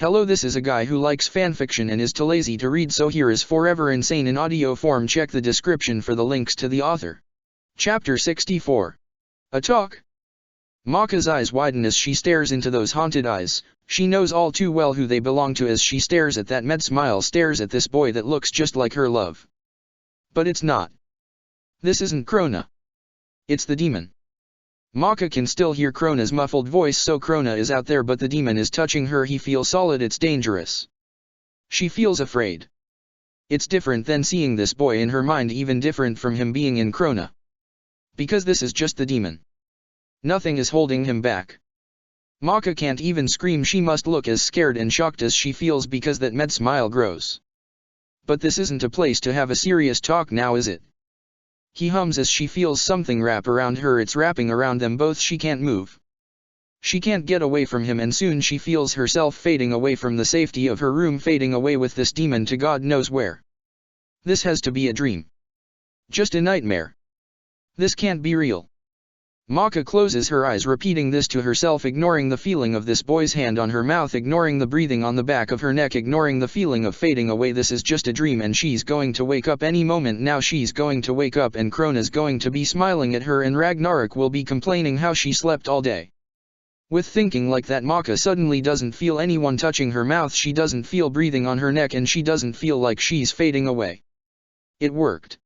Hello, this is a guy who likes fanfiction and is too lazy to read, so here is Forever Insane in audio form. Check the description for the links to the author. Chapter 64. A Talk. Maka's eyes widen as she stares into those haunted eyes. She knows all too well who they belong to as she stares at that med smile, stares at this boy that looks just like her love. But it's not. This isn't Krona. It's the demon. Maka can still hear Krona's muffled voice, so Krona is out there but the demon is touching her. He feels solid, it's dangerous. She feels afraid. It's different than seeing this boy in her mind, even different from him being in Krona. Because this is just the demon. Nothing is holding him back. Maka can't even scream, she must look as scared and shocked as she feels because that med smile grows. But this isn't a place to have a serious talk now, is it? He hums as she feels something wrap around her. It's wrapping around them both. She can't move. She can't get away from him, and soon she feels herself fading away from the safety of her room, fading away with this demon to God knows where. This has to be a dream. Just a nightmare. This can't be real. Maka closes her eyes, repeating this to herself, ignoring the feeling of this boy's hand on her mouth, ignoring the breathing on the back of her neck, ignoring the feeling of fading away. This is just a dream and she's going to wake up any moment now. She's going to wake up and Krona's going to be smiling at her and Ragnarok will be complaining how she slept all day. With thinking like that, Maka suddenly doesn't feel anyone touching her mouth, she doesn't feel breathing on her neck, and she doesn't feel like she's fading away. It worked.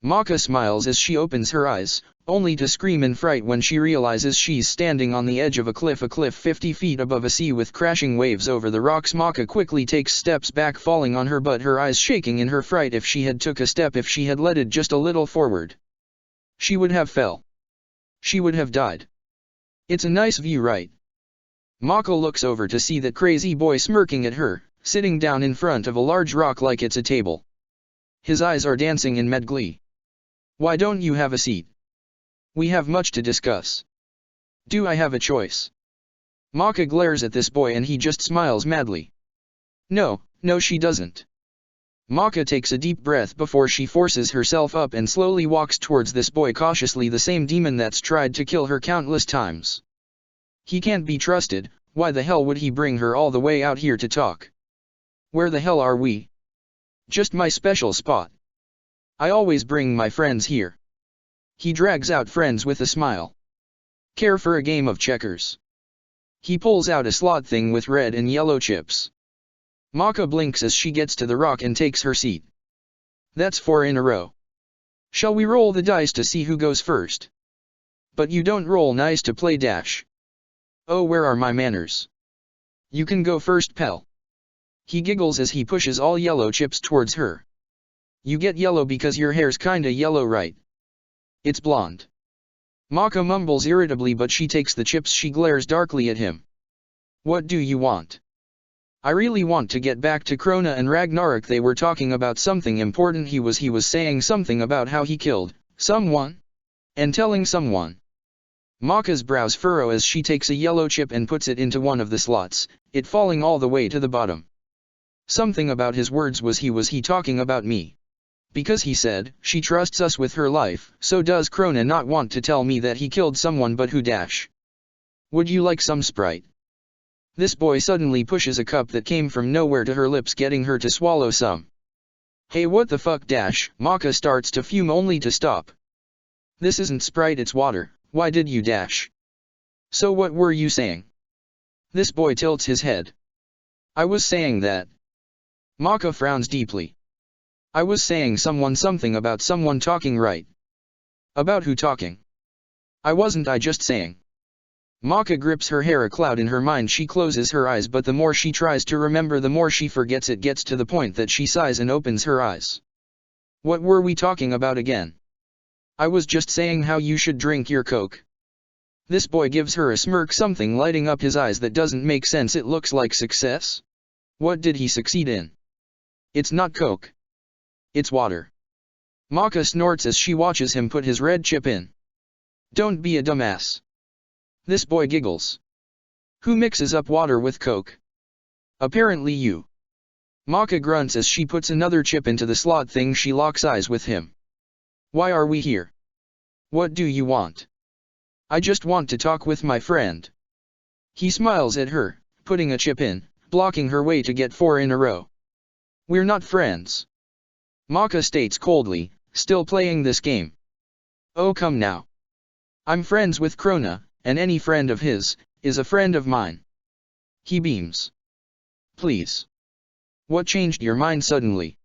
Maka smiles as she opens her eyes, only to scream in fright when she realizes she's standing on the edge of a cliff 50 feet above a sea with crashing waves over the rocks. Maka quickly takes steps back, falling on her butt, her eyes shaking in her fright. If she had took a step, if she had let it just a little forward, she would have fell. She would have died. It's a nice view, right? Maka looks over to see that crazy boy smirking at her, sitting down in front of a large rock like it's a table. His eyes are dancing in mad glee. Why don't you have a seat? We have much to discuss. Do I have a choice? Maka glares at this boy and he just smiles madly. No, she doesn't. Maka takes a deep breath before she forces herself up and slowly walks towards this boy cautiously, the same demon that's tried to kill her countless times. He can't be trusted. Why the hell would he bring her all the way out here to talk? Where the hell are we? Just my special spot. I always bring my friends here. He drags out friends with a smile. Care for a game of checkers? He pulls out a slot thing with red and yellow chips. Maka blinks as she gets to the rock and takes her seat. That's 4 in a row. Shall we roll the dice to see who goes first? But you don't roll nice to play dash. Oh, where are my manners? You can go first, pal. He giggles as he pushes all yellow chips towards her. You get yellow because your hair's kinda yellow, right? It's blonde. Maka mumbles irritably, but she takes the chips. She glares darkly at him. What do you want? I really want to get back to Krona and Ragnarok. They were talking about something important. He was saying something about how he killed someone and telling someone. Maka's brows furrow as she takes a yellow chip and puts it into one of the slots, it falling all the way to the bottom. Something about his words. Was he talking about me? Because he said, she trusts us with her life, so does Krona not want to tell me that he killed someone, but who dash? Would you like some Sprite? This boy suddenly pushes a cup that came from nowhere to her lips, getting her to swallow some. Hey, what the fuck dash? Maka starts to fume only to stop. This isn't Sprite, it's water. Why did you dash? So what were you saying? This boy tilts his head. I was saying that. Maka frowns deeply. I was saying something about someone talking, right? About who talking? I wasn't, I just saying. Maka grips her hair, a cloud in her mind. She closes her eyes, but the more she tries to remember, the more she forgets. It gets to the point that she sighs and opens her eyes. What were we talking about again? I was just saying how you should drink your Coke. This boy gives her a smirk, something lighting up his eyes that doesn't make sense. It looks like success. What did he succeed in? It's not Coke. It's water. Maka snorts as she watches him put his red chip in. Don't be a dumbass. This boy giggles. Who mixes up water with Coke? Apparently you. Maka grunts as she puts another chip into the slot thing. She locks eyes with him. Why are we here? What do you want? I just want to talk with my friend. He smiles at her, putting a chip in, blocking her way to get 4 in a row. We're not friends. Maka states coldly, still playing this game. Oh come now. I'm friends with Krona, and any friend of his, is a friend of mine. He beams. Please. What changed your mind suddenly?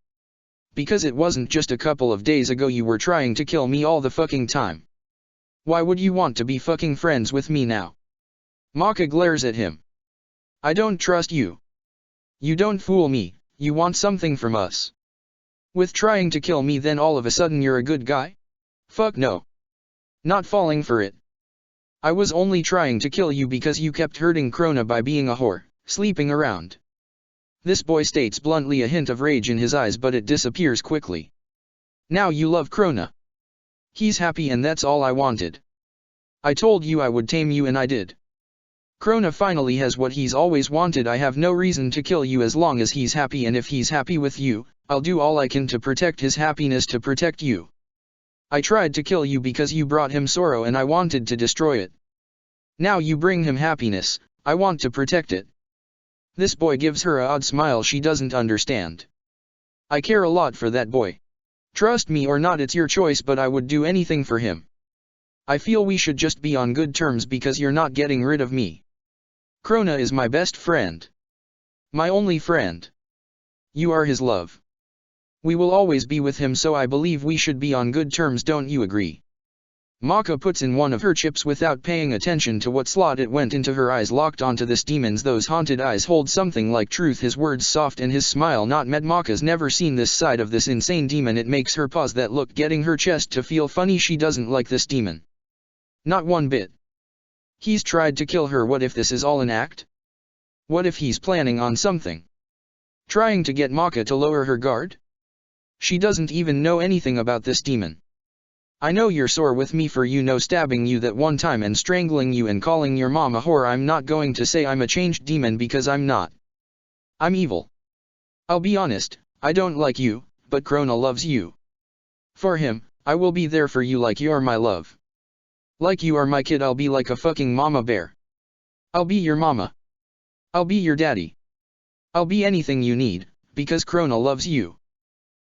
Because it wasn't just a couple of days ago you were trying to kill me all the fucking time. Why would you want to be fucking friends with me now? Maka glares at him. I don't trust you. You don't fool me, you want something from us. With trying to kill me then all of a sudden you're a good guy? Fuck no. Not falling for it. I was only trying to kill you because you kept hurting Krona by being a whore, sleeping around. This boy states bluntly, a hint of rage in his eyes, but it disappears quickly. Now you love Krona. He's happy and that's all I wanted. I told you I would tame you and I did. Krona finally has what he's always wanted. I have no reason to kill you as long as he's happy, and if he's happy with you, I'll do all I can to protect his happiness, to protect you. I tried to kill you because you brought him sorrow and I wanted to destroy it. Now you bring him happiness, I want to protect it. This boy gives her an odd smile she doesn't understand. I care a lot for that boy. Trust me or not, it's your choice, but I would do anything for him. I feel we should just be on good terms because you're not getting rid of me. Krona is my best friend. My only friend. You are his love. We will always be with him, so I believe we should be on good terms, don't you agree? Maka puts in one of her chips without paying attention to what slot it went into. Her eyes locked onto this demon's. Those haunted eyes hold something like truth, his words soft and his smile not met. Maka's never seen this side of this insane demon. It makes her pause, that look getting her chest to feel funny. She doesn't like this demon. Not one bit. He's tried to kill her. What if this is all an act? What if he's planning on something? Trying to get Maka to lower her guard? She doesn't even know anything about this demon. I know you're sore with me for stabbing you that one time and strangling you and calling your mom a whore. I'm not going to say I'm a changed demon because I'm not. I'm evil. I'll be honest, I don't like you, but Krona loves you. For him, I will be there for you like you're my love. Like you are my kid. I'll be like a fucking mama bear. I'll be your mama. I'll be your daddy. I'll be anything you need, because Krona loves you.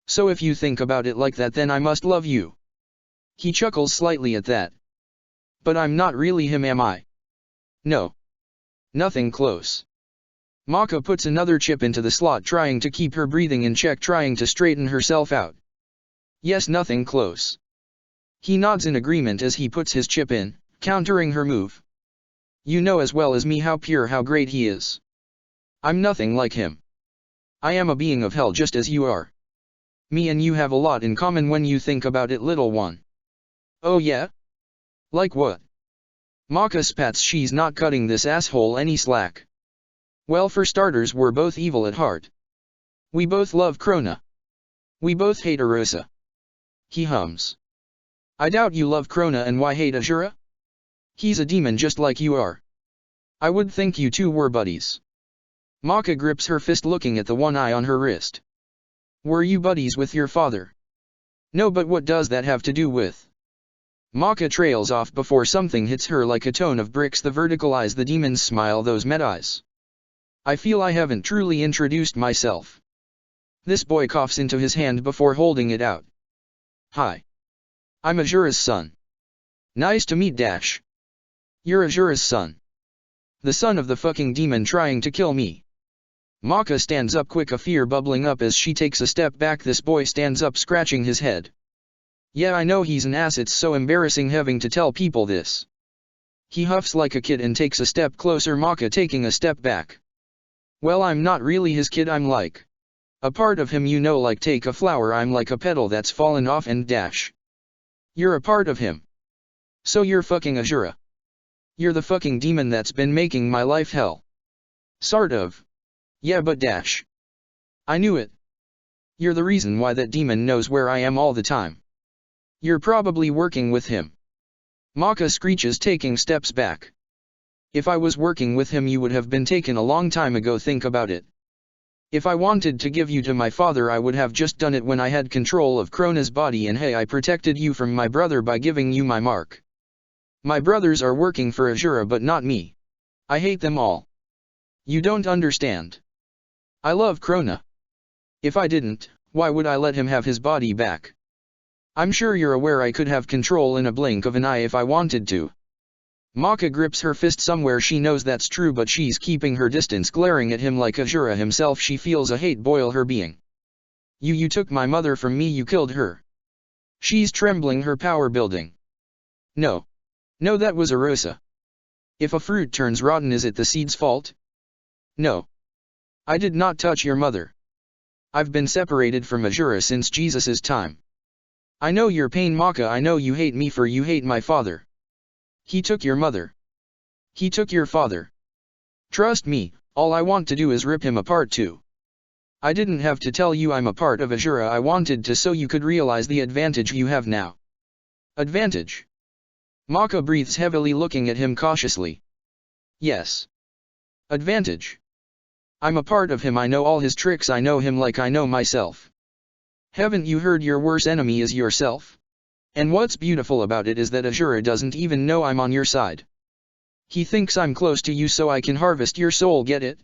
So if you think about it like that, then I must love you. He chuckles slightly at that. But I'm not really him, am I? No. Nothing close. Maka puts another chip into the slot, trying to keep her breathing in check, trying to straighten herself out. Yes, nothing close. He nods in agreement as he puts his chip in, countering her move. You know as well as me how pure, how great he is. I'm nothing like him. I am a being of hell just as you are. Me and you have a lot in common when you think about it, little one. Oh yeah? Like what? Maka spats. She's not cutting this asshole any slack. Well, for starters, we're both evil at heart. We both love Krona. We both hate Arosa. He hums. I doubt you love Krona, and why hate Azura? He's a demon just like you are. I would think you two were buddies. Maka grips her fist, looking at the one eye on her wrist. Were you buddies with your father? No, but what does that have to do with? Maka trails off before something hits her like a ton of bricks. The vertical eyes, the demon's smile, those med eyes. I feel I haven't truly introduced myself. This boy coughs into his hand before holding it out. Hi. I'm Azura's son. Nice to meet Dash. You're Azura's son. The son of the fucking demon trying to kill me. Maka stands up quick, a fear bubbling up as she takes a step back. This boy stands up, scratching his head. Yeah, I know he's an ass. It's so embarrassing having to tell people this. He huffs like a kid and takes a step closer. Maka taking a step back. Well, I'm not really his kid. I'm like a part of him, like take a flower. I'm like a petal that's fallen off, and Dash. You're a part of him. So you're fucking Azura. You're the fucking demon that's been making my life hell. Sort of. Yeah, but Dash. I knew it. You're the reason why that demon knows where I am all the time. You're probably working with him. Maka screeches, taking steps back. If I was working with him, you would have been taken a long time ago. Think about it. If I wanted to give you to my father, I would have just done it when I had control of Krona's body, and hey, I protected you from my brother by giving you my mark. My brothers are working for Azura, but not me. I hate them all. You don't understand. I love Krona. If I didn't, why would I let him have his body back? I'm sure you're aware I could have control in a blink of an eye if I wanted to. Maka grips her fist somewhere she knows that's true, but she's keeping her distance, glaring at him like Ashura himself. She feels a hate boil her being. You took my mother from me, you killed her. She's trembling, her power building. No. No, that was Arosa. If a fruit turns rotten, is it the seed's fault? No. I did not touch your mother. I've been separated from Ashura since Jesus' time. I know your pain, Maka. I know you hate me for you hate my father. He took your mother. He took your father. Trust me, all I want to do is rip him apart too. I didn't have to tell you I'm a part of Ashura. I wanted to so you could realize the advantage you have now. Advantage? Maka breathes heavily, looking at him cautiously. Yes. Advantage. I'm a part of him. I know all his tricks. I know him like I know myself. Haven't you heard your worst enemy is yourself? And what's beautiful about it is that Ashura doesn't even know I'm on your side. He thinks I'm close to you so I can harvest your soul, get it?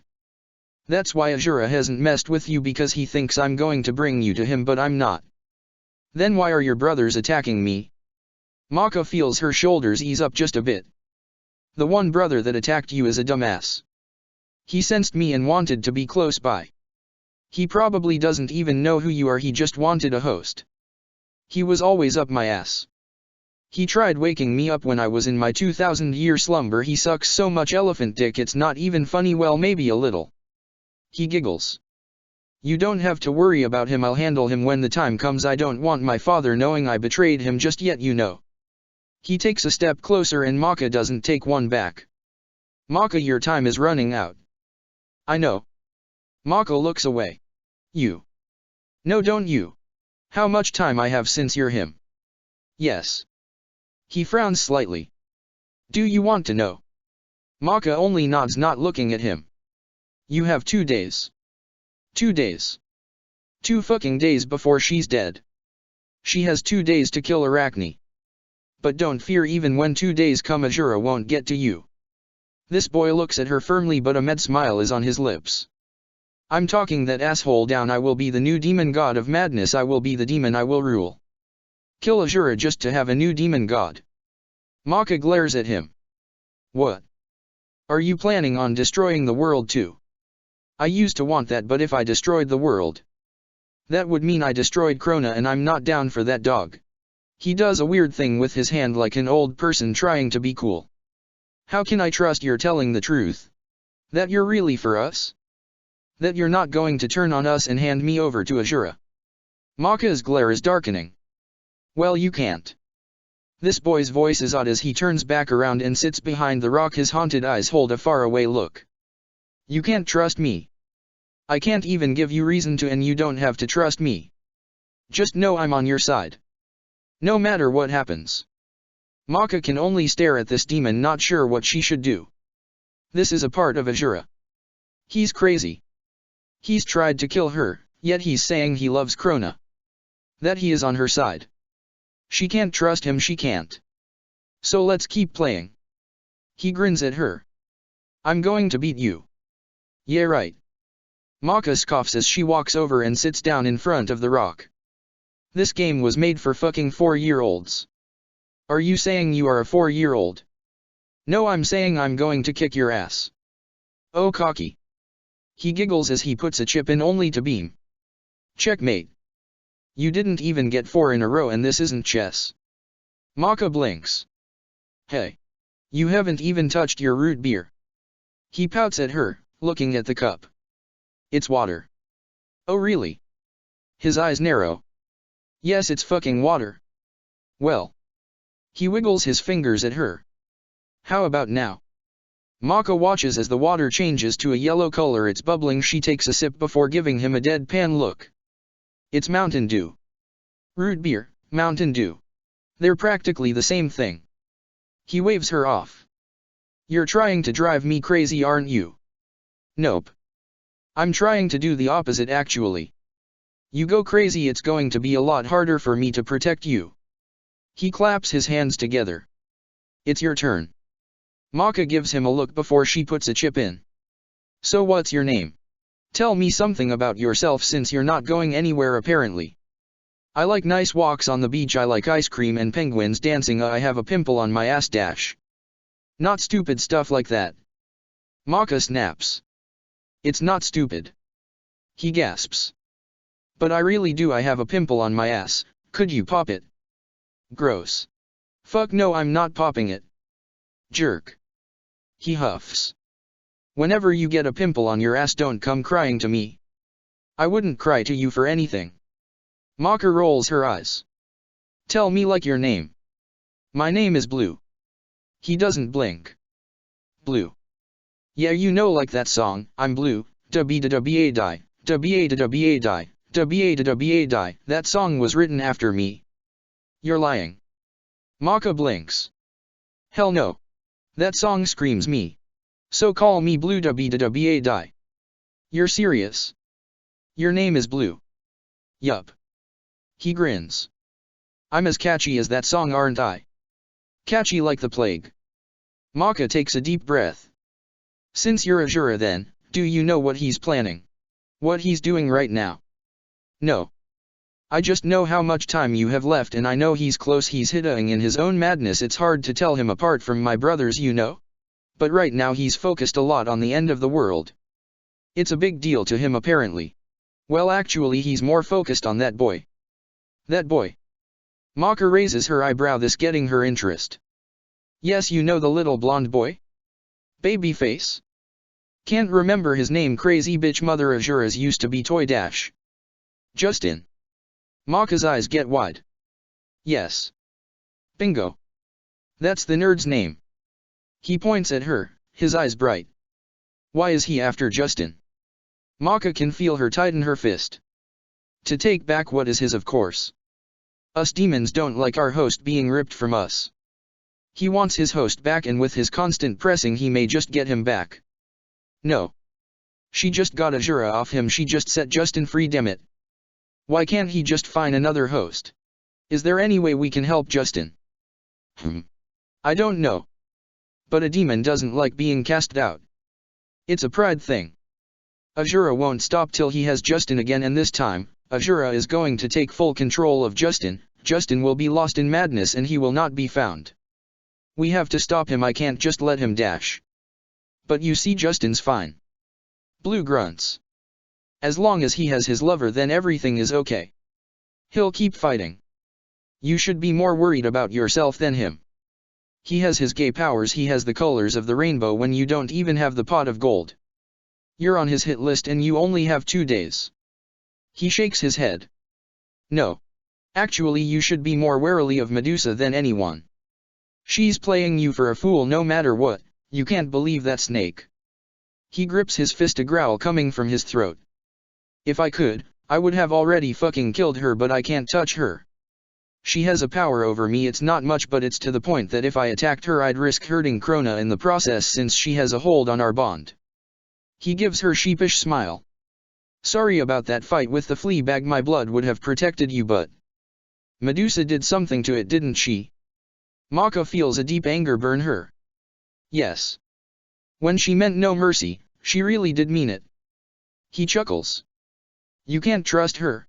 That's why Ashura hasn't messed with you, because he thinks I'm going to bring you to him, but I'm not. Then why are your brothers attacking me? Maka feels her shoulders ease up just a bit. The one brother that attacked you is a dumbass. He sensed me and wanted to be close by. He probably doesn't even know who you are, he just wanted a host. He was always up my ass. He tried waking me up when I was in my 2000-year slumber. He sucks so much elephant dick it's not even funny, well maybe a little. He giggles. You don't have to worry about him, I'll handle him when the time comes. I don't want my father knowing I betrayed him just yet, you know. He takes a step closer and Maka doesn't take one back. Maka, your time is running out. I know. Maka looks away. You. No, don't you. How much time I have since you're him? Yes. He frowns slightly. Do you want to know? Maka only nods, not looking at him. You have 2 days. 2 days. 2 fucking days before she's dead. She has 2 days to kill Arachne. But don't fear, even when 2 days come, Ashura won't get to you. This boy looks at her firmly, but a mad smile is on his lips. I'm talking that asshole down. I will be the new demon god of madness. I will be the demon. I will rule. Kill Ashura just to have a new demon god. Maka glares at him. What? Are you planning on destroying the world too? I used to want that, but if I destroyed the world, that would mean I destroyed Krona, and I'm not down for that, dog. He does a weird thing with his hand like an old person trying to be cool. How can I trust you're telling the truth? That you're really for us? That you're not going to turn on us and hand me over to Ashura? Maka's glare is darkening. Well, you can't. This boy's voice is odd as he turns back around and sits behind the rock. His haunted eyes hold a faraway look. You can't trust me. I can't even give you reason to, and you don't have to trust me. Just know I'm on your side. No matter what happens. Maka can only stare at this demon, not sure what she should do. This is a part of Ashura. He's crazy. He's tried to kill her, yet he's saying he loves Krona. That he is on her side. She can't trust him, she can't. So let's keep playing. He grins at her. I'm going to beat you. Yeah, right. Maka scoffs as she walks over and sits down in front of the rock. This game was made for fucking 4-year-olds. Are you saying you are a 4-year-old? No, I'm saying I'm going to kick your ass. Oh, cocky. He giggles as he puts a chip in only to beam. Checkmate. You didn't even get 4 in a row, and this isn't chess. Maka blinks. Hey. You haven't even touched your root beer. He pouts at her, looking at the cup. It's water. Oh really? His eyes narrow. Yes, it's fucking water. Well. He wiggles his fingers at her. How about now? Maka watches as the water changes to a yellow color. It's bubbling. She takes a sip before giving him a deadpan look. It's Mountain Dew. Root beer, Mountain Dew. They're practically the same thing. He waves her off. You're trying to drive me crazy, aren't you? Nope. I'm trying to do the opposite, actually. You go crazy, it's going to be a lot harder for me to protect you. He claps his hands together. It's your turn. Maka gives him a look before she puts a chip in. So what's your name? Tell me something about yourself since you're not going anywhere apparently. I like nice walks on the beach, I like ice cream and penguins dancing, I have a pimple on my ass dash. Not stupid stuff like that. Maka snaps. It's not stupid. He gasps. But I really do, I have a pimple on my ass, could you pop it? Gross. Fuck no, I'm not popping it. Jerk. He huffs. Whenever you get a pimple on your ass, don't come crying to me. I wouldn't cry to you for anything. Maka rolls her eyes. Tell me like your name. My name is Blue. He doesn't blink. Blue. Yeah, you know, like that song, I'm blue, da-be-da-da-be-a-die, da-be-a-da-da-be-a-die, da-be-a-da-da-be-a-die, that song was written after me. You're lying. Maka blinks. Hell no. That song screams me. So call me Blue, da-be-da-da-be-a-die. You're serious? Your name is Blue. Yup. He grins. I'm as catchy as that song, aren't I? Catchy like the plague. Maka takes a deep breath. Since you're Azura then, do you know what he's planning? What he's doing right now? No. I just know how much time you have left and I know he's close, he's hiding in his own madness, it's hard to tell him apart from my brothers, you know? But right now he's focused a lot on the end of the world. It's a big deal to him apparently. Well, actually he's more focused on that boy. That boy. Maka raises her eyebrow, this getting her interest. Yes, you know the little blonde boy? Babyface. Can't remember his name, crazy bitch mother Azura's used to be toy dash. Justin. Maka's eyes get wide. Yes. Bingo. That's the nerd's name. He points at her, his eyes bright. Why is he after Justin? Maka can feel her tighten her fist. To take back what is his, of course. Us demons don't like our host being ripped from us. He wants his host back, and with his constant pressing he may just get him back. No. She just got Azura off him, she just set Justin free, damn it. Why can't he just find another host? Is there any way we can help Justin? I don't know. But a demon doesn't like being cast out. It's a pride thing. Azura won't stop till he has Justin again, and this time, Azura is going to take full control of Justin. Justin will be lost in madness and he will not be found. We have to stop him, I can't just let him dash. But you see, Justin's fine. Blue grunts. As long as he has his lover, then everything is okay. He'll keep fighting. You should be more worried about yourself than him. He has his gay powers, he has the colors of the rainbow when you don't even have the pot of gold. You're on his hit list and you only have 2 days. He shakes his head. No. Actually, you should be more wary of Medusa than anyone. She's playing you for a fool no matter what. You can't believe that snake. He grips his fist, a growl coming from his throat. If I could, I would have already fucking killed her, but I can't touch her. She has a power over me, it's not much, but it's to the point that if I attacked her I'd risk hurting Krona in the process, since she has a hold on our bond. He gives her sheepish smile. Sorry about that fight with the flea bag, my blood would have protected you, but Medusa did something to it, didn't she? Maka feels a deep anger burn her. Yes. When she meant no mercy, she really did mean it. He chuckles. You can't trust her.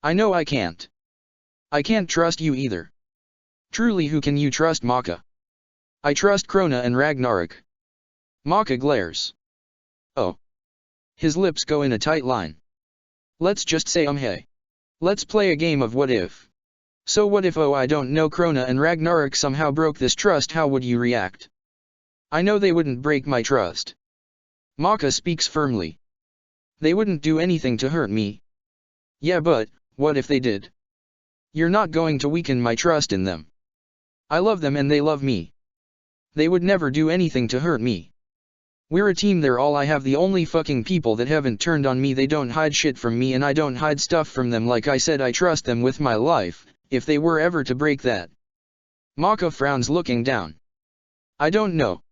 I know I can't. I can't trust you either. Truly, who can you trust, Maka? I trust Krona and Ragnarok. Maka glares. Oh. His lips go in a tight line. Let's just say hey. Let's play a game of what if. So what if, oh, I don't know, Krona and Ragnarok somehow broke this trust, how would you react? I know they wouldn't break my trust. Maka speaks firmly. They wouldn't do anything to hurt me. Yeah, but what if they did? You're not going to weaken my trust in them. I love them and they love me. They would never do anything to hurt me. We're a team, they're all I have, the only fucking people that haven't turned on me. They don't hide shit from me and I don't hide stuff from them. Like I said, I trust them with my life, if they were ever to break that. Maka frowns, looking down. I don't know.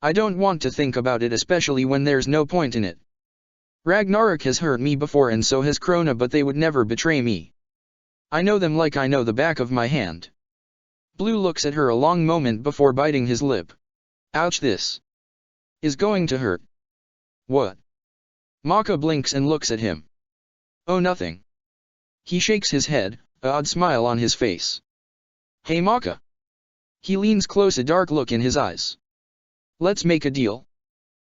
I don't want to think about it, especially when there's no point in it. Ragnarok has hurt me before and so has Krona, but they would never betray me. I know them like I know the back of my hand. Blue looks at her a long moment before biting his lip. Ouch, this is going to hurt. What? Maka blinks and looks at him. Oh, nothing. He shakes his head, a odd smile on his face. Hey Maka. He leans close, a dark look in his eyes. Let's make a deal.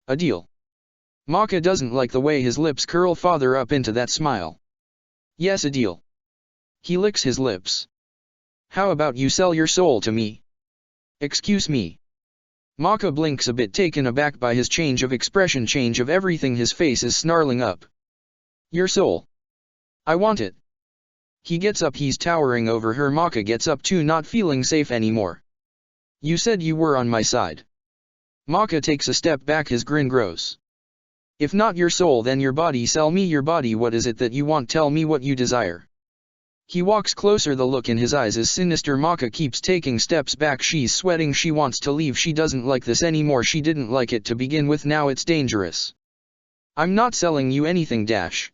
A deal. Maka doesn't like the way his lips curl farther up into that smile. Yes, a deal. He licks his lips. How about you sell your soul to me? Excuse me. Maka blinks a bit, taken aback by his change of expression, change of everything. His face is snarling up. Your soul. I want it. He gets up, he's towering over her. Maka gets up too, not feeling safe anymore. You said you were on my side. Maka takes a step back, his grin grows. If not your soul, then your body. Sell me your body. What is it that you want? Tell me what you desire. He walks closer, the look in his eyes is sinister. Maka keeps taking steps back. She's sweating, she wants to leave. She doesn't like this anymore. She didn't like it to begin with, now it's dangerous. I'm not selling you anything, Dash.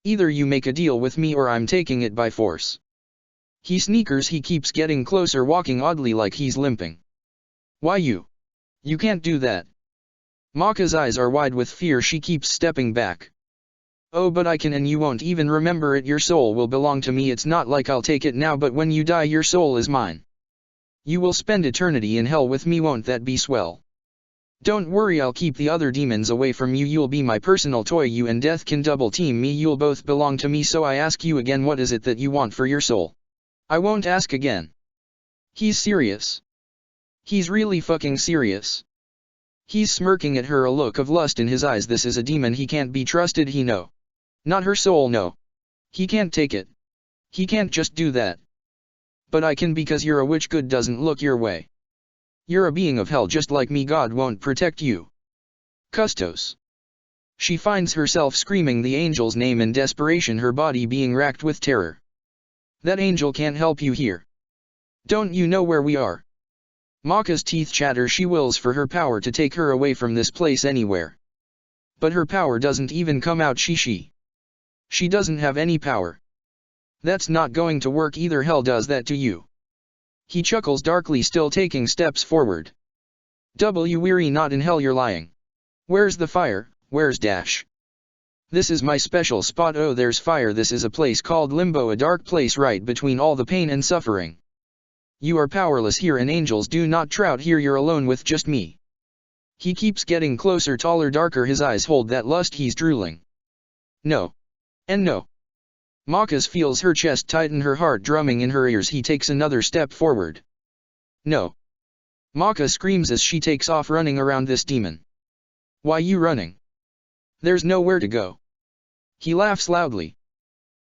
Either you make a deal with me or I'm taking it by force. He sneakers, he keeps getting closer, walking oddly like he's limping. Why you? You can't do that. Maka's eyes are wide with fear, she keeps stepping back. Oh, but I can, and you won't even remember it. Your soul will belong to me. It's not like I'll take it now, but when you die your soul is mine. You will spend eternity in hell with me, won't that be swell? Don't worry, I'll keep the other demons away from you. You'll be my personal toy. You and Death can double team me. You'll both belong to me. So I ask you again, what is it that you want for your soul? I won't ask again. He's serious. He's really fucking serious. He's smirking at her, a look of lust in his eyes. This is a demon, he can't be trusted. He no. Not her soul, no. He can't take it. He can't just do that. But I can, because you're a witch. Good doesn't look your way. You're a being of hell just like me. God won't protect you. Custos. She finds herself screaming the angel's name in desperation, her body being racked with terror. That angel can't help you here. Don't you know where we are? Maka's teeth chatter. She wills for her power to take her away from this place anywhere. But her power doesn't even come out. She doesn't have any power. That's not going to work either. Hell does that to you. He chuckles darkly, still taking steps forward. Weary, not in hell, you're lying. Where's the fire? Where's Dash? This is my special spot. Oh, there's fire. This is a place called Limbo, a dark place right between all the pain and suffering. You are powerless here, and angels do not trout here. You're alone with just me. He keeps getting closer, taller, darker. His eyes hold that lust. He's drooling. No. And no. Maka feels her chest tighten, her heart drumming in her ears. He takes another step forward. No. Maka screams as she takes off, running around this demon. Why you running? There's nowhere to go. He laughs loudly.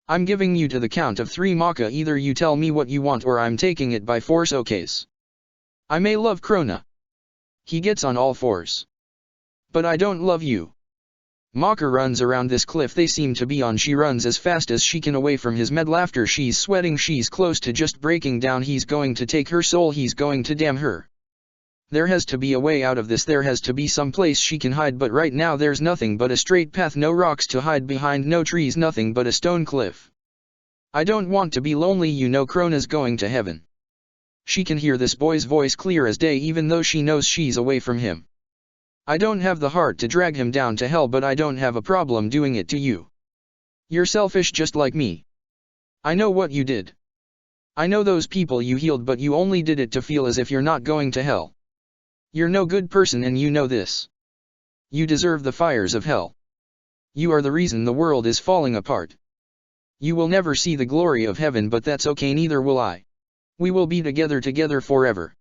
I'm giving you to the count of 3, Maka. Either you tell me what you want or I'm taking it by force. Okays. I may love Krona. He gets on all fours. But I don't love you. Maka runs around this cliff they seem to be on. She runs as fast as she can away from his mad laughter. She's sweating, she's close to just breaking down. He's going to take her soul, he's going to damn her. There has to be a way out of this. There has to be some place she can hide, but right now there's nothing but a straight path, no rocks to hide behind, no trees, nothing but a stone cliff. I don't want to be lonely, you know Krona's going to heaven. She can hear this boy's voice clear as day, even though she knows she's away from him. I don't have the heart to drag him down to hell, but I don't have a problem doing it to you. You're selfish just like me. I know what you did. I know those people you healed, but you only did it to feel as if you're not going to hell. You're no good person, and you know this. You deserve the fires of hell. You are the reason the world is falling apart. You will never see the glory of heaven, but that's okay, neither will I. We will be together forever.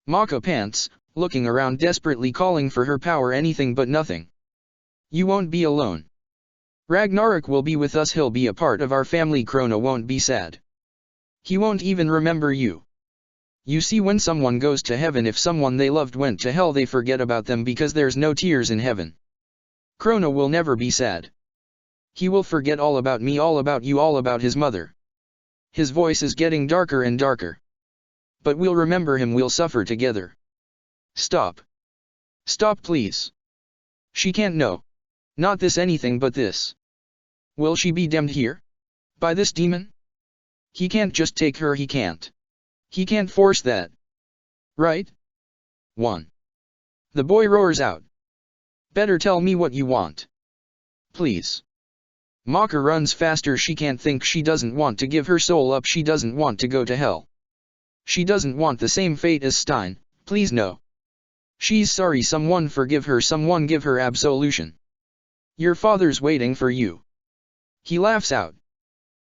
Maka pants, looking around desperately, calling for her power, anything but nothing. You won't be alone. Ragnarok will be with us. He'll be a part of our family. Krona won't be sad. He won't even remember you. You see, when someone goes to heaven, if someone they loved went to hell, they forget about them because there's no tears in heaven. Krona will never be sad. He will forget all about me, all about you, all about his mother. His voice is getting darker and darker. But we'll remember him, we'll suffer together. Stop. Stop, please. She can't know. Not this, anything but this. Will she be damned here? By this demon? He can't just take her, he can't. He can't force that. Right? 1. The boy roars out. Better tell me what you want. please. Maka runs faster. She can't think. She doesn't want to give her soul up. She doesn't want to go to hell. She doesn't want the same fate as Stein, please no. She's sorry. Someone forgive her. Someone give her absolution. Your father's waiting for you. He laughs out.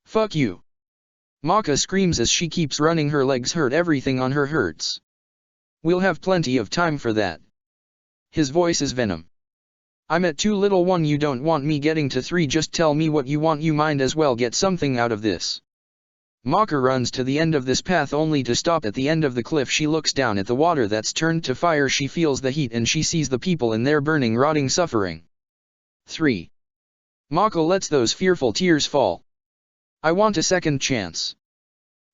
Fuck you. Maka screams as she keeps running. Her legs hurt. Everything on her hurts. We'll have plenty of time for that. His voice is venom. I'm at 2 little one. You don't want me getting to 3. Just tell me what you want. You might as well get something out of this. Maka runs to the end of this path only to stop at the end of the cliff. She looks down at the water that's turned to fire. She feels the heat and she sees the people in there burning, rotting, suffering. 3. Maka lets those fearful tears fall. I want a second chance.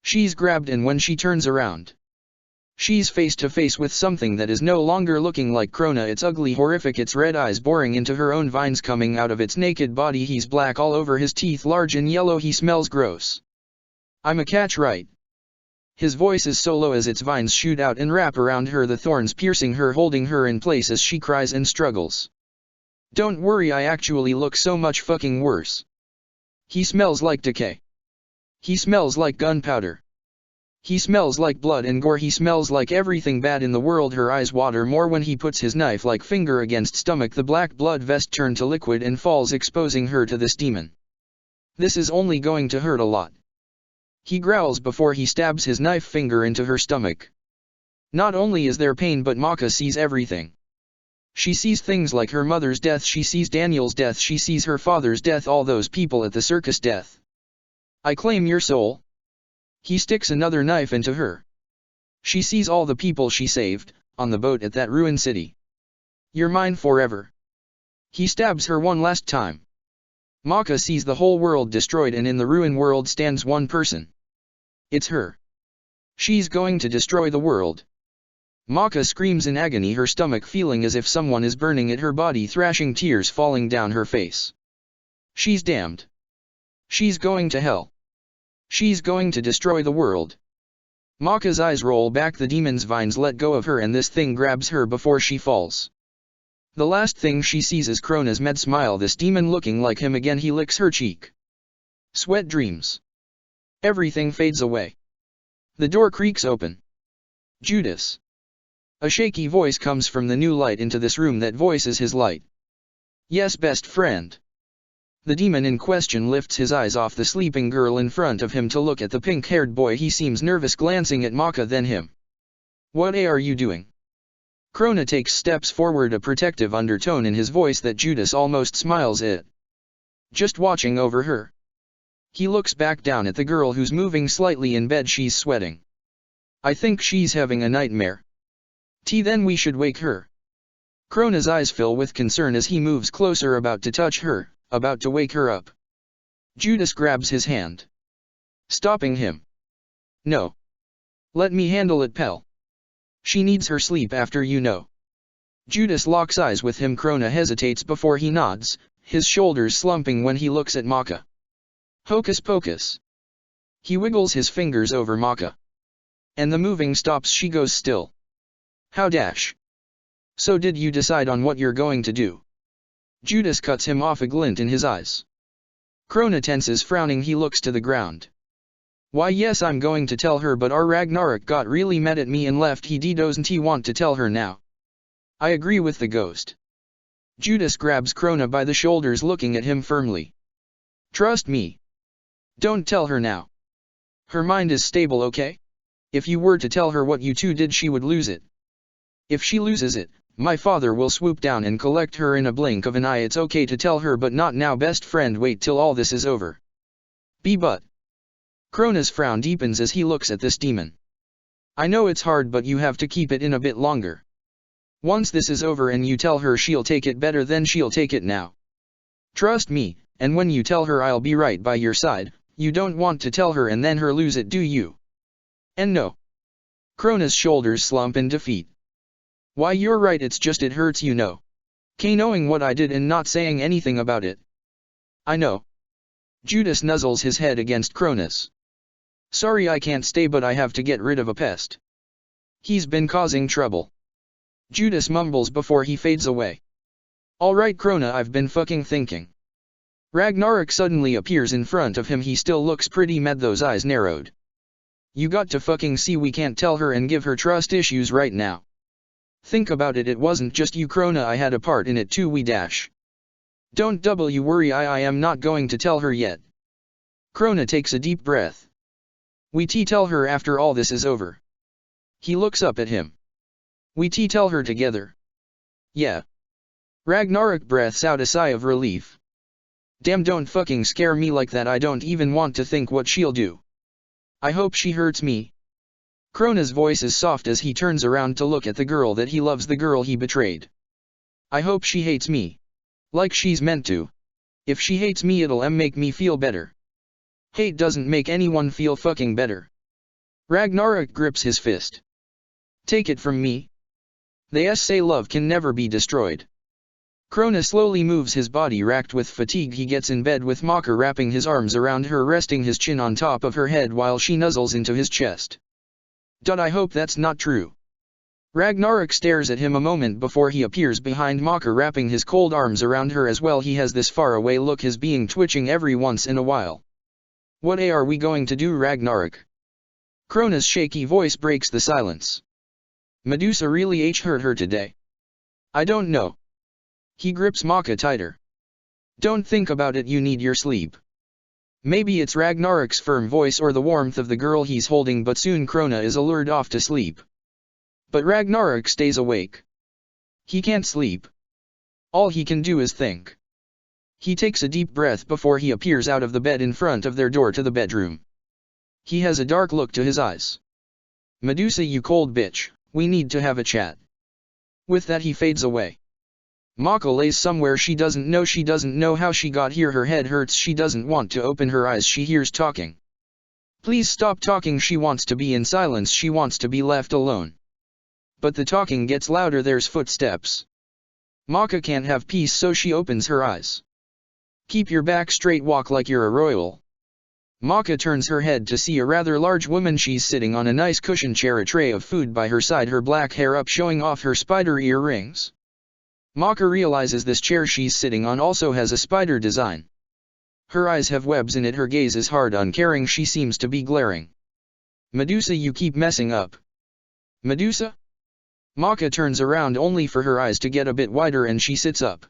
She's grabbed, and when she turns around, she's face to face with something that is no longer looking like Krona. It's ugly, horrific, its red eyes boring into her own, vines coming out of its naked body. He's black all over, his teeth large and yellow. He smells gross. I'm a catch, right? His voice is so low as its vines shoot out and wrap around her, the thorns piercing her, holding her in place as she cries and struggles. Don't worry, I actually look so much fucking worse. He smells like decay. He smells like gunpowder. He smells like blood and gore. He smells like everything bad in the world. Her eyes water more when he puts his knife-like finger against stomach. The black blood vest turned to liquid and falls, exposing her to this demon. This is only going to hurt a lot. He growls before he stabs his knife finger into her stomach. Not only is there pain, but Maka sees everything. She sees things like her mother's death. She sees Daniel's death. She sees her father's death. All those people at the circus death. I claim your soul. He sticks another knife into her. She sees all the people she saved, on the boat at that ruined city. You're mine forever. He stabs her one last time. Maka sees the whole world destroyed, and in the ruined world stands one person. It's her. She's going to destroy the world. Maka screams in agony, her stomach feeling as if someone is burning at her body, thrashing, tears falling down her face. She's damned. She's going to hell. She's going to destroy the world. Maka's eyes roll back. The demon's vines let go of her, and this thing grabs her before she falls. The last thing she sees is Krona's mad smile, this demon looking like him again. He licks her cheek. Sweat dreams. Everything fades away. The door creaks open. Judas. A shaky voice comes from the new light into this room. That voice is his light. Yes, best friend. The demon in question lifts his eyes off the sleeping girl in front of him to look at the pink-haired boy. He seems nervous, glancing at Maka, then him. What are you doing? Krona takes steps forward, a protective undertone in his voice that Judas almost smiles at. Just watching over her. He looks back down at the girl who's moving slightly in bed. She's sweating. I think she's having a nightmare. Then we should wake her. Krona's eyes fill with concern as he moves closer, about to touch her, about to wake her up. Judas grabs his hand, stopping him. No. Let me handle it, pal. She needs her sleep after, you know. Judas locks eyes with him. Krona hesitates before he nods, his shoulders slumping when he looks at Maka. Hocus pocus. He wiggles his fingers over Maka. And the moving stops. She goes still. How dash. So did you decide on what you're going to do? Judas cuts him off, a glint in his eyes. Krona tenses, frowning. He looks to the ground. Why, yes, I'm going to tell her, but our Ragnarok got really mad at me and left. He doesn't want to tell her now. I agree with the ghost. Judas grabs Krona by the shoulders, looking at him firmly. Trust me. Don't tell her now. Her mind is stable, okay? If you were to tell her what you two did, she would lose it. If she loses it, my father will swoop down and collect her in a blink of an eye. It's okay to tell her, but not now, best friend. Wait till all this is over. But. Krona's frown deepens as he looks at this demon. I know it's hard, but you have to keep it in a bit longer. Once this is over and you tell her, she'll take it better than she'll take it now. Trust me, and when you tell her, I'll be right by your side. You don't want to tell her and then her lose it, do you? And no. Krona's shoulders slump in defeat. Why, you're right, it's just it hurts, you know. Knowing what I did and not saying anything about it. I know. Judas nuzzles his head against Krona's. Sorry, I can't stay, but I have to get rid of a pest. He's been causing trouble. Judas mumbles before he fades away. Alright Krona, I've been fucking thinking. Ragnarok suddenly appears in front of him. He still looks pretty mad, those eyes narrowed. You got to fucking see we can't tell her and give her trust issues right now. Think about it, it wasn't just you Krona, I had a part in it too, we dash. Don't worry, I am not going to tell her yet. Krona takes a deep breath. We tell her after all this is over. He looks up at him. We tell her together. Yeah. Ragnarok breathes out a sigh of relief. Damn, don't fucking scare me like that, I don't even want to think what she'll do. I hope she hurts me. Krona's voice is soft as he turns around to look at the girl that he loves, the girl he betrayed. I hope she hates me. Like she's meant to. If she hates me it'll make me feel better. Hate doesn't make anyone feel fucking better. Ragnarok grips his fist. Take it from me. They say love can never be destroyed. Krona slowly moves his body, racked with fatigue. He gets in bed with Maka wrapping his arms around her, resting his chin on top of her head while she nuzzles into his chest. I hope that's not true. Ragnarok stares at him a moment before he appears behind Maka, wrapping his cold arms around her as well. He has this faraway look, his being twitching every once in a while. What are we going to do, Ragnarok? Krona's shaky voice breaks the silence. Medusa really hurt her today. I don't know. He grips Maka tighter. Don't think about it, you need your sleep. Maybe it's Ragnarok's firm voice or the warmth of the girl he's holding, but soon Krona is lured off to sleep. But Ragnarok stays awake. He can't sleep. All he can do is think. He takes a deep breath before he appears out of the bed in front of their door to the bedroom. He has a dark look to his eyes. Medusa, you cold bitch, we need to have a chat. With that he fades away. Maka lays somewhere she doesn't know how she got here. Her head hurts, she doesn't want to open her eyes. She hears talking. Please stop talking, she wants to be in silence, she wants to be left alone. But the talking gets louder, there's footsteps. Maka can't have peace, so she opens her eyes. Keep your back straight, walk like you're a royal. Maka turns her head to see a rather large woman. She's sitting on a nice cushioned chair, a tray of food by her side, her black hair up showing off her spider earrings. Maka realizes this chair she's sitting on also has a spider design. Her eyes have webs in it, her gaze is hard, uncaring, she seems to be glaring. Medusa, you keep messing up. Medusa? Maka turns around only for her eyes to get a bit wider and she sits up.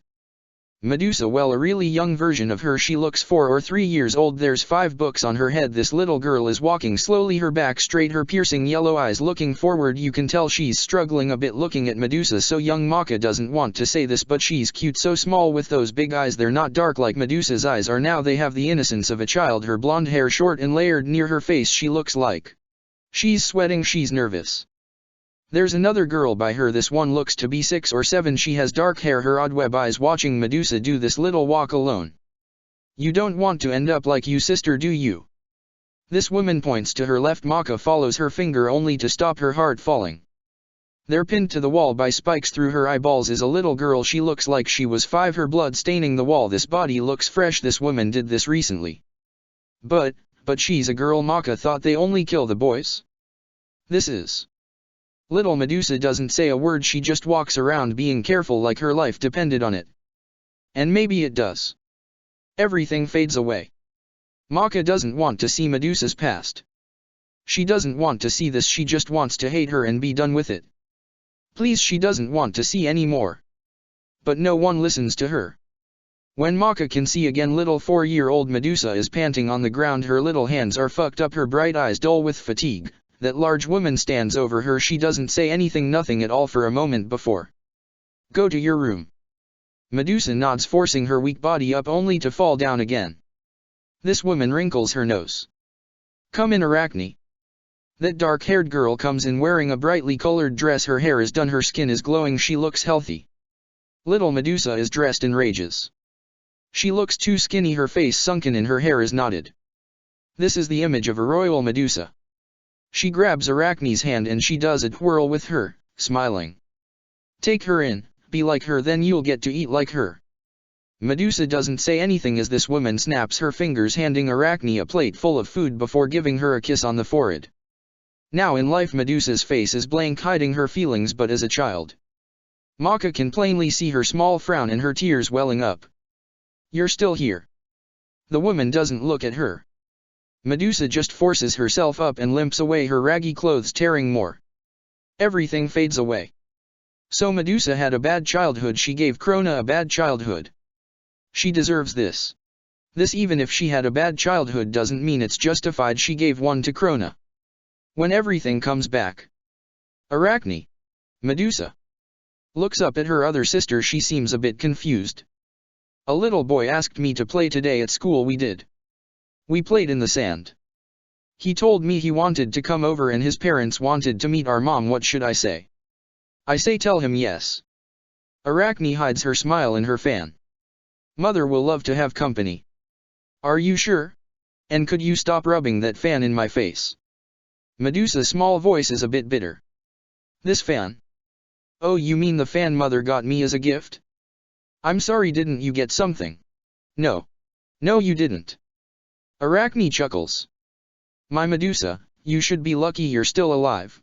Medusa, well, a really young version of her. She looks 4 or 3 years old. There's 5 books on her head. This little girl is walking slowly, her back straight, her piercing yellow eyes looking forward. You can tell she's struggling a bit looking at Medusa. So young, Maka doesn't want to say this, but she's cute, so small with those big eyes. They're not dark like Medusa's eyes are now, they have the innocence of a child. Her blonde hair short and layered near her face. She looks like she's sweating, she's nervous. There's another girl by her. This one looks to be 6 or 7. She has dark hair, her odd web eyes watching Medusa do this little walk alone. You don't want to end up like you sister, do you? This woman points to her left. Maka follows her finger only to stop her heart falling. There, pinned to the wall by spikes through her eyeballs, is a little girl. She looks like she was 5, her blood staining the wall. This body looks fresh. This woman did this recently. But she's a girl. Maka thought they only kill the boys. This is... Little Medusa doesn't say a word, she just walks around being careful like her life depended on it. And maybe it does. Everything fades away. Maka doesn't want to see Medusa's past. She doesn't want to see this, she just wants to hate her and be done with it. Please, she doesn't want to see any more. But no one listens to her. When Maka can see again, little 4-year-old Medusa is panting on the ground, her little hands are fucked up, her bright eyes dull with fatigue. That large woman stands over her. She doesn't say anything, nothing at all for a moment before. Go to your room. Medusa nods, forcing her weak body up only to fall down again. This woman wrinkles her nose. Come in, Arachne. That dark-haired girl comes in wearing a brightly colored dress. Her hair is done, her skin is glowing, she looks healthy. Little Medusa is dressed in rages. She looks too skinny, her face sunken and her hair is knotted. This is the image of a royal Medusa. She grabs Arachne's hand and she does a twirl with her, smiling. Take her in, be like her, then you'll get to eat like her. Medusa doesn't say anything as this woman snaps her fingers, handing Arachne a plate full of food before giving her a kiss on the forehead. Now in life Medusa's face is blank, hiding her feelings, but as a child, Maka can plainly see her small frown and her tears welling up. You're still here. The woman doesn't look at her. Medusa just forces herself up and limps away, her raggy clothes tearing more. Everything fades away. So Medusa had a bad childhood, she gave Krona a bad childhood. She deserves this. This, even if she had a bad childhood, doesn't mean it's justified she gave one to Krona. When everything comes back. Arachne. Medusa looks up at her other sister, she seems a bit confused. A little boy asked me to play today at school, we did. We played in the sand. He told me he wanted to come over and his parents wanted to meet our mom, what should I say? I say tell him yes. Arachne hides her smile in her fan. Mother will love to have company. Are you sure? And could you stop rubbing that fan in my face? Medusa's small voice is a bit bitter. This fan? Oh, you mean the fan Mother got me as a gift? I'm sorry, didn't you get something? No. No, you didn't. Arachne chuckles. My Medusa, you should be lucky you're still alive.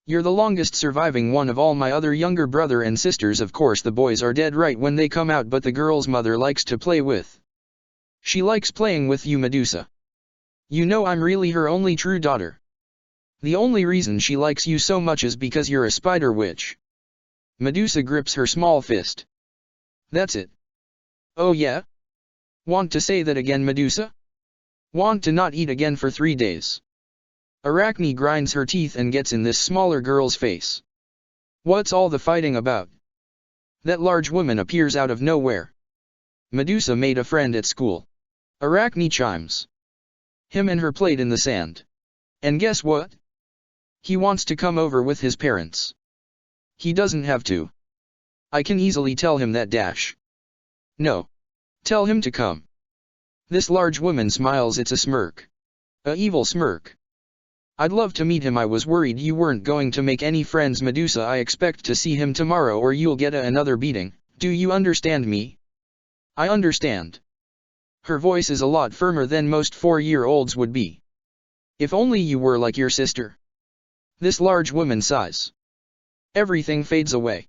You're the longest surviving one of all my other younger brother and sisters. Of course the boys are dead right when they come out, but the girl's mother likes to play with. She likes playing with you, Medusa. You know I'm really her only true daughter. The only reason she likes you so much is because you're a spider witch. Medusa grips her small fist. That's it. Oh yeah? Want to say that again, Medusa? Want to not eat again for 3 days? Arachne grinds her teeth and gets in this smaller girl's face. What's all the fighting about? That large woman appears out of nowhere. Medusa made a friend at school. Arachne chimes. Him and her played in the sand. And guess what? He wants to come over with his parents. He doesn't have to. I can easily tell him that dash. No. Tell him to come. This large woman smiles, it's a smirk. A evil smirk. I'd love to meet him. I was worried you weren't going to make any friends, Medusa. I expect to see him tomorrow or you'll get another beating. Do you understand me? I understand. Her voice is a lot firmer than most 4-year-olds would be. If only you were like your sister. This large woman sighs. Everything fades away.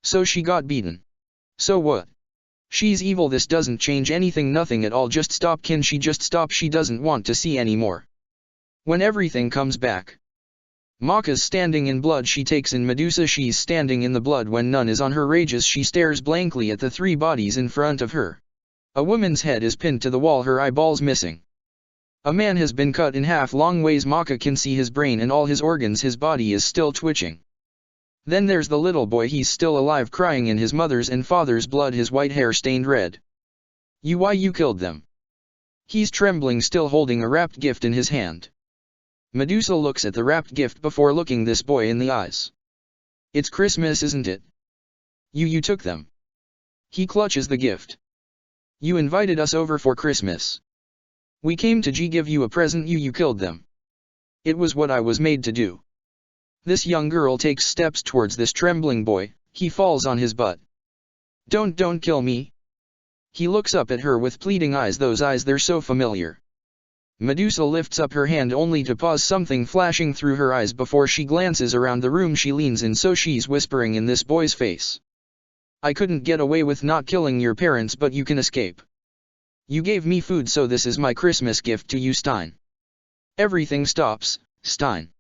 So she got beaten. So what? She's evil. This doesn't change anything, nothing at all. Just stop. Can she just stop? She doesn't want to see anymore. When everything comes back. Maka's standing in blood. She takes in Medusa. She's standing in the blood when none is on her. Rages. She stares blankly at the 3 bodies in front of her. A woman's head is pinned to the wall, her eyeballs missing. A man has been cut in half long ways. Maka can see his brain and all his organs. His body is still twitching. Then there's the little boy. He's still alive, crying in his mother's and father's blood, his white hair stained red. Why you killed them? He's trembling, still holding a wrapped gift in his hand. Medusa looks at the wrapped gift before looking this boy in the eyes. It's Christmas, isn't it? You took them. He clutches the gift. You invited us over for Christmas. We came to give you a present. You killed them. It was what I was made to do. This young girl takes steps towards this trembling boy. He falls on his butt. Don't kill me. He looks up at her with pleading eyes. Those eyes, they're so familiar. Medusa lifts up her hand only to pause, something flashing through her eyes before she glances around the room. She leans in, so she's whispering in this boy's face. I couldn't get away with not killing your parents, but you can escape. You gave me food, so this is my Christmas gift to you, Stein. Everything stops, Stein.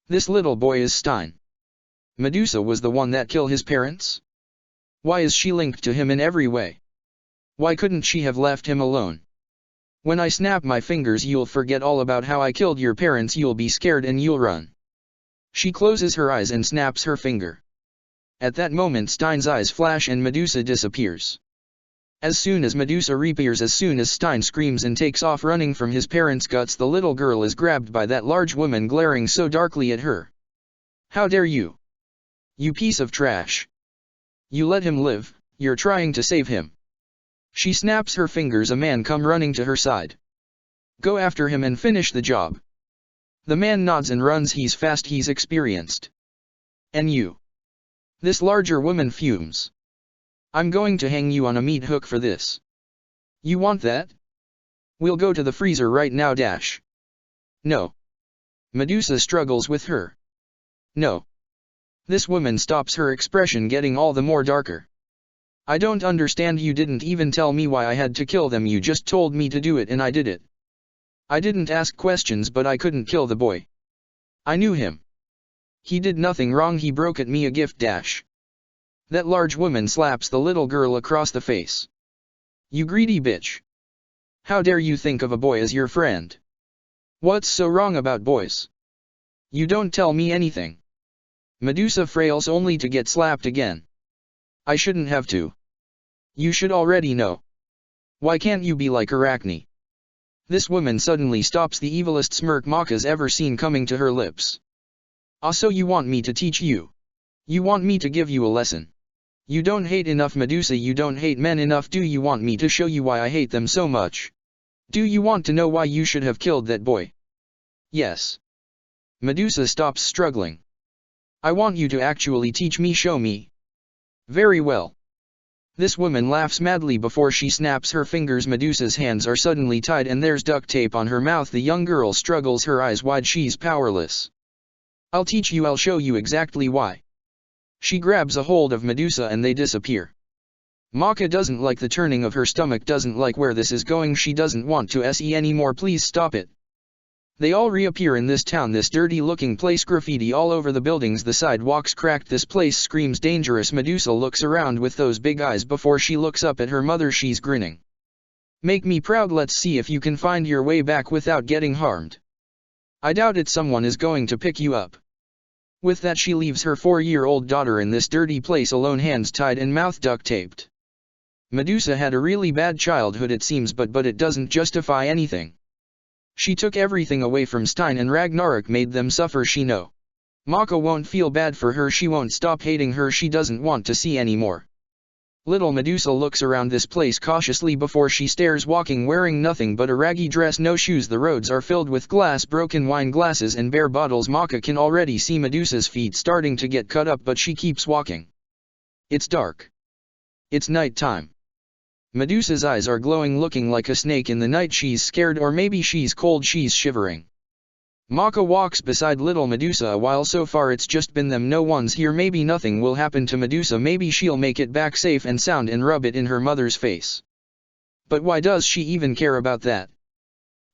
This little boy is Stein. Medusa was the one that killed his parents? Why is she linked to him in every way? Why couldn't she have left him alone? When I snap my fingers, you'll forget all about how I killed your parents. You'll be scared and you'll run. She closes her eyes and snaps her finger. At that moment Stein's eyes flash and Medusa disappears. As soon as Medusa reappears, as soon as Stein screams and takes off running from his parents' guts, the little girl is grabbed by that large woman glaring so darkly at her. How dare you? You piece of trash. You let him live, you're trying to save him. She snaps her fingers. A man come running to her side. Go after him and finish the job. The man nods and runs. He's fast, he's experienced. And you? This larger woman fumes. I'm going to hang you on a meat hook for this. You want that? We'll go to the freezer right now. Dash. No. Medusa struggles with her. No. This woman stops, her expression getting all the more darker. I don't understand, you didn't even tell me why I had to kill them, you just told me to do it and I did it. I didn't ask questions, but I couldn't kill the boy. I knew him. He did nothing wrong, he broke at me a gift dash. That large woman slaps the little girl across the face. You greedy bitch. How dare you think of a boy as your friend? What's so wrong about boys? You don't tell me anything. Medusa frails only to get slapped again. I shouldn't have to. You should already know. Why can't you be like Arachne? This woman suddenly stops the evilest smirk Maka's ever seen coming to her lips. Ah, so you want me to teach you? You want me to give you a lesson? You don't hate enough, Medusa, you don't hate men enough. Do you want me to show you why I hate them so much? Do you want to know why you should have killed that boy? Yes. Medusa stops struggling. I want you to actually teach me, show me. Very well. This woman laughs madly before she snaps her fingers. Medusa's hands are suddenly tied and there's duct tape on her mouth. The young girl struggles, her eyes wide, she's powerless. I'll teach you, I'll show you exactly why. She grabs a hold of Medusa and they disappear. Maka doesn't like the turning of her stomach, doesn't like where this is going, she doesn't want to see anymore. Please stop it. They all reappear in this town, this dirty looking place, graffiti all over the buildings, the sidewalks cracked, this place screams dangerous. Medusa looks around with those big eyes before she looks up at her mother, she's grinning. Make me proud, let's see if you can find your way back without getting harmed. I doubt it, someone is going to pick you up. With that she leaves her 4-year-old daughter in this dirty place alone, hands tied and mouth duct taped. Medusa had a really bad childhood it seems, but it doesn't justify anything. She took everything away from Stein and Ragnarok, made them suffer. She know. Maka won't feel bad for her, she won't stop hating her, she doesn't want to see anymore. Little Medusa looks around this place cautiously before she stares, walking wearing nothing but a raggy dress, no shoes. The roads are filled with glass, broken wine glasses and bare bottles. Maka can already see Medusa's feet starting to get cut up, but she keeps walking. It's dark. It's night time. Medusa's eyes are glowing, looking like a snake in the night. She's scared, or maybe she's cold, she's shivering. Maka walks beside little Medusa a while. So far it's just been them, no one's here. Maybe nothing will happen to Medusa, maybe she'll make it back safe and sound and rub it in her mother's face. But why does she even care about that?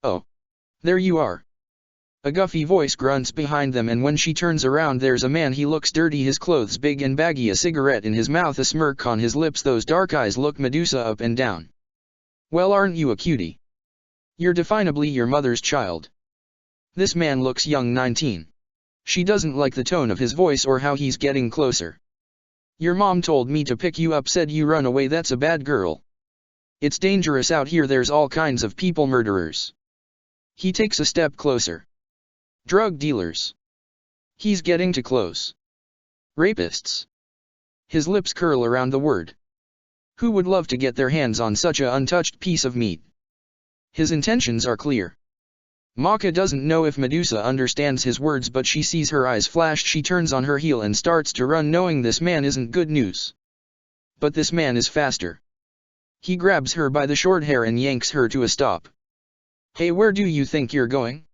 Oh. There you are. A guffy voice grunts behind them, and when she turns around there's a man. He looks dirty, his clothes big and baggy, a cigarette in his mouth, a smirk on his lips. Those dark eyes look Medusa up and down. Well, aren't you a cutie? You're definably your mother's child. This man looks young, 19. She doesn't like the tone of his voice or how he's getting closer. Your mom told me to pick you up, said you run away, that's a bad girl. It's dangerous out here, there's all kinds of people, murderers. He takes a step closer. Drug dealers. He's getting too close. Rapists. His lips curl around the word. Who would love to get their hands on such a untouched piece of meat? His intentions are clear. Maka doesn't know if Medusa understands his words, but she sees her eyes flash. She turns on her heel and starts to run, knowing this man isn't good news. But this man is faster. He grabs her by the short hair and yanks her to a stop. Hey, where do you think you're going?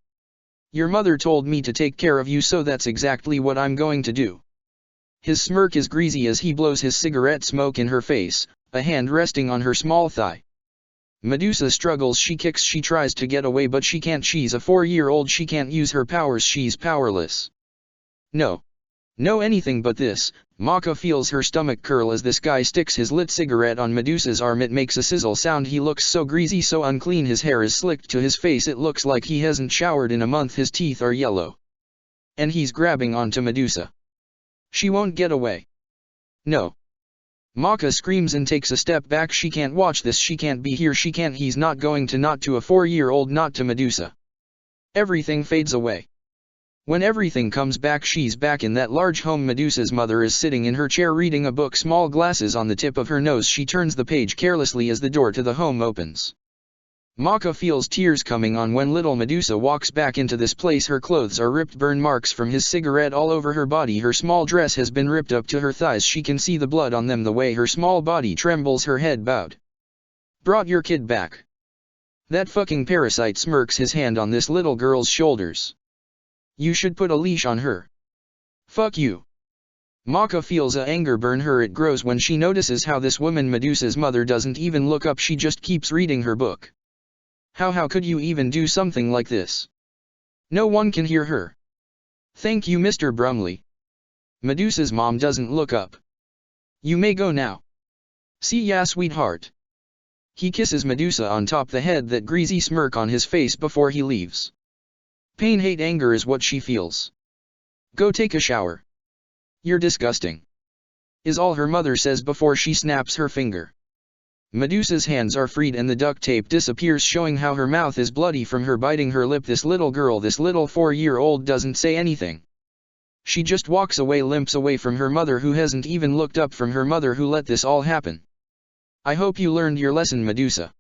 Your mother told me to take care of you, so that's exactly what I'm going to do. His smirk is greasy as he blows his cigarette smoke in her face, a hand resting on her small thigh. Medusa struggles, she kicks, she tries to get away, but she can't. She's a 4-year-old, she can't use her powers, she's powerless. No. No, anything but this. Maka feels her stomach curl as this guy sticks his lit cigarette on Medusa's arm. It makes a sizzle sound. He looks so greasy, so unclean. His hair is slicked to his face, it looks like he hasn't showered in a month. His teeth are yellow. And he's grabbing onto Medusa. She won't get away. No. Maka screams and takes a step back. She can't watch this, she can't be here, she can't. He's not going to, not to a 4-year-old, not to Medusa. Everything fades away. When everything comes back, she's back in that large home. Medusa's mother is sitting in her chair reading a book, small glasses on the tip of her nose. She turns the page carelessly as the door to the home opens. Maka feels tears coming on when little Medusa walks back into this place. Her clothes are ripped, burn marks from his cigarette all over her body. Her small dress has been ripped up to her thighs. She can see the blood on them, the way her small body trembles, her head bowed. Brought your kid back. That fucking parasite smirks, his hand on this little girl's shoulders. You should put a leash on her. Fuck you. Maka feels a anger burn her. It grows when she notices how this woman Medusa's mother doesn't even look up, she just keeps reading her book. How could you even do something like this? No one can hear her. Thank you, Mr. Brumley. Medusa's mom doesn't look up. You may go now. See ya, sweetheart. He kisses Medusa on top the head, that greasy smirk on his face before he leaves. Pain, hate, anger is what she feels. Go take a shower. You're disgusting, is all her mother says before she snaps her finger. Medusa's hands are freed and the duct tape disappears, showing how her mouth is bloody from her biting her lip. This little girl, this little 4-year-old, doesn't say anything. She just walks away, limps away from her mother, who hasn't even looked up from her mother who let this all happen. I hope you learned your lesson, Medusa.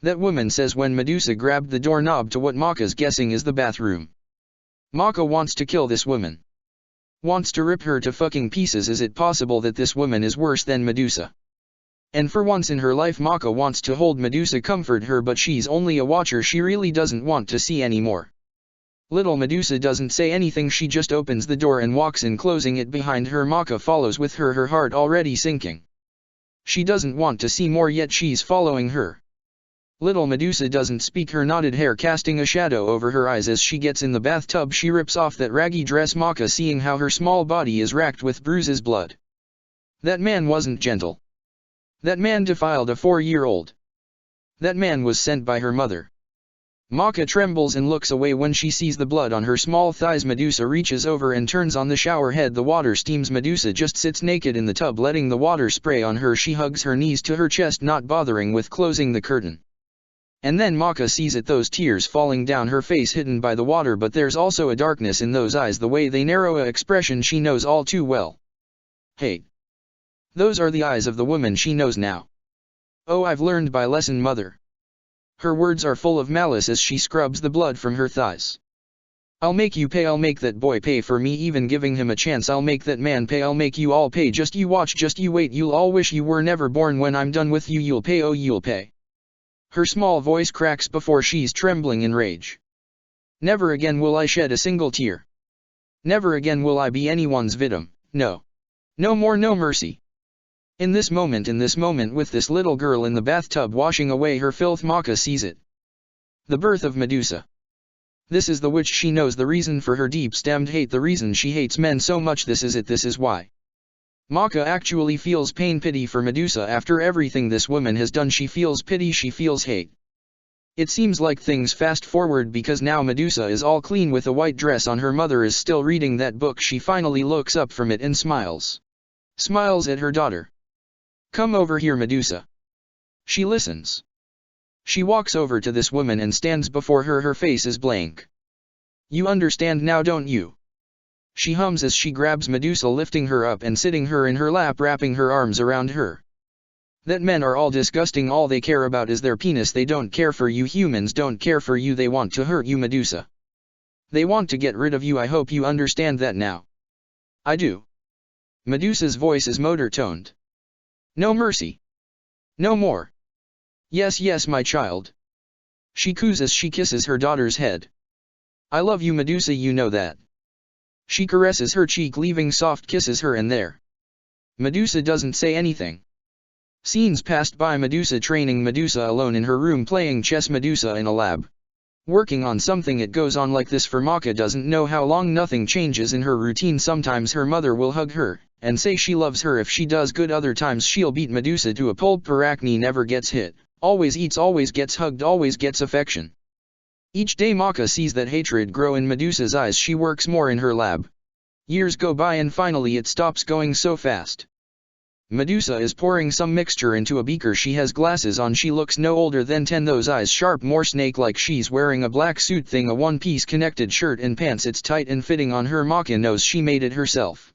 That woman says when Medusa grabbed the doorknob to what Maka's guessing is the bathroom. Maka wants to kill this woman. Wants to rip her to fucking pieces. Is it possible that this woman is worse than Medusa? And for once in her life Maka wants to hold Medusa, comfort her, but she's only a watcher. She really doesn't want to see anymore. Little Medusa doesn't say anything, she just opens the door and walks in, closing it behind her. Maka follows with her, her heart already sinking. She doesn't want to see more, yet she's following her. Little Medusa doesn't speak, her knotted hair casting a shadow over her eyes. As she gets in the bathtub, she rips off that raggy dress. Maka, seeing how her small body is racked with bruises, blood. That man wasn't gentle. That man defiled a 4-year-old. That man was sent by her mother. Maka trembles and looks away when she sees the blood on her small thighs. Medusa reaches over and turns on the shower head. The water steams. Medusa just sits naked in the tub, letting the water spray on her. She hugs her knees to her chest, not bothering with closing the curtain. And then Maka sees it, those tears falling down her face, hidden by the water, but there's also a darkness in those eyes, the way they narrow, a expression she knows all too well. Hate. Those are the eyes of the woman she knows now. Oh, I've learned my lesson, mother. Her words are full of malice as she scrubs the blood from her thighs. I'll make you pay, I'll make that boy pay for me even giving him a chance, I'll make that man pay, I'll make you all pay, just you watch, just you wait, you'll all wish you were never born. When I'm done with you, you'll pay, oh you'll pay. Her small voice cracks before she's trembling in rage. Never again will I shed a single tear. Never again will I be anyone's victim, no. No more, no mercy. In this moment, with this little girl in the bathtub washing away her filth, Maka sees it. The birth of Medusa. This is the witch she knows, the reason for her deep-stemmed hate, the reason she hates men so much. This is it, this is why. Maka actually feels pain, pity for Medusa. After everything this woman has done, she feels pity, she feels hate. It seems like things fast forward because now Medusa is all clean with a white dress on. Her mother is still reading that book. She finally looks up from it and smiles. Smiles at her daughter. Come over here, Medusa. She listens. She walks over to this woman and stands before her. Her face is blank. You understand now, don't you? She hums as she grabs Medusa, lifting her up and sitting her in her lap, wrapping her arms around her. That men are all disgusting, all they care about is their penis. They don't care for you, humans don't care for you, they want to hurt you, Medusa. They want to get rid of you. I hope you understand that now. I do. Medusa's voice is motor-toned. No mercy. No more. Yes, yes, my child. She coos as she kisses her daughter's head. I love you, Medusa, you know that. She caresses her cheek, leaving soft kisses her and there. Medusa doesn't say anything. Scenes passed by. Medusa training. Medusa alone in her room playing chess. Medusa in a lab. Working on something. It goes on like this for Maka doesn't know how long. Nothing changes in her routine. Sometimes her mother will hug her and say she loves her if she does good. Other times she'll beat Medusa to a pulp. Arachne never gets hit, always eats, always gets hugged, always gets affection. Each day Maka sees that hatred grow in Medusa's eyes. She works more in her lab. Years go by and finally it stops going so fast. Medusa is pouring some mixture into a beaker. She has glasses on. She looks no older than 10. Those eyes sharp, more snake-like. She's wearing a black suit thing, a one-piece connected shirt and pants. It's tight and fitting on her. Maka knows she made it herself.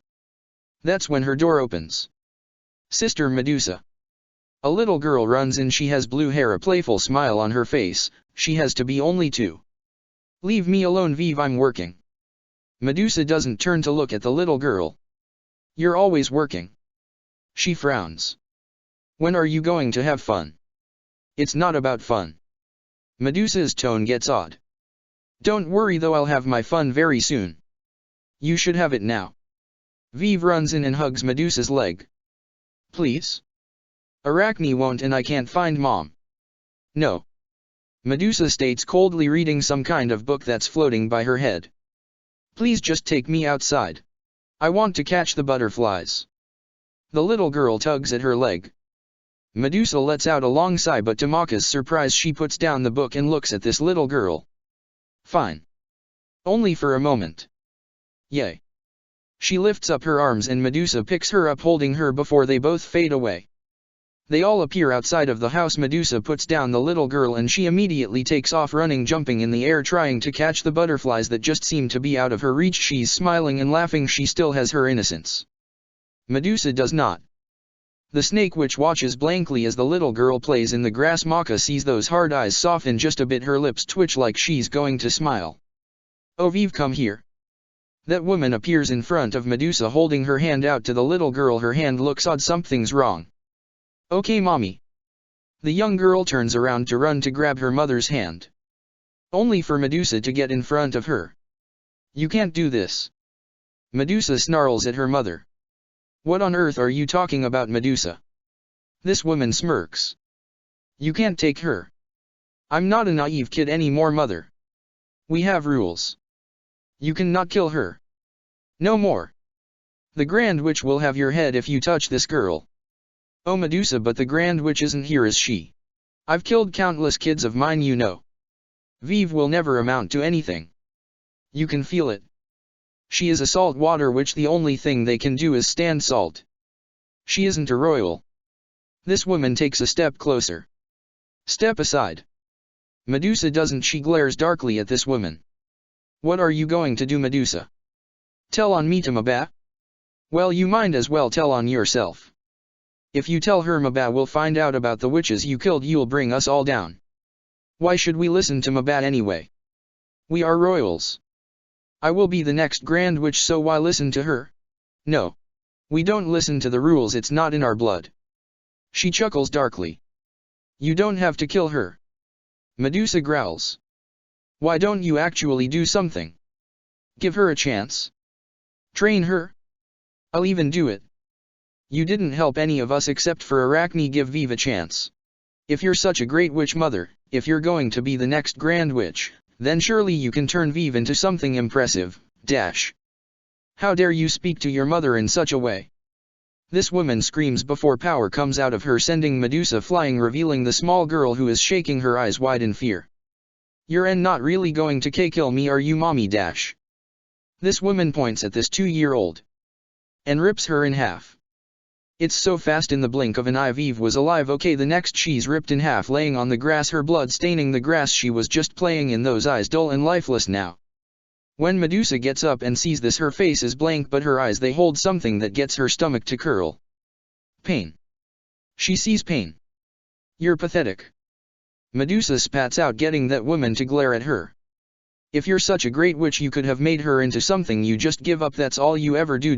That's when her door opens. Sister Medusa. A little girl runs in. She has blue hair, a playful smile on her face. She has to be only 2. Leave me alone, Vive, I'm working. Medusa doesn't turn to look at the little girl. You're always working. She frowns. When are you going to have fun? It's not about fun. Medusa's tone gets odd. Don't worry though, I'll have my fun very soon. You should have it now. Viv runs in and hugs Medusa's leg. Please? Arachne won't, and I can't find Mom. No. Medusa states, coldly reading some kind of book that's floating by her head. Please just take me outside. I want to catch the butterflies. The little girl tugs at her leg. Medusa lets out a long sigh, but to Maka's surprise she puts down the book and looks at this little girl. Fine. Only for a moment. Yay. She lifts up her arms and Medusa picks her up, holding her before they both fade away. They all appear outside of the house. Medusa puts down the little girl and she immediately takes off running, jumping in the air, trying to catch the butterflies that just seem to be out of her reach. She's smiling and laughing. She still has her innocence. Medusa does not. The Snake Witch watches blankly as the little girl plays in the grass. Maka sees those hard eyes soften just a bit, her lips twitch like she's going to smile. Oh Viv, come here. That woman appears in front of Medusa holding her hand out to the little girl. Her hand looks odd, something's wrong. Okay mommy. The young girl turns around to run to grab her mother's hand. Only for Medusa to get in front of her. You can't do this. Medusa snarls at her mother. What on earth are you talking about, Medusa? This woman smirks. You can't take her. I'm not a naive kid anymore, mother. We have rules. You cannot kill her. No more. The Grand Witch will have your head if you touch this girl. Oh Medusa, but the Grand Witch isn't here, is she? I've killed countless kids of mine, you know. Viv will never amount to anything. You can feel it. She is a salt water witch. The only thing they can do is stand salt. She isn't a royal. This woman takes a step closer. Step aside. Medusa doesn't. She glares darkly at this woman. What are you going to do, Medusa? Tell on me to Maba? Well, you might as well tell on yourself. If you tell her, Maba will find out about the witches you killed. You'll bring us all down. Why should we listen to Maba anyway? We are royals. I will be the next Grand Witch, so why listen to her? No. We don't listen to the rules, it's not in our blood. She chuckles darkly. You don't have to kill her. Medusa growls. Why don't you actually do something? Give her a chance. Train her. I'll even do it. You didn't help any of us except for Arachne. Give Viv a chance. If you're such a great witch, mother, if you're going to be the next Grand Witch, then surely you can turn Viv into something impressive. How dare you speak to your mother in such a way? This woman screams before power comes out of her, sending Medusa flying, revealing the small girl who is shaking her eyes wide in fear. You're not really going to kill me, are you, mommy? This woman points at this 2-year-old and rips her in half. It's so fast, in the blink of an eye Viv was alive. Okay, the next she's ripped in half, laying on the grass, her blood staining the grass she was just playing in, those eyes dull and lifeless now. When Medusa gets up and sees this, her face is blank, but her eyes, they hold something that gets her stomach to curl. Pain. She sees pain. You're pathetic. Medusa spats out, getting that woman to glare at her. If you're such a great witch, you could have made her into something. You just give up, that's all you ever do.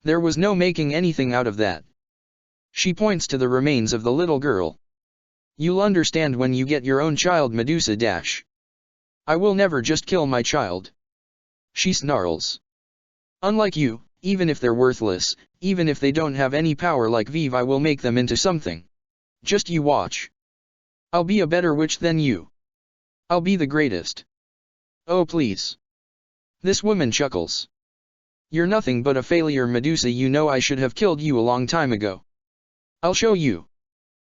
There was no making anything out of that. She points to the remains of the little girl. You'll understand when you get your own child, Medusa. I will never just kill my child. She snarls. Unlike you, even if they're worthless, even if they don't have any power like Viv, I will make them into something. Just you watch. I'll be a better witch than you. I'll be the greatest. Oh please. This woman chuckles. You're nothing but a failure, Medusa. You know I should have killed you a long time ago. I'll show you.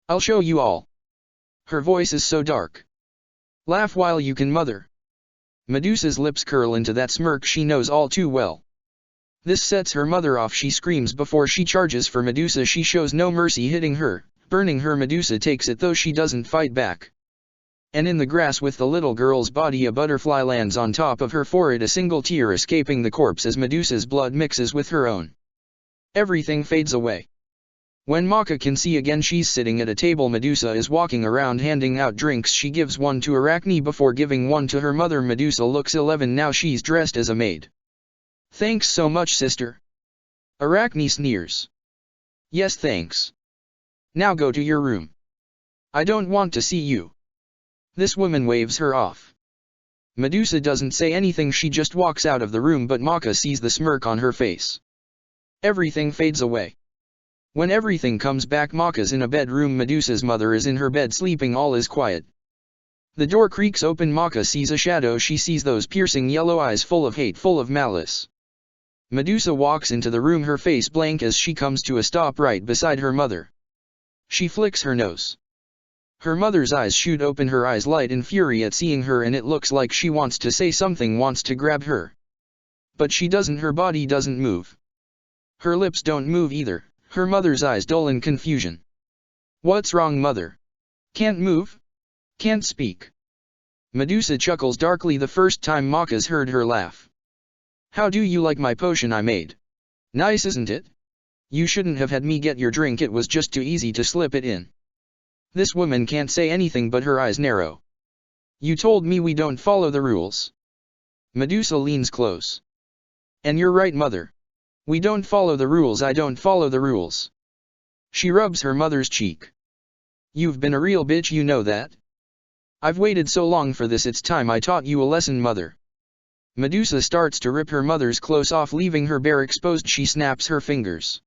I'll show you all. Her voice is so dark. Laugh while you can, mother. Medusa's lips curl into that smirk she knows all too well. This sets her mother off. She screams before she charges for Medusa. She shows no mercy, hitting her, burning her. Medusa takes it, though she doesn't fight back. And in the grass with the little girl's body, a butterfly lands on top of her forehead, a single tear escaping the corpse as Medusa's blood mixes with her own. Everything fades away. When Maka can see again, she's sitting at a table. Medusa is walking around handing out drinks. She gives one to Arachne before giving one to her mother. Medusa looks 11 now. She's dressed as a maid. Thanks so much, sister. Arachne sneers. Yes, thanks. Now go to your room. I don't want to see you. This woman waves her off. Medusa doesn't say anything, she just walks out of the room, but Maka sees the smirk on her face. Everything fades away. When everything comes back, Maka's in a bedroom, Medusa's mother is in her bed sleeping, all is quiet. The door creaks open, Maka sees a shadow, she sees those piercing yellow eyes full of hate, full of malice. Medusa walks into the room, her face blank as she comes to a stop right beside her mother. She flicks her nose. Her mother's eyes shoot open, her eyes light in fury at seeing her, and it looks like she wants to say something, wants to grab her. But she doesn't, her body doesn't move. Her lips don't move either, her mother's eyes dull in confusion. What's wrong, mother? Can't move? Can't speak? Medusa chuckles darkly, the first time Maka's heard her laugh. How do you like my potion I made? Nice, isn't it? You shouldn't have had me get your drink, it was just too easy to slip it in. This woman can't say anything, but her eyes narrow. You told me we don't follow the rules. Medusa leans close. And you're right, mother. We don't follow the rules, I don't follow the rules. She rubs her mother's cheek. You've been a real bitch, you know that? I've waited so long for this, it's time I taught you a lesson, mother. Medusa starts to rip her mother's clothes off, leaving her bare exposed. She snaps her fingers.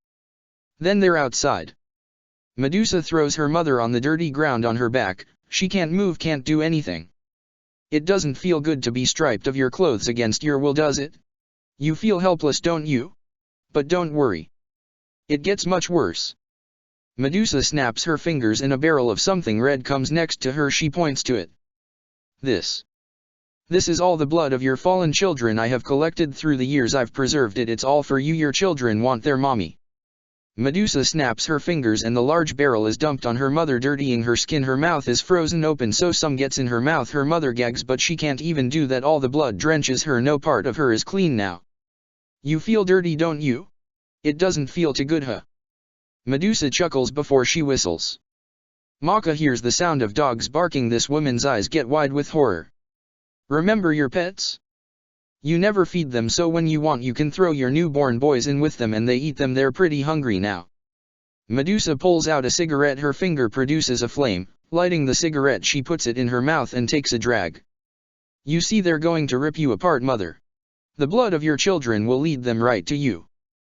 Then they're outside. Medusa throws her mother on the dirty ground on her back. She can't move, can't do anything. It doesn't feel good to be stripped of your clothes against your will, does it? You feel helpless, don't you? But don't worry. It gets much worse. Medusa snaps her fingers and a barrel of something red comes next to her. She points to it. This is all the blood of your fallen children I have collected through the years. I've preserved it. It's all for you. Your children want their mommy. Medusa snaps her fingers and the large barrel is dumped on her mother, dirtying her skin. Her mouth is frozen open so some gets in her mouth. Her mother gags, but she can't even do that. All the blood drenches her. No part of her is clean now. You feel dirty, don't you? It doesn't feel too good, huh? Medusa chuckles before she whistles. Maka hears the sound of dogs barking. This woman's eyes get wide with horror. Remember your pets? You never feed them, so when you want you can throw your newborn boys in with them and they eat them. They're pretty hungry now. Medusa pulls out a cigarette. Her finger produces a flame. Lighting the cigarette, she puts it in her mouth and takes a drag. You see, they're going to rip you apart, mother. The blood of your children will lead them right to you.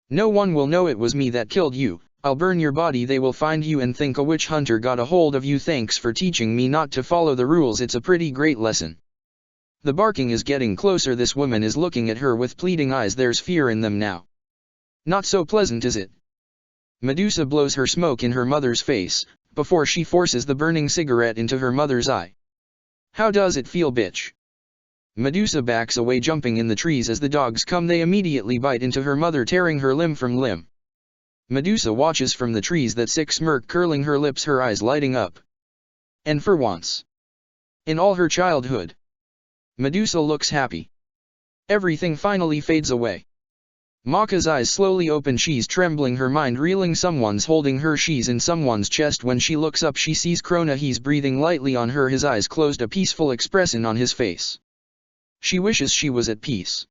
No one will know it was me that killed you. I'll burn your body. They will find you and think a witch hunter got a hold of you. Thanks for teaching me not to follow the rules. It's a pretty great lesson. The barking is getting closer. This woman is looking at her with pleading eyes. There's fear in them now. Not so pleasant, is it? Medusa blows her smoke in her mother's face, before she forces the burning cigarette into her mother's eye. How does it feel, bitch? Medusa backs away, jumping in the trees as the dogs come. They immediately bite into her mother, tearing her limb from limb. Medusa watches from the trees, that sick smirk curling her lips, her eyes lighting up. And for once in all her childhood, Medusa looks happy. Everything finally fades away. Maka's eyes slowly open. She's trembling, her mind reeling. Someone's holding her. She's in someone's chest. When she looks up, she sees Krona. He's breathing lightly on her, his eyes closed, a peaceful expression on his face. She wishes she was at peace.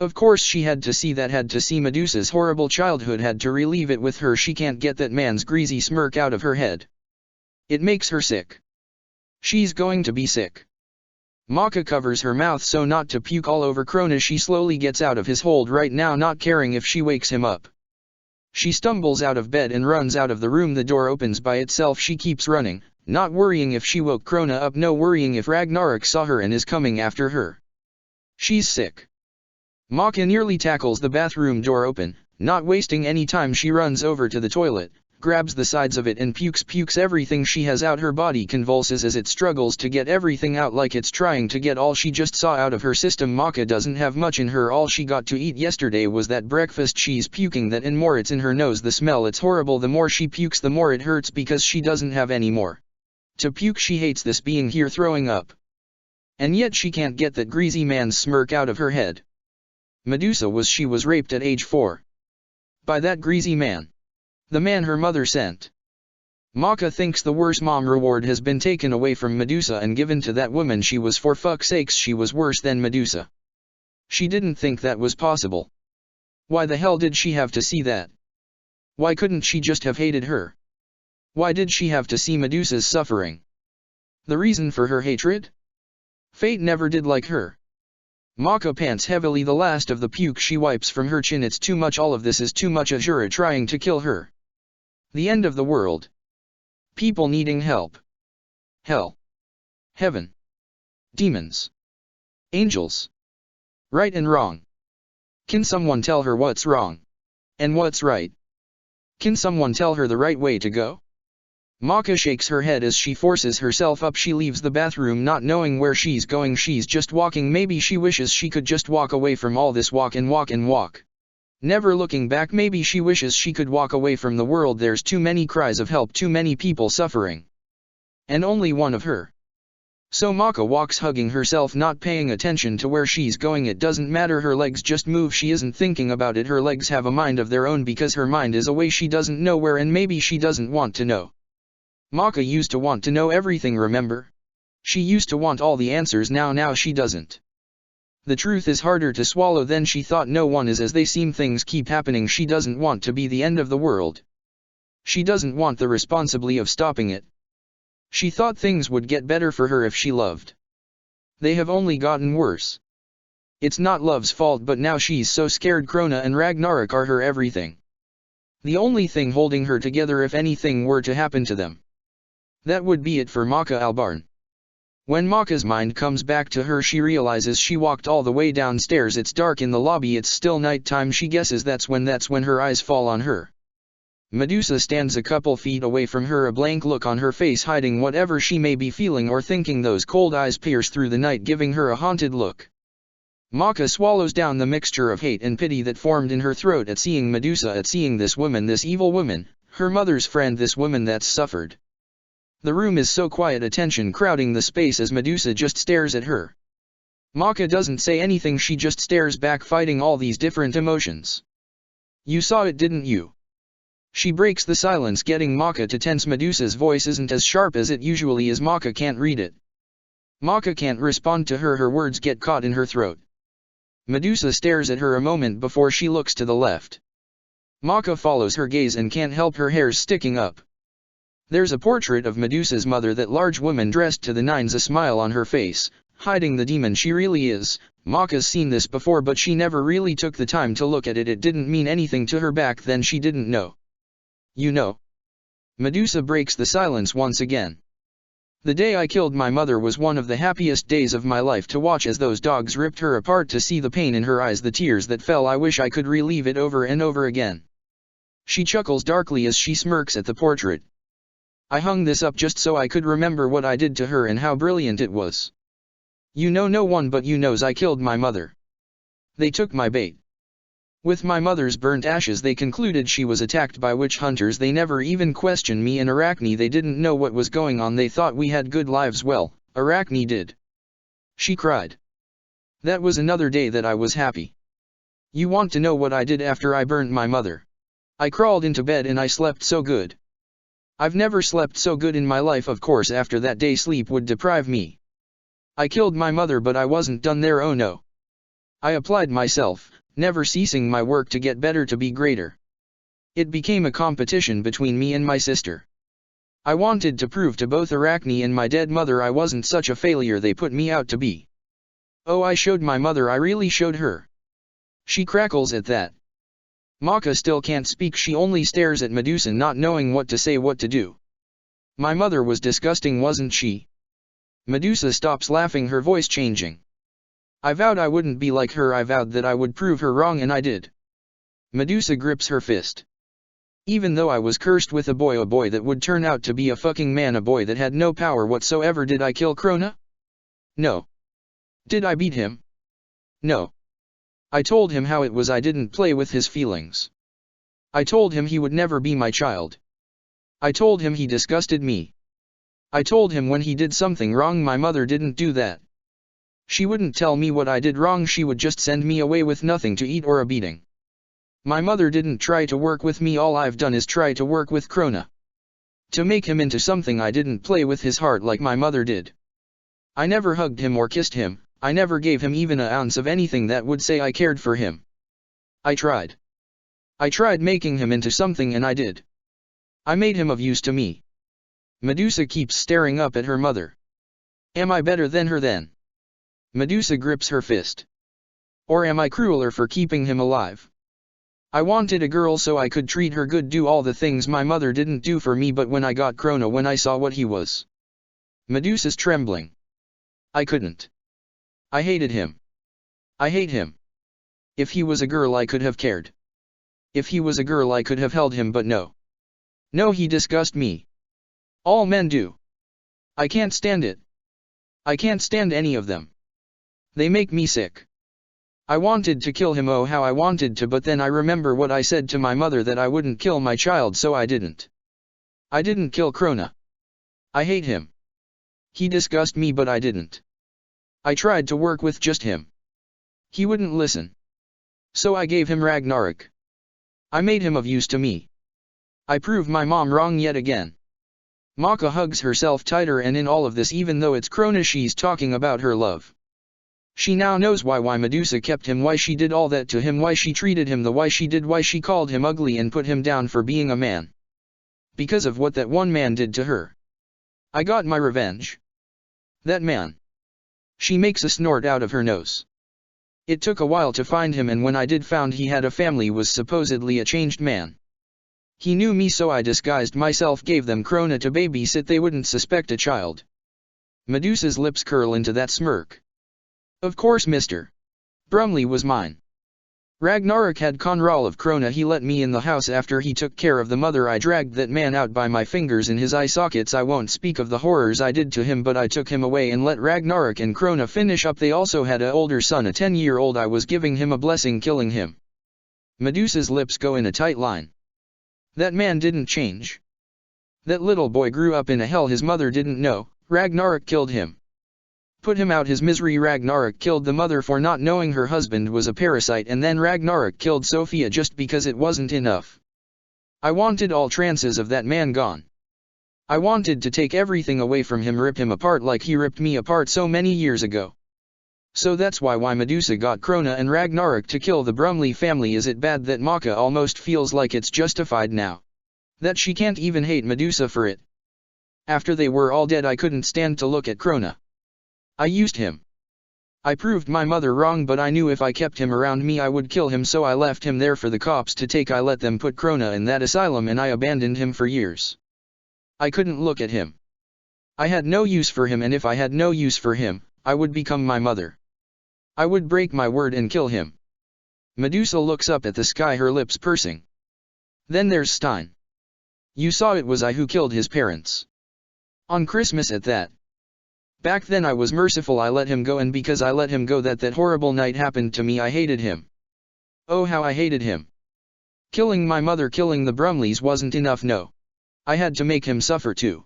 Of course she had to see that, had to see Medusa's horrible childhood, had to relieve it with her. She can't get that man's greasy smirk out of her head. It makes her sick. She's going to be sick. Maka covers her mouth so not to puke all over Krona. She slowly gets out of his hold right now, not caring if she wakes him up. She stumbles out of bed and runs out of the room. The door opens by itself. She keeps running, not worrying if she woke Krona up, no worrying if Ragnarok saw her and is coming after her. She's sick. Maka nearly tackles the bathroom door open. Not wasting any time, she runs over to the toilet, grabs the sides of it and pukes everything she has out. Her body convulses as it struggles to get everything out, like it's trying to get all she just saw out of her system. Maka doesn't have much in her. All she got to eat yesterday was that breakfast. She's puking that and more. It's in her nose, the smell, it's horrible. The more she pukes, the more it hurts because she doesn't have any more to puke. She hates this being here, throwing up. And yet she can't get that greasy man's smirk out of her head. Medusa was raped at age 4. By that greasy man. The man her mother sent. Maka thinks the worst mom reward has been taken away from Medusa and given to that woman. She was, for fuck's sakes, she was worse than Medusa. She didn't think that was possible. Why the hell did she have to see that? Why couldn't she just have hated her? Why did she have to see Medusa's suffering? The reason for her hatred? Fate never did like her. Maka pants heavily, the last of the puke she wipes from her chin. It's too much, all of this is too much. Azura trying to kill her. The end of the world. People needing help. Hell. Heaven. Demons. Angels. Right and wrong. Can someone tell her what's wrong? And what's right? Can someone tell her the right way to go? Maka shakes her head as she forces herself up. She leaves the bathroom not knowing where she's going. She's just walking. Maybe she wishes she could just walk away from all this. Walk and walk and walk. Never looking back. Maybe she wishes she could walk away from the world. There's too many cries of help, too many people suffering. And only one of her. So Maka walks hugging herself, not paying attention to where she's going. It doesn't matter, her legs just move. She isn't thinking about it. Her legs have a mind of their own because her mind is away. She doesn't know where, and maybe she doesn't want to know. Maka used to want to know everything, remember? She used to want all the answers. Now she doesn't. The truth is harder to swallow than she thought. No one is as they seem. Things keep happening. She doesn't want to be the end of the world. She doesn't want the responsibility of stopping it. She thought things would get better for her if she loved. They have only gotten worse. It's not love's fault, but now she's so scared. Krona and Ragnarok are her everything. The only thing holding her together if anything were to happen to them. That would be it for Maka Albarn. When Maka's mind comes back to her, she realizes she walked all the way downstairs. It's dark in the lobby. It's still nighttime. She guesses that's when her eyes fall on her. Medusa stands a couple feet away from her, a blank look on her face hiding whatever she may be feeling or thinking. Those cold eyes pierce through the night, giving her a haunted look. Maka swallows down the mixture of hate and pity that formed in her throat at seeing Medusa, at seeing this woman, this evil woman, her mother's friend, this woman that's suffered. The room is so quiet, attention crowding the space as Medusa just stares at her. Maka doesn't say anything, she just stares back, fighting all these different emotions. You saw it, didn't you? She breaks the silence, getting Maka to tense. Medusa's voice isn't as sharp as it usually is. Maka can't read it. Maka can't respond to her. Her words get caught in her throat. Medusa stares at her a moment before she looks to the left. Maka follows her gaze and can't help her hair's sticking up. There's a portrait of Medusa's mother, that large woman dressed to the nines, a smile on her face, hiding the demon she really is. Maka's seen this before, but she never really took the time to look at it. It didn't mean anything to her back then. She didn't know. You know. Medusa breaks the silence once again. The day I killed my mother was one of the happiest days of my life. To watch as those dogs ripped her apart, to see the pain in her eyes, the tears that fell. I wish I could relive it over and over again. She chuckles darkly as she smirks at the portrait. I hung this up just so I could remember what I did to her and how brilliant it was. You know, no one but you knows I killed my mother. They took my bait. With my mother's burnt ashes they concluded she was attacked by witch hunters. They never even questioned me and Arachne. They didn't know what was going on. They thought we had good lives. Well, Arachne did. She cried. That was another day that I was happy. You want to know what I did after I burnt my mother? I crawled into bed and I slept so good. I've never slept so good in my life. Of course after that day sleep would deprive me. I killed my mother, but I wasn't done there. Oh no. I applied myself, never ceasing my work to get better, to be greater. It became a competition between me and my sister. I wanted to prove to both Arachne and my dead mother I wasn't such a failure they put me out to be. Oh, I showed my mother, I really showed her. She crackles at that. Maka still can't speak. She only stares at Medusa, not knowing what to say, what to do. My mother was disgusting, wasn't she? Medusa stops laughing, her voice changing. I vowed I wouldn't be like her. I vowed that I would prove her wrong, and I did. Medusa grips her fist. Even though I was cursed with a boy that would turn out to be a fucking man, a boy that had no power whatsoever. Did I kill Krona? No. Did I beat him? No. I told him how it was. I didn't play with his feelings. I told him he would never be my child. I told him he disgusted me. I told him when he did something wrong. My mother didn't do that. She wouldn't tell me what I did wrong. She would just send me away with nothing to eat or a beating. My mother didn't try to work with me. All I've done is try to work with Krona. To make him into something. I didn't play with his heart like my mother did. I never hugged him or kissed him. I never gave him even an ounce of anything that would say I cared for him. I tried. I tried making him into something, and I did. I made him of use to me. Medusa keeps staring up at her mother. Am I better than her then? Medusa grips her fist. Or am I crueler for keeping him alive? I wanted a girl so I could treat her good, do all the things my mother didn't do for me, but when I got Krona, when I saw what he was. Medusa's trembling. I couldn't. I hated him. I hate him. If he was a girl I could have cared. If he was a girl I could have held him, but no. No, he disgusts me. All men do. I can't stand it. I can't stand any of them. They make me sick. I wanted to kill him, oh how I wanted to, but then I remember what I said to my mother, that I wouldn't kill my child, so I didn't. I didn't kill Krona. I hate him. He disgusts me, but I didn't. I tried to work with just him. He wouldn't listen. So I gave him Ragnarok. I made him of use to me. I proved my mom wrong yet again. Maka hugs herself tighter, and in all of this, even though it's Krona she's talking about her love. She now knows why Medusa kept him, why she did all that to him, why she treated him the way she did, why she called him ugly and put him down for being a man. Because of what that one man did to her. I got my revenge. That man. She makes a snort out of her nose. It took a while to find him, and when I did found he had a family, was supposedly a changed man. He knew me, so I disguised myself, gave them Krona to babysit, they wouldn't suspect a child. Medusa's lips curl into that smirk. Of course Mr. Brumley was mine. Ragnarok had control of Krona, he let me in the house after he took care of the mother. I dragged that man out by my fingers in his eye sockets. I won't speak of the horrors I did to him, but I took him away and let Ragnarok and Krona finish up. They also had a older son, a 10-year-old. I was giving him a blessing, killing him. Medusa's lips go in a tight line. That man didn't change. That little boy grew up in a hell his mother didn't know. Ragnarok killed him. Put him out his misery. Ragnarok killed the mother for not knowing her husband was a parasite, and then Ragnarok killed Sophia just because it wasn't enough. I wanted all trances of that man gone. I wanted to take everything away from him, rip him apart like he ripped me apart so many years ago. So that's why Medusa got Krona and Ragnarok to kill the Brumley family. Is it bad that Maka almost feels like it's justified now? That she can't even hate Medusa for it? After they were all dead I couldn't stand to look at Krona. I used him. I proved my mother wrong, but I knew if I kept him around me I would kill him, so I left him there for the cops to take. I let them put Krona in that asylum and I abandoned him for years. I couldn't look at him. I had no use for him, and if I had no use for him, I would become my mother. I would break my word and kill him. Medusa looks up at the sky, her lips pursing. Then there's Stein. You saw it was I who killed his parents. On Christmas at that. Back then I was merciful, I let him go, and because I let him go that horrible night happened to me. I hated him. Oh how I hated him. Killing my mother, killing the Brumleys wasn't enough, no. I had to make him suffer too.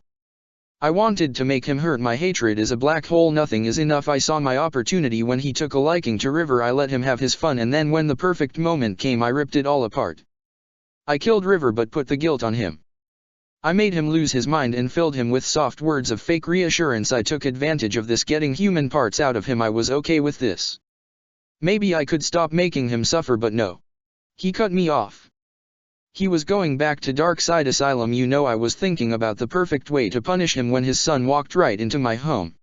I wanted to make him hurt. My hatred is a black hole, nothing is enough. I saw my opportunity when he took a liking to River. I let him have his fun, and then when the perfect moment came I ripped it all apart. I killed River but put the guilt on him. I made him lose his mind and filled him with soft words of fake reassurance. I took advantage of this, getting human parts out of him. I was okay with this. Maybe I could stop making him suffer, but no. He cut me off. He was going back to Darkside Asylum. You know, I was thinking about the perfect way to punish him when his son walked right into my home.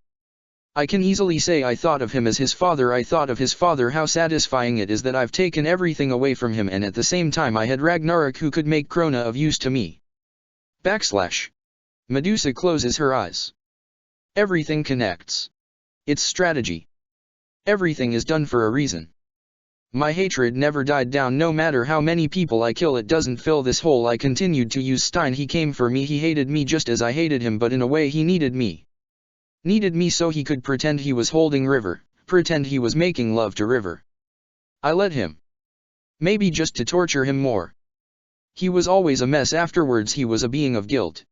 I can easily say I thought of him as his father. I thought of his father, how satisfying it is that I've taken everything away from him, and at the same time I had Ragnarok who could make Krona of use to me. Medusa closes her eyes. Everything connects. It's strategy. Everything is done for a reason. My hatred never died down. No matter how many people I kill, it doesn't fill this hole. I continued to use Stein. He came for me. He hated me just as I hated him, but in a way he needed me. Needed me so he could pretend he was holding River, pretend he was making love to River. I let him. Maybe just to torture him more. He was always a mess afterwards. He was a being of guilt.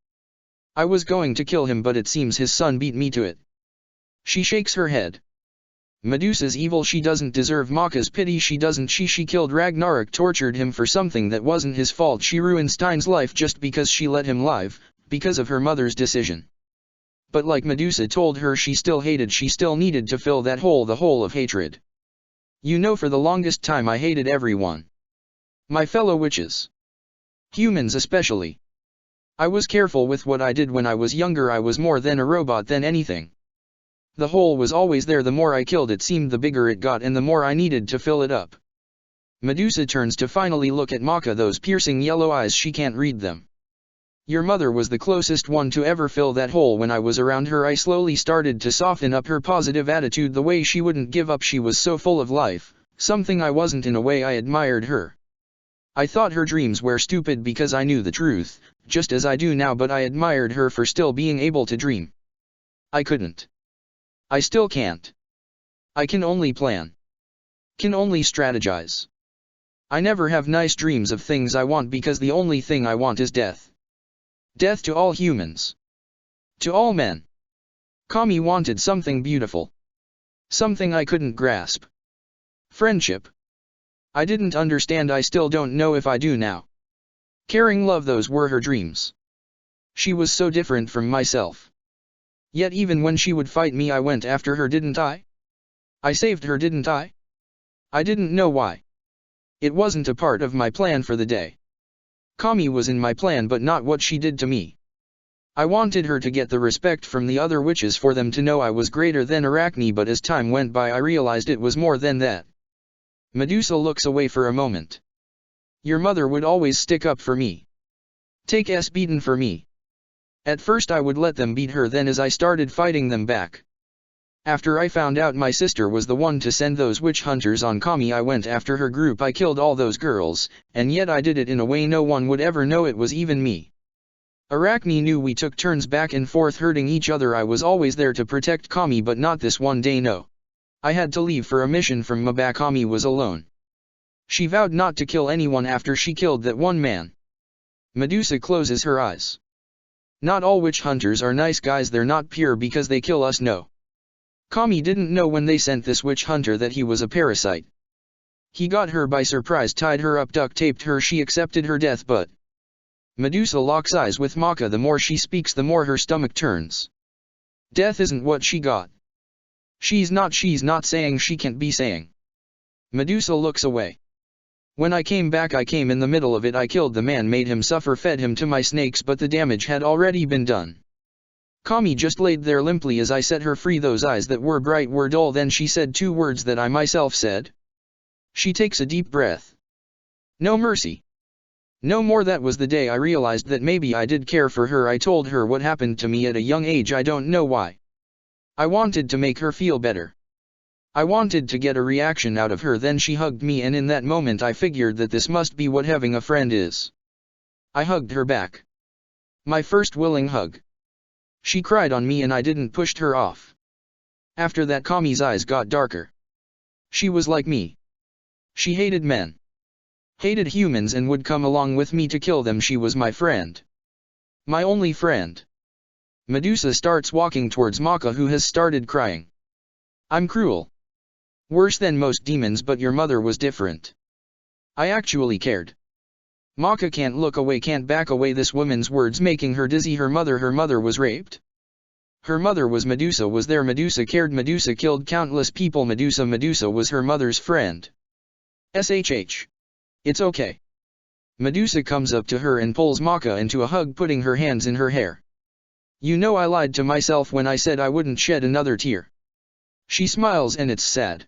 I was going to kill him, but it seems his son beat me to it. She shakes her head. Medusa's evil. She doesn't deserve Maka's pity. She doesn't. She killed Ragnarok, tortured him for something that wasn't his fault. She ruined Stein's life just because she let him live, because of her mother's decision. But like Medusa told her, she still hated. She still needed to fill that hole, the hole of hatred. You know, for the longest time I hated everyone. My fellow witches. Humans especially. I was careful with what I did when I was younger. I was more than a robot than anything. The hole was always there. The more I killed it seemed the bigger it got and the more I needed to fill it up. Medusa turns to finally look at Maka, those piercing yellow eyes, she can't read them. Your mother was the closest one to ever fill that hole. When I was around her I slowly started to soften up her positive attitude, the way she wouldn't give up. She was so full of life, something I wasn't. In a way I admired her. I thought her dreams were stupid because I knew the truth, just as I do now, but I admired her for still being able to dream. I couldn't. I still can't. I can only plan. Can only strategize. I never have nice dreams of things I want because the only thing I want is death. Death to all humans. To all men. Kami wanted something beautiful. Something I couldn't grasp. Friendship. I didn't understand. I still don't know if I do now. Caring love, those were her dreams. She was so different from myself. Yet even when she would fight me I went after her, didn't I? I saved her, didn't I? I didn't know why. It wasn't a part of my plan for the day. Kami was in my plan, but not what she did to me. I wanted her to get the respect from the other witches, for them to know I was greater than Arachne, but as time went by I realized it was more than that. Medusa looks away for a moment. Your mother would always stick up for me. Take S beaten for me. At first I would let them beat her, then as I started fighting them back. After I found out my sister was the one to send those witch hunters on Kami, I went after her group. I killed all those girls, and yet I did it in a way no one would ever know it was even me. Arachne knew. We took turns back and forth hurting each other. I was always there to protect Kami, but not this one day, no. I had to leave for a mission from Maba. Kami was alone. She vowed not to kill anyone after she killed that one man. Medusa closes her eyes. Not all witch hunters are nice guys. They're not pure because they kill us, no. Kami didn't know when they sent this witch hunter that he was a parasite. He got her by surprise, tied her up, duct taped her. She accepted her death, but Medusa locks eyes with Maka. The more she speaks, the more her stomach turns. Death isn't what she got. She's not saying, she can't be saying. Medusa looks away. When I came back, I came in the middle of it. I killed the man, made him suffer, fed him to my snakes, but the damage had already been done. Kami just laid there limply as I set her free. Those eyes that were bright were dull. Then she said two words that I myself said. She takes a deep breath. No mercy. No more. That was the day I realized that maybe I did care for her. I told her what happened to me at a young age. I don't know why. I wanted to make her feel better. I wanted to get a reaction out of her. Then she hugged me, and in that moment I figured that this must be what having a friend is. I hugged her back. My first willing hug. She cried on me and I didn't push her off. After that Kami's eyes got darker. She was like me. She hated men. Hated humans and would come along with me to kill them. She was my friend. My only friend. Medusa starts walking towards Maka, who has started crying. I'm cruel. Worse than most demons, but your mother was different. I actually cared. Maka can't look away, can't back away. This woman's words making her dizzy. Her mother was raped. Her mother was Medusa, was there. Medusa cared. Medusa killed countless people. Medusa was her mother's friend. SHH. It's okay. Medusa comes up to her and pulls Maka into a hug, putting her hands in her hair. You know, I lied to myself when I said I wouldn't shed another tear. She smiles, and it's sad.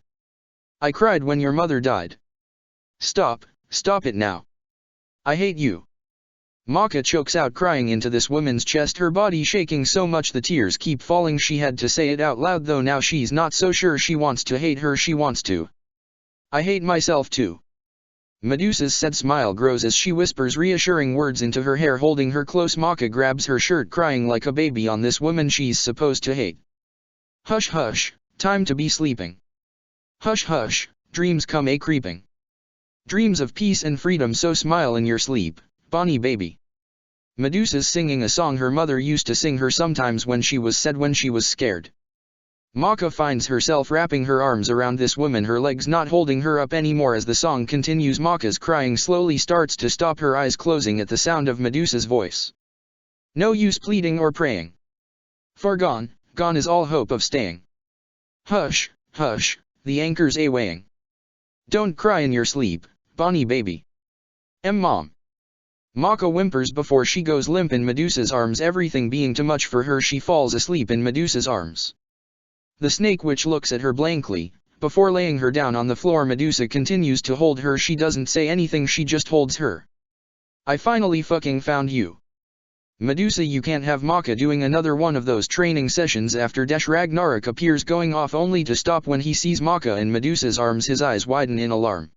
I cried when your mother died. Stop it now. I hate you. Maka chokes out, crying into this woman's chest, her body shaking so much the tears keep falling. She had to say it out loud, though now she's not so sure she wants to hate her. She wants to. I hate myself too. Medusa's sad smile grows as she whispers reassuring words into her hair, holding her close. Maka grabs her shirt, crying like a baby on this woman she's supposed to hate. Hush hush, time to be sleeping. Hush hush, dreams come a-creeping. Dreams of peace and freedom, so smile in your sleep, Bonnie baby. Medusa's singing a song her mother used to sing her sometimes when she was sad, when she was scared. Maka finds herself wrapping her arms around this woman, her legs not holding her up anymore. As the song continues, Maka's crying slowly starts to stop, her eyes closing at the sound of Medusa's voice. No use pleading or praying. For gone is all hope of staying. Hush, hush, the anchor's a-weighing. Don't cry in your sleep, Bonnie baby. Mom. Maka whimpers before she goes limp in Medusa's arms. Everything being too much for her, she falls asleep in Medusa's arms. The snake witch looks at her blankly. Before laying her down on the floor, Medusa continues to hold her. She doesn't say anything, she just holds her. I finally fucking found you. Medusa, you can't have Maka doing another one of those training sessions after Ragnarok appears going off only to stop when he sees Maka in Medusa's arms. His eyes widen in alarm.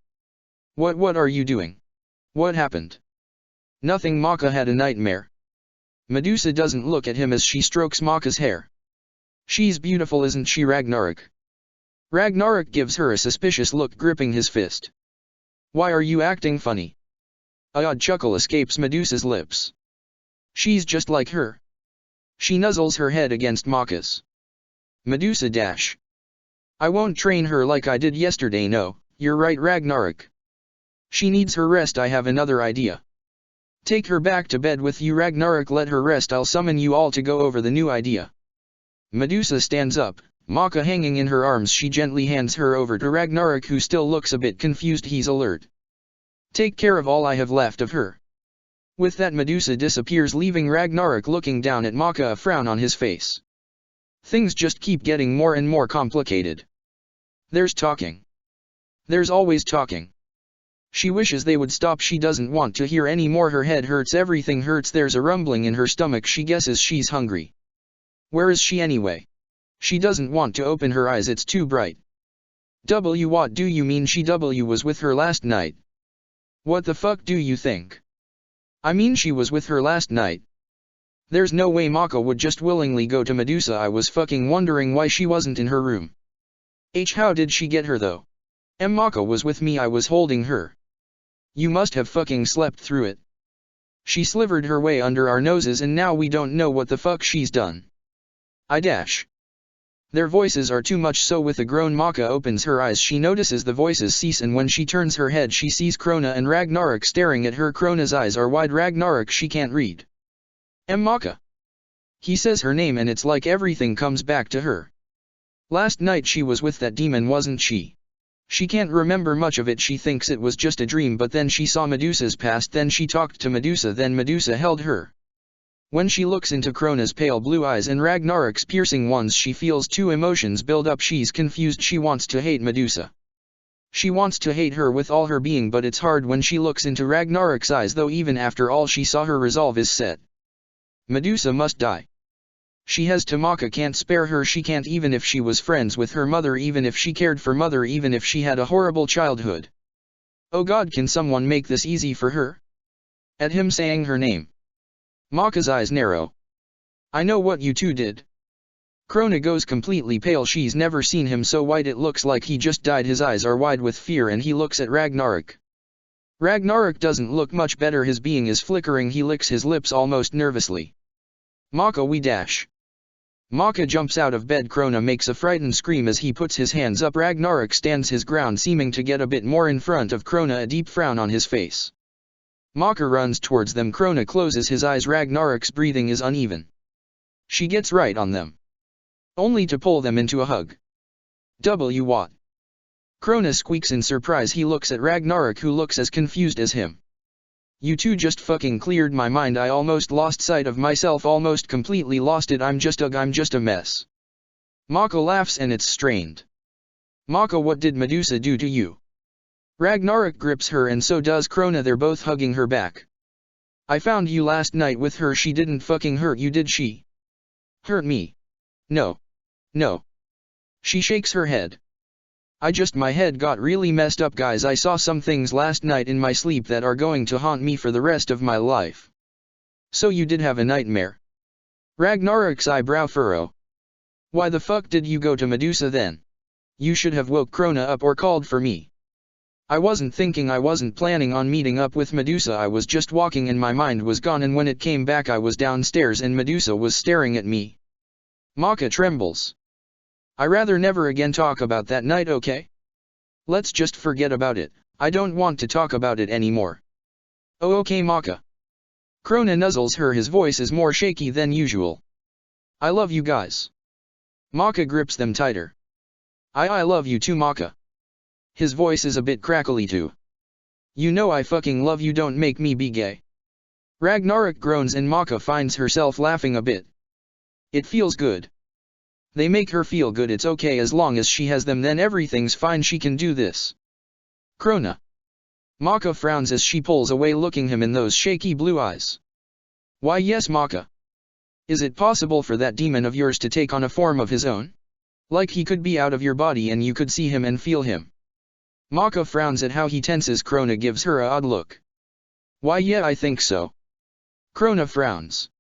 What are you doing? What happened? Nothing, Maka had a nightmare. Medusa doesn't look at him as she strokes Maka's hair. She's beautiful, isn't she, Ragnarok? Ragnarok gives her a suspicious look, gripping his fist. Why are you acting funny? A odd chuckle escapes Medusa's lips. She's just like her. She nuzzles her head against Maka's. Medusa dash. I won't train her like I did yesterday. No, you're right, Ragnarok. She needs her rest. I have another idea. Take her back to bed with you, Ragnarok. Let her rest. I'll summon you all to go over the new idea. Medusa stands up, Maka hanging in her arms. She gently hands her over to Ragnarok, who still looks a bit confused. He's alert. Take care of all I have left of her. With that, Medusa disappears, leaving Ragnarok looking down at Maka, a frown on his face. Things just keep getting more and more complicated. There's talking. There's always talking. She wishes they would stop. She doesn't want to hear any more. Her head hurts, everything hurts. There's a rumbling in her stomach. She guesses she's hungry. Where is she anyway? She doesn't want to open her eyes, it's too bright. What do you mean? She was with her last night. What the fuck do you think? I mean, she was with her last night. There's no way Maka would just willingly go to Medusa. I was fucking wondering why she wasn't in her room. How did she get her though? Maka was with me, I was holding her. You must have fucking slept through it. She slivered her way under our noses and now we don't know what the fuck she's done. I dash. Their voices are too much, so with a groan Maka opens her eyes. She notices the voices cease, and when she turns her head she sees Krona and Ragnarok staring at her. Krona's eyes are wide. Ragnarok, she can't read. Maka. He says her name and it's like everything comes back to her. Last night she was with that demon, wasn't she? She can't remember much of it. She thinks it was just a dream, but then she saw Medusa's past, then she talked to Medusa, then Medusa held her. When she looks into Krona's pale blue eyes and Ragnarok's piercing ones, she feels two emotions build up. She's confused. She wants to hate Medusa. She wants to hate her with all her being, but it's hard when she looks into Ragnarok's eyes, though even after all she saw, her resolve is set. Medusa must die. She has to. Maka can't spare her. She can't, even if she was friends with her mother, even if she cared for mother, even if she had a horrible childhood. Oh God, can someone make this easy for her? At him saying her name, Maka's eyes narrow. I know what you two did. Krona goes completely pale. She's never seen him so white, it looks like he just died. His eyes are wide with fear and he looks at Ragnarok. Ragnarok doesn't look much better. His being is flickering. He licks his lips almost nervously. Maka, we dash. Maka jumps out of bed. Krona makes a frightened scream as he puts his hands up. Ragnarok stands his ground, seeming to get a bit more in front of Krona, a deep frown on his face. Maka runs towards them. Krona closes his eyes. Ragnarok's breathing is uneven. She gets right on them, only to pull them into a hug. What? Krona squeaks in surprise. He looks at Ragnarok, who looks as confused as him. You two just fucking cleared my mind. I almost lost sight of myself, almost completely lost it. I'm just a mess. Maka laughs and it's strained. Maka, what did Medusa do to you? Ragnarok grips her and so does Krona. They're both hugging her back. I found you last night with her. She didn't fucking hurt you, did she? Hurt me? No. No. She shakes her head. My head got really messed up, guys. I saw some things last night in my sleep that are going to haunt me for the rest of my life. So you did have a nightmare? Ragnarok's eyebrow furrow. Why the fuck did you go to Medusa then? You should have woke Krona up or called for me. I wasn't thinking. I wasn't planning on meeting up with Medusa. I was just walking and my mind was gone, and when it came back I was downstairs and Medusa was staring at me. Maka trembles. I rather never again talk about that night, okay? Let's just forget about it. I don't want to talk about it anymore. Oh okay, Maka. Krona nuzzles her. His voice is more shaky than usual. I love you guys. Maka grips them tighter. I love you too, Maka. His voice is a bit crackly too. You know I fucking love you, don't make me be gay. Ragnarok groans and Maka finds herself laughing a bit. It feels good. They make her feel good. It's okay as long as she has them, then everything's fine, she can do this. Krona. Maka frowns as she pulls away, looking him in those shaky blue eyes. Why yes, Maka. Is it possible for that demon of yours to take on a form of his own? Like he could be out of your body and you could see him and feel him. Maka frowns at how he tenses. Krona gives her a odd look. Why yeah, I think so. Krona frowns.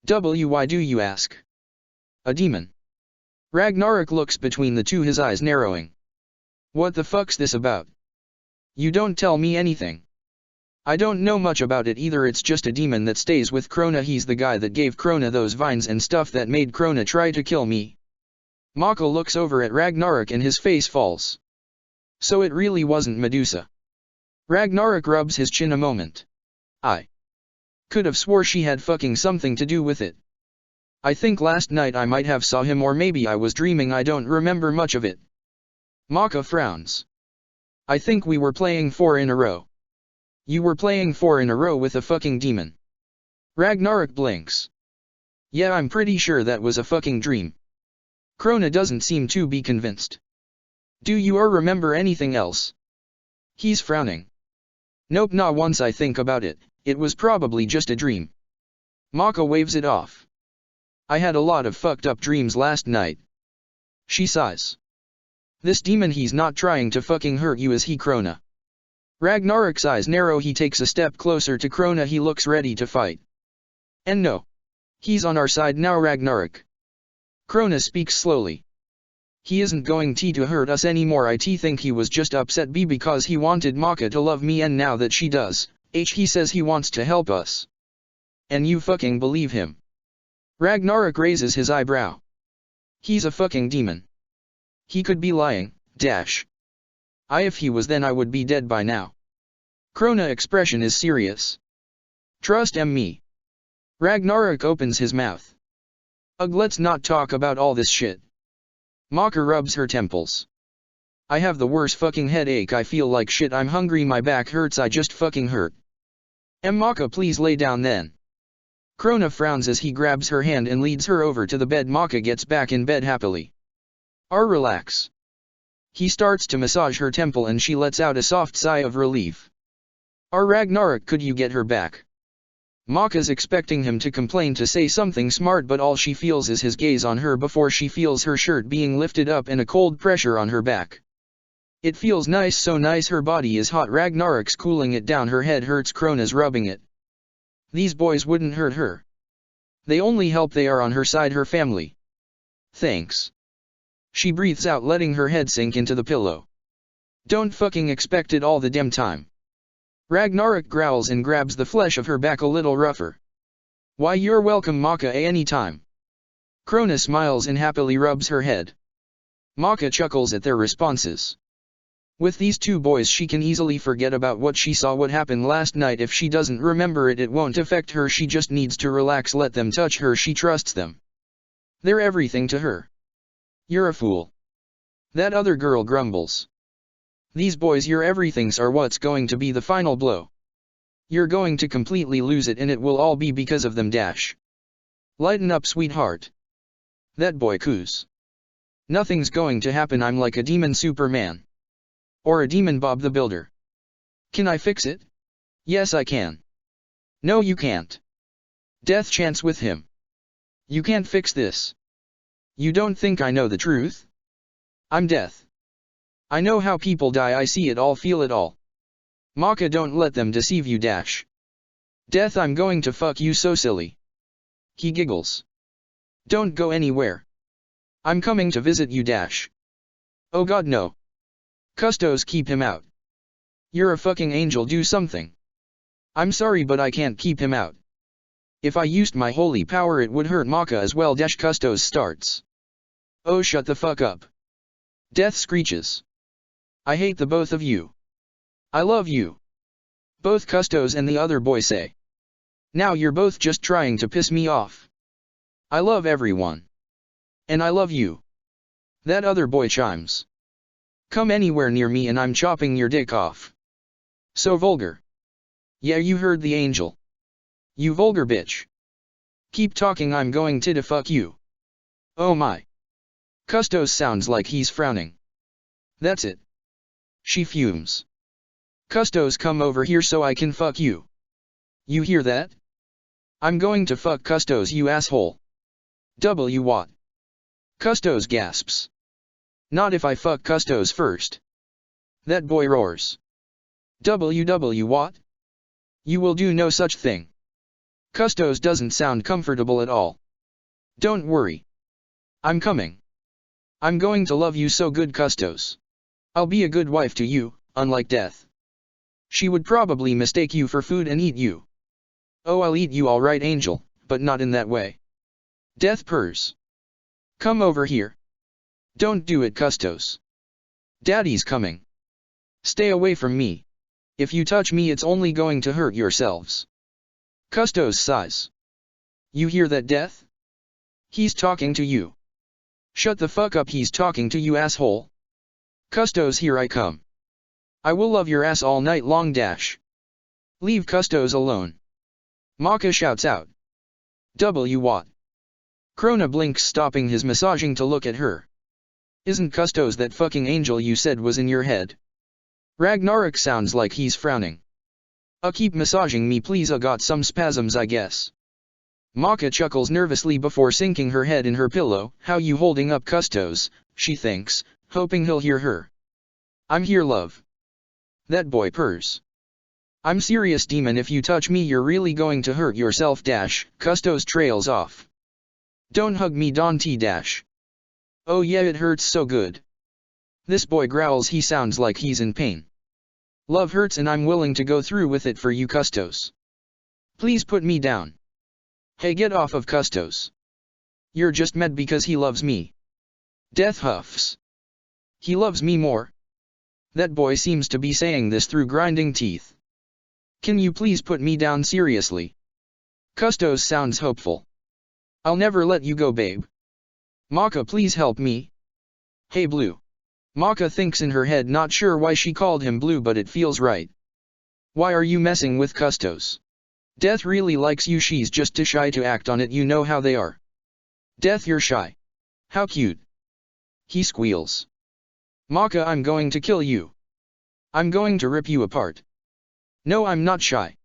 Why do you ask? A demon. Ragnarok looks between the two, his eyes narrowing. What the fuck's this about? You don't tell me anything. I don't know much about it either. It's just a demon that stays with Krona. He's the guy that gave Krona those vines and stuff that made Krona try to kill me. Maka looks over at Ragnarok and his face falls. So it really wasn't Medusa. Ragnarok rubs his chin a moment. I could have swore she had fucking something to do with it. I think last night I might have saw him, or maybe I was dreaming. I don't remember much of it. Maka frowns. I think we were playing 4 in a row. You were playing 4 in a row with a fucking demon. Ragnarok blinks. Yeah, I'm pretty sure that was a fucking dream. Krona doesn't seem to be convinced. Do you remember anything else? He's frowning. Nope, not once I think about it, it was probably just a dream. Maka waves it off. I had a lot of fucked up dreams last night. She sighs. This demon, he's not trying to fucking hurt you, is he, Krona? Ragnarok's eyes narrow. He takes a step closer to Krona. He looks ready to fight. And no. He's on our side now, Ragnarok. Krona speaks slowly. He isn't going to hurt us anymore. I think he was just upset because he wanted Maka to love me, and now that she does, he says he wants to help us. And you fucking believe him? Ragnarok raises his eyebrow. He's a fucking demon. He could be lying, dash. If he was, then I would be dead by now. Krona expression is serious. Trust me. Ragnarok opens his mouth. Ugh, let's not talk about all this shit. Maka rubs her temples. I have the worst fucking headache. I feel like shit. I'm hungry. My back hurts. I just fucking hurt. Maka, please lay down then. Krona frowns as he grabs her hand and leads her over to the bed. Maka gets back in bed happily. Relax. He starts to massage her temple and she lets out a soft sigh of relief. Ragnarok, could you get her back? Maka's expecting him to complain, to say something smart, but all she feels is his gaze on her before she feels her shirt being lifted up and a cold pressure on her back. It feels nice, so nice. Her body is hot. Ragnarok's cooling it down. Her head hurts. Krona's rubbing it. These boys wouldn't hurt her. They only help. They are on her side, her family. Thanks. She breathes out, letting her head sink into the pillow. Don't fucking expect it all the damn time. Ragnarok growls and grabs the flesh of her back a little rougher. Why, you're welcome, Maka, any time. Krona smiles and happily rubs her head. Maka chuckles at their responses. With these two boys she can easily forget about what she saw, what happened last night. If she doesn't remember it, it won't affect her. She just needs to relax, let them touch her. She trusts them. They're everything to her. You're a fool. That other girl grumbles. These boys, your everythings, are what's going to be the final blow. You're going to completely lose it, and it will all be because of them, dash. Lighten up, sweetheart. That boy coos. Nothing's going to happen. I'm like a demon Superman. Or a demon Bob the Builder. Can I fix it? Yes, I can. No, you can't. Death chance with him. You can't fix this. You don't think I know the truth? I'm death. I know how people die. I see it all, feel it all. Maka, don't let them deceive you, dash. Death, I'm going to fuck you so silly. He giggles. Don't go anywhere. I'm coming to visit you, dash. Oh god, no. Custos, keep him out. You're a fucking angel, do something. I'm sorry, but I can't keep him out. If I used my holy power it would hurt Maka as well, dash. Custos starts. Oh, shut the fuck up. Death screeches. I hate the both of you. I love you. Both Custos and the other boy say. Now you're both just trying to piss me off. I love everyone. And I love you. That other boy chimes. Come anywhere near me and I'm chopping your dick off. So vulgar. Yeah, you heard the angel. You vulgar bitch. Keep talking, I'm going to fuck you. Oh my. Custos sounds like he's frowning. That's it. She fumes. Custos, come over here so I can fuck you. You hear that? I'm going to fuck Custos, you asshole. What? Custos gasps. Not if I fuck Custos first. That boy roars. What? You will do no such thing. Custos doesn't sound comfortable at all. Don't worry. I'm coming. I'm going to love you so good, Custos. I'll be a good wife to you, unlike Death. She would probably mistake you for food and eat you. Oh, I'll eat you all right, Angel, but not in that way. Death purrs. Come over here. Don't do it, Custos. Daddy's coming. Stay away from me. If you touch me, it's only going to hurt yourselves. Custos sighs. You hear that, Death? He's talking to you. Shut the fuck up, he's talking to you, asshole. Custos, here I come. I will love your ass all night long dash. Leave Custos alone. Maka shouts out. What? Krona blinks, stopping his massaging to look at her. Isn't Custos that fucking angel you said was in your head? Ragnarok sounds like he's frowning. Keep massaging me please, I got some spasms I guess. Maka chuckles nervously before sinking her head in her pillow. How you holding up, Custos? She thinks, hoping he'll hear her. I'm here, love. That boy purrs. I'm serious, demon, if you touch me you're really going to hurt yourself dash. Custos trails off. Don't hug me, Dante dash. Oh yeah, it hurts so good. This boy growls, he sounds like he's in pain. Love hurts and I'm willing to go through with it for you, Custos. Please put me down. Hey, get off of Custos. You're just mad because he loves me. Death huffs. He loves me more. That boy seems to be saying this through grinding teeth. Can you please put me down seriously? Custos sounds hopeful. I'll never let you go, babe. Maka, please help me. Hey, Blue. Maka thinks in her head, not sure why she called him Blue, but it feels right. Why are you messing with Custos? Death really likes you, she's just too shy to act on it, you know how they are. Death, you're shy. How cute. He squeals. Maka, I'm going to kill you. I'm going to rip you apart. No, I'm not shy.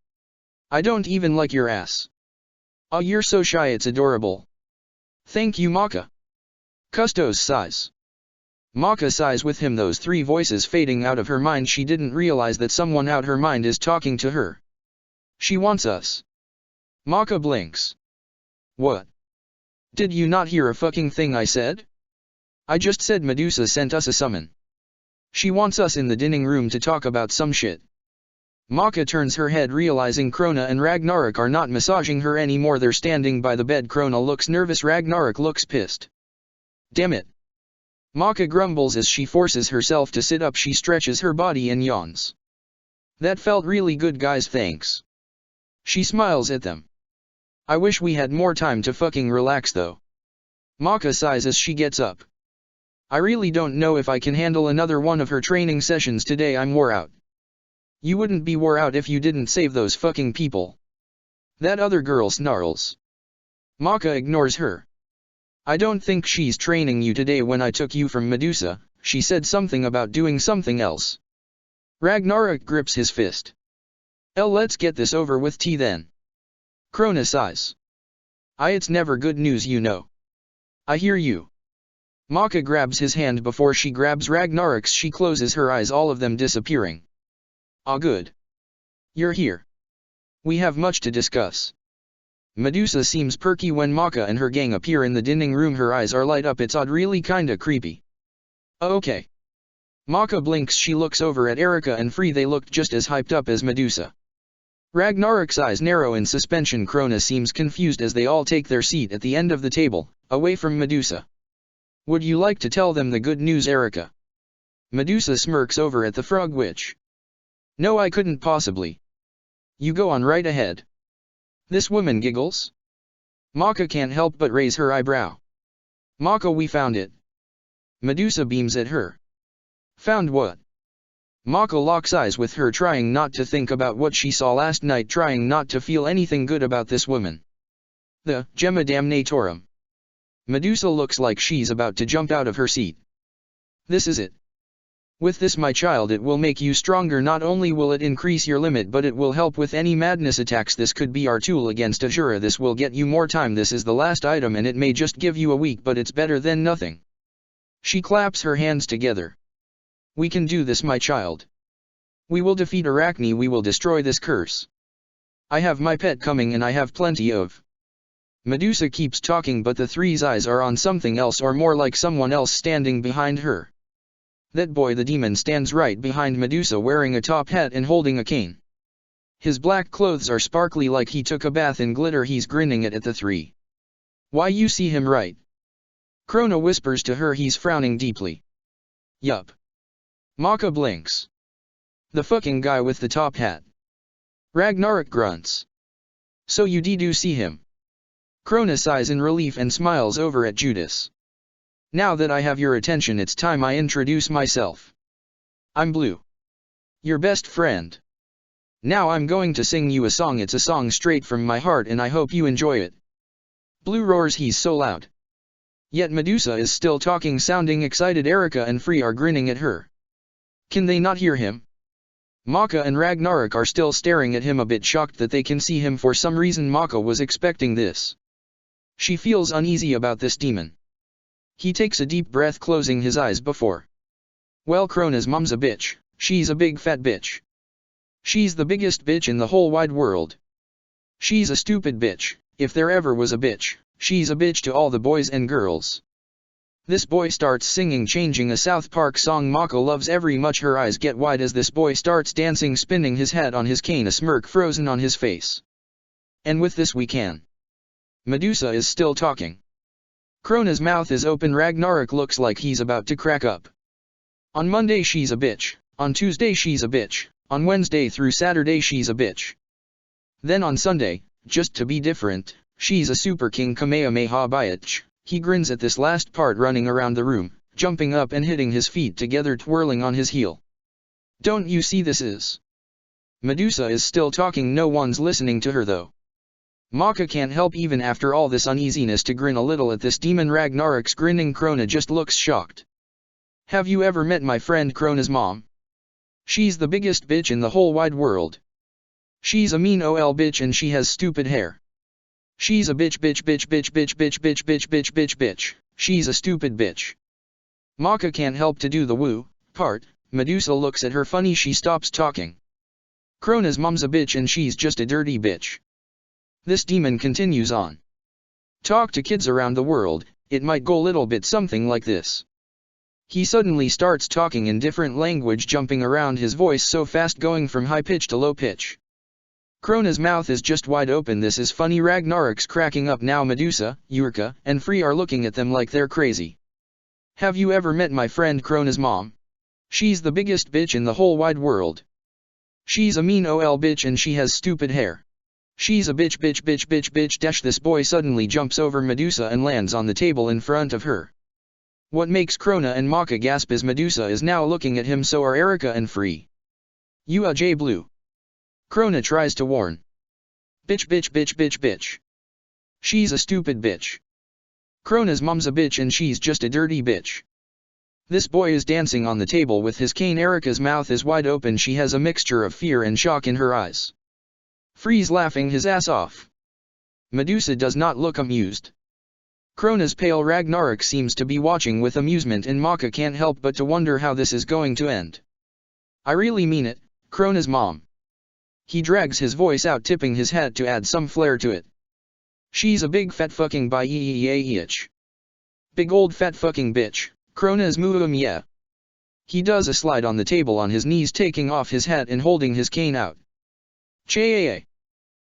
I don't even like your ass. Oh, you're so shy, it's adorable. Thank you, Maka. Custos sighs. Maka sighs with him, those three voices fading out of her mind. She didn't realize that someone out her mind is talking to her. She wants us. Maka blinks. What? Did you not hear a fucking thing I said? I just said Medusa sent us a summon. She wants us in the dining room to talk about some shit. Maka turns her head, realizing Krona and Ragnarok are not massaging her anymore. They're standing by the bed. Krona looks nervous, Ragnarok looks pissed. Damn it. Maka grumbles as she forces herself to sit up. She stretches her body and yawns. That felt really good, guys, thanks. She smiles at them. I wish we had more time to fucking relax though. Maka sighs as she gets up. I really don't know if I can handle another one of her training sessions today. I'm wore out. You wouldn't be wore out if you didn't save those fucking people. That other girl snarls. Maka ignores her. I don't think she's training you today. When I took you from Medusa, she said something about doing something else. Ragnarok grips his fist. Let's get this over with then. Krona sighs. It's never good news, you know. I hear you. Maka grabs his hand before she grabs Ragnarok's. She closes her eyes, all of them disappearing. Ah, good. You're here. We have much to discuss. Medusa seems perky when Maka and her gang appear in the dining room. Her eyes are light up. It's odd, really kinda creepy. Okay. Maka blinks. She looks over at Erika and Free. They looked just as hyped up as Medusa. Ragnarok's eyes narrow in suspension. Krona seems confused as they all take their seat at the end of the table, away from Medusa. Would you like to tell them the good news, Erika? Medusa smirks over at the Frog Witch. No, I couldn't possibly. You go on right ahead. This woman giggles. Maka can't help but raise her eyebrow. Maka, we found it. Medusa beams at her. Found what? Maka locks eyes with her, trying not to think about what she saw last night, trying not to feel anything good about this woman. The Gemma Damnatorum. Medusa looks like she's about to jump out of her seat. This is it. With this, my child, it will make you stronger. Not only will it increase your limit, but it will help with any madness attacks. This could be our tool against Azura. This will get you more time. This is the last item and it may just give you a week, but it's better than nothing. She claps her hands together. We can do this, my child. We will defeat Arachne. We will destroy this curse. I have my pet coming and I have plenty of. Medusa keeps talking, but the three's eyes are on something else, or more like someone else standing behind her. That boy, the demon, stands right behind Medusa wearing a top hat and holding a cane. His black clothes are sparkly like he took a bath in glitter. He's grinning at the three. Why, you see him, right? Krona whispers to her. He's frowning deeply. Yup. Maka blinks. The fucking guy with the top hat. Ragnarok grunts. So you do see him? Krona sighs in relief and smiles over at Judas. Now that I have your attention, it's time I introduce myself. I'm Blue. Your best friend. Now I'm going to sing you a song. It's a song straight from my heart and I hope you enjoy it. Blue roars. He's so loud. Yet Medusa is still talking, sounding excited. Erika and Free are grinning at her. Can they not hear him? Maka and Ragnarok are still staring at him, a bit shocked that they can see him. For some reason Maka was expecting this. She feels uneasy about this demon. He takes a deep breath, closing his eyes before. Well, Krona's mom's a bitch. She's a big fat bitch. She's the biggest bitch in the whole wide world. She's a stupid bitch. If there ever was a bitch, she's a bitch to all the boys and girls. This boy starts singing, changing a South Park song Maka loves every much. Her eyes get wide as this boy starts dancing, spinning his head on his cane, a smirk frozen on his face. And with this we can. Medusa is still talking. Krona's mouth is open. Ragnarok looks like he's about to crack up. On Monday she's a bitch, on Tuesday she's a bitch, on Wednesday through Saturday she's a bitch. Then on Sunday, just to be different, she's a super king Kamehameha bitch. He grins at this last part, running around the room, jumping up and hitting his feet together, twirling on his heel. Don't you see this is? Medusa is still talking. No one's listening to her though. Maka can't help, even after all this uneasiness, to grin a little at this demon. Ragnarok's grinning. Krona just looks shocked. Have you ever met my friend Krona's mom? She's the biggest bitch in the whole wide world. She's a mean ol bitch and she has stupid hair. She's a bitch. She's a stupid bitch. Maka can't help to do the woo part. Medusa looks at her funny. She stops talking. Krona's mom's a bitch and she's just a dirty bitch. This demon continues on. Talk to kids around the world, it might go a little bit something like this. He suddenly starts talking in different language, jumping around, his voice so fast, going from high pitch to low pitch. Krona's mouth is just wide open. This is funny. Ragnarok's cracking up now. Medusa, Erika, and Free are looking at them like they're crazy. Have you ever met my friend Krona's mom? She's the biggest bitch in the whole wide world. She's a mean ol bitch and she has stupid hair. She's a bitch. This boy suddenly jumps over Medusa and lands on the table in front of her. What makes Krona and Maka gasp is Medusa is now looking at him, so are Erika and Free. You are J Blue. Krona tries to warn. Bitch. She's a stupid bitch. Krona's mom's a bitch and she's just a dirty bitch. This boy is dancing on the table with his cane. Erika's mouth is wide open. She has a mixture of fear and shock in her eyes. Free's laughing his ass off. Medusa does not look amused. Krona's pale. Ragnarok seems to be watching with amusement, and Maka can't help but to wonder how this is going to end. I really mean it, Krona's mom. He drags his voice out, tipping his head to add some flair to it. She's a big fat fucking bitch. Big old fat fucking bitch. Krona's yeah. He does a slide on the table on his knees, taking off his hat and holding his cane out. Chaa.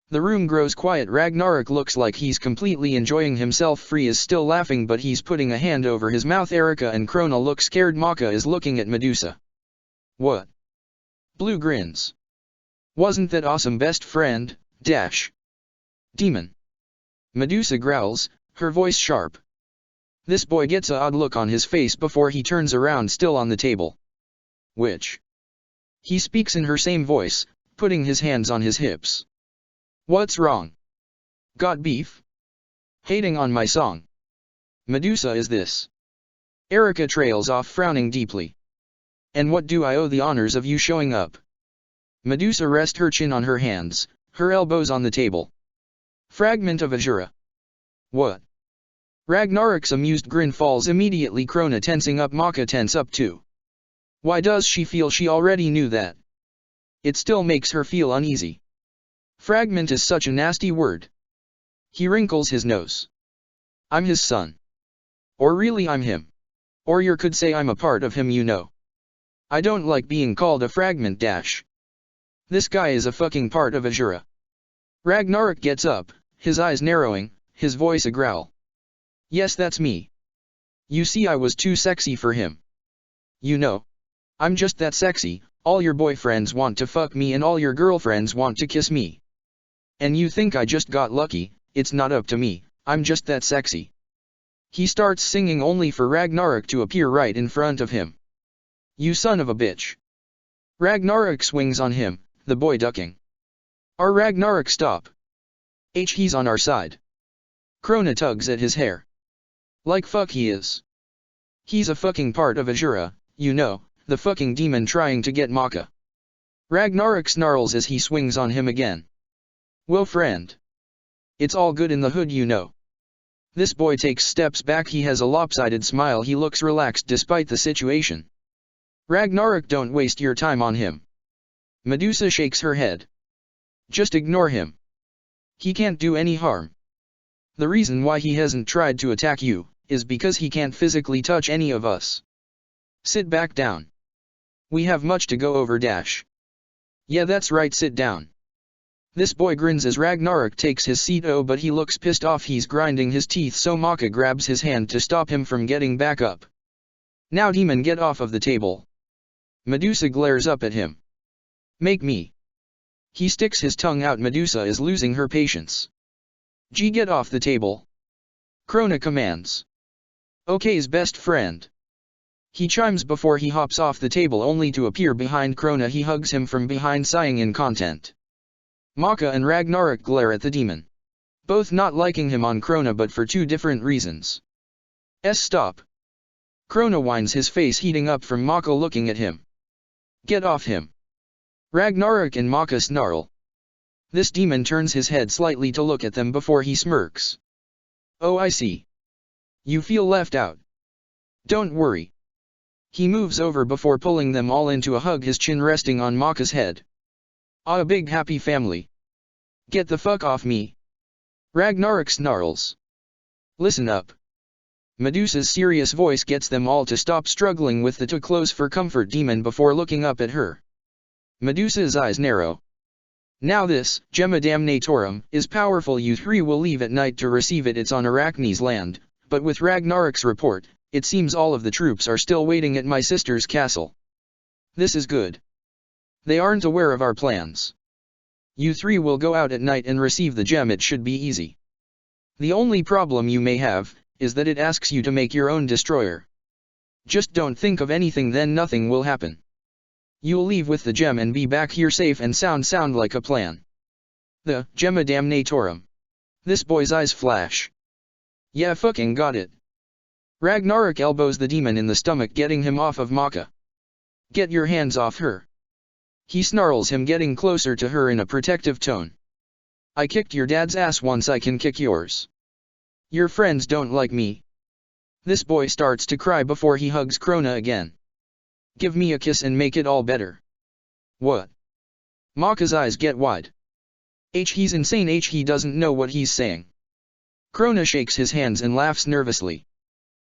The room grows quiet. Ragnarok looks like he's completely enjoying himself. Free is still laughing, but he's putting a hand over his mouth. Erika and Krona look scared. Maka is looking at Medusa. What? Blue grins. Wasn't that awesome, best friend? Demon. Medusa growls, her voice sharp. This boy gets a odd look on his face before he turns around, still on the table. Which? He speaks in her same voice, putting his hands on his hips. What's wrong? Got beef? Hating on my song? Medusa is this. Erika trails off frowning deeply. And what do I owe the honors of you showing up? Medusa rests her chin on her hands, her elbows on the table. Fragment of Azura. What? Ragnarok's amused grin falls immediately. Krona tensing up, Maka tense up too. Why does she feel she already knew that? It still makes her feel uneasy. Fragment is such a nasty word. He wrinkles his nose. I'm his son. Or really I'm him. Or you could say I'm a part of him, you know. I don't like being called a fragment dash. This guy is a fucking part of Azura. Ragnarok gets up, his eyes narrowing, his voice a growl. Yes, that's me. You see, I was too sexy for him. You know. I'm just that sexy, all your boyfriends want to fuck me and all your girlfriends want to kiss me. And you think I just got lucky? It's not up to me, I'm just that sexy. He starts singing only for Ragnarok to appear right in front of him. You son of a bitch. Ragnarok swings on him, the boy ducking. Our Ragnarok, stop. He's on our side. Krona tugs at his hair. Like fuck he is. He's a fucking part of Azura, you know, the fucking demon trying to get Maka. Ragnarok snarls as he swings on him again. Well, friend. It's all good in the hood, you know. This boy takes steps back, he has a lopsided smile, he looks relaxed despite the situation. Ragnarok, don't waste your time on him. Medusa shakes her head. Just ignore him. He can't do any harm. The reason why he hasn't tried to attack you, is because he can't physically touch any of us. Sit back down. We have much to go over dash. Yeah, that's right, sit down. This boy grins as Ragnarok takes his seat. Oh, but he looks pissed off, he's grinding his teeth, so Maka grabs his hand to stop him from getting back up. Now demon, get off of the table. Medusa glares up at him. Make me. He sticks his tongue out. Medusa is losing her patience. Get off the table. Krona commands. Okay's best friend. He chimes before he hops off the table, only to appear behind Krona. He hugs him from behind, sighing in content. Maka and Ragnarok glare at the demon. Both not liking him on Krona, but for two different reasons. Stop. Krona whines, his face heating up from Maka looking at him. Get off him. Ragnarok and Maka snarl. This demon turns his head slightly to look at them before he smirks. Oh, I see. You feel left out. Don't worry. He moves over before pulling them all into a hug, his chin resting on Maka's head. Ah, a big happy family. Get the fuck off me. Ragnarok snarls. Listen up. Medusa's serious voice gets them all to stop struggling with the too close for comfort demon before looking up at her. Medusa's eyes narrow. Now this, Gemma Damnatorum, is powerful. You three will leave at night to receive it. It's on Arachne's land, but with Ragnarok's report, it seems all of the troops are still waiting at my sister's castle. This is good. They aren't aware of our plans. You three will go out at night and receive the gem. It should be easy. The only problem you may have, is that it asks you to make your own destroyer. Just don't think of anything, then nothing will happen. You'll leave with the gem and be back here safe and sound like a plan. The Gemma Damnatorum. This boy's eyes flash. Yeah, fucking got it. Ragnarok elbows the demon in the stomach, getting him off of Maka. Get your hands off her. He snarls him, getting closer to her in a protective tone. I kicked your dad's ass once, I can kick yours. Your friends don't like me. This boy starts to cry before he hugs Krona again. Give me a kiss and make it all better. What? Maka's eyes get wide. He's insane. He doesn't know what he's saying. Krona shakes his hands and laughs nervously.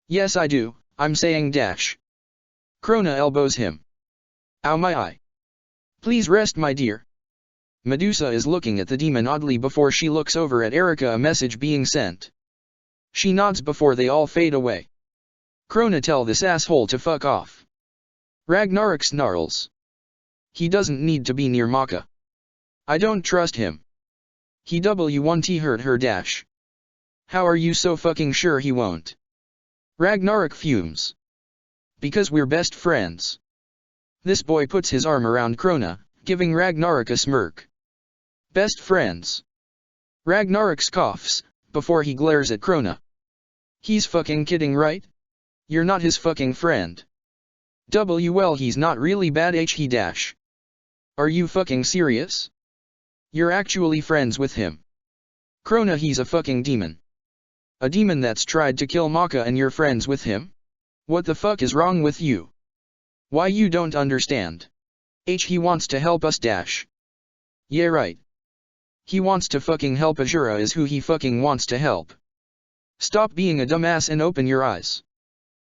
Yes, I do, I'm saying dash. Krona elbows him. Ow, my eye. Please rest, my dear. Medusa is looking at the demon oddly before she looks over at Erika, a message being sent. She nods before they all fade away. Krona, tell this asshole to fuck off. Ragnarok snarls. He doesn't need to be near Maka. I don't trust him. He W1T hurt her dash. How are you so fucking sure he won't? Ragnarok fumes. Because we're best friends. This boy puts his arm around Krona, giving Ragnarok a smirk. Best friends. Ragnarok scoffs, before he glares at Krona. He's fucking kidding, right? You're not his fucking friend. Well, he's not really bad, he dash. Are you fucking serious? You're actually friends with him. Krona, he's a fucking demon. A demon that's tried to kill Maka and you're friends with him? What the fuck is wrong with you? Why you don't understand? He wants to help us dash. Yeah, right. He wants to fucking help. Ajura is who he fucking wants to help. Stop being a dumbass and open your eyes.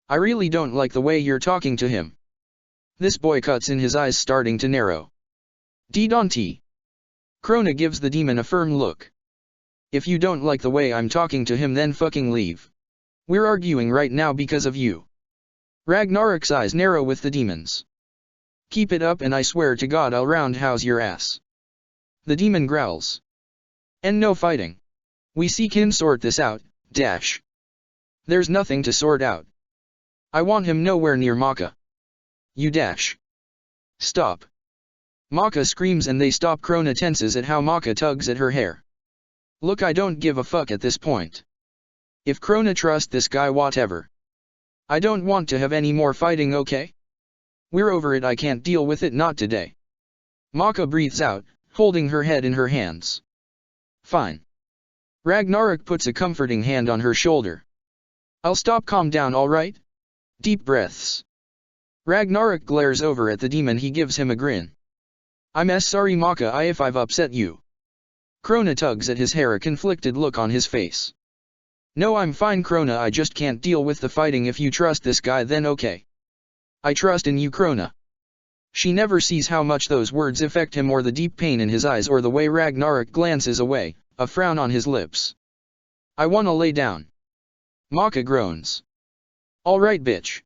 I really don't like the way you're talking to him. This boy cuts in, his eyes starting to narrow. Donti. Krona gives the demon a firm look. If you don't like the way I'm talking to him, then fucking leave. We're arguing right now because of you. Ragnarok's eyes narrow with the demons. Keep it up and I swear to God I'll roundhouse your ass. The demon growls. And no fighting. We can sort this out, dash. There's nothing to sort out. I want him nowhere near Maka. You dash. Stop. Maka screams and they stop. Krona tenses at how Maka tugs at her hair. Look, I don't give a fuck at this point. If Krona trusts this guy, whatever. I don't want to have any more fighting, okay? We're over it, I can't deal with it, not today. Maka breathes out, holding her head in her hands. Fine. Ragnarok puts a comforting hand on her shoulder. I'll stop, calm down, alright? Deep breaths. Ragnarok glares over at the demon, he gives him a grin. I'm sorry Maka if I've upset you. Krona tugs at his hair, a conflicted look on his face. No, I'm fine Krona, I just can't deal with the fighting. If you trust this guy then okay. I trust in you Krona. She never sees how much those words affect him, or the deep pain in his eyes, or the way Ragnarok glances away, a frown on his lips. I wanna lay down. Maka groans. Alright bitch.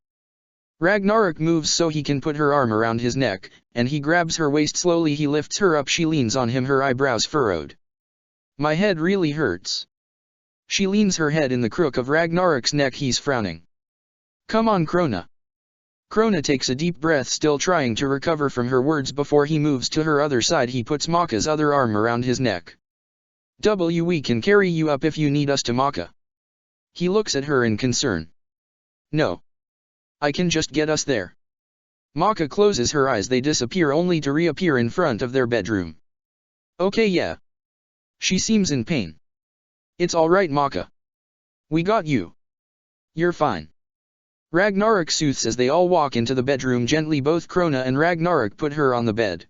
Ragnarok moves so he can put her arm around his neck, and he grabs her waist slowly. He lifts her up, she leans on him, her eyebrows furrowed. My head really hurts. She leans her head in the crook of Ragnarok's neck, he's frowning. Come on Krona. Krona takes a deep breath, still trying to recover from her words. Before he moves to her other side, he puts Maka's other arm around his neck. We can carry you up if you need us to, Maka. He looks at her in concern. No. I can just get us there. Maka closes her eyes, they disappear only to reappear in front of their bedroom. Okay, yeah. She seems in pain. It's alright Maka. We got you. You're fine. Ragnarok soothes as they all walk into the bedroom gently. Both Krona and Ragnarok put her on the bed.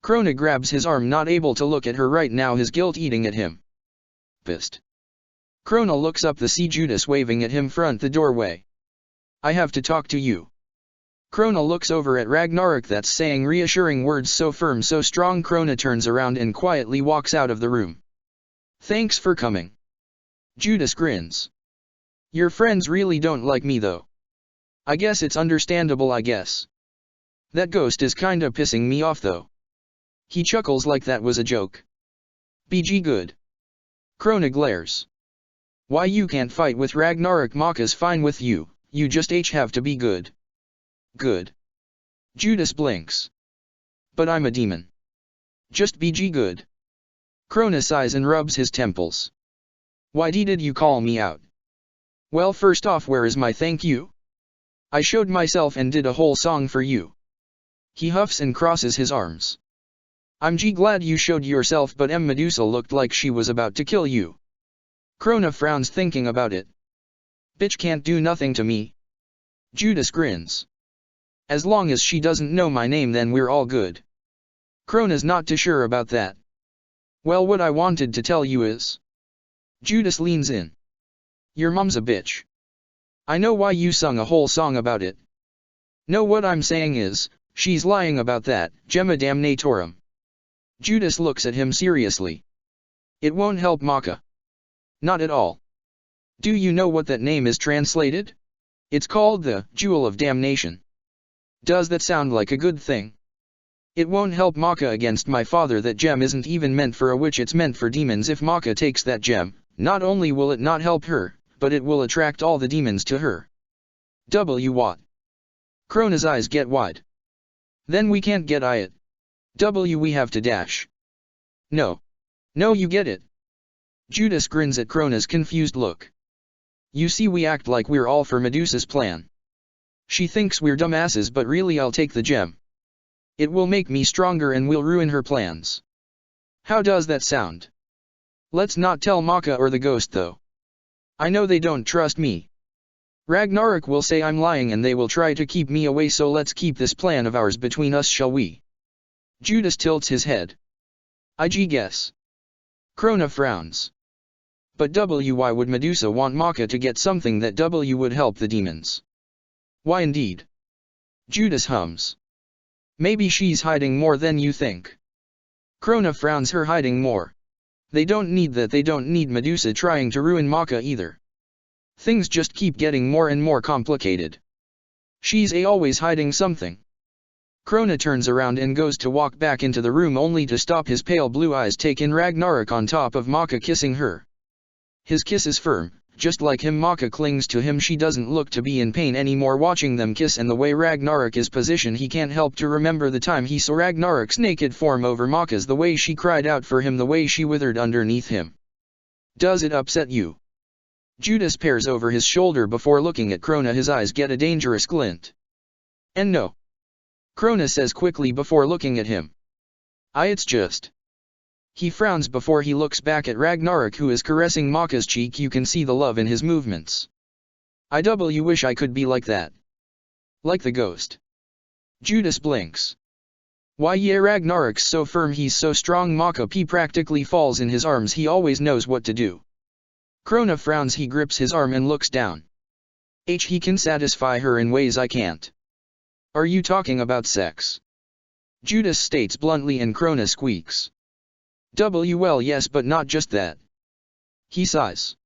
Krona grabs his arm, not able to look at her right now, his guilt eating at him. Pissed. Krona looks up to see Judas waving at him front the doorway. I have to talk to you. Krona looks over at Ragnarok, that's saying reassuring words so firm, so strong. Krona turns around and quietly walks out of the room. Thanks for coming. Judas grins. Your friends really don't like me though. I guess it's understandable, I guess. That ghost is kinda pissing me off though. He chuckles like that was a joke. BG good. Krona glares. Why you can't fight with Ragnarok? Maka's fine with you, you just have to be good. Good. Judas blinks. But I'm a demon. Just BG good. Krona sighs and rubs his temples. Why did you call me out? Well, first off, where is my thank you? I showed myself and did a whole song for you. He huffs and crosses his arms. I'm glad you showed yourself, but Medusa looked like she was about to kill you. Krona frowns thinking about it. Bitch can't do nothing to me. Judas grins. As long as she doesn't know my name, then we're all good. Krona's not too sure about that. Well, what I wanted to tell you is... Judas leans in. Your mom's a bitch. I know why you sung a whole song about it. No, what I'm saying is, she's lying about that, Gemma damnatorum. Judas looks at him seriously. It won't help Maka. Not at all. Do you know what that name is translated? It's called the Jewel of Damnation. Does that sound like a good thing? It won't help Maka against my father. That gem isn't even meant for a witch, it's meant for demons. If Maka takes that gem, not only will it not help her, but it will attract all the demons to her. What? Krona's eyes get wide. Then we can't get it. We have to dash. No. No, you get it. Judas grins at Krona's confused look. You see, we act like we're all for Medusa's plan. She thinks we're dumbasses, but really I'll take the gem. It will make me stronger and will ruin her plans. How does that sound? Let's not tell Maka or the ghost though. I know they don't trust me. Ragnarok will say I'm lying and they will try to keep me away, so let's keep this plan of ours between us, shall we? Judas tilts his head. I guess. Krona frowns. But why would Medusa want Maka to get something that would help the demons? Why indeed? Judas hums. Maybe she's hiding more than you think. Krona frowns. Her hiding more. They don't need that. They don't need Medusa trying to ruin Maka either. Things just keep getting more and more complicated. She's always hiding something. Krona turns around and goes to walk back into the room, only to stop. His pale blue eyes take in Ragnarok on top of Maka kissing her. His kiss is firm, just like him. Maka clings to him. She doesn't look to be in pain anymore watching them kiss, and the way Ragnarok is positioned, he can't help to remember the time he saw Ragnarok's naked form over Maka's, the way she cried out for him, the way she withered underneath him. Does it upset you? Judas peers over his shoulder before looking at Krona. His eyes get a dangerous glint. And no. Krona says quickly before looking at him. It's just. He frowns before he looks back at Ragnarok, who is caressing Maka's cheek. You can see the love in his movements. I wish I could be like that. Like the ghost. Judas blinks. Why yeah, Ragnarok's so firm, he's so strong. Maka practically falls in his arms. He always knows what to do. Krona frowns. He grips his arm and looks down. He can satisfy her in ways I can't. Are you talking about sex? Judas states bluntly, and Krona squeaks. Well yes, but not just that. He sighs.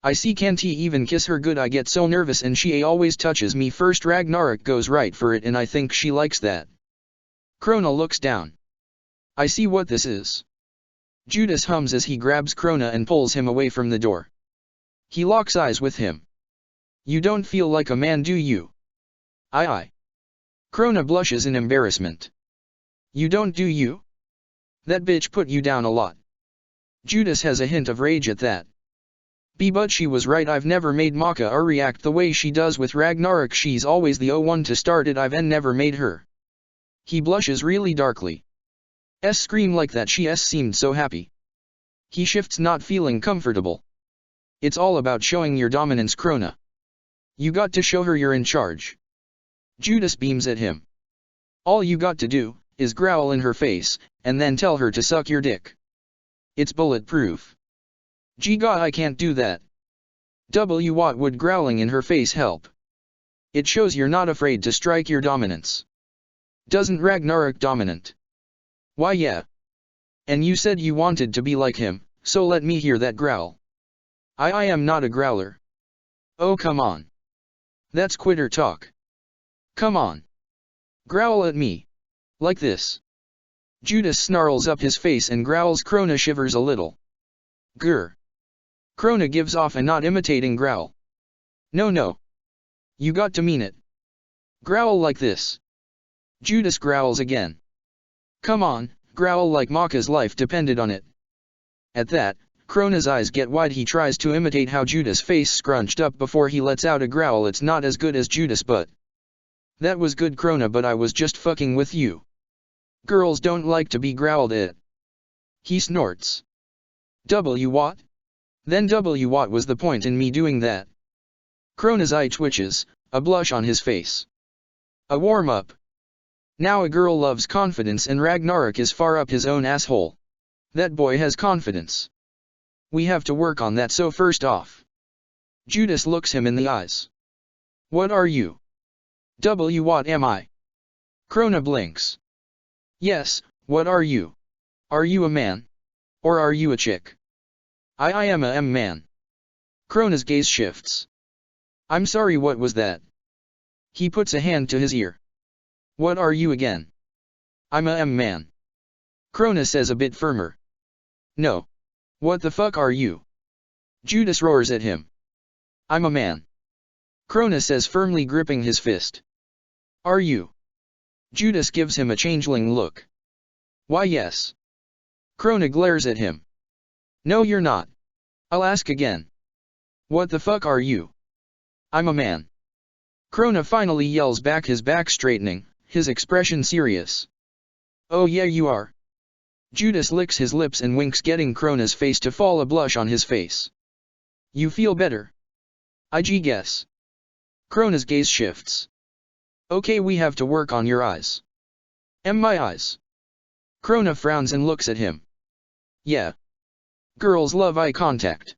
I see, can't he even kiss her good? I get so nervous and she always touches me first. Ragnarok goes right for it and I think she likes that. Krona looks down. I see what this is. Judas hums as he grabs Krona and pulls him away from the door. He locks eyes with him. You don't feel like a man, do you? I. Krona blushes in embarrassment. You don't, do you? That bitch put you down a lot. Judas has a hint of rage at that. But she was right. I've never made Maka react the way she does with Ragnarok. She's always the one to start it. I've never made her. He blushes really darkly. Scream like that. She seemed so happy. He shifts, not feeling comfortable. It's all about showing your dominance, Krona. You got to show her you're in charge. Judas beams at him. All you got to do is growl in her face, and then tell her to suck your dick. It's bulletproof. God, I can't do that. What would growling in her face help? It shows you're not afraid to strike your dominance. Doesn't Ragnarok dominant? Why yeah. And you said you wanted to be like him, so let me hear that growl. I am not a growler. Oh come on. That's quitter talk. Come on. Growl at me. Like this. Judas snarls up his face and growls. Krona shivers a little. Grr. Krona gives off a not imitating growl. No. You got to mean it. Growl like this. Judas growls again. Come on, growl like Maka's life depended on it. At that, Krona's eyes get wide. He tries to imitate how Judas' face scrunched up before he lets out a growl. It's not as good as Judas, but... That was good, Krona, but I was just fucking with you. Girls don't like to be growled at. He snorts. What? Then what was the point in me doing that? Krona's eye twitches, a blush on his face. A warm-up. Now a girl loves confidence, and Ragnarok is far up his own asshole. That boy has confidence. We have to work on that, so first off. Judas looks him in the eyes. What are you? What am I? Krona blinks. Yes, what are you? Are you a man? Or are you a chick? I am a man. Krona's gaze shifts. I'm sorry, what was that? He puts a hand to his ear. What are you again? I'm a man. Krona says a bit firmer. No. What the fuck are you? Judas roars at him. I'm a man. Krona says firmly, gripping his fist. Are you? Judas gives him a changeling look. Why yes. Krona glares at him. No you're not. I'll ask again. What the fuck are you? I'm a man. Krona finally yells back, his back straightening, his expression serious. Oh yeah you are. Judas licks his lips and winks, getting Krona's face to fall, a blush on his face. You feel better? I guess. Krona's gaze shifts. Okay, we have to work on your eyes. My eyes? Krona frowns and looks at him. Yeah. Girls love eye contact.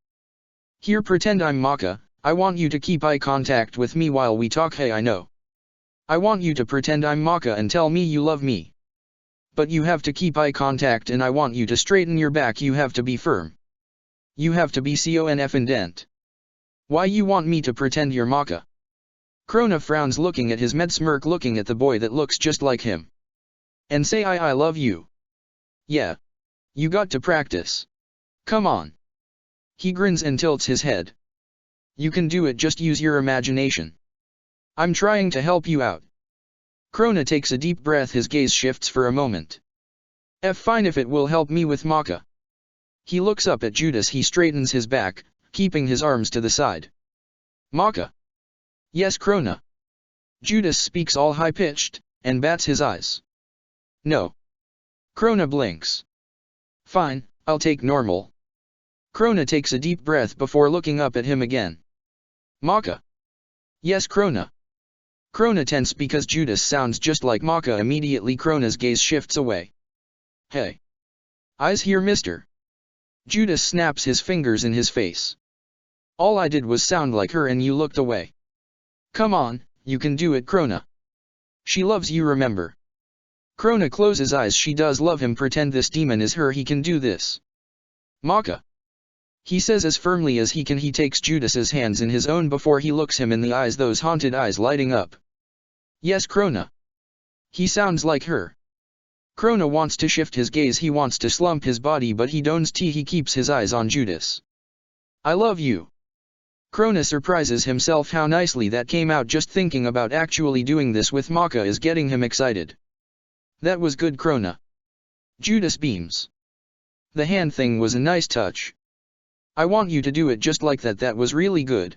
Here, pretend I'm Maka. I want you to keep eye contact with me while we talk. Hey, I know. I want you to pretend I'm Maka and tell me you love me. But you have to keep eye contact, and I want you to straighten your back. You have to be firm. You have to be confident. Why you want me to pretend you're Maka? Krona frowns, looking at his med smirk, looking at the boy that looks just like him. And say I love you. Yeah. You got to practice. Come on. He grins and tilts his head. You can do it, just use your imagination. I'm trying to help you out. Krona takes a deep breath, his gaze shifts for a moment. Fine, if it will help me with Maka. He looks up at Judas, he straightens his back, keeping his arms to the side. Maka? Yes, Krona. Judas speaks all high-pitched, and bats his eyes. No. Krona blinks. Fine, I'll take normal. Krona takes a deep breath before looking up at him again. Maka? Yes, Krona. Krona tense because Judas sounds just like Maka. Immediately Krona's gaze shifts away. Hey. Eyes here, mister. Judas snaps his fingers in his face. All I did was sound like her and you looked away. Come on, you can do it, Krona. She loves you, remember. Krona closes eyes. She does love him. Pretend this demon is her. He can do this. Maka. He says as firmly as he can. He takes Judas's hands in his own before he looks him in the eyes, those haunted eyes lighting up. Yes, Krona. He sounds like her. Krona wants to shift his gaze. He wants to slump his body, but he don't. He keeps his eyes on Judas. I love you. Krona surprises himself how nicely that came out. Just thinking about actually doing this with Maka is getting him excited. That was good, Krona. Judas beams. The hand thing was a nice touch. I want you to do it just like that. That was really good.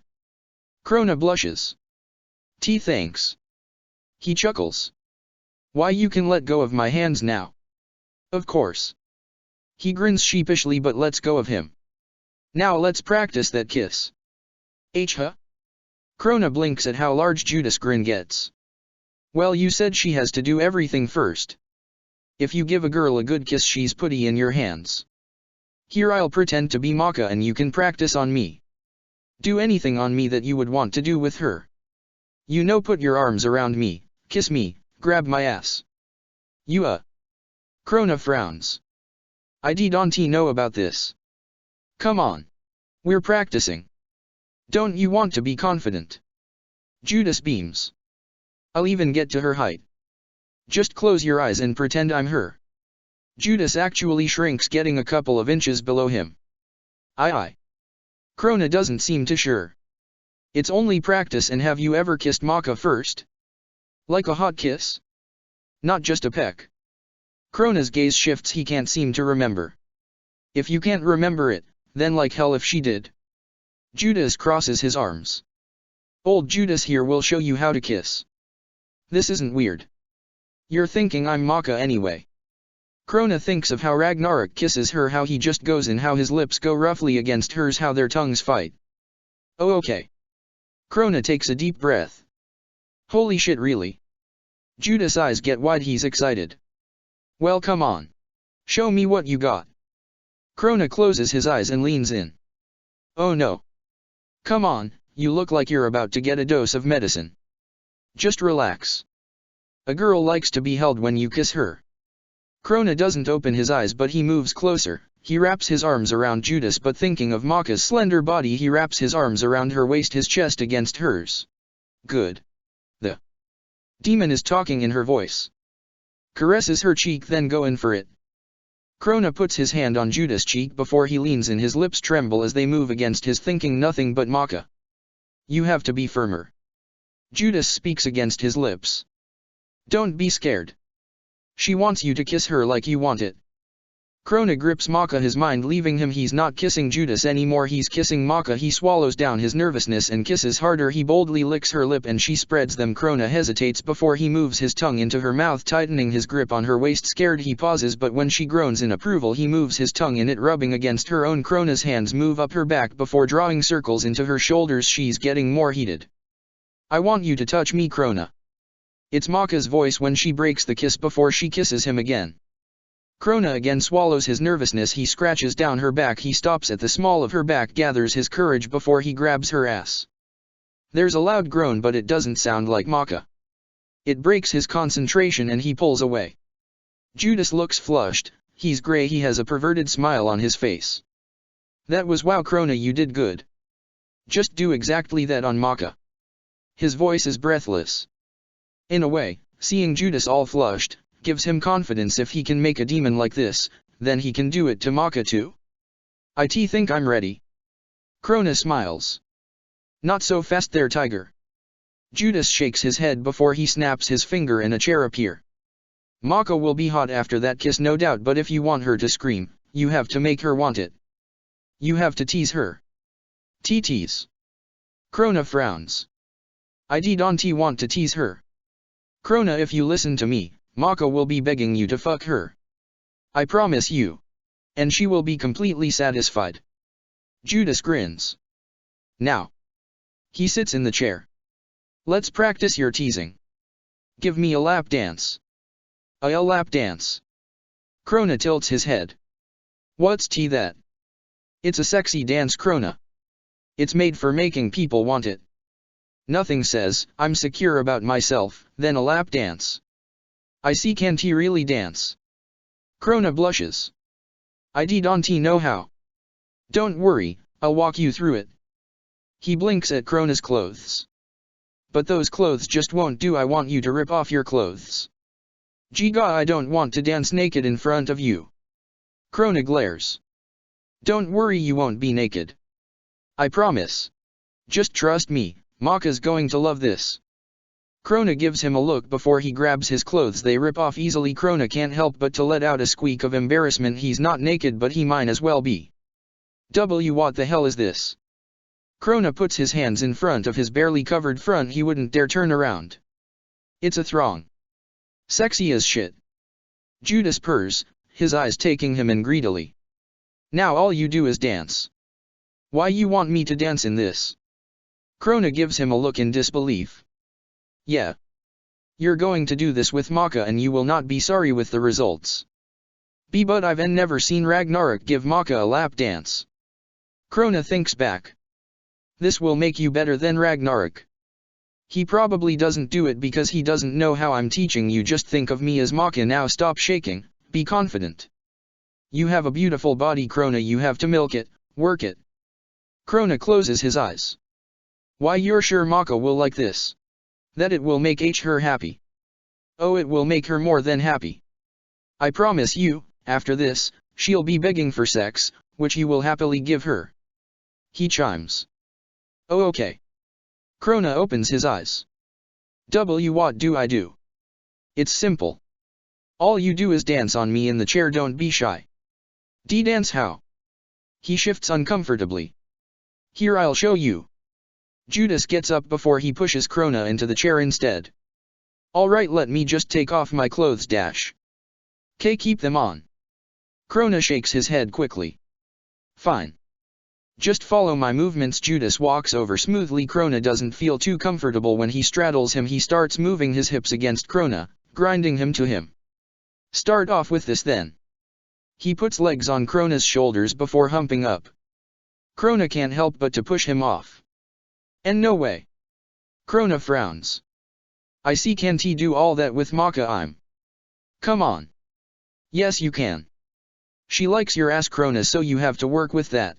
Krona blushes. Thanks. He chuckles. Why, you can let go of my hands now. Of course. He grins sheepishly, but lets go of him. Now let's practice that kiss. Huh? Krona blinks at how large Judas' grin gets. Well, you said she has to do everything first. If you give a girl a good kiss, she's putty in your hands. Here, I'll pretend to be Maka and you can practice on me. Do anything on me that you would want to do with her. You know, put your arms around me, kiss me, grab my ass. You Krona frowns. I don't know about this. Come on. We're practicing. Don't you want to be confident? Judas beams. I'll even get to her height. Just close your eyes and pretend I'm her. Judas actually shrinks, getting a couple of inches below him. Aye. Krona doesn't seem too sure. It's only practice. And have you ever kissed Maka first? Like a hot kiss? Not just a peck. Krona's gaze shifts. He can't seem to remember. If you can't remember it, then like hell if she did. Judas crosses his arms. Old Judas here will show you how to kiss. This isn't weird. You're thinking I'm Maka anyway. Krona thinks of how Ragnarok kisses her, how he just goes in, how his lips go roughly against hers, how their tongues fight. Oh okay. Krona takes a deep breath. Holy shit, really? Judas' eyes get wide. He's excited. Well, come on. Show me what you got. Krona closes his eyes and leans in. Oh no. Come on, you look like you're about to get a dose of medicine. Just relax. A girl likes to be held when you kiss her. Krona doesn't open his eyes, but he moves closer. He wraps his arms around Judas, but thinking of Maka's slender body, he wraps his arms around her waist, his chest against hers. Good. The demon is talking in her voice. Caresses her cheek, then go in for it. Krona puts his hand on Judas' cheek before he leans in. His lips tremble as they move against his, thinking nothing but Maka. You have to be firmer. Judas speaks against his lips. Don't be scared. She wants you to kiss her like you want it. Krona grips Maka, his mind leaving him. He's not kissing Judas anymore, he's kissing Maka. He swallows down his nervousness and kisses harder. He boldly licks her lip and she spreads them. Krona hesitates before he moves his tongue into her mouth, tightening his grip on her waist. Scared he pauses, but when she groans in approval he moves his tongue in it, rubbing against her own. Krona's hands move up her back before drawing circles into her shoulders. She's getting more heated. I want you to touch me, Krona. It's Maka's voice when she breaks the kiss before she kisses him again. Krona again swallows his nervousness. He scratches down her back. He stops at the small of her back, gathers his courage before he grabs her ass. There's a loud groan, but it doesn't sound like Maka. It breaks his concentration and he pulls away. Judas looks flushed, he's gray, he has a perverted smile on his face. That was wow, Krona, you did good. Just do exactly that on Maka. His voice is breathless. In a way, seeing Judas all flushed gives him confidence. If he can make a demon like this, then he can do it to Maka too. I think I'm ready. Krona smiles. Not so fast there, tiger. Judas shakes his head before he snaps his finger and a chair appears. Maka will be hot after that kiss, no doubt, but if you want her to scream, you have to make her want it. You have to tease her. Tease. Krona frowns. I don't want to tease her. Krona, if you listen to me, Maka will be begging you to fuck her. I promise you. And she will be completely satisfied. Judas grins. Now. He sits in the chair. Let's practice your teasing. Give me a lap dance. A lap dance. Krona tilts his head. What's that? It's a sexy dance, Krona. It's made for making people want it. Nothing says, I'm secure about myself, then a lap dance. I see, can't he really dance? Krona blushes. I don't know how. Don't worry, I'll walk you through it. He blinks at Krona's clothes. But those clothes just won't do, I want you to rip off your clothes. Giga, I don't want to dance naked in front of you. Krona glares. Don't worry, you won't be naked. I promise. Just trust me, Maka's going to love this. Krona gives him a look before he grabs his clothes. They rip off easily. Krona can't help but to let out a squeak of embarrassment. He's not naked, but he might as well be. What the hell is this? Krona puts his hands in front of his barely covered front. He wouldn't dare turn around. It's a thong. Sexy as shit. Judas purrs, his eyes taking him in greedily. Now all you do is dance. Why you want me to dance in this? Krona gives him a look in disbelief. Yeah. You're going to do this with Maka and you will not be sorry with the results. But I've never seen Ragnarok give Maka a lap dance. Krona thinks back. This will make you better than Ragnarok. He probably doesn't do it because he doesn't know how I'm teaching you. Just think of me as Maka. Now stop shaking, be confident. You have a beautiful body, Krona, you have to milk it, work it. Krona closes his eyes. Why, you're sure Maka will like this? That it will make her happy. Oh, it will make her more than happy. I promise you, after this, she'll be begging for sex, which you will happily give her. He chimes. Oh, okay. Krona opens his eyes. What do I do? It's simple. All you do is dance on me in the chair, don't be shy. Dance how? He shifts uncomfortably. Here, I'll show you. Judas gets up before he pushes Krona into the chair instead. Alright, let me just take off my clothes dash. Keep them on. Krona shakes his head quickly. Fine. Just follow my movements. Judas walks over smoothly. Krona doesn't feel too comfortable when he straddles him. He starts moving his hips against Krona, grinding him to him. Start off with this then. He puts legs on Krona's shoulders before humping up. Krona can't help but to push him off. And no way. Krona frowns. I see, can't he do all that with Maka? Come on. Yes, you can. She likes your ass, Krona, so you have to work with that.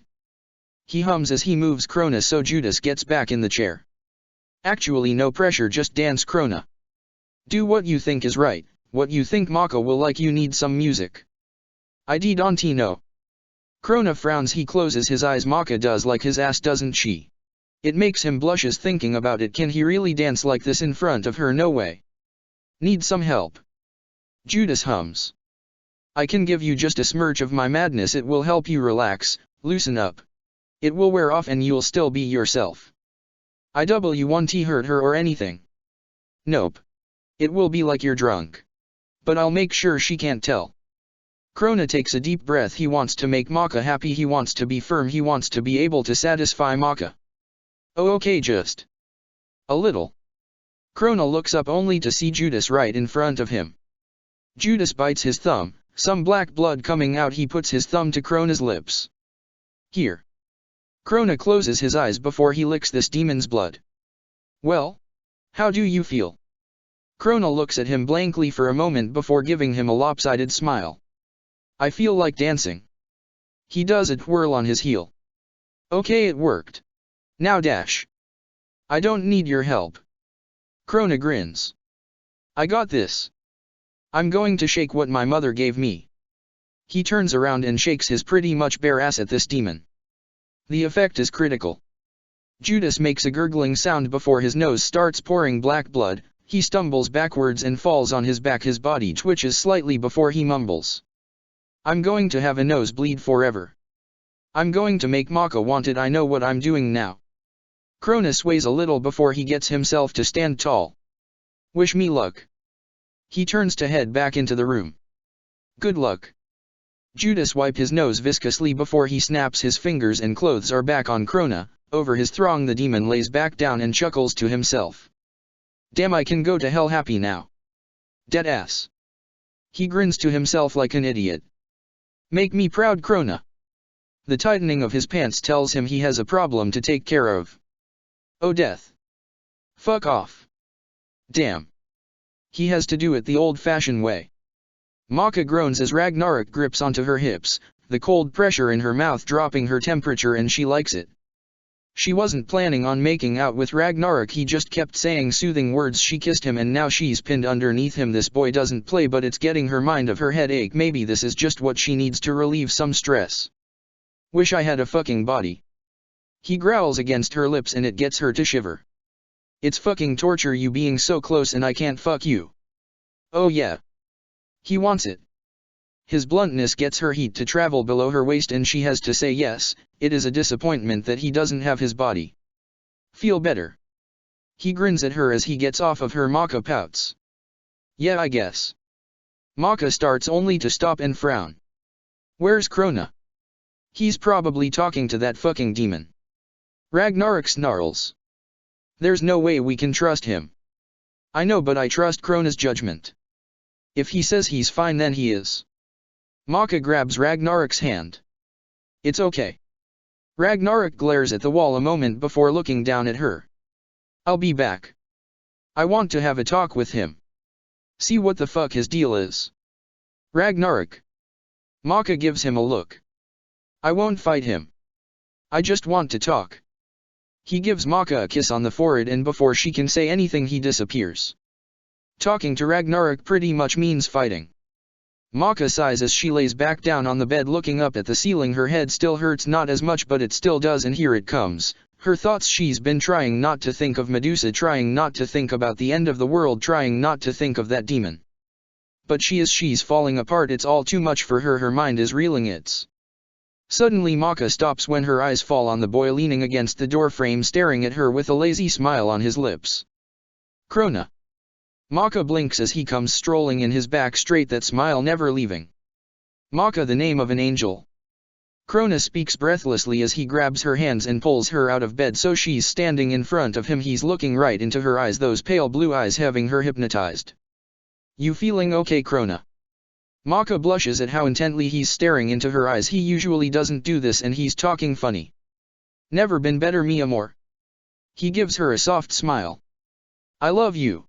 He hums as he moves Krona so Judas gets back in the chair. Actually, no pressure, just dance, Krona. Do what you think is right, what you think Maka will like. You need some music. I don't know. Krona frowns. He closes his eyes. Maka does like his ass, doesn't she? It makes him blushes thinking about it. Can he really dance like this in front of her? No way. Need some help. Judas hums. I can give you just a smirch of my madness. It will help you relax, loosen up. It will wear off and you'll still be yourself. I won't hurt her or anything. Nope. It will be like you're drunk. But I'll make sure she can't tell. Krona takes a deep breath. He wants to make Maka happy. He wants to be firm. He wants to be able to satisfy Maka. Oh, okay, just a little. Krona looks up only to see Judas right in front of him. Judas bites his thumb, some black blood coming out. He puts his thumb to Krona's lips. Here. Krona closes his eyes before he licks this demon's blood. Well? How do you feel? Krona looks at him blankly for a moment before giving him a lopsided smile. I feel like dancing. He does a twirl on his heel. Okay, it worked. Now dash. I don't need your help. Krona grins. I got this. I'm going to shake what my mother gave me. He turns around and shakes his pretty much bare ass at this demon. The effect is critical. Judas makes a gurgling sound before his nose starts pouring black blood. He stumbles backwards and falls on his back. His body twitches slightly before he mumbles. I'm going to have a nosebleed forever. I'm going to make Maka want it. I know what I'm doing now. Krona sways a little before he gets himself to stand tall. Wish me luck. He turns to head back into the room. Good luck. Judas wipes his nose viscously before he snaps his fingers and clothes are back on Krona. Over his throng the demon lays back down and chuckles to himself. Damn, I can go to hell happy now. Dead ass. He grins to himself like an idiot. Make me proud, Krona. The tightening of his pants tells him he has a problem to take care of. Oh death. Fuck off. Damn. He has to do it the old-fashioned way. Maka groans as Ragnarok grips onto her hips, the cold pressure in her mouth dropping her temperature, and she likes it. She wasn't planning on making out with Ragnarok. He just kept saying soothing words. She kissed him and now she's pinned underneath him. This boy doesn't play, but it's getting her mind of her headache. Maybe this is just what she needs to relieve some stress. Wish I had a fucking body. He growls against her lips and it gets her to shiver. It's fucking torture, you being so close and I can't fuck you. Oh yeah. He wants it. His bluntness gets her heat to travel below her waist and she has to say yes. It is a disappointment that he doesn't have his body. Feel better. He grins at her as he gets off of her. Maka pouts. Yeah, I guess. Maka starts only to stop and frown. Where's Krona? He's probably talking to that fucking demon. Ragnarok snarls. There's no way we can trust him. I know, but I trust Krona's judgment. If he says he's fine, then he is. Maka grabs Ragnarok's hand. It's okay. Ragnarok glares at the wall a moment before looking down at her. I'll be back. I want to have a talk with him. See what the fuck his deal is. Ragnarok. Maka gives him a look. I won't fight him. I just want to talk. He gives Maka a kiss on the forehead and before she can say anything he disappears. Talking to Ragnarok pretty much means fighting. Maka sighs as she lays back down on the bed looking up at the ceiling. Her head still hurts, not as much but it still does, and here it comes. Her thoughts. She's been trying not to think of Medusa, trying not to think about the end of the world, trying not to think of that demon. But she's falling apart. It's all too much for her. Her mind is reeling. Suddenly Maka stops when her eyes fall on the boy leaning against the doorframe staring at her with a lazy smile on his lips. Krona. Maka blinks as he comes strolling in his back straight, that smile never leaving. Maka, the name of an angel. Krona speaks breathlessly as he grabs her hands and pulls her out of bed so she's standing in front of him. He's looking right into her eyes, those pale blue eyes having her hypnotized. You feeling okay, Krona? Maka blushes at how intently he's staring into her eyes. He usually doesn't do this and he's talking funny. Never been better, mi amor. He gives her a soft smile. I love you.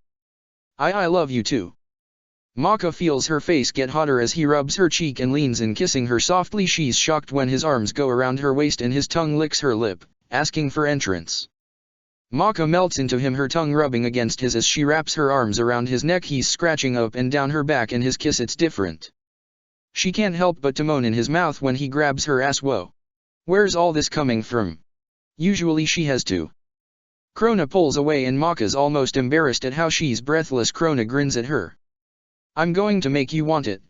I love you too. Maka feels her face get hotter as he rubs her cheek and leans in, kissing her softly. She's shocked when his arms go around her waist and his tongue licks her lip, asking for entrance. Maka melts into him, her tongue rubbing against his as she wraps her arms around his neck. He's scratching up and down her back and his kiss, it's different. She can't help but to moan in his mouth when he grabs her ass. Whoa. Where's all this coming from? Usually she has to. Krona pulls away and Maka's almost embarrassed at how she's breathless. Krona grins at her. I'm going to make you want it.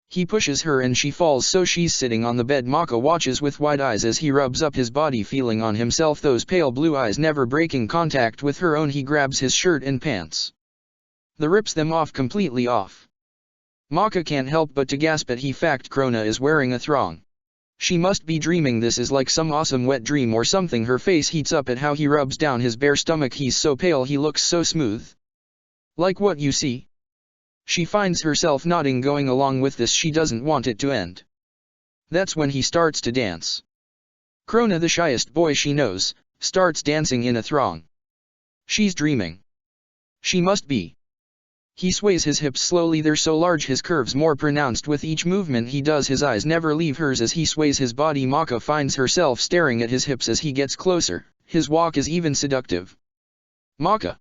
He pushes her and she falls, so she's sitting on the bed. Maka watches with wide eyes as he rubs up his body, feeling on himself those pale blue eyes never breaking contact with her own. He grabs his shirt and pants. The rips them off completely off. Maka can't help but to gasp at the fact Krona is wearing a thong. She must be dreaming. This is like some awesome wet dream or something. Her face heats up at how he rubs down his bare stomach. He's so pale, he looks so smooth. Like what you see? She finds herself nodding, going along with this. She doesn't want it to end. That's when he starts to dance. Krona, the shyest boy she knows, starts dancing in a thong. She's dreaming. She must be. He sways his hips slowly, they're so large, his curves more pronounced with each movement he does. His eyes never leave hers as he sways his body. Maka finds herself staring at his hips as he gets closer. His walk is even seductive. Maka.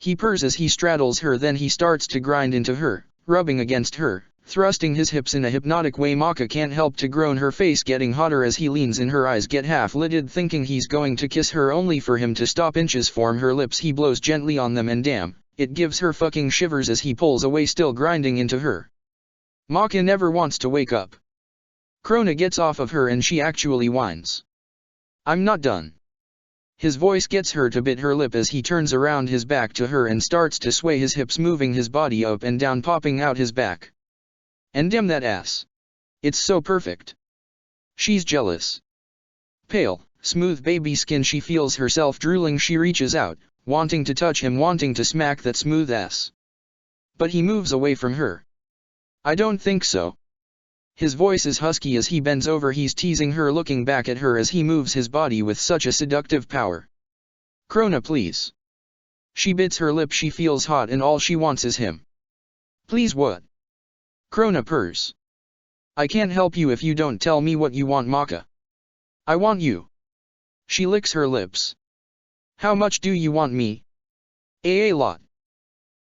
He purrs as he straddles her, then he starts to grind into her, rubbing against her, thrusting his hips in a hypnotic way. Maka can't help to groan, her face getting hotter as he leans in. Her eyes get half-lidded, thinking he's going to kiss her, only for him to stop. Inches form her lips, he blows gently on them, and damn, it gives her fucking shivers as he pulls away, still grinding into her. Maka never wants to wake up. Krona gets off of her and she actually whines. I'm not done. His voice gets her to bit her lip as he turns around his back to her and starts to sway his hips, moving his body up and down, popping out his back. And damn that ass. It's so perfect. She's jealous. Pale, smooth baby skin, she feels herself drooling. She reaches out, wanting to touch him, wanting to smack that smooth ass. But he moves away from her. I don't think so. His voice is husky as he bends over. He's teasing her, looking back at her as he moves his body with such a seductive power. Krona, please. She bits her lip. She feels hot and all she wants is him. Please, what? Krona purrs. I can't help you if you don't tell me what you want, Maka. I want you. She licks her lips. How much do you want me? A lot.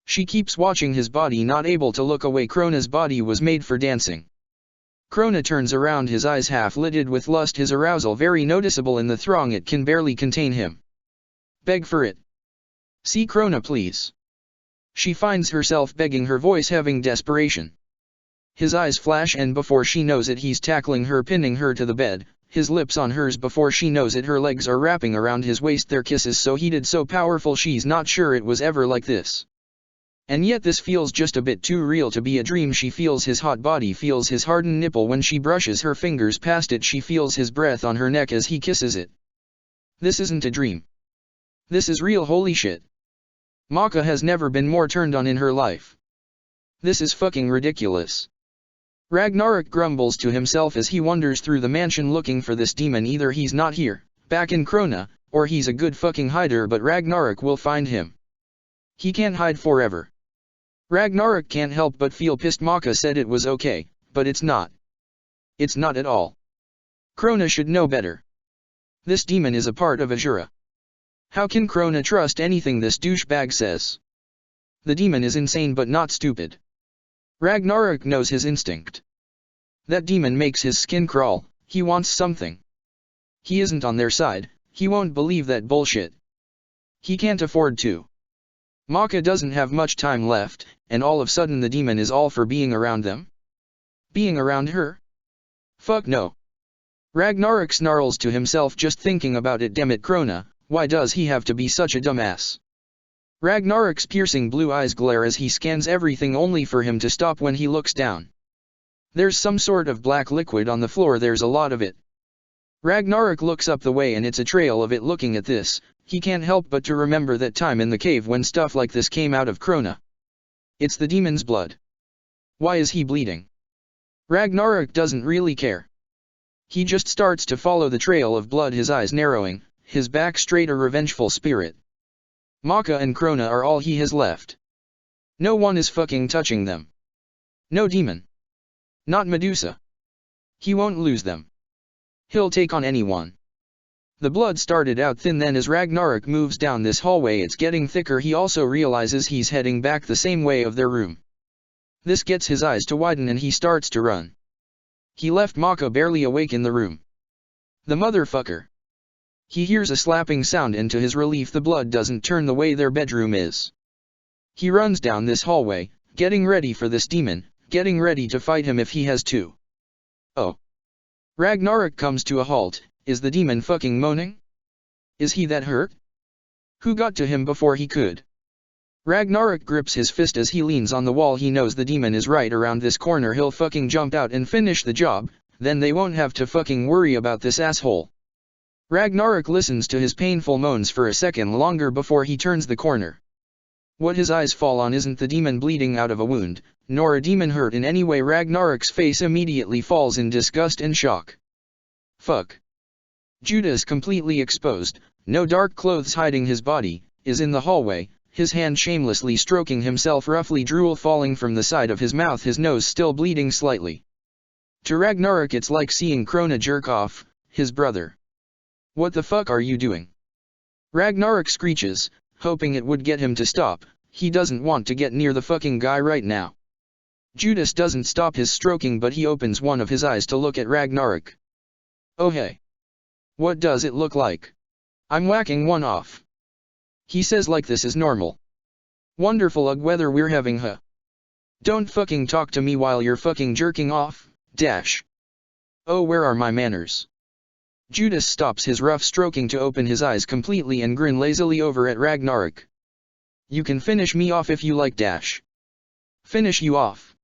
She keeps watching his body, not able to look away. Krona's body was made for dancing. Krona turns around, his eyes half-lidded with lust, his arousal very noticeable in the throng. It can barely contain him. Beg for it. See, Krona, please. She finds herself begging, her voice having desperation. His eyes flash and before she knows it he's tackling her, pinning her to the bed, his lips on hers. Before she knows it her legs are wrapping around his waist, their kisses so heated, so powerful, she's not sure it was ever like this. And yet this feels just a bit too real to be a dream. She feels his hot body, feels his hardened nipple when she brushes her fingers past it. She feels his breath on her neck as he kisses it. This isn't a dream. This is real, holy shit. Maka has never been more turned on in her life. This is fucking ridiculous. Ragnarok grumbles to himself as he wanders through the mansion looking for this demon. Either he's not here, back in Krona, or he's a good fucking hider, but Ragnarok will find him. He can't hide forever. Ragnarok can't help but feel pissed. Maka said it was okay, but it's not. It's not at all. Krona should know better. This demon is a part of Azura. How can Krona trust anything this douchebag says? The demon is insane but not stupid. Ragnarok knows his instinct. That demon makes his skin crawl. He wants something. He isn't on their side. He won't believe that bullshit. He can't afford to. Maka doesn't have much time left, and all of a sudden the demon is all for being around them? Being around her? Fuck no. Ragnarok snarls to himself just thinking about it. Damn it, Krona, why does he have to be such a dumbass? Ragnarok's piercing blue eyes glare as he scans everything, only for him to stop when he looks down. There's some sort of black liquid on the floor, there's a lot of it. Ragnarok looks up the way and it's a trail of it. Looking at this, he can't help but to remember that time in the cave when stuff like this came out of Krona. It's the demon's blood. Why is he bleeding? Ragnarok doesn't really care. He just starts to follow the trail of blood, his eyes narrowing, his back straight, a revengeful spirit. Maka and Krona are all he has left. No one is fucking touching them. No demon. Not Medusa. He won't lose them. He'll take on anyone. The blood started out thin, then as Ragnarok moves down this hallway it's getting thicker. He also realizes he's heading back the same way of their room. This gets his eyes to widen and he starts to run. He left Maka barely awake in the room. The motherfucker. He hears a slapping sound and to his relief the blood doesn't turn the way their bedroom is. He runs down this hallway, getting ready for this demon, getting ready to fight him if he has to. Oh. Ragnarok comes to a halt. Is the demon fucking moaning? Is he that hurt? Who got to him before he could? Ragnarok grips his fist as he leans on the wall. He knows the demon is right around this corner. He'll fucking jump out and finish the job, then they won't have to fucking worry about this asshole. Ragnarok listens to his painful moans for a second longer before he turns the corner. What his eyes fall on isn't the demon bleeding out of a wound, nor a demon hurt in any way. Ragnarok's face immediately falls in disgust and shock. Fuck. Judas, completely exposed, no dark clothes hiding his body, is in the hallway, his hand shamelessly stroking himself roughly, drool falling from the side of his mouth, his nose still bleeding slightly. To Ragnarok it's like seeing Krona jerk off, his brother. What the fuck are you doing? Ragnarok screeches, hoping it would get him to stop. He doesn't want to get near the fucking guy right now. Judas doesn't stop his stroking, but he opens one of his eyes to look at Ragnarok. Oh hey. What does it look like? I'm whacking one off. He says like this is normal. Wonderful whether we're having Don't fucking talk to me while you're fucking jerking off, dash. Oh, where are my manners? Judas stops his rough stroking to open his eyes completely and grin lazily over at Ragnarok. You can finish me off if you like, dash. Finish you off?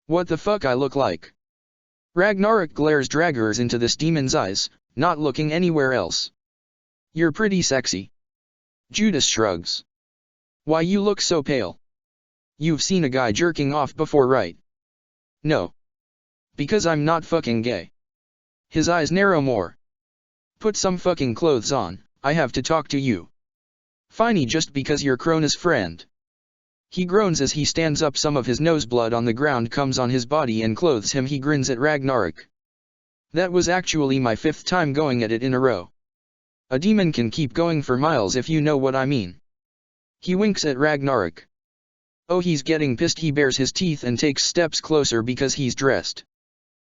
What the fuck I look like? Ragnarok glares daggers into this demon's eyes, not looking anywhere else. You're pretty sexy. Judas shrugs. Why you look so pale? You've seen a guy jerking off before, right? No. Because I'm not fucking gay. His eyes narrow more. Put some fucking clothes on, I have to talk to you. Finey, just because you're Krona's friend. He groans as he stands up. Some of his noseblood on the ground comes on his body and clothes him. He grins at Ragnarok. That was actually my 5th time going at it in a row. A demon can keep going for miles if you know what I mean. He winks at Ragnarok. Oh, he's getting pissed. He bares his teeth and takes steps closer because he's dressed.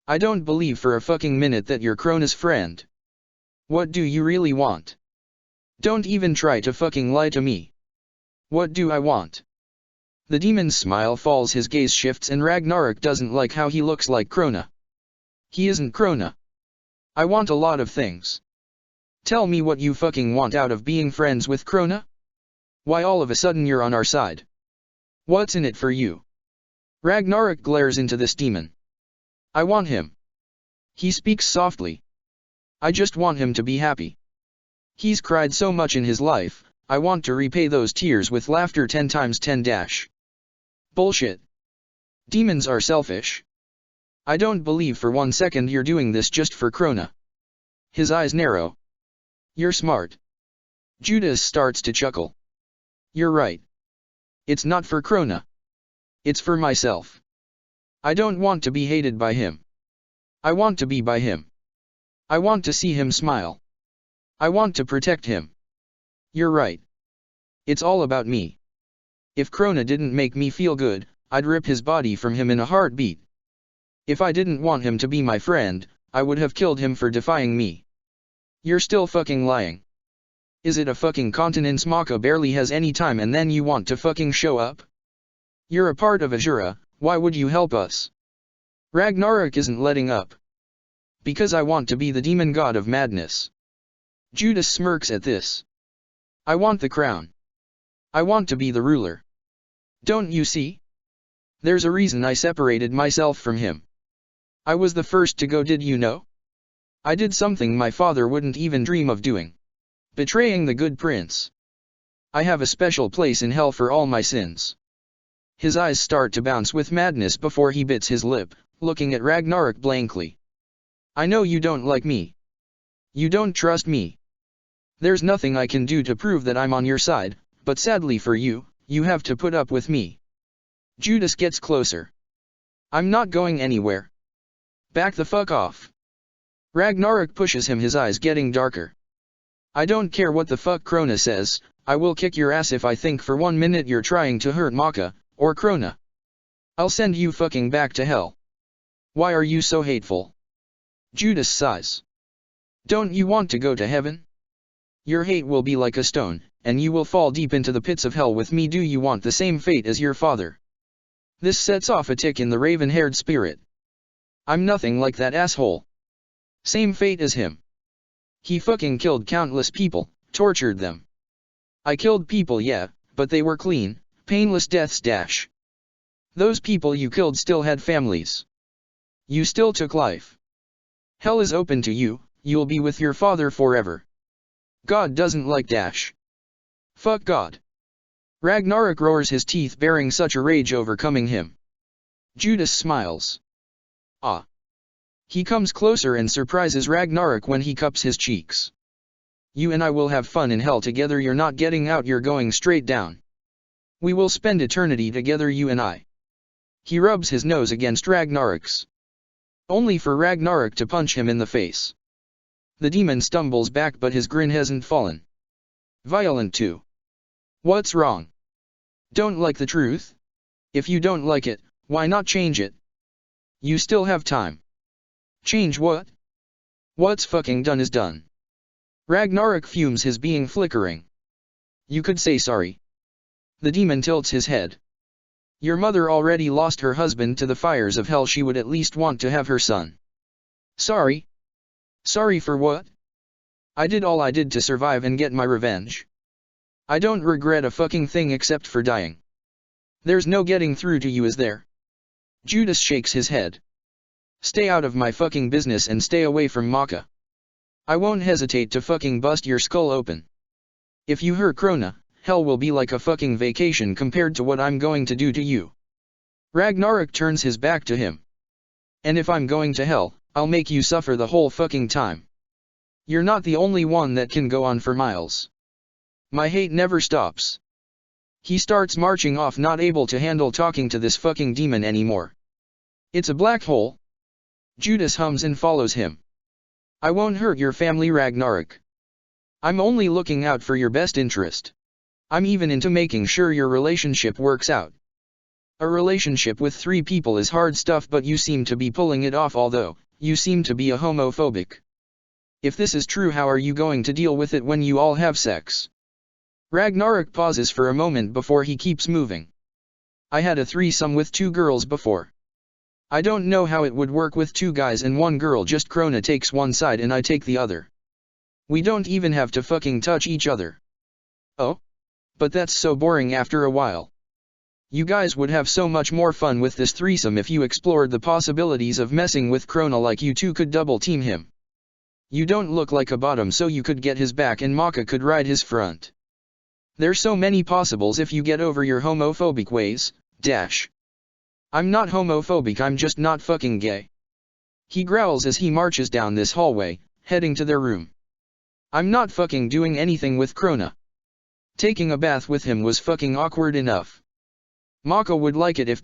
I don't believe for a fucking minute that you're Krona's friend. What do you really want? Don't even try to fucking lie to me. What do I want? The demon's smile falls, his gaze shifts, and Ragnarok doesn't like how he looks like Krona. He isn't Krona. I want a lot of things. Tell me what you fucking want out of being friends with Krona? Why all of a sudden you're on our side? What's in it for you? Ragnarok glares into this demon. I want him. He speaks softly. I just want him to be happy. He's cried so much in his life, I want to repay those tears with laughter 10 times 10 dash. Bullshit. Demons are selfish. I don't believe for one second you're doing this just for Krona. His eyes narrow. You're smart. Judas starts to chuckle. You're right. It's not for Krona. It's for myself. I don't want to be hated by him. I want to be by him. I want to see him smile. I want to protect him. You're right. It's all about me. If Krona didn't make me feel good, I'd rip his body from him in a heartbeat. If I didn't want him to be my friend, I would have killed him for defying me. You're still fucking lying. Is it a fucking continence? Maka barely has any time and then you want to fucking show up? You're a part of Azura, why would you help us? Ragnarok isn't letting up. Because I want to be the demon god of madness. Judas smirks at this. I want the crown. I want to be the ruler. Don't you see? There's a reason I separated myself from him. I was the first to go, did you know? I did something my father wouldn't even dream of doing. Betraying the good prince. I have a special place in hell for all my sins. His eyes start to bounce with madness before he bits his lip, looking at Ragnarok blankly. I know you don't like me. You don't trust me. There's nothing I can do to prove that I'm on your side, but sadly for you, you have to put up with me. Judas gets closer. I'm not going anywhere. Back the fuck off. Ragnarok pushes him, his eyes getting darker. I don't care what the fuck Krona says, I will kick your ass if I think for 1 minute you're trying to hurt Maka, or Krona. I'll send you fucking back to hell. Why are you so hateful? Judas sighs. Don't you want to go to heaven? Your hate will be like a stone, and you will fall deep into the pits of hell with me. Do you want the same fate as your father? This sets off a tick in the raven-haired spirit. I'm nothing like that asshole. Same fate as him. He fucking killed countless people, tortured them. I killed people, yeah, but they were clean, painless deaths. Those people you killed still had families. You still took life. Hell is open to you, you'll be with your father forever. God doesn't like . Fuck God. Ragnarok roars, his teeth baring such a rage overcoming him. Judas smiles. Ah. He comes closer and surprises Ragnarok when he cups his cheeks. You and I will have fun in hell together. You're not getting out, you're going straight down. We will spend eternity together, you and I. He rubs his nose against Ragnarok's. Only for Ragnarok to punch him in the face. The demon stumbles back, but his grin hasn't fallen. Violent too. What's wrong? Don't like the truth? If you don't like it, why not change it? You still have time. Change what? What's fucking done is done. Ragnarok fumes, his being flickering. You could say sorry. The demon tilts his head. Your mother already lost her husband to the fires of hell. She would at least want to have her son. Sorry? Sorry for what? I did all I did to survive and get my revenge. I don't regret a fucking thing except for dying. There's no getting through to you, is there? Judas shakes his head. Stay out of my fucking business and stay away from Maka. I won't hesitate to fucking bust your skull open. If you hurt Krona, hell will be like a fucking vacation compared to what I'm going to do to you. Ragnarok turns his back to him. And if I'm going to hell, I'll make you suffer the whole fucking time. You're not the only one that can go on for miles. My hate never stops. He starts marching off, not able to handle talking to this fucking demon anymore. It's a black hole. Judas hums and follows him. I won't hurt your family, Ragnarok. I'm only looking out for your best interest. I'm even into making sure your relationship works out. A relationship with 3 people is hard stuff, but you seem to be pulling it off, although you seem to be a homophobic. If this is true, how are you going to deal with it when you all have sex? Ragnarok pauses for a moment before he keeps moving. I had a threesome with 2 girls before. I don't know how it would work with 2 guys and 1 girl, just Krona takes one side and I take the other. We don't even have to fucking touch each other. Oh? But that's so boring after a while. You guys would have so much more fun with this threesome if you explored the possibilities of messing with Krona, like you 2 could double team him. You don't look like a bottom, so you could get his back and Maka could ride his front. There's so many possibles if you get over your homophobic ways. I'm not homophobic, I'm just not fucking gay. He growls as he marches down this hallway, heading to their room. I'm not fucking doing anything with Krona. Taking a bath with him was fucking awkward enough. Maka would like it if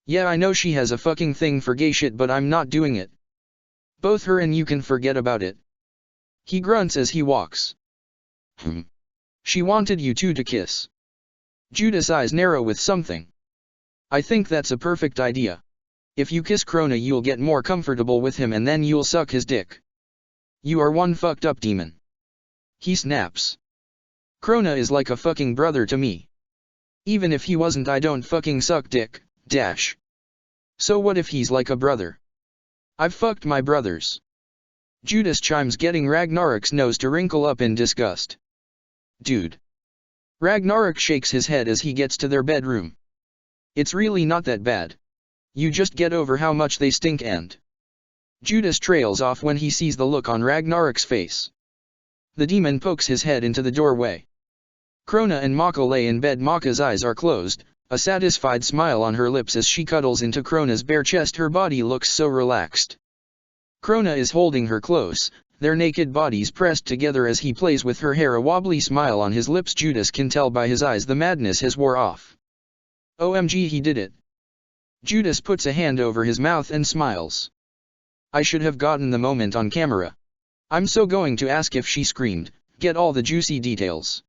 Yeah, I know she has a fucking thing for gay shit, but I'm not doing it. Both her and you can forget about it. He grunts as he walks. She wanted you 2 to kiss. Judas' eyes narrow with something. I think that's a perfect idea. If you kiss Krona, you'll get more comfortable with him and then you'll suck his dick. You are one fucked up demon. He snaps. Krona is like a fucking brother to me. Even if he wasn't, I don't fucking suck dick. So what if he's like a brother? I've fucked my brothers. Judas chimes, getting Ragnarok's nose to wrinkle up in disgust. Dude. Ragnarok shakes his head as he gets to their bedroom. It's really not that bad. You just get over how much they stink and... Judas trails off when he sees the look on Ragnarok's face. The demon pokes his head into the doorway. Krona and Maka lay in bed. Maka's eyes are closed, a satisfied smile on her lips as she cuddles into Krona's bare chest. Her body looks so relaxed. Krona is holding her close, their naked bodies pressed together as he plays with her hair, a wobbly smile on his lips. Judas can tell by his eyes the madness has wore off. OMG, he did it. Judas puts a hand over his mouth and smiles. I should have gotten the moment on camera. I'm so going to ask if she screamed, get all the juicy details.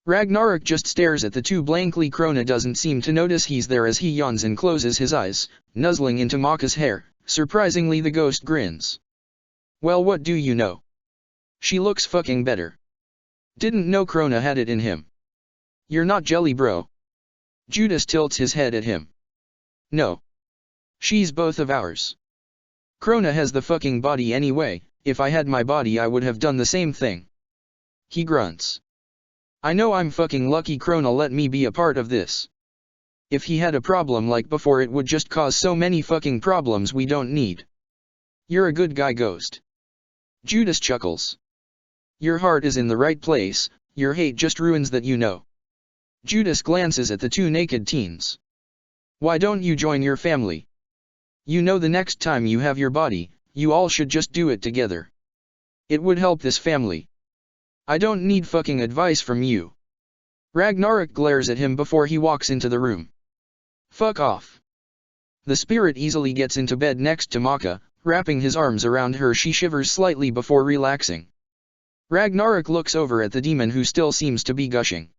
Ragnarok just stares at the 2 blankly. Krona doesn't seem to notice he's there as he yawns and closes his eyes, nuzzling into Maka's hair. Surprisingly, the ghost grins. Well, what do you know? She looks fucking better. Didn't know Krona had it in him. You're not jelly, bro. Judas tilts his head at him. No. She's both of ours. Krona has the fucking body anyway, if I had my body I would have done the same thing. He grunts. I know I'm fucking lucky Krona let me be a part of this. If he had a problem like before it would just cause so many fucking problems we don't need. You're a good guy Ghost. Judas chuckles. Your heart is in the right place, your hate just ruins that you know. Judas glances at the two naked teens. Why don't you join your family? You know the next time you have your body, you all should just do it together. It would help this family. I don't need fucking advice from you. Ragnarok glares at him before he walks into the room. Fuck off. The spirit easily gets into bed next to Maka, wrapping his arms around her. She shivers slightly before relaxing. Ragnarok looks over at the demon who still seems to be gushing.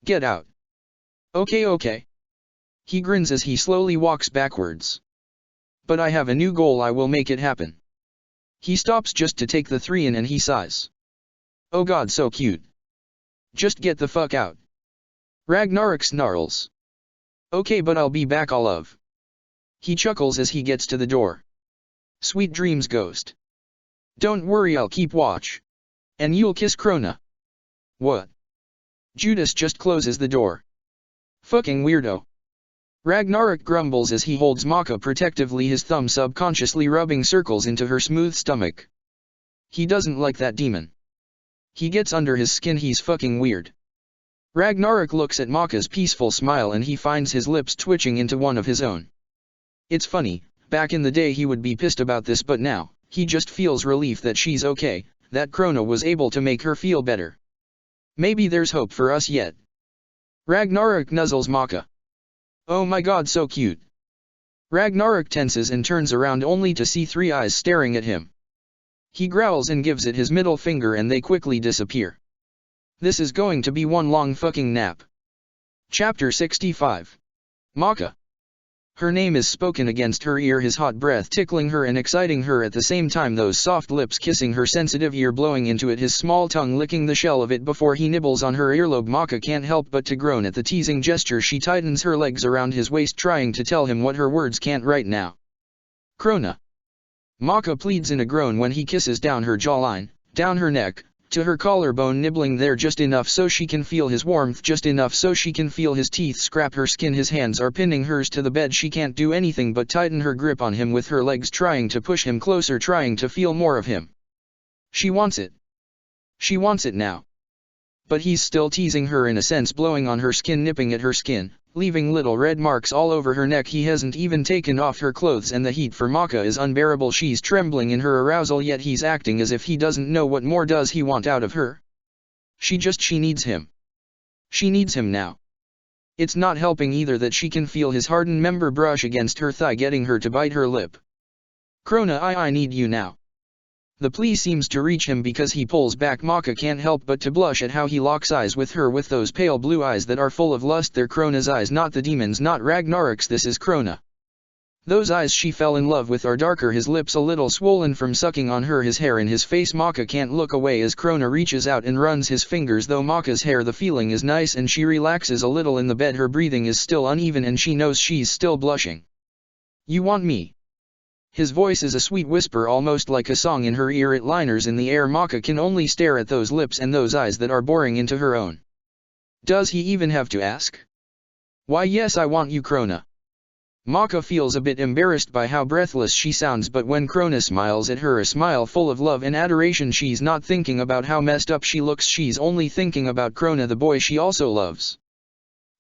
Get out. Okay. He grins as he slowly walks backwards. But I have a new goal, I will make it happen. He stops just to take the three in and he sighs. Oh god, so cute. Just get the fuck out. Ragnarok snarls. Okay, but I'll be back, Olive. He chuckles as he gets to the door. Sweet dreams, Ghost. Don't worry, I'll keep watch. And you'll kiss Krona. What? Judas just closes the door. Fucking weirdo. Ragnarok grumbles as he holds Maka protectively, his thumb subconsciously rubbing circles into her smooth stomach. He doesn't like that demon. He gets under his skin, he's fucking weird. Ragnarok looks at Maka's peaceful smile and he finds his lips twitching into one of his own. It's funny, back in the day he would be pissed about this, but now, he just feels relief that she's okay, that Krona was able to make her feel better. Maybe there's hope for us yet. Ragnarok nuzzles Maka. Oh my god, so cute. Ragnarok tenses and turns around only to see three eyes staring at him. He growls and gives it his middle finger and they quickly disappear. This is going to be one long fucking nap. Chapter 65. Maka. Her name is spoken against her ear, his hot breath tickling her and exciting her at the same time, those soft lips kissing her sensitive ear, blowing into it, his small tongue licking the shell of it before he nibbles on her earlobe. Maka can't help but to groan at the teasing gesture. She tightens her legs around his waist, trying to tell him what her words can't right now. Krona. Maka pleads in a groan when he kisses down her jawline, down her neck, to her collarbone, nibbling there just enough so she can feel his warmth, just enough so she can feel his teeth scrap her skin. His hands are pinning hers to the bed. She can't do anything but tighten her grip on him with her legs, trying to push him closer, trying to feel more of him. She wants it. She wants it now. But he's still teasing her in a sense, blowing on her skin, nipping at her skin, leaving little red marks all over her neck. He hasn't even taken off her clothes and the heat for Maka is unbearable. She's trembling in her arousal, yet he's acting as if he doesn't know. What more does he want out of her? She needs him. She needs him now. It's not helping either that she can feel his hardened member brush against her thigh, getting her to bite her lip. Krona, I need you now. The plea seems to reach him because he pulls back. Maka can't help but to blush at how he locks eyes with her, with those pale blue eyes that are full of lust. They're Krona's eyes, not the demon's, not Ragnarok's. This is Krona. Those eyes she fell in love with are darker, his lips a little swollen from sucking on her, his hair in his face. Maka can't look away as Krona reaches out and runs his fingers through Maka's hair. The feeling is nice and she relaxes a little in the bed. Her breathing is still uneven and she knows she's still blushing. You want me? His voice is a sweet whisper, almost like a song in her ear. It lingers in the air. Maka can only stare at those lips and those eyes that are boring into her own. Does he even have to ask? Why, yes, I want you, Krona. Maka feels a bit embarrassed by how breathless she sounds, but when Krona smiles at her, a smile full of love and adoration, she's not thinking about how messed up she looks. She's only thinking about Krona, the boy she also loves.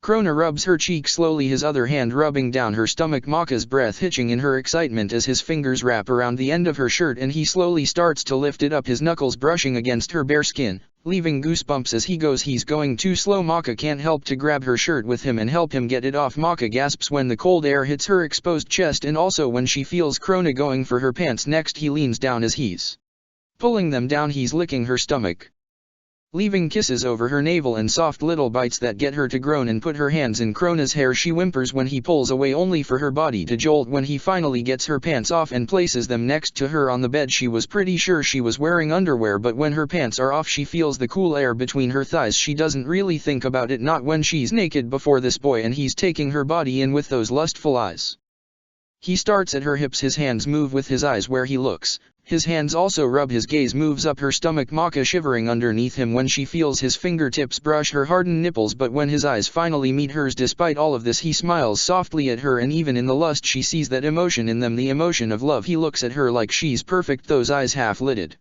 Krona rubs her cheek slowly, his other hand rubbing down her stomach. Maka's breath hitching in her excitement as his fingers wrap around the end of her shirt and he slowly starts to lift it up, his knuckles brushing against her bare skin, leaving goosebumps as he goes. He's going too slow. Maka can't help to grab her shirt with him and help him get it off. Maka gasps when the cold air hits her exposed chest and also when she feels Krona going for her pants. Next he leans down as he's pulling them down. He's licking her stomach. Leaving kisses over her navel and soft little bites that get her to groan and put her hands in Krona's hair. She whimpers when he pulls away, only for her body to jolt when he finally gets her pants off and places them next to her on the bed. She was pretty sure she was wearing underwear, but when her pants are off she feels the cool air between her thighs. She doesn't really think about it, not when she's naked before this boy and he's taking her body in with those lustful eyes. He starts at her hips, his hands move with his eyes where he looks. His hands also rub, his gaze moves up her stomach, Maka shivering underneath him when she feels his fingertips brush her hardened nipples. But when his eyes finally meet hers, despite all of this, he smiles softly at her, and even in the lust she sees that emotion in them, the emotion of love. He looks at her like she's perfect, those eyes half-lidded.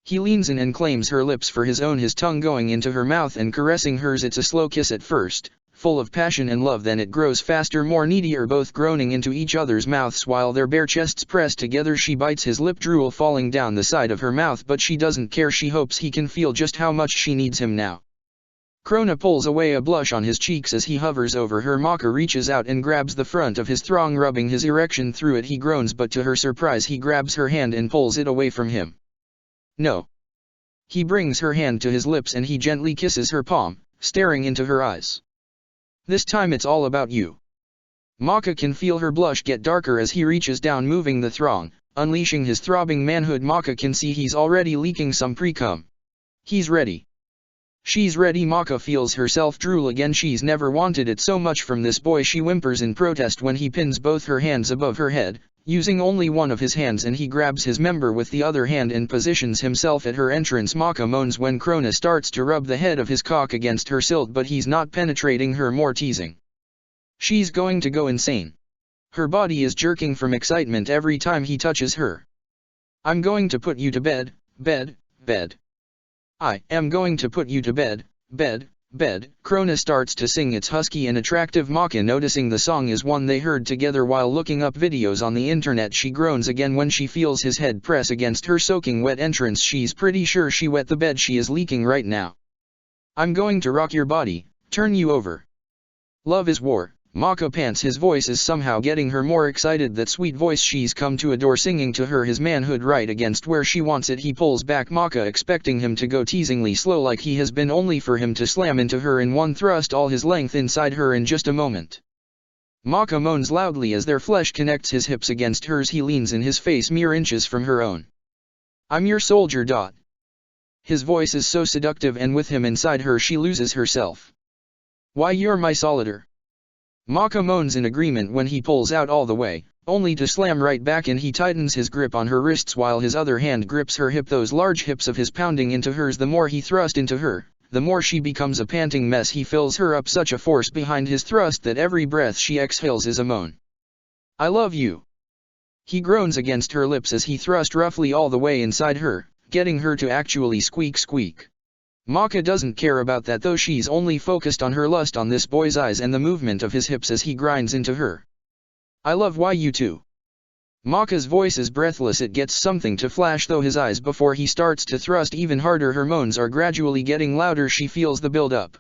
He leans in and claims her lips for his own, his tongue going into her mouth and caressing hers. It's a slow kiss at first, full of passion and love, then it grows faster, more needier, both groaning into each other's mouths while their bare chests press together. She bites his lip, drool falling down the side of her mouth, but she doesn't care. She hopes he can feel just how much she needs him now. Krona pulls away a blush on his cheeks as he hovers over her. Maka reaches out and grabs the front of his thong, rubbing his erection through it. He groans, but to her surprise he grabs her hand and pulls it away from him. No. He brings her hand to his lips and he gently kisses her palm, staring into her eyes. This time it's all about you. Maka can feel her blush get darker as he reaches down, moving the thong, unleashing his throbbing manhood. Maka can see he's already leaking some pre-cum. He's ready. She's ready. Maka feels herself drool again. She's never wanted it so much from this boy. She whimpers in protest when he pins both her hands above her head, using only one of his hands, and he grabs his member with the other hand and positions himself at her entrance. Maka moans when Krona starts to rub the head of his cock against her silt, but he's not penetrating her, more teasing. She's going to go insane. Her body is jerking from excitement every time he touches her. I'm going to put you to bed, bed, bed. I am going to put you to bed, bed, bed. Krona starts to sing. It's husky and attractive. Maka, noticing the song is one they heard together while looking up videos on the internet, she groans again when she feels his head press against her soaking wet entrance. She's pretty sure she wet the bed. She is leaking right now. I'm going to rock your body, turn you over. Love is war. Maka pants. His voice is somehow getting her more excited. That sweet voice she's come to adore, singing to her, his manhood right against where she wants it. He pulls back Maka, expecting him to go teasingly slow like he has been, only for him to slam into her in one thrust, all his length inside her in just a moment. Maka moans loudly as their flesh connects, his hips against hers. He leans in, his face mere inches from her own. I'm your soldier. His voice is so seductive, and with him inside her she loses herself. Why, you're my solitaire. Maka moans in agreement when he pulls out all the way, only to slam right back in. He tightens his grip on her wrists while his other hand grips her hip, those large hips of his pounding into hers. The more he thrusts into her, the more she becomes a panting mess. He fills her up such a force behind his thrust that every breath she exhales is a moan. I love you. He groans against her lips as he thrusts roughly all the way inside her, getting her to actually squeak squeak. Maka doesn't care about that though. She's only focused on her lust, on this boy's eyes and the movement of his hips as he grinds into her. I love why you too. Maka's voice is breathless. It gets something to flash though his eyes before he starts to thrust even harder. Her moans are gradually getting louder. She feels the build-up.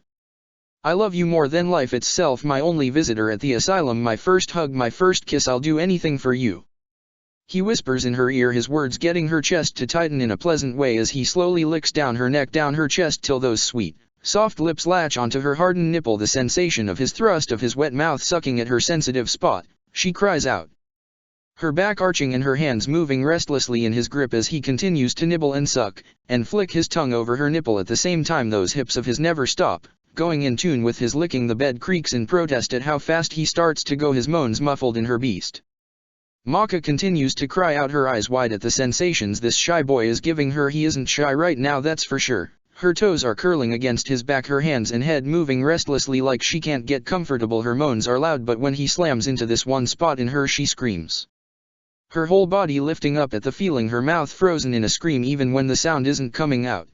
I love you more than life itself, my only visitor at the asylum, my first hug, my first kiss. I'll do anything for you. He whispers in her ear, his words getting her chest to tighten in a pleasant way as he slowly licks down her neck, down her chest till those sweet, soft lips latch onto her hardened nipple. The sensation of his thrust, of his wet mouth sucking at her sensitive spot, she cries out. Her back arching and her hands moving restlessly in his grip as he continues to nibble and suck, and flick his tongue over her nipple at the same time. Those hips of his never stop, going in tune with his licking. The bed creaks in protest at how fast he starts to go, his moans muffled in her beast. Maka continues to cry out, her eyes wide at the sensations this shy boy is giving her. He isn't shy right now, that's for sure. Her toes are curling against his back, her hands and head moving restlessly like she can't get comfortable. Her moans are loud, but when he slams into this one spot in her she screams. Her whole body lifting up at the feeling, her mouth frozen in a scream even when the sound isn't coming out.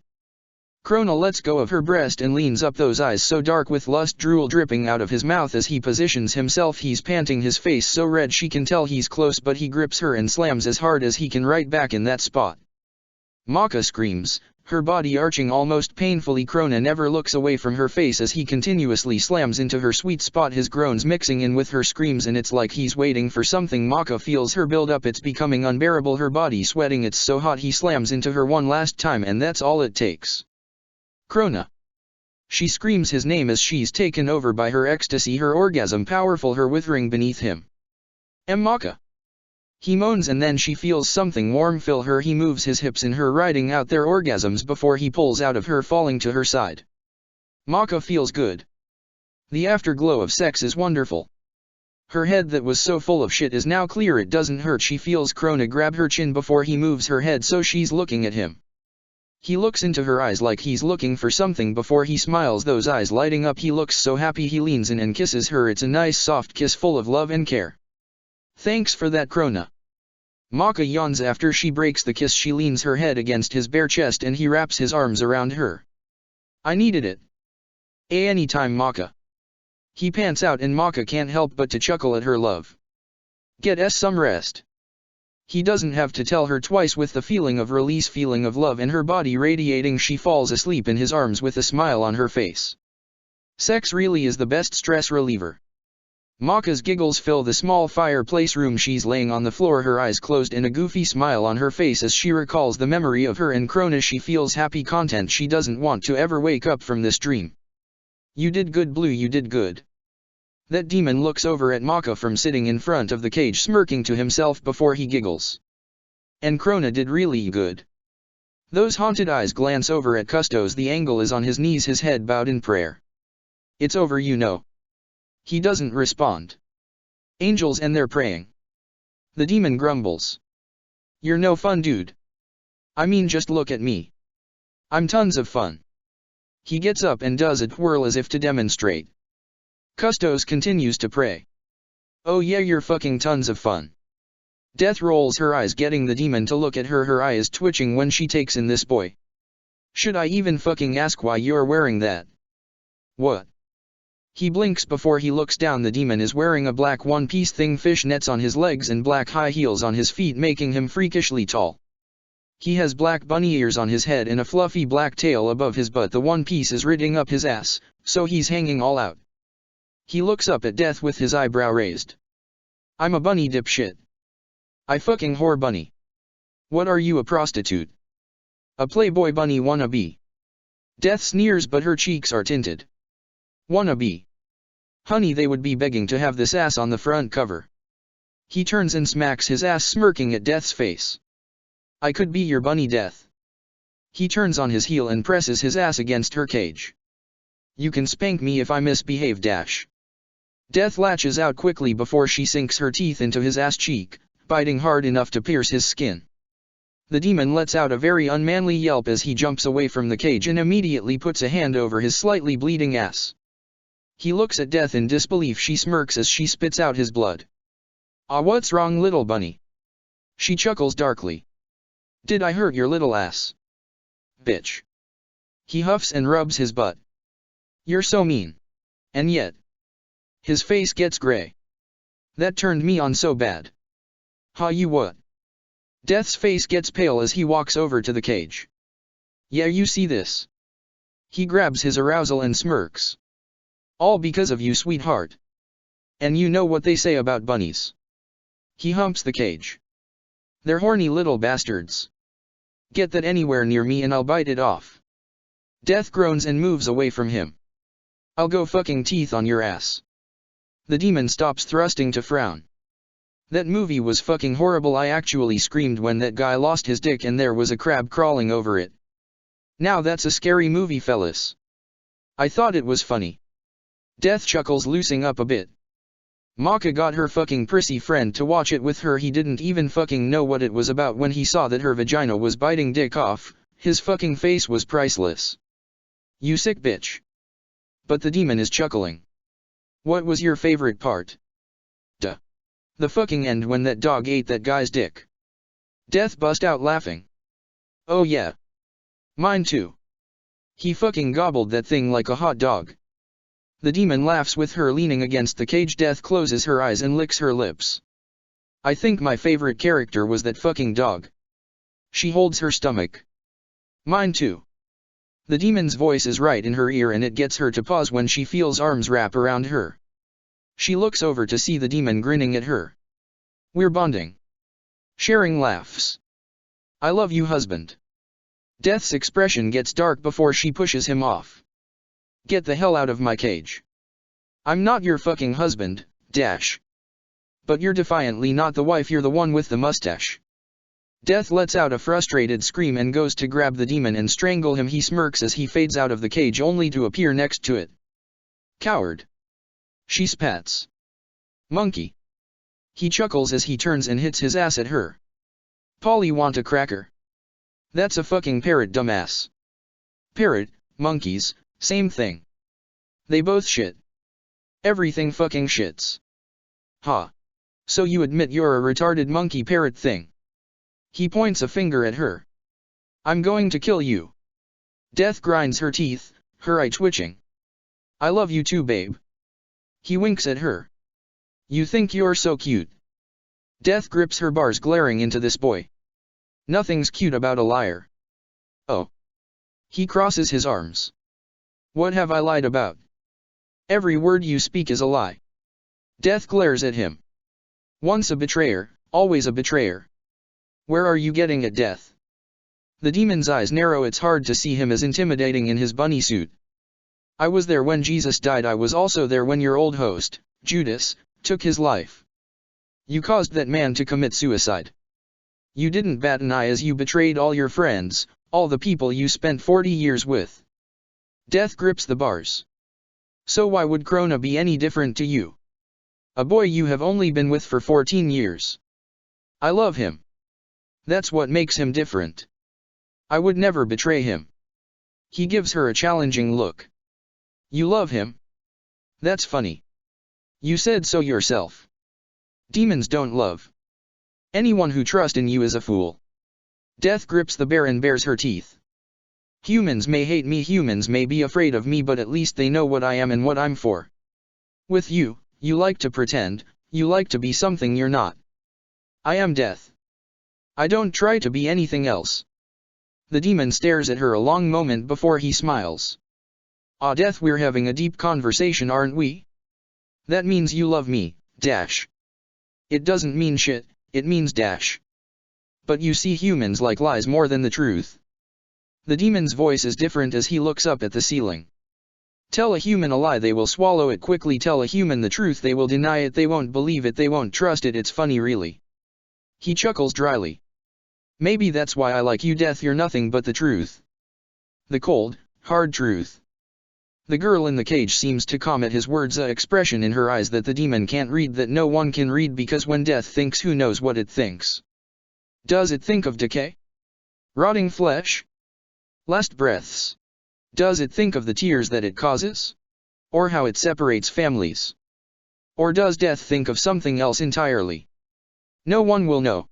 Krona lets go of her breast and leans up, those eyes so dark with lust, drool dripping out of his mouth as he positions himself. He's panting, his face so red she can tell he's close, but he grips her and slams as hard as he can right back in that spot. Maka screams, her body arching almost painfully. Krona never looks away from her face as he continuously slams into her sweet spot, his groans mixing in with her screams, and it's like he's waiting for something. Maka feels her build up, it's becoming unbearable, her body sweating, it's so hot. He slams into her one last time and that's all it takes. Krona. She screams his name as she's taken over by her ecstasy, her orgasm powerful, her withering beneath him. Maka. He moans and then she feels something warm fill her. He moves his hips in her, riding out their orgasms before he pulls out of her, falling to her side. Maka feels good. The afterglow of sex is wonderful. Her head that was so full of shit is now clear, it doesn't hurt. She feels Krona grab her chin before he moves her head so she's looking at him. He looks into her eyes like he's looking for something before he smiles, those eyes lighting up. He looks so happy, he leans in and kisses her. It's a nice soft kiss full of love and care. Thanks for that, Krona. Maka yawns after she breaks the kiss. She leans her head against his bare chest and he wraps his arms around her. I needed it. Anytime, Maka. He pants out and Maka can't help but to chuckle at her love. Get some rest. He doesn't have to tell her twice. With the feeling of release, feeling of love, and her body radiating, she falls asleep in his arms with a smile on her face. Sex really is the best stress reliever. Maka's giggles fill the small fireplace room. She's laying on the floor, her eyes closed and a goofy smile on her face as she recalls the memory of her and Krona. She feels happy, content. She doesn't want to ever wake up from this dream. You did good, Blue, you did good. That demon looks over at Maka from sitting in front of the cage, smirking to himself before he giggles. And Krona did really good. Those haunted eyes glance over at Custos. The angle is on his knees, his head bowed in prayer. It's over, you know. He doesn't respond. Angels and they're praying. The demon grumbles. You're no fun, dude. I mean, just look at me. I'm tons of fun. He gets up and does a twirl as if to demonstrate. Custos continues to pray. Oh yeah, you're fucking tons of fun. Death rolls her eyes, getting the demon to look at her. Her eye is twitching when she takes in this boy. Should I even fucking ask why you're wearing that? What? He blinks before he looks down. The demon is wearing a black one-piece thing, fishnets on his legs and black high heels on his feet, making him freakishly tall. He has black bunny ears on his head and a fluffy black tail above his butt. The one piece is ridding up his ass, so he's hanging all out. He looks up at Death with his eyebrow raised. I'm a bunny, dipshit. I fucking whore bunny. What are you, a prostitute? A playboy bunny wannabe? Death sneers, but her cheeks are tinted. Wannabe. Honey, they would be begging to have this ass on the front cover. He turns and smacks his ass, smirking at Death's face. I could be your bunny, Death. He turns on his heel and presses his ass against her cage. You can spank me if I misbehave, dash. Death latches out quickly before she sinks her teeth into his ass cheek, biting hard enough to pierce his skin. The demon lets out a very unmanly yelp as he jumps away from the cage and immediately puts a hand over his slightly bleeding ass. He looks at Death in disbelief. She smirks as she spits out his blood. Ah, what's wrong, little bunny? She chuckles darkly. Did I hurt your little ass? Bitch. He huffs and rubs his butt. You're so mean. And yet. His face gets gray. That turned me on so bad. Ha, you what? Death's face gets pale as he walks over to the cage. Yeah, you see this. He grabs his arousal and smirks. All because of you, sweetheart. And you know what they say about bunnies. He humps the cage. They're horny little bastards. Get that anywhere near me and I'll bite it off. Death groans and moves away from him. I'll go fucking teeth on your ass. The demon stops thrusting to frown. That movie was fucking horrible. I actually screamed when that guy lost his dick and there was a crab crawling over it. Now that's a scary movie, fellas. I thought it was funny. Death chuckles, loosing up a bit. Maka got her fucking prissy friend to watch it with her. He didn't even fucking know what it was about when he saw that her vagina was biting dick off. His fucking face was priceless. You sick bitch. But the demon is chuckling. What was your favorite part? Duh. The fucking end when that dog ate that guy's dick. Death bust out laughing. Oh yeah. Mine too. He fucking gobbled that thing like a hot dog. The demon laughs with her leaning against the cage. Death closes her eyes and licks her lips. I think my favorite character was that fucking dog. She holds her stomach. Mine too. The demon's voice is right in her ear and it gets her to pause when she feels arms wrap around her. She looks over to see the demon grinning at her. We're bonding. Sharing laughs. I love you, husband. Death's expression gets dark before she pushes him off. Get the hell out of my cage. I'm not your fucking husband, dash. But you're defiantly not the wife, you're the one with the mustache. Death lets out a frustrated scream and goes to grab the demon and strangle him. He smirks as he fades out of the cage only to appear next to it. Coward. She spats. Monkey. He chuckles as he turns and hits his ass at her. Polly want a cracker? That's a fucking parrot, dumbass. Parrot, monkeys, same thing. They both shit. Everything fucking shits. Ha. So you admit you're a retarded monkey parrot thing. He points a finger at her. I'm going to kill you. Death grinds her teeth, her eye twitching. I love you too, babe. He winks at her. You think you're so cute. Death grips her bars, glaring into this boy. Nothing's cute about a liar. Oh. He crosses his arms. What have I lied about? Every word you speak is a lie. Death glares at him. Once a betrayer, always a betrayer. Where are you getting at, Death? The demon's eyes narrow. It's hard to see him as intimidating in his bunny suit. I was there when Jesus died. I was also there when your old host, Judas, took his life. You caused that man to commit suicide. You didn't bat an eye as you betrayed all your friends, all the people you spent 40 years with. Death grips the bars. So why would Krona be any different to you? A boy you have only been with for 14 years. I love him. That's what makes him different. I would never betray him. He gives her a challenging look. You love him? That's funny. You said so yourself. Demons don't love. Anyone who trusts in you is a fool. Death grips the bear and bares her teeth. Humans may hate me, humans may be afraid of me, but at least they know what I am and what I'm for. With you, you like to pretend, you like to be something you're not. I am Death. I don't try to be anything else. The demon stares at her a long moment before he smiles. Ah, Death, we're having a deep conversation, aren't we? That means you love me, dash. It doesn't mean shit, it means dash. But you see, humans like lies more than the truth. The demon's voice is different as he looks up at the ceiling. Tell a human a lie, they will swallow it quickly. Tell a human the truth, they will deny it, they won't believe it, they won't trust it. It's funny, really. He chuckles dryly. Maybe that's why I like you, Death, you're nothing but the truth. The cold, hard truth. The girl in the cage seems to calm at his words, a expression in her eyes that the demon can't read, that no one can read, because when Death thinks, who knows what it thinks? Does it think of decay? Rotting flesh? Last breaths? Does it think of the tears that it causes? Or how it separates families? Or does Death think of something else entirely? No one will know.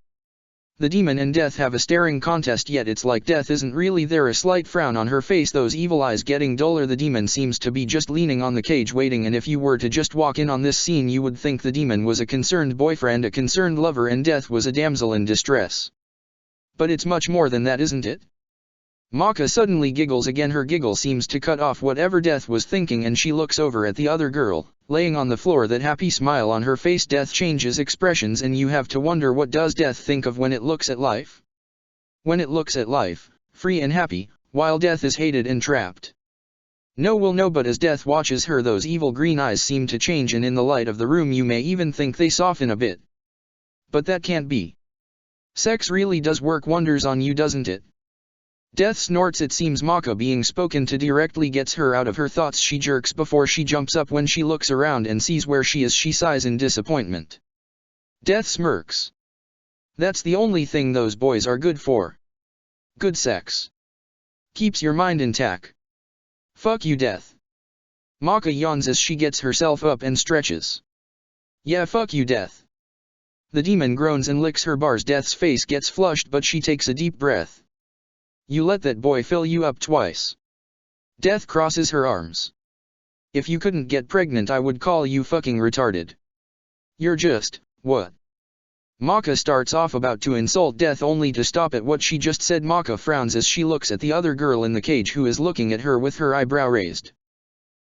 The demon and Death have a staring contest, yet it's like Death isn't really there, a slight frown on her face, those evil eyes getting duller. The demon seems to be just leaning on the cage waiting, and if you were to just walk in on this scene you would think the demon was a concerned boyfriend, a concerned lover, and Death was a damsel in distress. But it's much more than that, isn't it? Maka suddenly giggles again. Her giggle seems to cut off whatever Death was thinking, and she looks over at the other girl, laying on the floor, that happy smile on her face. Death changes expressions, and you have to wonder, what does Death think of when it looks at life? When it looks at life, free and happy, while Death is hated and trapped. No will know, but as Death watches her, those evil green eyes seem to change, and in the light of the room you may even think they soften a bit. But that can't be. Sex really does work wonders on you, doesn't it? Death snorts. It seems Maka being spoken to directly gets her out of her thoughts. She jerks before she jumps up. When she looks around and sees where she is, she sighs in disappointment. Death smirks. That's the only thing those boys are good for. Good sex. Keeps your mind intact. Fuck you, Death. Maka yawns as she gets herself up and stretches. Yeah, fuck you, Death. The demon groans and licks her bars. Death's face gets flushed, but she takes a deep breath. You let that boy fill you up twice. Death crosses her arms. If you couldn't get pregnant I would call you fucking retarded. You're just, what? Maka starts off about to insult Death only to stop at what she just said. Maka frowns as she looks at the other girl in the cage, who is looking at her with her eyebrow raised.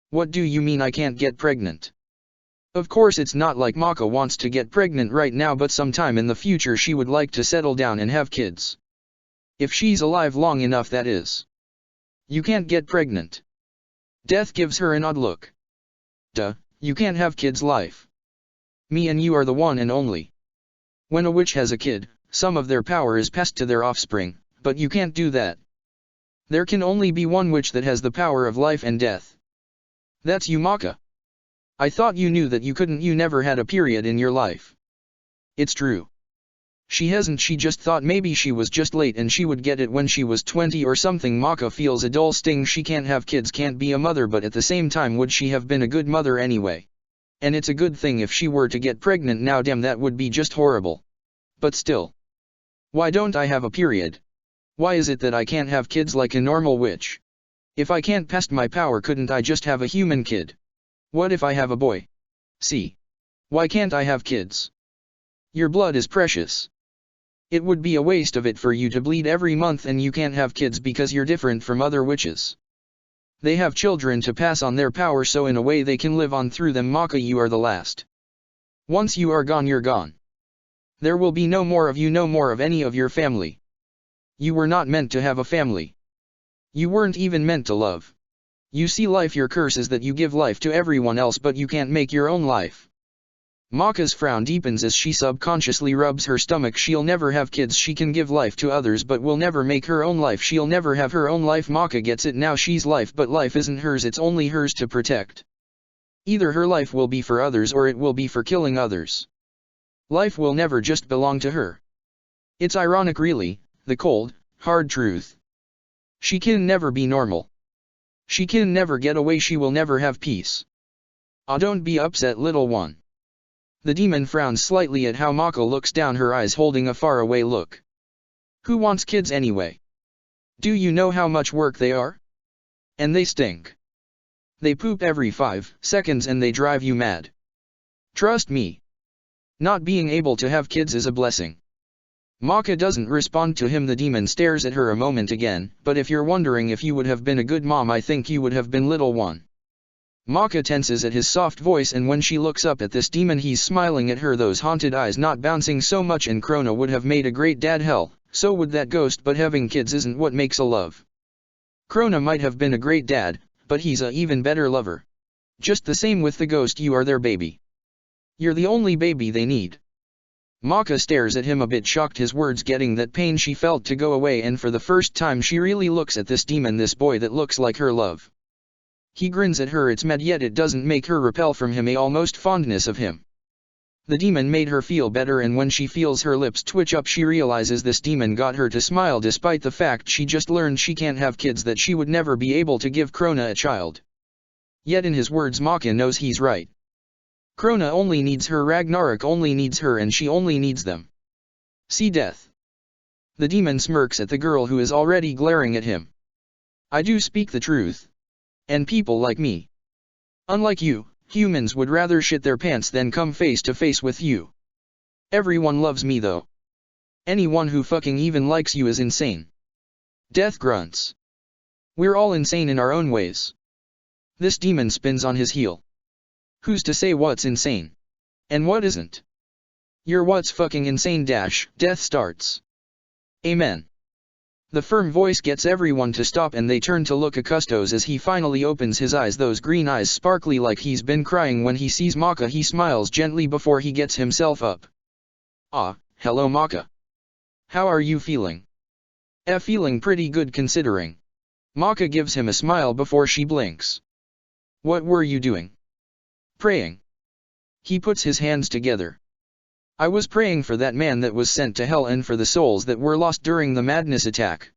What do you mean I can't get pregnant? Of course it's not like Maka wants to get pregnant right now, but sometime in the future she would like to settle down and have kids. If she's alive long enough, that is. You can't get pregnant. Death gives her an odd look. Duh, you can't have kids life. Me and you are the one and only. When a witch has a kid, some of their power is passed to their offspring, but you can't do that. There can only be one witch that has the power of life and death. That's you, Maka. I thought you knew that you never had a period in your life. It's true. She hasn't, she just thought maybe she was just late and she would get it when she was 20 or something. Maka feels a dull sting. She can't have kids, can't be a mother, but at the same time, would she have been a good mother anyway? And it's a good thing if she were to get pregnant now. Damn, that would be just horrible. But still. Why don't I have a period? Why is it that I can't have kids like a normal witch? If I can't pass my power, couldn't I just have a human kid? What if I have a boy? See. Why can't I have kids? Your blood is precious. It would be a waste of it for you to bleed every month, and you can't have kids because you're different from other witches. They have children to pass on their power, so in a way they can live on through them. Maka, you are the last. Once you are gone, you're gone. There will be no more of you, no more of any of your family. You were not meant to have a family. You weren't even meant to love. You see, life, your curse is that you give life to everyone else but you can't make your own life. Maka's frown deepens as she subconsciously rubs her stomach. She'll never have kids. She can give life to others but will never make her own life. She'll never have her own life. Maka gets it now. She's life, but life isn't hers. It's only hers to protect. Either her life will be for others or it will be for killing others. Life will never just belong to her. It's ironic, really, the cold, hard truth. She can never be normal. She can never get away. She will never have peace. Ah, don't be upset, little one. The demon frowns slightly at how Maka looks down, her eyes holding a faraway look. Who wants kids anyway? Do you know how much work they are? And they stink. They poop every 5 seconds and they drive you mad. Trust me. Not being able to have kids is a blessing. Maka doesn't respond to him. The demon stares at her a moment again. But if you're wondering if you would have been a good mom, I think you would have been, little one. Maka tenses at his soft voice, and when she looks up at this demon, he's smiling at her, those haunted eyes not bouncing so much. And Krona would have made a great dad. Hell, so would that ghost, but having kids isn't what makes a love. Krona might have been a great dad, but he's a even better lover. Just the same with the ghost, you are their baby. You're the only baby they need. Maka stares at him a bit shocked, his words getting that pain she felt to go away, and for the first time she really looks at this demon, this boy that looks like her love. He grins at her. It's mad, yet it doesn't make her repel from him, a almost fondness of him. The demon made her feel better, and when she feels her lips twitch up, she realizes this demon got her to smile despite the fact she just learned she can't have kids, that she would never be able to give Krona a child. Yet in his words Maka knows he's right. Krona only needs her, Ragnarok only needs her, and she only needs them. See, death. The demon smirks at the girl who is already glaring at him. I do speak the truth. And people like me, unlike you, humans would rather shit their pants than come face to face with you. Everyone loves me though. Anyone who fucking even likes you is insane. Death grunts. We're all insane in our own ways. This demon spins on his heel. Who's to say what's insane? And what isn't? You're what's fucking insane. Death starts. Amen. The firm voice gets everyone to stop, and they turn to look at Custos as he finally opens his eyes, those green eyes sparkly like he's been crying. When he sees Maka, he smiles gently before he gets himself up. Ah, hello Maka. How are you feeling? Feeling pretty good considering. Maka gives him a smile before she blinks. What were you doing? Praying. He puts his hands together. I was praying for that man that was sent to hell and for the souls that were lost during the madness attack.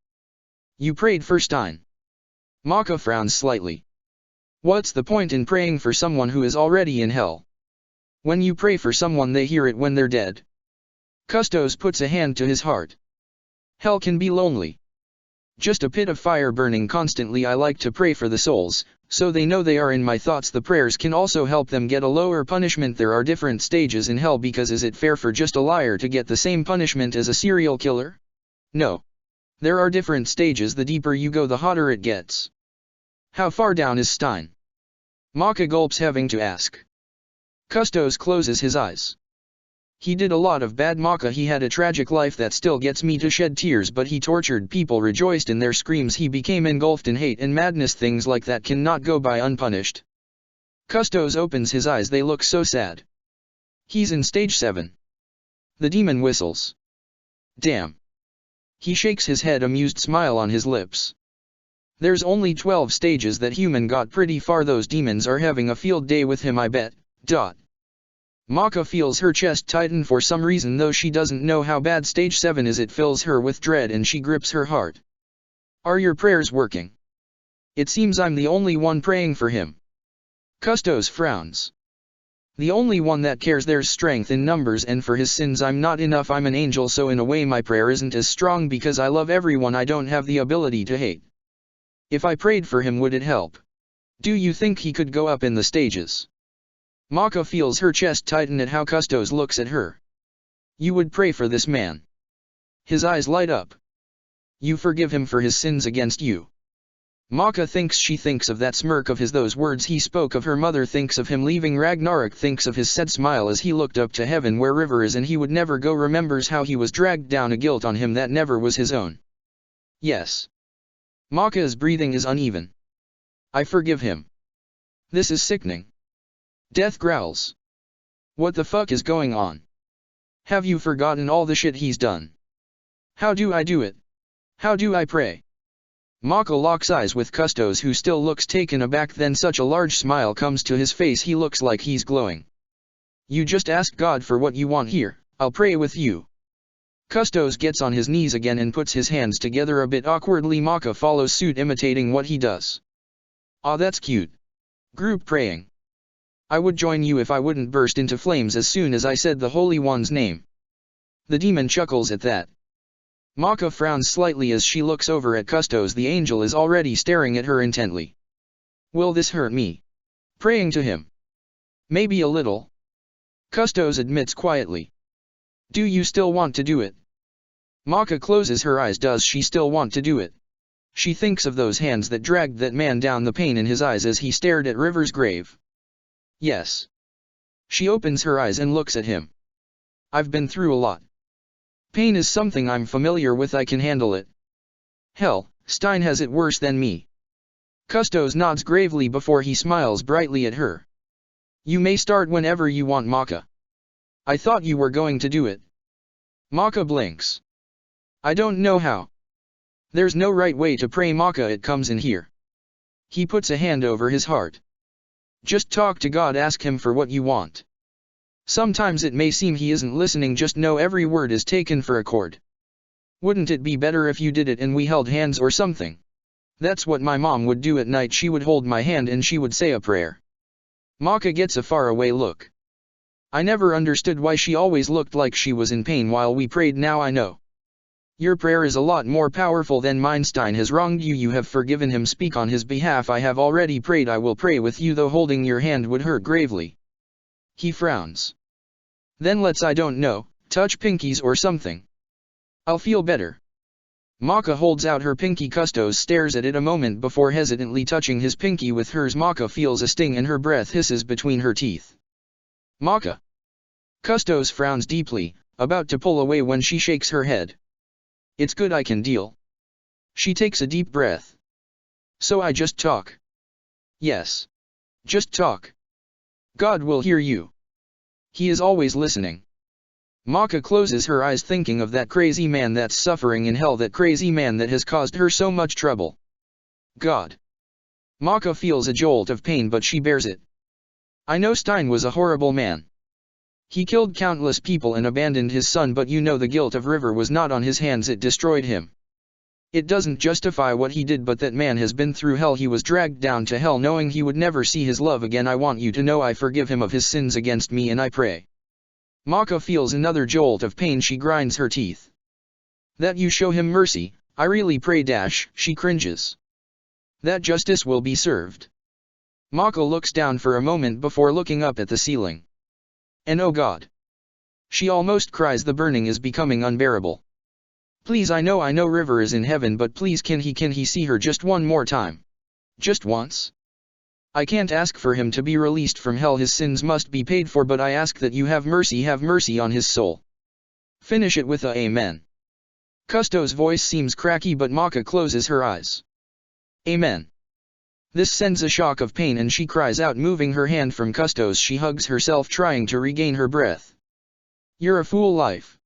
You prayed for Stein. Maka frowns slightly. What's the point in praying for someone who is already in hell? When you pray for someone, they hear it when they're dead. Custos puts a hand to his heart. Hell can be lonely. Just a pit of fire burning constantly. I like to pray for the souls, so they know they are in my thoughts. The prayers can also help them get a lower punishment. There are different stages in hell, because is it fair for just a liar to get the same punishment as a serial killer? No. There are different stages. The deeper you go, the hotter it gets. How far down is Stein? Maka gulps, having to ask. Custos closes his eyes. He did a lot of bad. Maka, he had a tragic life that still gets me to shed tears, but he tortured people, rejoiced in their screams, he became engulfed in hate and madness. Things like that cannot go by unpunished. Custos opens his eyes, they look so sad. He's in stage 7. The demon whistles. Damn. He shakes his head, amused smile on his lips. There's only 12 stages. That human got pretty far. Those demons are having a field day with him, I bet. Maka feels her chest tighten for some reason, though she doesn't know how bad stage 7 is. It fills her with dread and she grips her heart. Are your prayers working? It seems I'm the only one praying for him. Custos frowns. The only one that cares. There's strength in numbers, and for his sins I'm not enough. I'm an angel, so in a way my prayer isn't as strong because I love everyone. I don't have the ability to hate. If I prayed for him, would it help? Do you think he could go up in the stages? Maka feels her chest tighten at how Custos looks at her. You would pray for this man? His eyes light up. You forgive him for his sins against you? Maka thinks, she thinks of that smirk of his, those words he spoke of her mother, thinks of him leaving Ragnarok, thinks of his sad smile as he looked up to heaven where River is and he would never go, remembers how he was dragged down, a guilt on him that never was his own. Yes. Maka's breathing is uneven. I forgive him. This is sickening. Death growls. What the fuck is going on? Have you forgotten all the shit he's done? How do I do it? How do I pray? Maka locks eyes with Custos, who still looks taken aback, then such a large smile comes to his face, he looks like he's glowing. You just ask God for what you want here, I'll pray with you. Custos gets on his knees again and puts his hands together a bit awkwardly. Maka follows suit, imitating what he does. Ah, that's cute. Group praying. I would join you if I wouldn't burst into flames as soon as I said the Holy One's name. The demon chuckles at that. Maka frowns slightly as she looks over at Custos. The angel is already staring at her intently. Will this hurt me? Praying to him. Maybe a little. Custos admits quietly. Do you still want to do it? Maka closes her eyes. Does she still want to do it? She thinks of those hands that dragged that man down, the pain in his eyes as he stared at River's grave. Yes. She opens her eyes and looks at him. I've been through a lot. Pain is something I'm familiar with, I can handle it. Hell, Stein has it worse than me. Custos nods gravely before he smiles brightly at her. You may start whenever you want, Maka. I thought you were going to do it. Maka blinks. I don't know how. There's no right way to pray, Maka, it comes in here. He puts a hand over his heart. Just talk to God, ask him for what you want. Sometimes it may seem he isn't listening, just know every word is taken for accord. Wouldn't it be better if you did it and we held hands or something? That's what my mom would do at night, she would hold my hand and she would say a prayer. Maka gets a faraway look. I never understood why she always looked like she was in pain while we prayed, now I know. Your prayer is a lot more powerful than mine. Stein has wronged you, you have forgiven him, speak on his behalf. I have already prayed, I will pray with you, though holding your hand would hurt gravely. He frowns. Then let's, I don't know, touch pinkies or something. I'll feel better. Maka holds out her pinky. Custos stares at it a moment before hesitantly touching his pinky with hers. Maka feels a sting and her breath hisses between her teeth. Maka. Custos frowns deeply, about to pull away when she shakes her head. It's good, I can deal. She takes a deep breath. So I just talk? Yes. Just talk. God will hear you. He is always listening. Maka closes her eyes, thinking of that crazy man that's suffering in hell, that crazy man that has caused her so much trouble. God. Maka feels a jolt of pain, but she bears it. I know Stein was a horrible man. He killed countless people and abandoned his son, but you know the guilt of River was not on his hands, it destroyed him. It doesn't justify what he did, but that man has been through hell. He was dragged down to hell knowing he would never see his love again. I want you to know I forgive him of his sins against me, and I pray. Maka feels another jolt of pain, she grinds her teeth. That you show him mercy, I really pray. She cringes. That justice will be served. Maka looks down for a moment before looking up at the ceiling. And oh God. She almost cries, the burning is becoming unbearable. Please, I know River is in heaven, but please can he see her just one more time? Just once? I can't ask for him to be released from hell, his sins must be paid for, but I ask that you have mercy on his soul. Finish it with a amen. Cousteau's voice seems cracky, but Maka closes her eyes. Amen. This sends a shock of pain and she cries out, moving her hand from Cousteau's. She hugs herself, trying to regain her breath. You're a fool, life.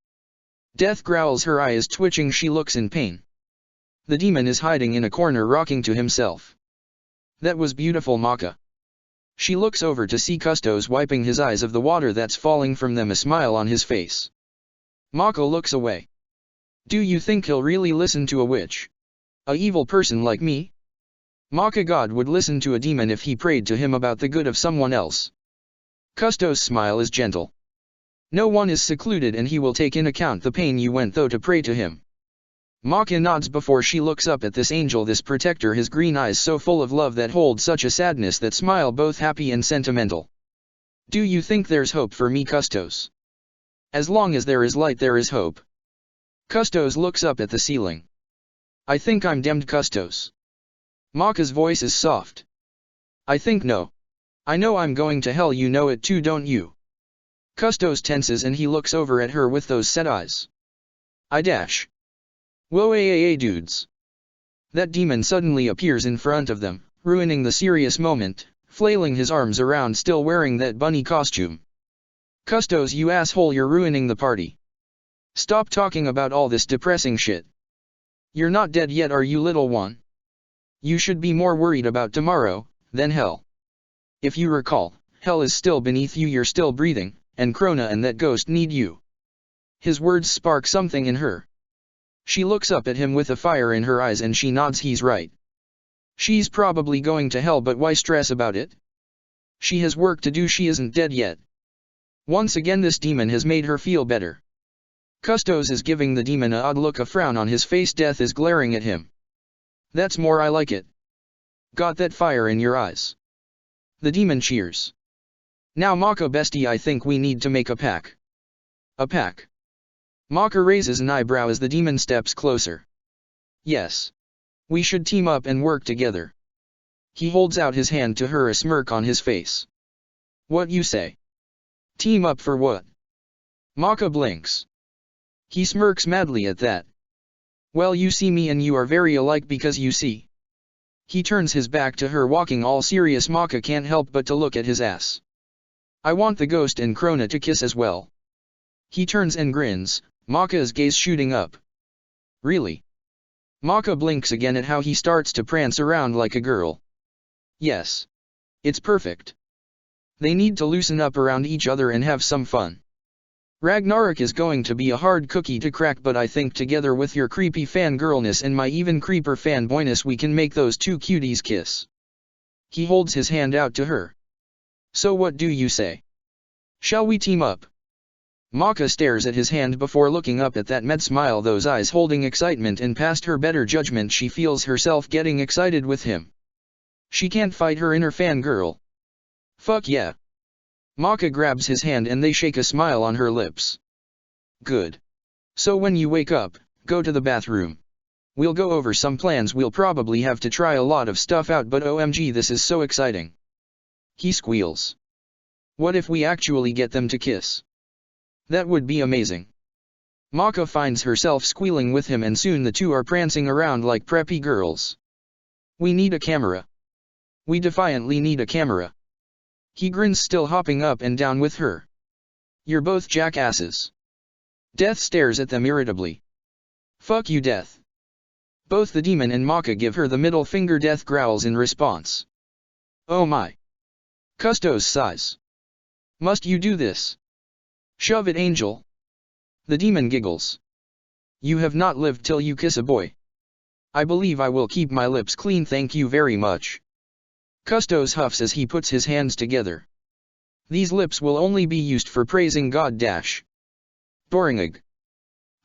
Death growls, her eye is twitching, she looks in pain. The demon is hiding in a corner, rocking to himself. That was beautiful, Maka. She looks over to see Cousteau's wiping his eyes of the water that's falling from them, a smile on his face. Maka looks away. Do you think he'll really listen to a witch? A evil person like me? Maka, God would listen to a demon if he prayed to him about the good of someone else. Cousteau's smile is gentle. No one is secluded and he will take in account the pain you went through to pray to him. Maka nods before she looks up at this angel, this protector, his green eyes so full of love that hold such a sadness, that smile both happy and sentimental. Do you think there's hope for me, Cousteau's? As long as there is light, there is hope. Cousteau's looks up at the ceiling. I think I'm damned, Cousteau's. Maka's voice is soft. I think no. I know I'm going to hell, you know it too, don't you? Cousteau's tenses and he looks over at her with those set eyes. I dash. Whoa, dudes. That demon suddenly appears in front of them, ruining the serious moment, flailing his arms around, still wearing that bunny costume. Cousteau's, you asshole, you're ruining the party. Stop talking about all this depressing shit. You're not dead yet, are you, little one? You should be more worried about tomorrow than hell. If you recall, hell is still beneath you, you're still breathing, and Krona and that ghost need you. His words spark something in her. She looks up at him with a fire in her eyes and she nods, he's right. She's probably going to hell, but why stress about it? She has work to do, she isn't dead yet. Once again this demon has made her feel better. Cousteau's is giving the demon a odd look, a frown on his face, death is glaring at him. That's more, I like it. Got that fire in your eyes. The demon cheers. Now Maka bestie, I think we need to make a pact. A pact? Maka raises an eyebrow as the demon steps closer. Yes. We should team up and work together. He holds out his hand to her, a smirk on his face. What you say? Team up for what? Maka blinks. He smirks madly at that. Well, you see, me and you are very alike, because you see. He turns his back to her, walking all serious. Maka can't help but to look at his ass. I want the ghost and Krona to kiss as well. He turns and grins, Maka's gaze shooting up. Really? Maka blinks again at how he starts to prance around like a girl. Yes. It's perfect. They need to loosen up around each other and have some fun. Ragnarok is going to be a hard cookie to crack, but I think together with your creepy fangirlness and my even creeper fanboyness, we can make those two cuties kiss. He holds his hand out to her. So what do you say? Shall we team up? Maka stares at his hand before looking up at that mad smile, those eyes holding excitement, and past her better judgment she feels herself getting excited with him. She can't fight her inner fangirl. Fuck yeah. Maka grabs his hand and they shake, a smile on her lips. Good. So when you wake up, go to the bathroom. We'll go over some plans, we'll probably have to try a lot of stuff out, but OMG, this is so exciting. He squeals. What if we actually get them to kiss? That would be amazing. Maka finds herself squealing with him, and soon the two are prancing around like preppy girls. We need a camera. We defiantly need a camera. He grins, still hopping up and down with her. You're both jackasses. Death stares at them irritably. Fuck you, Death. Both the demon and Maka give her the middle finger. Death growls in response. Oh my. Cousteau's sighs. Must you do this? Shove it, Angel. The demon giggles. You have not lived till you kiss a boy. I believe I will keep my lips clean, thank you very much. Cousteau's huffs as he puts his hands together. These lips will only be used for praising God dash. Boringig.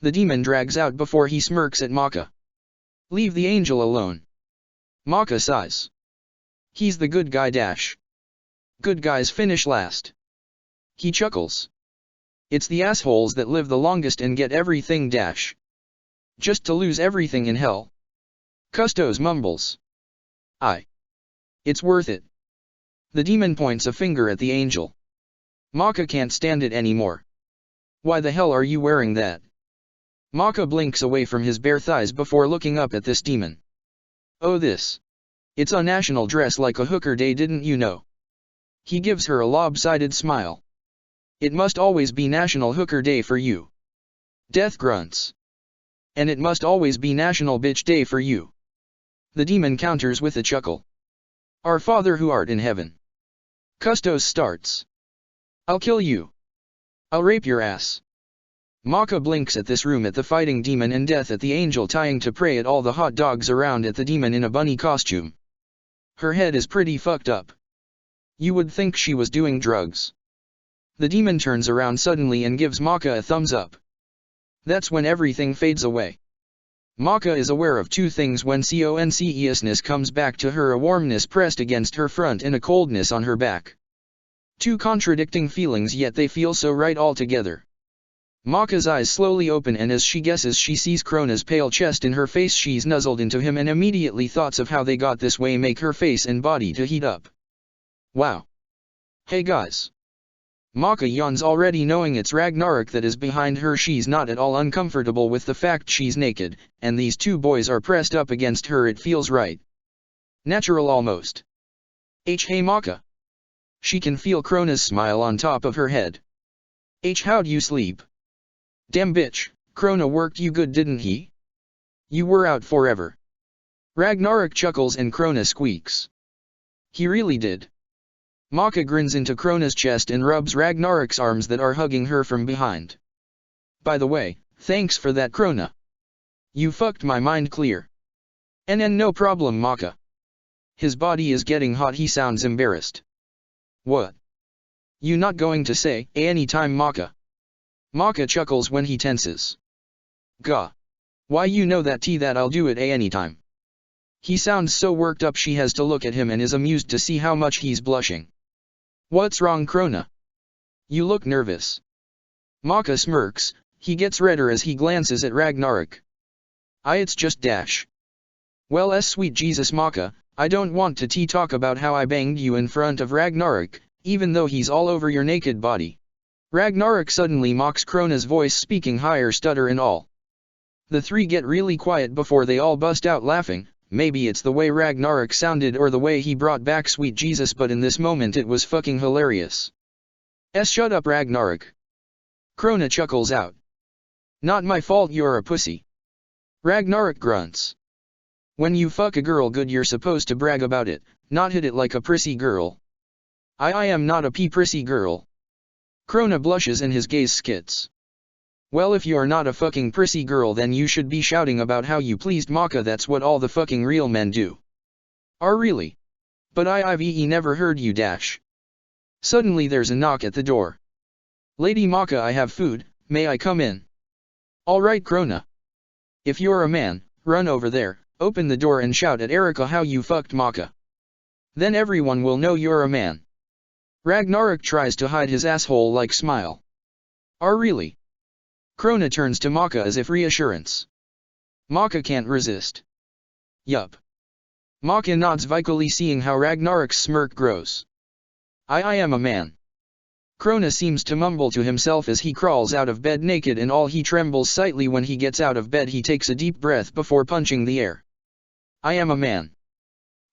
The demon drags out before he smirks at Maka. Leave the angel alone. Maka sighs. He's the good guy dash. Good guys finish last. He chuckles. It's the assholes that live the longest and get everything dash. Just to lose everything in hell. Cousteau's mumbles. It's worth it. The demon points a finger at the angel. Maka can't stand it anymore. Why the hell are you wearing that? Maka blinks away from his bare thighs before looking up at this demon. Oh this. It's a national dress like a hooker day, didn't you know? He gives her a lopsided smile. It must always be National Hooker Day for you. Death grunts. And it must always be National Bitch Day for you. The demon counters with a chuckle. Our Father who art in heaven. Custos starts. I'll kill you. I'll rape your ass. Maka blinks at this room, at the fighting demon, and death at the angel tying to pray, at all the hot dogs around, at the demon in a bunny costume. Her head is pretty fucked up. You would think she was doing drugs. The demon turns around suddenly and gives Maka a thumbs up. That's when everything fades away. Maka is aware of two things when consciousness comes back to her: a warmness pressed against her front and a coldness on her back. Two contradicting feelings, yet they feel so right all together. Maka's eyes slowly open, and as she guesses, she sees Krona's pale chest in her face. She's nuzzled into him, and immediately thoughts of how they got this way make her face and body to heat up. Wow. Hey guys. Maka yawns, already knowing it's Ragnarok that is behind her. She's not at all uncomfortable with the fact she's naked, and these two boys are pressed up against her. It feels right. Natural almost. Hey Maka. She can feel Krona's smile on top of her head. How'd you sleep? Damn bitch, Krona worked you good, didn't he? You were out forever. Ragnarok chuckles and Krona squeaks. He really did. Maka grins into Krona's chest and rubs Ragnarok's arms that are hugging her from behind. By the way, thanks for that, Krona. You fucked my mind clear. No problem, Maka. His body is getting hot. He sounds embarrassed. What? You not going to say anytime, Maka? Maka chuckles when he tenses. Gah. Why, you know that I'll do it anytime. He sounds so worked up she has to look at him and is amused to see how much he's blushing. What's wrong, Krona? You look nervous. Maka smirks. He gets redder as he glances at Ragnarok. It's just dash. Well, sweet Jesus, Maka, I don't want to talk about how I banged you in front of Ragnarok, even though he's all over your naked body. Ragnarok suddenly mocks Krona's voice, speaking higher, stutter and all. The three get really quiet before they all bust out laughing. Maybe it's the way Ragnarok sounded or the way he brought back sweet Jesus, but in this moment it was fucking hilarious. Shut up, Ragnarok. Krona chuckles out. Not my fault you're a pussy. Ragnarok grunts. When you fuck a girl good, you're supposed to brag about it, not hit it like a prissy girl. I am not a prissy girl. Krona blushes and his gaze skits. Well, if you're not a fucking prissy girl, then you should be shouting about how you pleased Maka. That's what all the fucking real men do. Really? But I've never heard you dash. Suddenly there's a knock at the door. Lady Maka, I have food, may I come in? Alright, Krona. If you're a man, run over there, open the door and shout at Erika how you fucked Maka. Then everyone will know you're a man. Ragnarok tries to hide his asshole-like smile. Really? Krona turns to Maka as if reassurance. Maka can't resist. Yup. Maka nods vically, seeing how Ragnarok's smirk grows. I am a man. Krona seems to mumble to himself as he crawls out of bed naked and all. He trembles slightly when he gets out of bed. He takes a deep breath before punching the air. I am a man.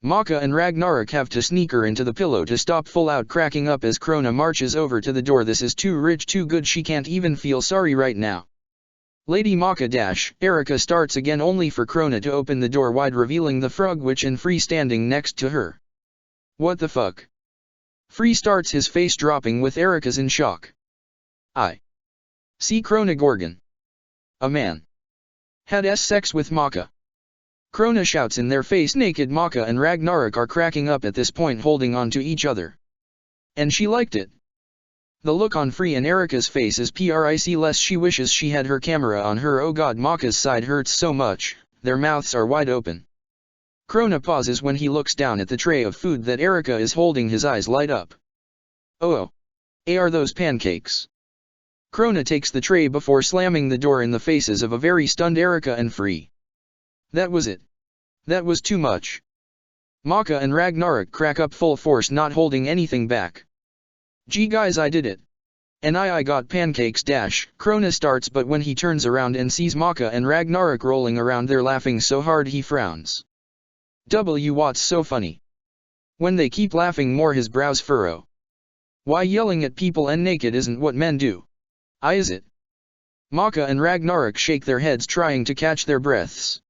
Maka and Ragnarok have to sneak her into the pillow to stop full out cracking up as Krona marches over to the door. This is too rich, too good. She can't even feel sorry right now. Lady Maka dash, Erika starts again, only for Krona to open the door wide, revealing the frog witch and Free standing next to her. What the fuck? Free starts, his face dropping with Erika's in shock. I see Krona Gorgon. A man had sex with Maka. Krona shouts in their face. Naked Maka and Ragnarok are cracking up at this point, holding on to each other. And she liked it. The look on Free and Erika's face is priceless. She wishes she had her camera on her. Oh god, Maka's side hurts so much, their mouths are wide open. Krona pauses when he looks down at the tray of food that Erika is holding. His eyes light up. Oh. Are those pancakes? Krona takes the tray before slamming the door in the faces of a very stunned Erika and Free. That was it. That was too much. Maka and Ragnarok crack up full force, not holding anything back. Gee guys, I did it. And I got pancakes dash, Krona starts, but when he turns around and sees Maka and Ragnarok rolling around there laughing so hard he frowns. What's so funny? When they keep laughing more his brows furrow. Why yelling at people and naked isn't what men do. Is it? Maka and Ragnarok shake their heads trying to catch their breaths.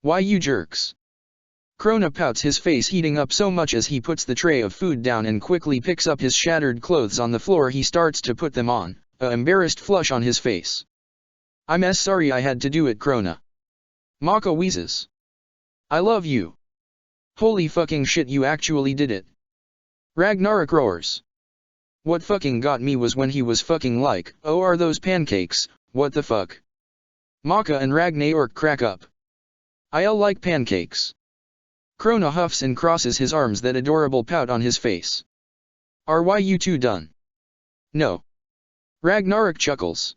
Why you jerks? Krona pouts, his face heating up so much as he puts the tray of food down and quickly picks up his shattered clothes on the floor. He starts to put them on, a embarrassed flush on his face. I'm sorry I had to do it, Krona. Maka wheezes. I love you. Holy fucking shit, you actually did it. Ragnarok roars. What fucking got me was when he was fucking like, oh, are those pancakes, what the fuck? Maka and Ragnarok crack up. I'll like pancakes. Krona huffs and crosses his arms, that adorable pout on his face. Are you two done? No. Ragnarok chuckles.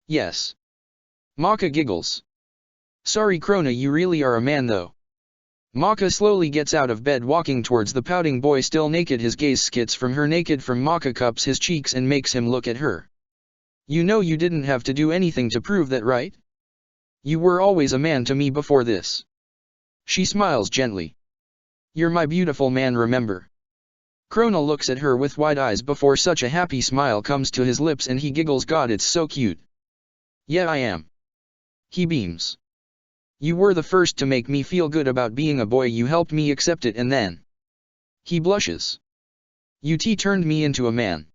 Yes. Maka giggles. Sorry Krona, you really are a man though. Maka slowly gets out of bed, walking towards the pouting boy still naked. His gaze skits from her naked from Maka, cups his cheeks and makes him look at her. You know you didn't have to do anything to prove that, right? You were always a man to me before this. She smiles gently. You're my beautiful man, remember? Krona looks at her with wide eyes before such a happy smile comes to his lips and he giggles. God, it's so cute. Yeah, I am. He beams. You were the first to make me feel good about being a boy. You helped me accept it, and then. He blushes. You turned me into a man.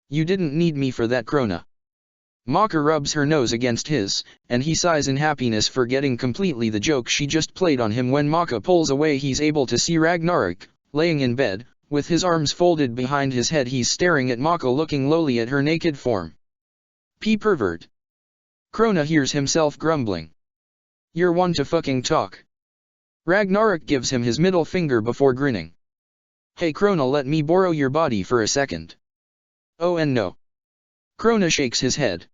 You didn't need me for that, Krona. Maka rubs her nose against his, and he sighs in happiness, forgetting completely the joke she just played on him. When Maka pulls away, he's able to see Ragnarok, laying in bed, with his arms folded behind his head. He's staring at Maka, looking lowly at her naked form. Pervert. Krona hears himself grumbling. You're one to fucking talk. Ragnarok gives him his middle finger before grinning. Hey Krona, let me borrow your body for a second. Oh, and no. Krona shakes his head.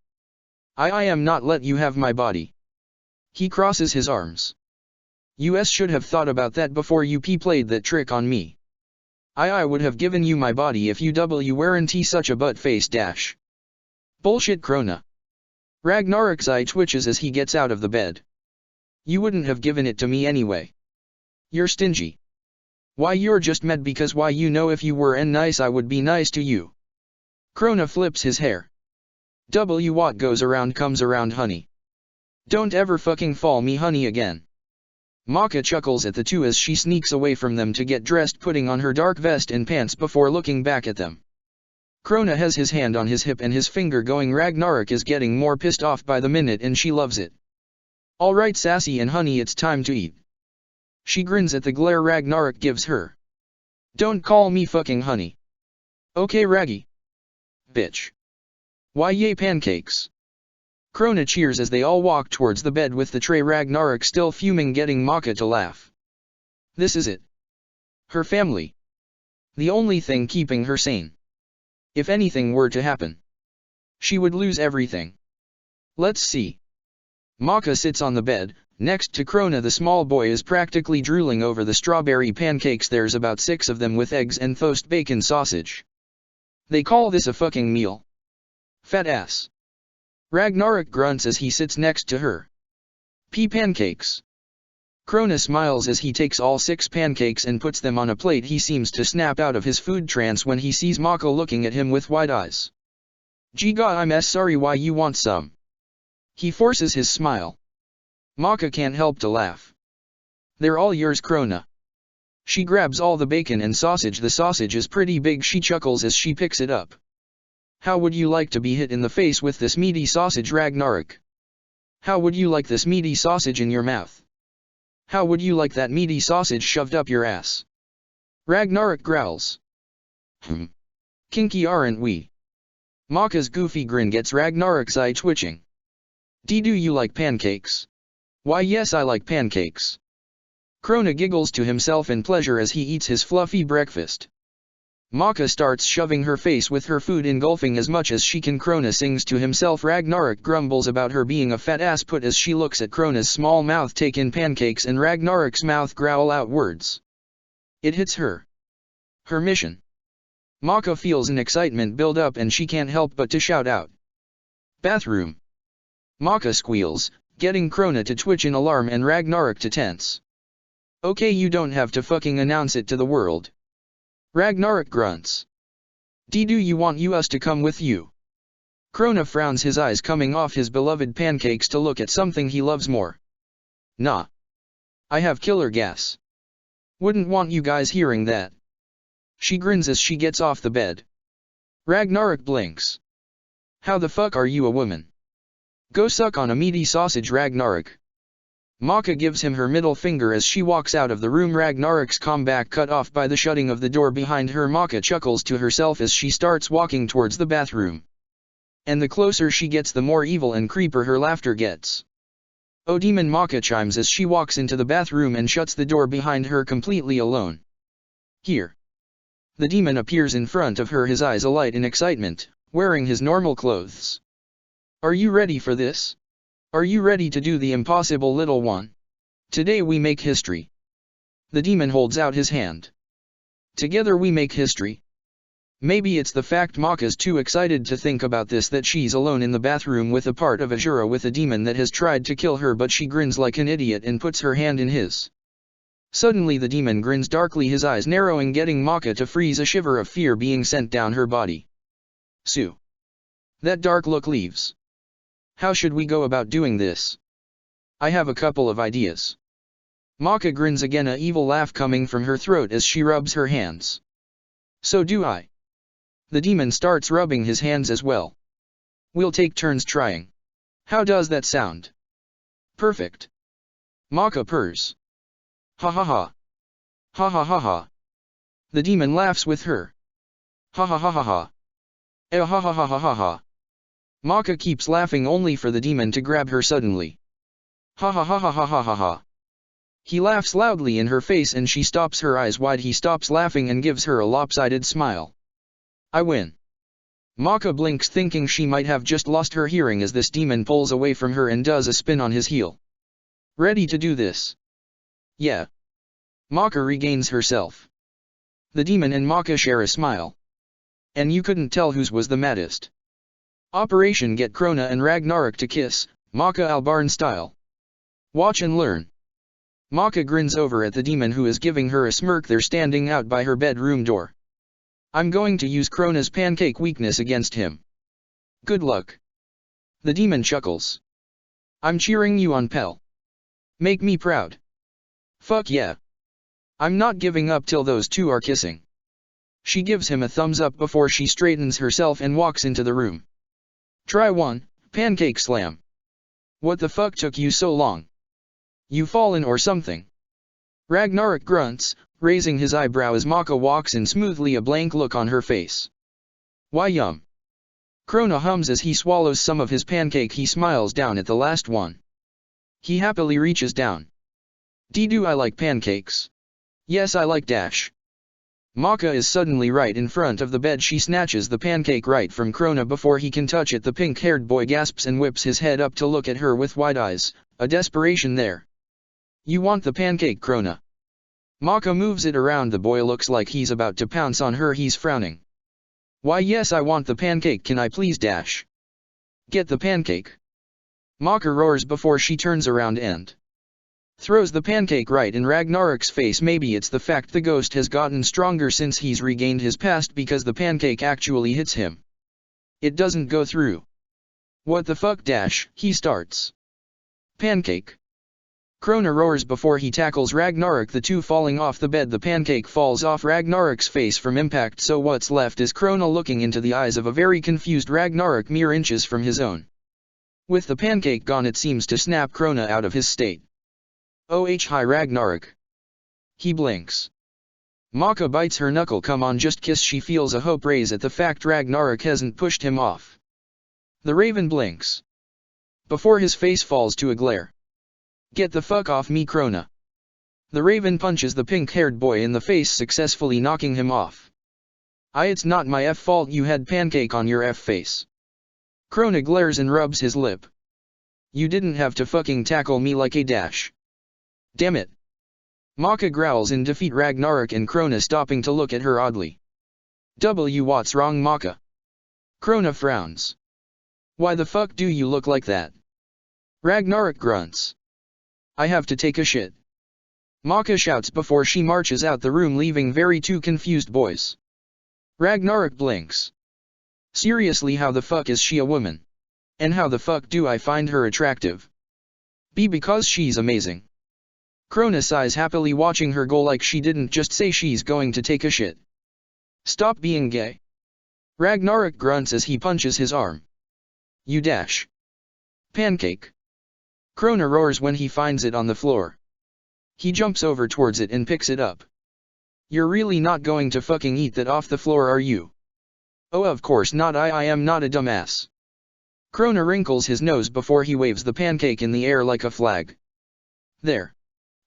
I am not let you have my body. He crosses his arms. You should have thought about that before you played that trick on me. I would have given you my body if you weren't such a butt face dash. Bullshit, Krona. Ragnarok's eye twitches as he gets out of the bed. You wouldn't have given it to me anyway. You're stingy. Why, you're just mad because you know if you were nice I would be nice to you. Krona flips his hair. What goes around comes around, honey. Don't ever fucking fall me honey again. Maka chuckles at the two as she sneaks away from them to get dressed, putting on her dark vest and pants before looking back at them. Krona has his hand on his hip and his finger going. Ragnarok is getting more pissed off by the minute and she loves it. Alright sassy and honey, it's time to eat. She grins at the glare Ragnarok gives her. Don't call me fucking honey. Okay Raggy. Bitch. Why yay pancakes. Krona cheers as they all walk towards the bed with the tray. Ragnarok still fuming, getting Maka to laugh. This is it. Her family. The only thing keeping her sane. If anything were to happen, she would lose everything. Let's see. Maka sits on the bed, next to Krona. The small boy is practically drooling over the strawberry pancakes. There's about 6 of them with eggs and toast bacon sausage. They call this a fucking meal. Fat ass. Ragnarok grunts as he sits next to her. Pancakes. Krona smiles as he takes all 6 pancakes and puts them on a plate. He seems to snap out of his food trance when he sees Maka looking at him with wide eyes. Gee god, I'm sorry, why you want some? He forces his smile. Maka can't help to laugh. They're all yours, Krona. She grabs all the bacon and sausage. The sausage is pretty big. She chuckles as she picks it up. How would you like to be hit in the face with this meaty sausage, Ragnarok? How would you like this meaty sausage in your mouth? How would you like that meaty sausage shoved up your ass? Ragnarok growls. Kinky aren't we? Maka's goofy grin gets Ragnarok's eye twitching. Do you like pancakes? Why yes, I like pancakes. Krona giggles to himself in pleasure as he eats his fluffy breakfast. Maka starts shoving her face with her food, engulfing as much as she can. Krona sings to himself. Ragnarok grumbles about her being a fat ass put as she looks at Krona's small mouth take in pancakes and Ragnarok's mouth growl out words. It hits her. Her mission. Maka feels an excitement build up and she can't help but to shout out. Bathroom. Maka squeals, getting Krona to twitch in alarm and Ragnarok to tense. Okay, you don't have to fucking announce it to the world. Ragnarok grunts. Do you want us to come with you? Krona frowns, his eyes coming off his beloved pancakes to look at something he loves more. Nah. I have killer gas. Wouldn't want you guys hearing that. She grins as she gets off the bed. Ragnarok blinks. How the fuck are you a woman? Go suck on a meaty sausage, Ragnarok. Maka gives him her middle finger as she walks out of the room. Ragnarok's comeback cut off by the shutting of the door behind her. Maka chuckles to herself as she starts walking towards the bathroom. And the closer she gets, the more evil and creeper her laughter gets. Oh demon, Maka chimes as she walks into the bathroom and shuts the door behind her, completely alone. Here. The demon appears in front of her, his eyes alight in excitement, wearing his normal clothes. Are you ready for this? Are you ready to do the impossible, little one? Today we make history. The demon holds out his hand. Together we make history. Maybe it's the fact Maka's too excited to think about this that she's alone in the bathroom with a part of Azura with a demon that has tried to kill her, but she grins like an idiot and puts her hand in his. Suddenly the demon grins darkly, his eyes narrowing, getting Maka to freeze, a shiver of fear being sent down her body. Sue. That dark look leaves. How should we go about doing this? I have a couple of ideas. Maka grins again, a evil laugh coming from her throat as she rubs her hands. So do I. The demon starts rubbing his hands as well. We'll take turns trying. How does that sound? Perfect. Maka purrs. Ha ha ha. Ha ha ha ha. The demon laughs with her. Ha ha ha ha ha. Eh ha ha ha ha ha ha. Maka keeps laughing only for the demon to grab her suddenly. Ha ha ha ha ha ha ha ha. He laughs loudly in her face and she stops, her eyes wide. He stops laughing and gives her a lopsided smile. I win. Maka blinks, thinking she might have just lost her hearing as this demon pulls away from her and does a spin on his heel. Ready to do this? Yeah. Maka regains herself. The demon and Maka share a smile. And you couldn't tell whose was the maddest. Operation Get Krona and Ragnarok to kiss, Maka Albarn style. Watch and learn. Maka grins over at the demon, who is giving her a smirk. They're standing out by her bedroom door. I'm going to use Krona's pancake weakness against him. Good luck. The demon chuckles. I'm cheering you on, pal. Make me proud. Fuck yeah. I'm not giving up till those two are kissing. She gives him a thumbs up before she straightens herself and walks into the room. Try one, pancake slam. What the fuck took you so long? You fallen or something? Ragnarok grunts, raising his eyebrow as Maka walks in smoothly, a blank look on her face. Why yum. Krona hums as he swallows some of his pancake. He smiles down at the last one. He happily reaches down. Do I like pancakes? Yes, I like dash. Maka is suddenly right in front of the bed. She snatches the pancake right from Krona before he can touch it. The pink-haired boy gasps and whips his head up to look at her with wide eyes, a desperation there. You want the pancake, Krona? Maka moves it around. The boy looks like he's about to pounce on her. He's frowning. Why yes, I want the pancake. Can I please dash? Get the pancake. Maka roars before she turns around and throws the pancake right in Ragnarok's face. Maybe it's the fact the ghost has gotten stronger since he's regained his past, because the pancake actually hits him. It doesn't go through. What the fuck, dash, he starts. Pancake. Krona roars before he tackles Ragnarok, the two falling off the bed. The pancake falls off Ragnarok's face from impact, so what's left is Krona looking into the eyes of a very confused Ragnarok mere inches from his own. With the pancake gone, it seems to snap Krona out of his state. Hi Ragnarok. He blinks. Maka bites her knuckle. Come on, just kiss. She feels a hope raise at the fact Ragnarok hasn't pushed him off. The raven blinks. Before his face falls to a glare. Get the fuck off me, Krona. The raven punches the pink-haired boy in the face, successfully knocking him off. It's not my fault you had pancake on your face. Krona glares and rubs his lip. You didn't have to fucking tackle me like a dash. Damn it. Maka growls in defeat, Ragnarok and Krona stopping to look at her oddly. What's wrong, Maka? Krona frowns. Why the fuck do you look like that? Ragnarok grunts. I have to take a shit. Maka shouts before she marches out the room, leaving two confused boys. Ragnarok blinks. Seriously, how the fuck is she a woman? And how the fuck do I find her attractive? Because she's amazing. Krona sighs happily, watching her go like she didn't just say she's going to take a shit. Stop being gay. Ragnarok grunts as he punches his arm. You dash. Pancake. Krona roars when he finds it on the floor. He jumps over towards it and picks it up. You're really not going to fucking eat that off the floor, are you? Oh, of course not, I am not a dumbass. Krona wrinkles his nose before he waves the pancake in the air like a flag. There.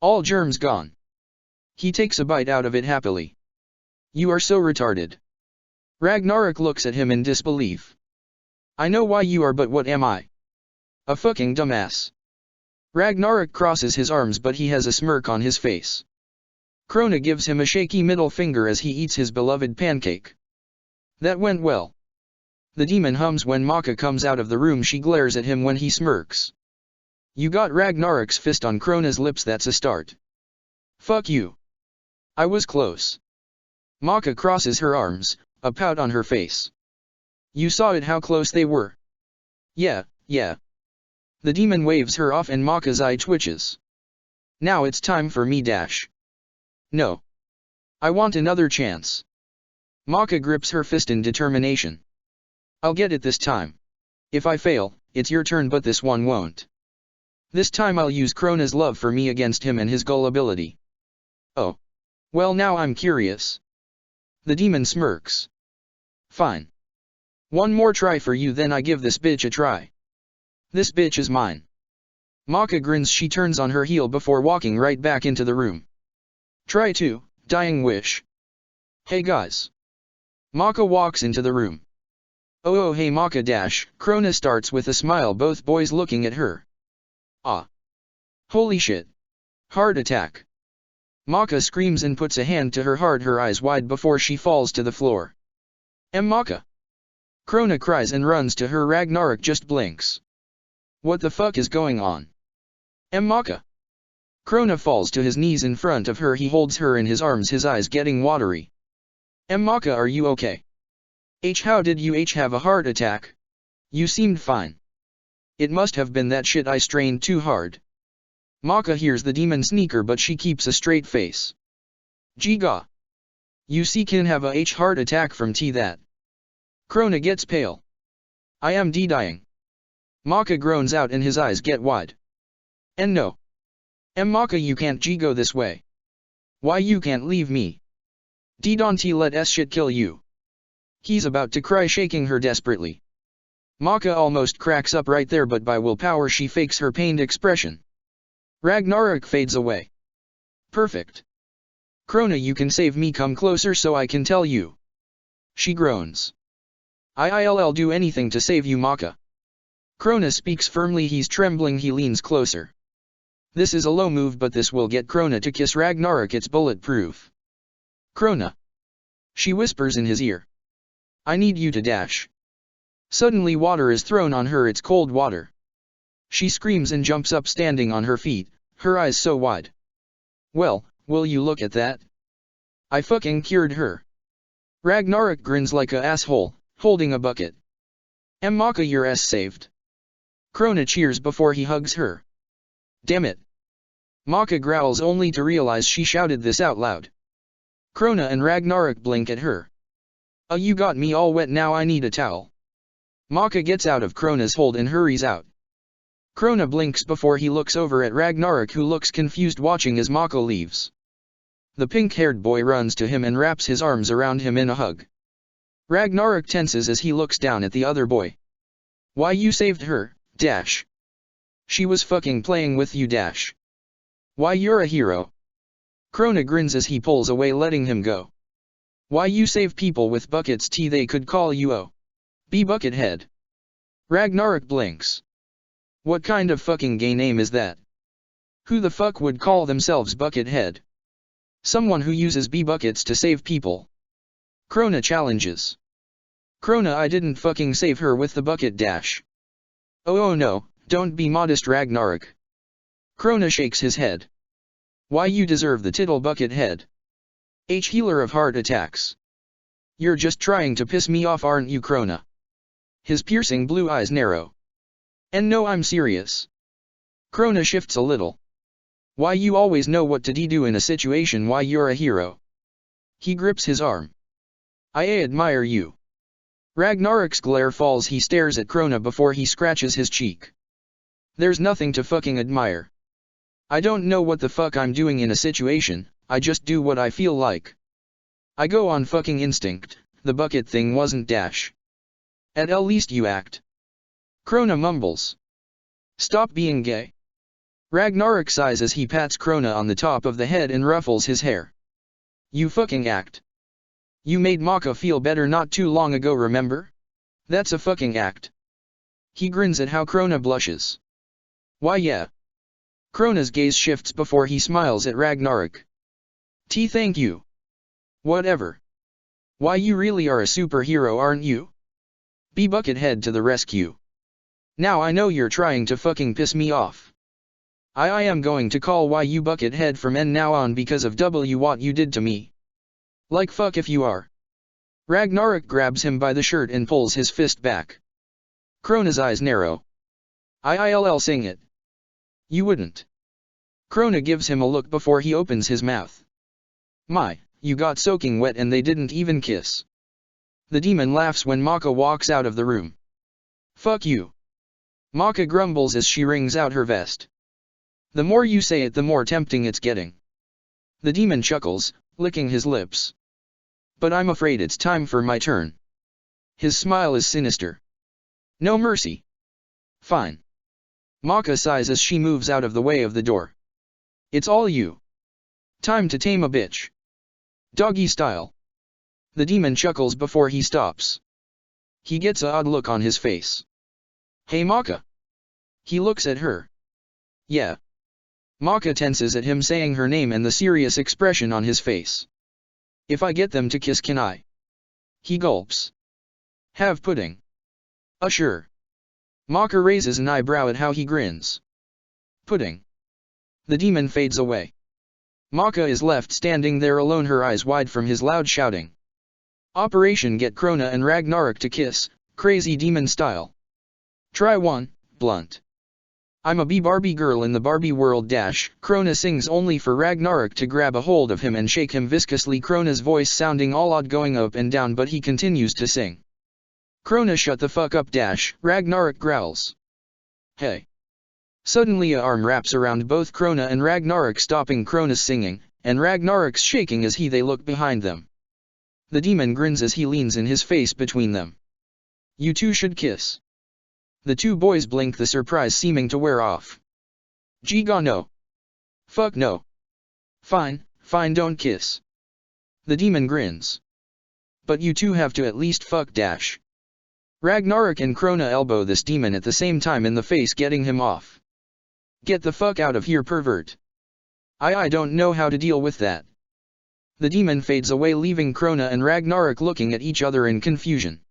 All germs gone. He takes a bite out of it happily. You are so retarded. Ragnarok looks at him in disbelief. I know why you are, but what am I? A fucking dumbass. Ragnarok crosses his arms, but he has a smirk on his face. Krona gives him a shaky middle finger as he eats his beloved pancake. That went well. The demon hums when Maka comes out of the room. She glares at him when he smirks. You got Ragnarok's fist on Krona's lips, that's a start. Fuck you. I was close. Maka crosses her arms, a pout on her face. You saw it, how close they were. Yeah. The demon waves her off and Maka's eye twitches. Now it's time for me dash. No. I want another chance. Maka grips her fist in determination. I'll get it this time. If I fail, it's your turn, but this one won't. This time I'll use Krona's love for me against him and his gullibility. Oh. Well, now I'm curious. The demon smirks. Fine. One more try for you, then I give this bitch a try. This bitch is mine. Maka grins. She turns on her heel before walking right back into the room. Try to, dying wish. Hey guys. Maka walks into the room. Oh hey Maka dash, Krona starts with a smile, both boys looking at her. Ah. Holy shit. Heart attack. Maka screams and puts a hand to her heart, her eyes wide before she falls to the floor. Maka. Krona cries and runs to her. Ragnarok just blinks. What the fuck is going on? Maka. Krona falls to his knees in front of her. He holds her in his arms, his eyes getting watery. Maka, are you okay? How did you have a heart attack? You seemed fine. It must have been that shit I strained too hard. Maka hears the demon sneaker, but she keeps a straight face. Giga. You can have a heart attack from that. Krona gets pale. I am dying. Maka groans out and his eyes get wide. And no. Maka, you can't go this way. Why you can't leave me? Don't let shit kill you. He's about to cry, shaking her desperately. Maka almost cracks up right there, but by willpower she fakes her pained expression. Ragnarok fades away. Perfect. Krona, you can save me, come closer so I can tell you. She groans. I'll do anything to save you, Maka. Krona speaks firmly. He's trembling. He leans closer. This is a low move, but this will get Krona to kiss Ragnarok. It's bulletproof. Krona. She whispers in his ear. I need you to dash. Suddenly water is thrown on her. It's cold water. She screams and jumps up, standing on her feet, her eyes so wide. Well, will you look at that? I fucking cured her. Ragnarok grins like a asshole, holding a bucket. Maka, your ass saved. Krona cheers before he hugs her. Damn it. Maka growls, only to realize she shouted this out loud. Krona and Ragnarok blink at her. You got me all wet, now I need a towel. Maka gets out of Krona's hold and hurries out. Krona blinks before he looks over at Ragnarok, who looks confused watching as Maka leaves. The pink-haired boy runs to him and wraps his arms around him in a hug. Ragnarok tenses as he looks down at the other boy. Why you saved her, dash? She was fucking playing with you, dash. Why you're a hero. Krona grins as he pulls away, letting him go. Why you save people with buckets, they could call you Buckethead. Ragnarok blinks. What kind of fucking gay name is that? Who the fuck would call themselves Buckethead? Someone who uses B-buckets to save people. Krona challenges. Krona, I didn't fucking save her with the bucket dash. Oh no, don't be modest Ragnarok. Krona shakes his head. Why, you deserve the tittle bucket head. Healer of heart attacks. You're just trying to piss me off, aren't you, Krona? His piercing blue eyes narrow. And no, I'm serious. Krona shifts a little. Why, you always know what to do in a situation, why you're a hero. He grips his arm. I admire you. Ragnarok's glare falls, he stares at Krona before he scratches his cheek. There's nothing to fucking admire. I don't know what the fuck I'm doing in a situation, I just do what I feel like. I go on fucking instinct, the bucket thing wasn't dash. At least you act. Krona mumbles. Stop being gay. Ragnarok sighs as he pats Krona on the top of the head and ruffles his hair. You fucking act. You made Maka feel better not too long ago, remember? That's a fucking act. He grins at how Krona blushes. Why, yeah. Krona's gaze shifts before he smiles at Ragnarok. Thank you. Whatever. Why, you really are a superhero, aren't you? B-Buckethead to the rescue. Now I know you're trying to fucking piss me off. I am going to call you Buckethead from now on because of what you did to me. Like fuck if you are. Ragnarok grabs him by the shirt and pulls his fist back. Krona's eyes narrow. I'll sing it. You wouldn't. Krona gives him a look before he opens his mouth. My, you got soaking wet and they didn't even kiss. The demon laughs when Maka walks out of the room. Fuck you. Maka grumbles as she wrings out her vest. The more you say it, the more tempting it's getting. The demon chuckles, licking his lips. But I'm afraid it's time for my turn. His smile is sinister. No mercy. Fine. Maka sighs as she moves out of the way of the door. It's all you. Time to tame a bitch. Doggy style. The demon chuckles before he stops. He gets an odd look on his face. Hey Maka. He looks at her. Yeah. Maka tenses at him saying her name and the serious expression on his face. If I get them to kiss, can I? He gulps. Have pudding. Sure. Maka raises an eyebrow at how he grins. Pudding. The demon fades away. Maka is left standing there alone, her eyes wide from his loud shouting. Operation Get Krona and Ragnarok to kiss, crazy demon style. Try one, blunt. I'm a Barbie girl in the Barbie world dash. Krona sings only for Ragnarok to grab a hold of him and shake him viscously, Krona's voice sounding all odd going up and down, but he continues to sing. Krona, shut the fuck up dash, Ragnarok growls. Hey. Suddenly a arm wraps around both Krona and Ragnarok, stopping Krona's singing, and Ragnarok's shaking as they look behind them. The demon grins as he leans in his face between them. You two should kiss. The two boys blink, the surprise seeming to wear off. Giga no. Fuck no. Fine, don't kiss. The demon grins. But you two have to at least fuck dash. Ragnarok and Krona elbow this demon at the same time in the face, getting him off. Get the fuck out of here, pervert. I don't know how to deal with that. The demon fades away, leaving Krona and Ragnarok looking at each other in confusion.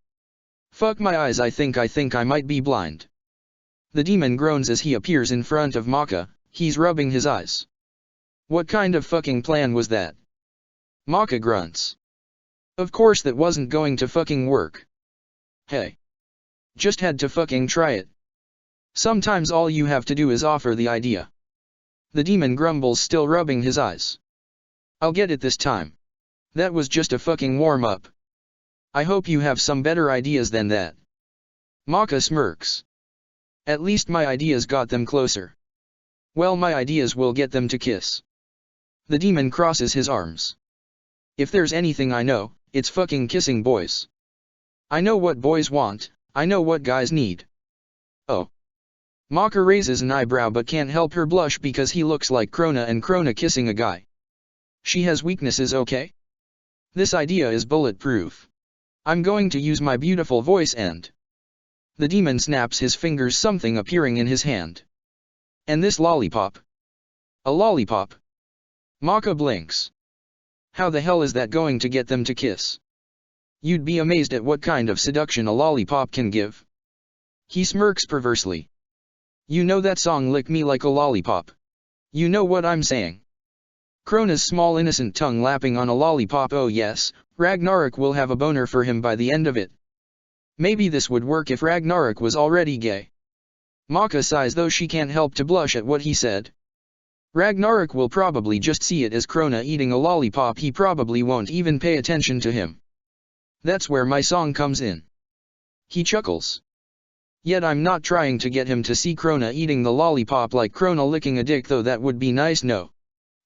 Fuck my eyes, I think I might be blind. The demon groans as he appears in front of Maka, he's rubbing his eyes. What kind of fucking plan was that? Maka grunts. Of course that wasn't going to fucking work. Hey. Just had to fucking try it. Sometimes all you have to do is offer the idea. The demon grumbles, still rubbing his eyes. I'll get it this time. That was just a fucking warm-up. I hope you have some better ideas than that. Maka smirks. At least my ideas got them closer. Well, my ideas will get them to kiss. The demon crosses his arms. If there's anything I know, it's fucking kissing boys. I know what boys want, I know what guys need. Oh. Maka raises an eyebrow but can't help her blush because he looks like Krona and Krona kissing a guy. She has weaknesses, okay? This idea is bulletproof. I'm going to use my beautiful voice and... The demon snaps his fingers, something appearing in his hand. And this lollipop. A lollipop. Maka blinks. How the hell is that going to get them to kiss? You'd be amazed at what kind of seduction a lollipop can give. He smirks perversely. You know that song Lick Me Like a Lollipop? You know what I'm saying. Krona's small innocent tongue lapping on a lollipop. Oh yes, Ragnarok will have a boner for him by the end of it. Maybe this would work if Ragnarok was already gay. Maka sighs though she can't help to blush at what he said. Ragnarok will probably just see it as Krona eating a lollipop. He probably won't even pay attention to him. That's where my song comes in. He chuckles. Yet I'm not trying to get him to see Krona eating the lollipop like Krona licking a dick, though that would be nice. No.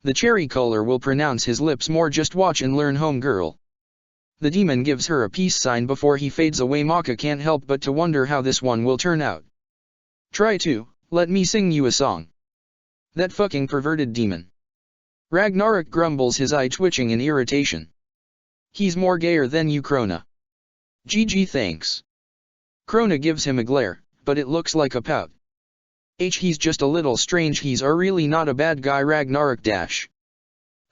The cherry color will pronounce his lips more. Just watch and learn, homegirl. The demon gives her a peace sign before he fades away. Maka can't help but to wonder how this one will turn out. Try to, let me sing you a song. That fucking perverted demon. Ragnarok grumbles, his eye twitching in irritation. He's more gayer than you, Krona. GG thanks. Krona gives him a glare, but it looks like a pout. He's just a little strange. He's really not a bad guy. Ragnarok dash.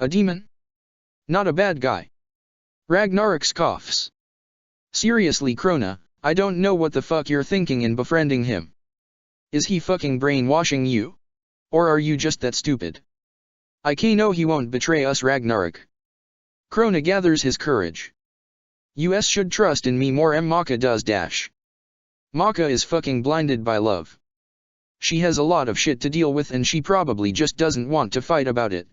A demon? Not a bad guy. Ragnarok scoffs. Seriously, Krona, I don't know what the fuck you're thinking in befriending him. Is he fucking brainwashing you? Or are you just that stupid? I know he won't betray us, Ragnarok. Krona gathers his courage. You should trust in me more. Maka does dash. Maka is fucking blinded by love. She has a lot of shit to deal with and she probably just doesn't want to fight about it.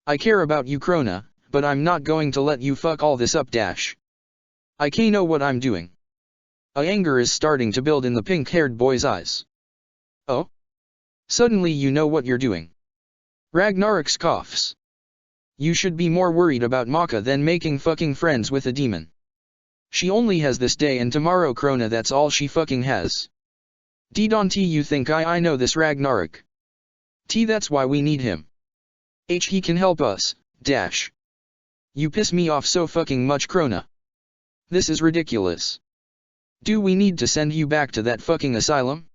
I care about you, Krona, but I'm not going to let you fuck all this up dash. I know what I'm doing. Anger is starting to build in the pink-haired boy's eyes. Oh? Suddenly you know what you're doing. Ragnarok scoffs. You should be more worried about Maka than making fucking friends with a demon. She only has this day and tomorrow, Krona, that's all she fucking has. Don't you think I know this, Ragnarok? That's why we need him. He can help us, dash. You piss me off so fucking much, Krona. This is ridiculous. Do we need to send you back to that fucking asylum?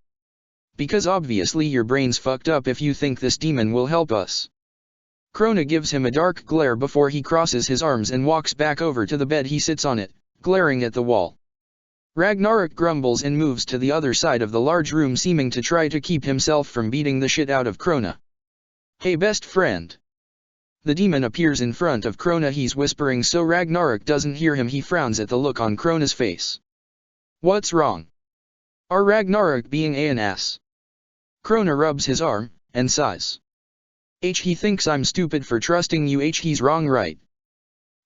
Because obviously your brain's fucked up if you think this demon will help us. Krona gives him a dark glare before he crosses his arms and walks back over to the bed. He sits on it, glaring at the wall. Ragnarok grumbles and moves to the other side of the large room, seeming to try to keep himself from beating the shit out of Krona. Hey best friend. The demon appears in front of Krona. He's whispering so Ragnarok doesn't hear him. He frowns at the look on Krona's face. What's wrong? Are Ragnarok being an ass? Krona rubs his arm, and sighs. He thinks I'm stupid for trusting you. He's wrong, right?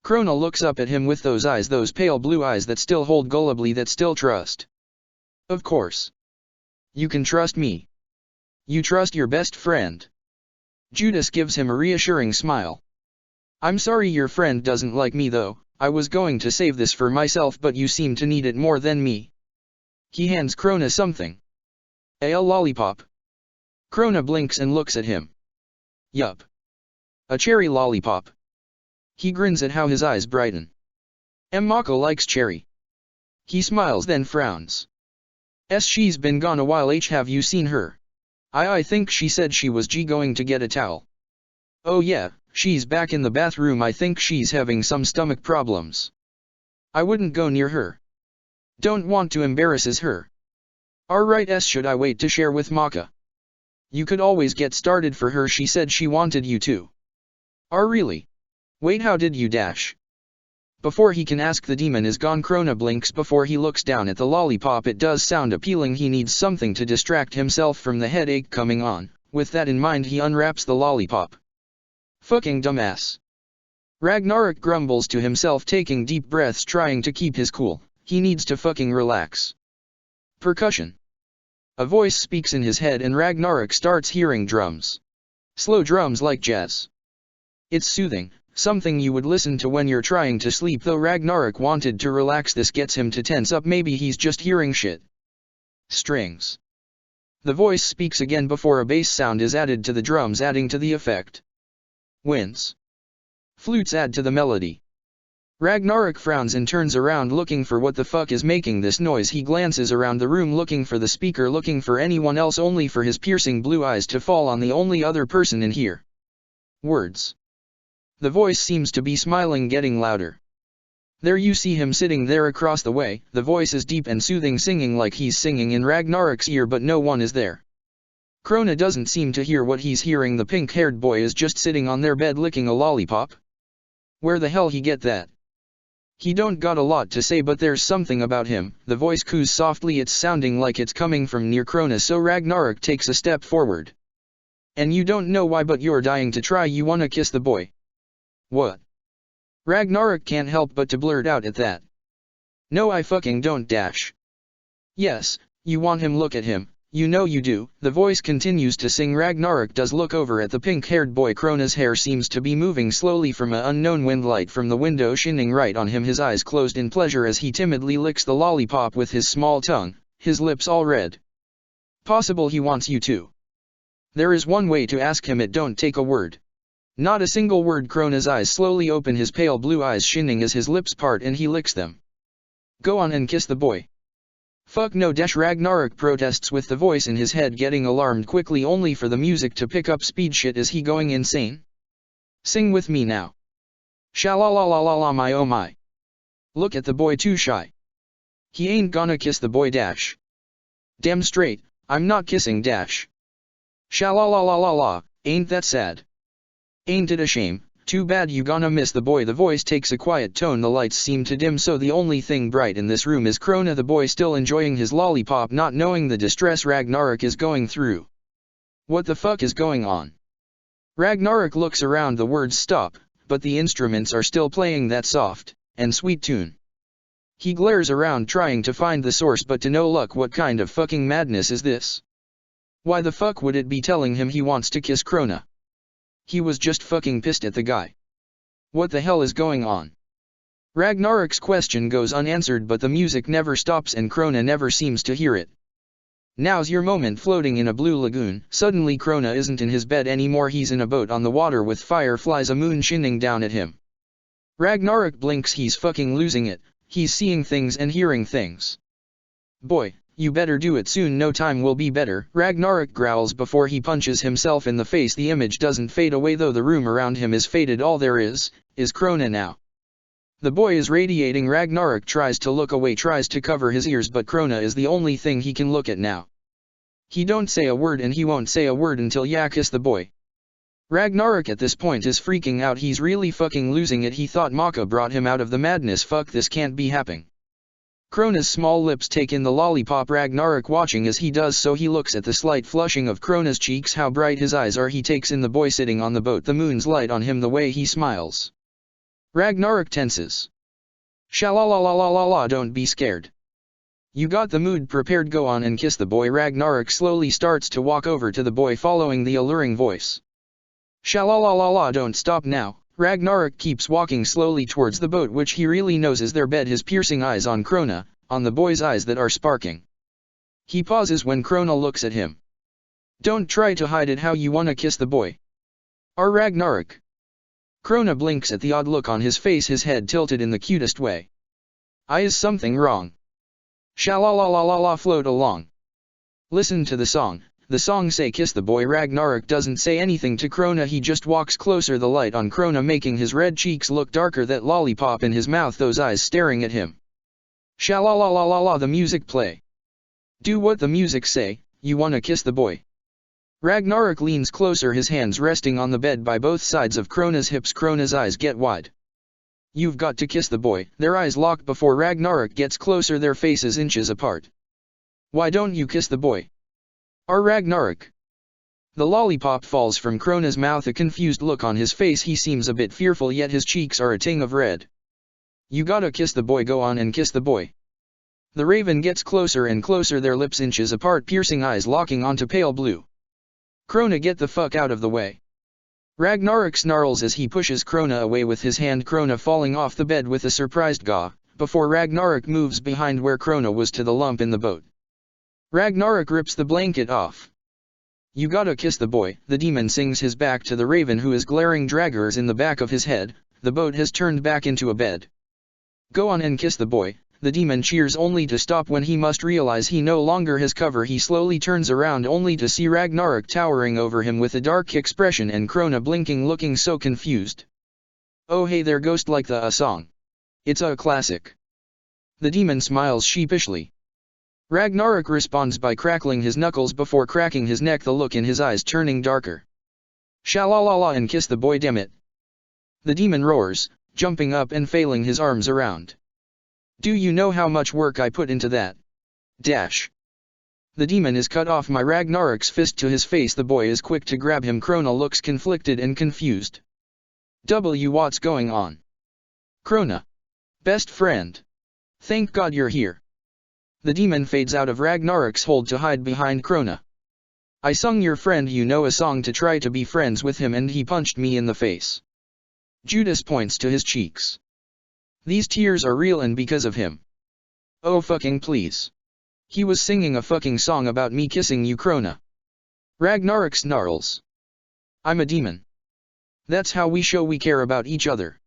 Krona looks up at him with those eyes, those pale blue eyes that still hold gullibly, that still trust. Of course. You can trust me. You trust your best friend. Judas gives him a reassuring smile. I'm sorry your friend doesn't like me though. I was going to save this for myself, but you seem to need it more than me. He hands Krona something. A lollipop. Krona blinks and looks at him. Yup. A cherry lollipop. He grins at how his eyes brighten. Maka likes cherry. He smiles then frowns. She's been gone a while. Have you seen her? I think she said she was going to get a towel. Oh yeah, she's back in the bathroom. I think she's having some stomach problems. I wouldn't go near her. Don't want to embarrass her. Alright, should I wait to share with Maka? You could always get started for her. She said she wanted you to. Really? Wait, how did you dash? Before he can ask, the demon is gone. Krona blinks before he looks down at the lollipop. It does sound appealing. He needs something to distract himself from the headache coming on. With that in mind, he unwraps the lollipop. Fucking dumbass. Ragnarok grumbles to himself, taking deep breaths, trying to keep his cool. He needs to fucking relax. Percussion. A voice speaks in his head and Ragnarok starts hearing drums. Slow drums like jazz. It's soothing. Something you would listen to when you're trying to sleep, though Ragnarok wanted to relax. This gets him to tense up. Maybe he's just hearing shit. Strings. The voice speaks again before a bass sound is added to the drums, adding to the effect. Winds. Flutes add to the melody. Ragnarok frowns and turns around, looking for what the fuck is making this noise. He glances around the room looking for the speaker, looking for anyone else, only for his piercing blue eyes to fall on the only other person in here. Words. The voice seems to be smiling, getting louder. There you see him sitting there across the way, the voice is deep and soothing, singing like he's singing in Ragnarok's ear, but no one is there. Krona doesn't seem to hear what he's hearing. The pink-haired boy is just sitting on their bed licking a lollipop. Where the hell he get that? He don't got a lot to say, but there's something about him. The voice coos softly, it's sounding like it's coming from near Krona, so Ragnarok takes a step forward. And you don't know why, but you're dying to try. You wanna kiss the boy. What? Ragnarok can't help but to blurt out at that. No, I fucking don't dash. Yes, you want him, look at him. You know you do. The voice continues to sing. Ragnarok does look over at the pink-haired boy. Krona's hair seems to be moving slowly from an unknown wind light from the window shining right on him, his eyes closed in pleasure as he timidly licks the lollipop with his small tongue, his lips all red. Possible he wants you to. There is one way to ask him, it don't take a word. Not a single word. Krona's eyes slowly open, his pale blue eyes shining as his lips part and he licks them. Go on and kiss the boy. Fuck no dash. Ragnarok protests with the voice in his head getting alarmed quickly, only for the music to pick up speed. Shit, is he going insane? Sing with me now. Sha-la-la-la-la-la, my oh my. Look at the boy, too shy. He ain't gonna kiss the boy dash. Damn straight, I'm not kissing dash. Sha-la-la-la-la-la, ain't that sad? Ain't it a shame? Too bad you gonna miss the boy. The voice takes a quiet tone. The lights seem to dim, so the only thing bright in this room is Krona, the boy still enjoying his lollipop, not knowing the distress Ragnarok is going through. What the fuck is going on? Ragnarok looks around. The words stop, but the instruments are still playing that soft and sweet tune. He glares around trying to find the source, but to no luck. What kind of fucking madness is this? Why the fuck would it be telling him he wants to kiss Krona? He was just fucking pissed at the guy. What the hell is going on? Ragnarok's question goes unanswered, but the music never stops and Krona never seems to hear it. Now's your moment. Floating in a blue lagoon, suddenly Krona isn't in his bed anymore, he's in a boat on the water with fireflies, a moon shining down at him. Ragnarok blinks, he's fucking losing it, he's seeing things and hearing things. Boy, you better do it soon, no time will be better, Ragnarok growls before he punches himself in the face. The image doesn't fade away though, the room around him is faded. All there is Krona now. The boy is radiating. Ragnarok tries to look away, tries to cover his ears, but Krona is the only thing he can look at now. He don't say a word, and he won't say a word until ya kiss the boy. Ragnarok at this point is freaking out, he's really fucking losing it. He thought Maka brought him out of the madness. Fuck, this can't be happening. Krona's small lips take in the lollipop. Ragnarok watching as he does so, he looks at the slight flushing of Krona's cheeks, how bright his eyes are. He takes in the boy sitting on the boat, the moon's light on him, the way he smiles. Ragnarok tenses. Sha-la-la-la-la-la-la, don't be scared. You got the mood prepared, go on and kiss the boy. Ragnarok slowly starts to walk over to the boy, following the alluring voice. Sha-la-la-la-la, don't stop now. Ragnarok keeps walking slowly towards the boat, which he really knows is their bed, his piercing eyes on Krona, on the boy's eyes that are sparking. He pauses when Krona looks at him. Don't try to hide it, how you wanna kiss the boy? Ragnarok. Krona blinks at the odd look on his face, his head tilted in the cutest way. Is something wrong? Sha-la-la-la-la-la, float along. Listen to the song. The song say kiss the boy. Ragnarok doesn't say anything to Krona, he just walks closer, the light on Krona making his red cheeks look darker, that lollipop in his mouth, those eyes staring at him. Sha-la-la-la-la-la, the music play. Do what the music say, you wanna kiss the boy. Ragnarok leans closer, his hands resting on the bed by both sides of Krona's hips. Krona's eyes get wide. You've got to kiss the boy. Their eyes lock before Ragnarok gets closer, their faces inches apart. Why don't you kiss the boy? Ragnarok. The lollipop falls from Krona's mouth, a confused look on his face, he seems a bit fearful, yet his cheeks are a ting of red. You gotta kiss the boy, go on and kiss the boy. The raven gets closer and closer, their lips inches apart, piercing eyes locking onto pale blue. Krona, get the fuck out of the way. Ragnarok snarls as he pushes Krona away with his hand, Krona falling off the bed with a surprised gaw, before Ragnarok moves behind where Krona was to the lump in the boat. Ragnarok rips the blanket off. You gotta kiss the boy, the demon sings, his back to the raven who is glaring daggers in the back of his head. The boat has turned back into a bed. Go on and kiss the boy. The demon cheers, only to stop when he must realize he no longer has cover. He slowly turns around only to see Ragnarok towering over him with a dark expression and Krona blinking, looking so confused. Oh hey there ghost, like the song. It's a classic. The demon smiles sheepishly. Ragnarok responds by crackling his knuckles before cracking his neck, the look in his eyes turning darker. Shalalala and kiss the boy, dammit. The demon roars, jumping up and flailing his arms around. Do you know how much work I put into that? Dash. The demon is cut off. My Ragnarok's fist to his face. The boy is quick to grab him. Krona looks conflicted and confused. What's going on? Krona. Best friend. Thank God you're here. The demon fades out of Ragnarok's hold to hide behind Krona. I sung your friend a song to try to be friends with him, and he punched me in the face. Judas points to his cheeks. These tears are real, and because of him. Oh fucking please. He was singing a fucking song about me kissing you, Krona. Ragnarok snarls. I'm a demon. That's how we show we care about each other.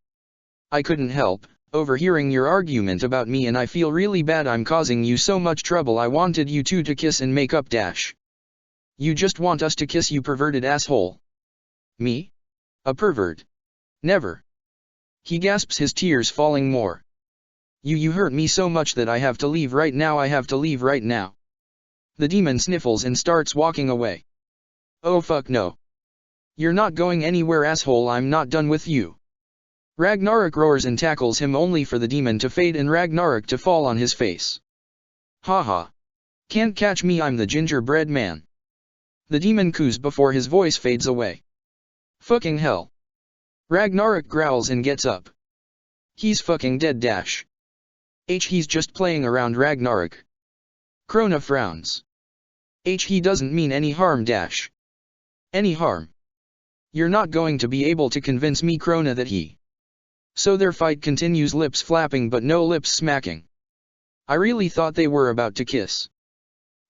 I couldn't help overhearing your argument about me, and I feel really bad I'm causing you so much trouble. I wanted you two to kiss and make up. Dash. You just want us to kiss, you perverted asshole. Me? A pervert? Never. He gasps, his tears falling more. You hurt me so much that I have to leave right now. I have to leave right now. The demon sniffles and starts walking away. Oh fuck no. You're not going anywhere, asshole. I'm not done with you. Ragnarok roars and tackles him, only for the demon to fade and Ragnarok to fall on his face. Haha. Can't catch me, I'm the gingerbread man. The demon coos before his voice fades away. Fucking hell. Ragnarok growls and gets up. He's fucking dead. Dash. He's just playing around. Ragnarok. Krona frowns. He doesn't mean any harm. Dash. Any harm? You're not going to be able to convince me, Krona, that he. So their fight continues, lips flapping but no lips smacking. I really thought they were about to kiss.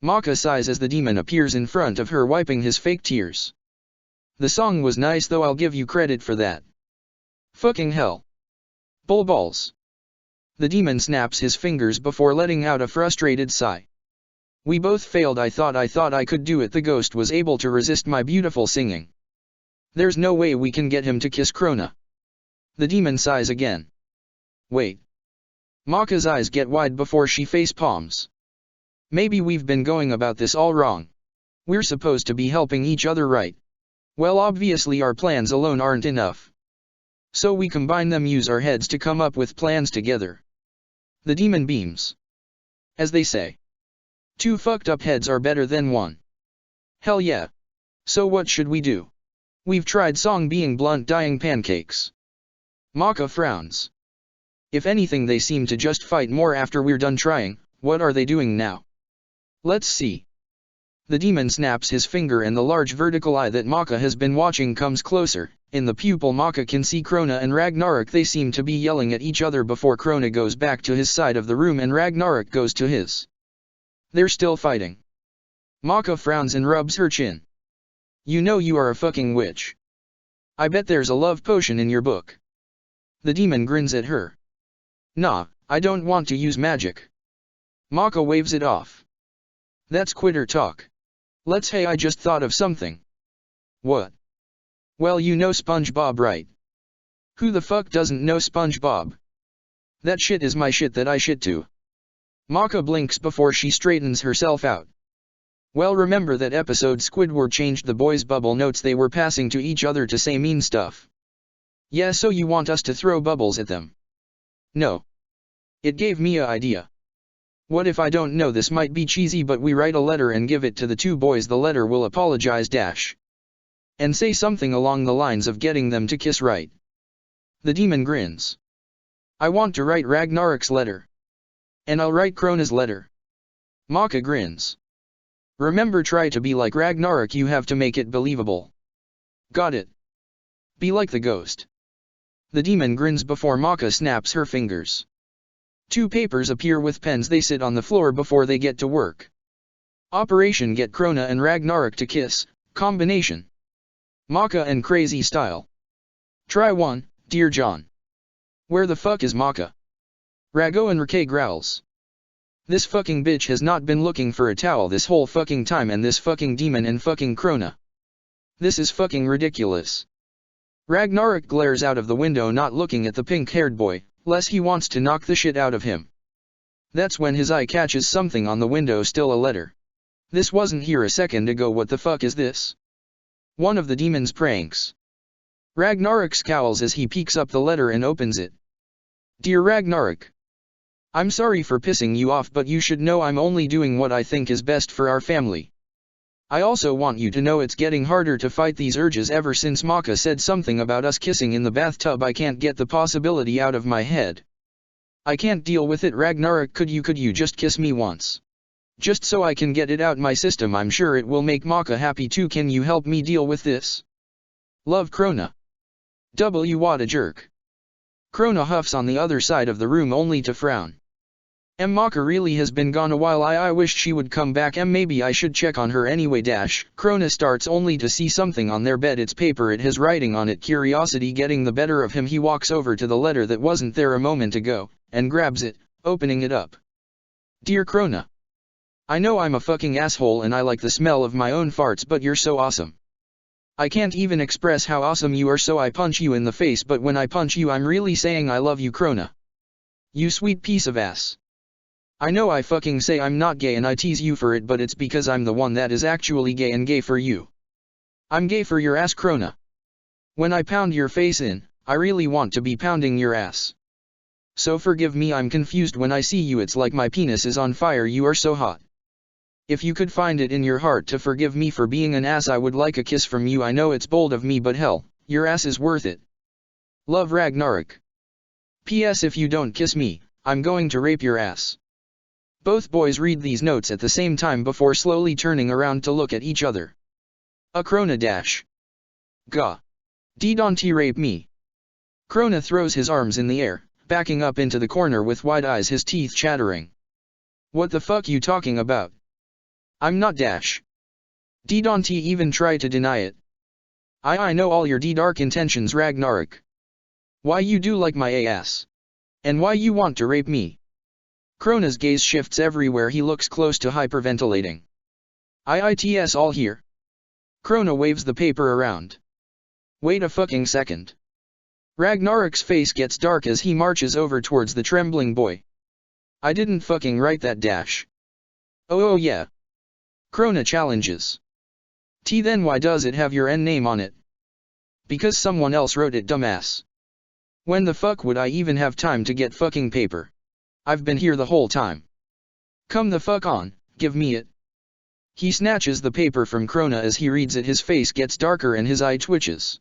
Maka sighs as the demon appears in front of her, wiping his fake tears. The song was nice though, I'll give you credit for that. Fucking hell. Bull balls. The demon snaps his fingers before letting out a frustrated sigh. We both failed. I thought I could do it. The ghost was able to resist my beautiful singing. There's no way we can get him to kiss Krona. The demon sighs again. Wait. Maka's eyes get wide before she face palms. Maybe we've been going about this all wrong. We're supposed to be helping each other, right? Well, obviously our plans alone aren't enough. So we combine them, use our heads to come up with plans together. The demon beams. As they say. Two fucked up heads are better than one. Hell yeah. So what should we do? We've tried song being blunt, dying pancakes. Maka frowns. If anything, they seem to just fight more after we're done trying. What are they doing now? Let's see. The demon snaps his finger and the large vertical eye that Maka has been watching comes closer. In the pupil Maka can see Krona and Ragnarok. They seem to be yelling at each other before Krona goes back to his side of the room and Ragnarok goes to his. They're still fighting. Maka frowns and rubs her chin. You know you are a fucking witch. I bet there's a love potion in your book. The demon grins at her. Nah, I don't want to use magic. Maka waves it off. That's quitter talk. Hey, I just thought of something. What? Well, you know SpongeBob, right? Who the fuck doesn't know SpongeBob? That shit is my shit that I shit to. Maka blinks before she straightens herself out. Well, remember that episode Squidward changed the boys' bubble notes they were passing to each other to say mean stuff? Yeah, so you want us to throw bubbles at them? No. It gave me a idea. What if I don't know, this might be cheesy, but we write a letter and give it to the two boys. The letter will apologize dash. And say something along the lines of getting them to kiss, right? The demon grins. I want to write Ragnarok's letter. And I'll write Krona's letter. Maka grins. Remember, try to be like Ragnarok, you have to make it believable. Got it. Be like the ghost. The demon grins before Maka snaps her fingers. Two papers appear with pens. They sit on the floor before they get to work. Operation Get Krona and Ragnarok to Kiss, combination. Maka and Crazy Style. Try one, Dear John. Where the fuck is Maka? Rago and Rake growls. This fucking bitch has not been looking for a towel this whole fucking time, and this fucking demon and fucking Krona. This is fucking ridiculous. Ragnarok glares out of the window, not looking at the pink-haired boy, less he wants to knock the shit out of him. That's when his eye catches something on the window, still a letter. This wasn't here a second ago. What the fuck is this? One of the demon's pranks. Ragnarok scowls as he peeks up the letter and opens it. Dear Ragnarok, I'm sorry for pissing you off, but you should know I'm only doing what I think is best for our family. I also want you to know it's getting harder to fight these urges ever since Maka said something about us kissing in the bathtub. I can't get the possibility out of my head. I can't deal with it. Ragnarok, could you just kiss me once? Just so I can get it out my system. I'm sure it will make Maka happy too. Can you help me deal with this? Love, Krona. What a jerk. Krona huffs on the other side of the room only to frown. Maka really has been gone a while. I wish she would come back. Maybe I should check on her anyway. Krona starts only to see something on their bed. It's paper. It has writing on it. Curiosity getting the better of him, he walks over to the letter that wasn't there a moment ago, and grabs it, opening it up. Dear Krona, I know I'm a fucking asshole and I like the smell of my own farts, but you're so awesome. I can't even express how awesome you are, so I punch you in the face, but when I punch you I'm really saying I love you, Krona. You sweet piece of ass. I know I fucking say I'm not gay and I tease you for it, but it's because I'm the one that is actually gay and gay for you. I'm gay for your ass, Krona. When I pound your face in, I really want to be pounding your ass. So forgive me, I'm confused when I see you. It's like my penis is on fire. You are so hot. If you could find it in your heart to forgive me for being an ass, I would like a kiss from you. I know it's bold of me, but hell, your ass is worth it. Love, Ragnarok. P.S. If you don't kiss me, I'm going to rape your ass. Both boys read these notes at the same time before slowly turning around to look at each other. Krona dash. Gah. Don't rape me. Krona throws his arms in the air, backing up into the corner with wide eyes, his teeth chattering. What the fuck you talking about? I'm not dash. Don't even try to deny it. I know all your dark intentions, Ragnarok. Why you do like my ass? And why you want to rape me? Krona's gaze shifts everywhere. He looks close to hyperventilating. It's all here. Krona waves the paper around. Wait a fucking second. Ragnarok's face gets dark as he marches over towards the trembling boy. I didn't fucking write that dash. Oh yeah. Krona challenges. Then why does it have your name on it? Because someone else wrote it, dumbass. When the fuck would I even have time to get fucking paper? I've been here the whole time. Come the fuck on, give me it. He snatches the paper from Krona. As he reads it, his face gets darker and his eye twitches.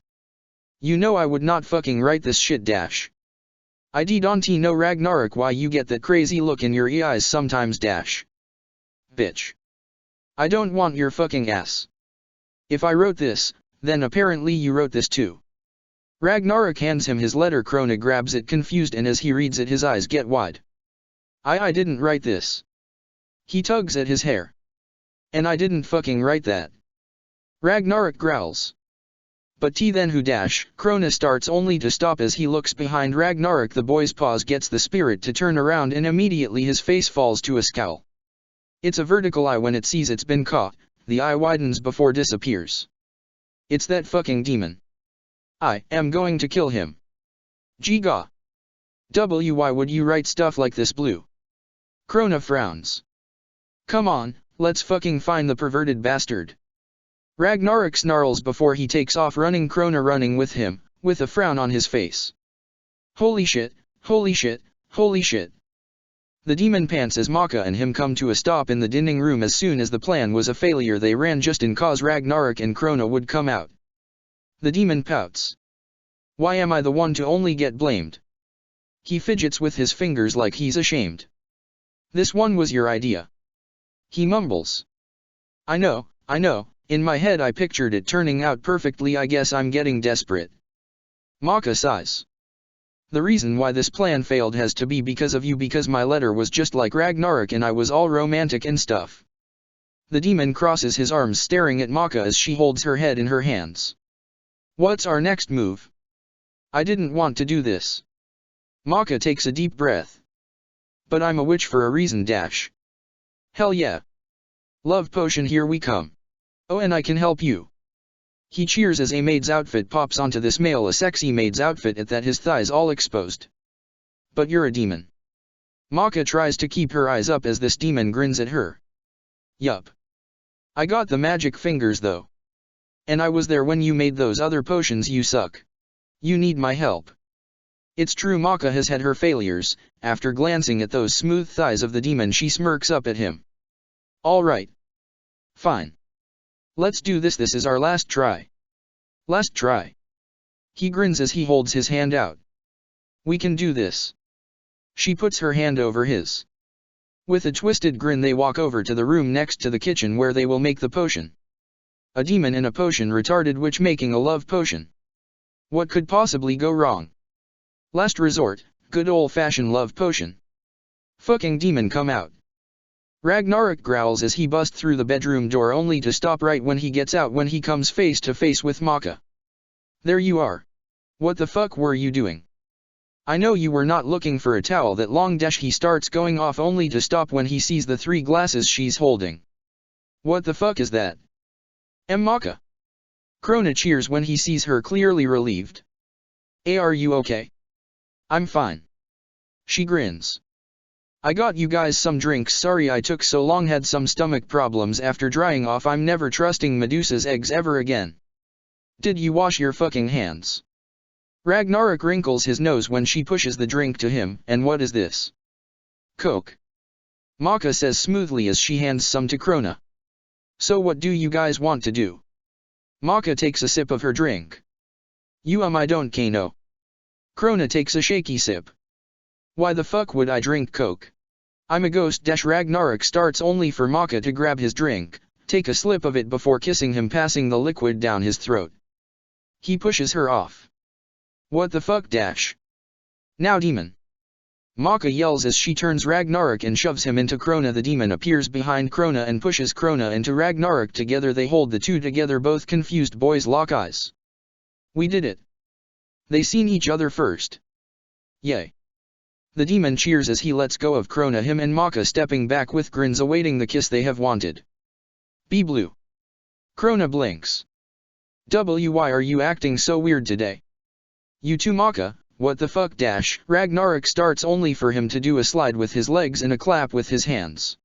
You know I would not fucking write this shit dash. I don't know, Ragnarok, why you get that crazy look in your eyes sometimes dash. Bitch. I don't want your fucking ass. If I wrote this, then apparently you wrote this too. Ragnarok hands him his letter. Krona grabs it confused, and as he reads it his eyes get wide. I didn't write this. He tugs at his hair. And I didn't fucking write that. Ragnarok growls. But then who dash? Krona starts only to stop as he looks behind Ragnarok. The boy's pause gets the spirit to turn around and immediately his face falls to a scowl. It's a vertical eye. When it sees it's been caught, the eye widens before disappears. It's that fucking demon. I am going to kill him. Giga. Why would you write stuff like this, Blue? Krona frowns. Come on, let's fucking find the perverted bastard. Ragnarok snarls before he takes off running. Krona running with him, with a frown on his face. Holy shit, holy shit, holy shit. The demon pants as Maka and him come to a stop in the dining room. As soon as the plan was a failure, they ran just in cause Ragnarok and Krona would come out. The demon pouts. Why am I the one to only get blamed? He fidgets with his fingers like he's ashamed. This one was your idea. He mumbles. I know, in my head I pictured it turning out perfectly. I guess I'm getting desperate. Maka sighs. The reason why this plan failed has to be because of you, because my letter was just like Ragnarok and I was all romantic and stuff. The demon crosses his arms staring at Maka as she holds her head in her hands. What's our next move? I didn't want to do this. Maka takes a deep breath. But I'm a witch for a reason dash. Hell yeah. Love potion, here we come. Oh, and I can help you. He cheers as a maid's outfit pops onto this male, a sexy maid's outfit at that, his thighs all exposed. But you're a demon. Maka tries to keep her eyes up as this demon grins at her. Yup. I got the magic fingers though. And I was there when you made those other potions, you suck. You need my help. It's true, Maka has had her failures. After glancing at those smooth thighs of the demon, she smirks up at him. Alright. Fine. Let's do this is our last try. Last try. He grins as he holds his hand out. We can do this. She puts her hand over his. With a twisted grin they walk over to the room next to the kitchen where they will make the potion. A demon and a potion, retarded witch making a love potion. What could possibly go wrong? Last resort, good old-fashioned love potion. Fucking demon, come out. Ragnarok growls as he busts through the bedroom door, only to stop right when he gets out when he comes face to face with Maka. There you are. What the fuck were you doing? I know you were not looking for a towel that long dash. He starts going off only to stop when he sees the 3 glasses she's holding. What the fuck is that? Maka. Krona cheers when he sees her, clearly relieved. Hey, are you okay? I'm fine. She grins. I got you guys some drinks, sorry I took so long, had some stomach problems after drying off. I'm never trusting Medusa's eggs ever again. Did you wash your fucking hands? Ragnarok wrinkles his nose when she pushes the drink to him. And what is this? Coke. Maka says smoothly as she hands some to Krona. So what do you guys want to do? Maka takes a sip of her drink. I don't know. Krona takes a shaky sip. Why the fuck would I drink Coke? I'm a ghost. Ragnarok starts only for Maka to grab his drink, take a slip of it before kissing him, passing the liquid down his throat. He pushes her off. What the fuck? Now demon. Maka yells as she turns Ragnarok and shoves him into Krona. The demon appears behind Krona and pushes Krona into Ragnarok. Together they hold the two together. Both confused boys lock eyes. We did it. They seen each other first. Yay. The demon cheers as he lets go of Krona, him and Maka stepping back with grins awaiting the kiss they have wanted. Be blue. Krona blinks. Why are you acting so weird today? You too, Maka, what the fuck? Ragnarok starts only for him to do a slide with his legs and a clap with his hands.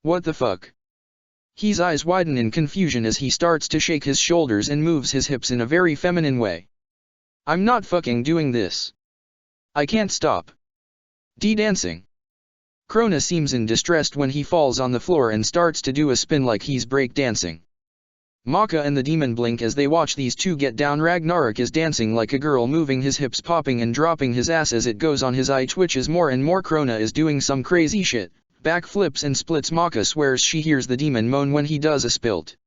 What the fuck? His eyes widen in confusion as he starts to shake his shoulders and moves his hips in a very feminine way. I'm not fucking doing this. I can't stop. Dancing. Krona seems in distress when he falls on the floor and starts to do a spin like he's break dancing. Maka and the demon blink as they watch these two get down. Ragnarok is dancing like a girl, moving his hips, popping and dropping his ass as it goes on. His eye twitches more and more. Krona is doing some crazy shit, backflips and splits. Maka swears she hears the demon moan when he does a spilt.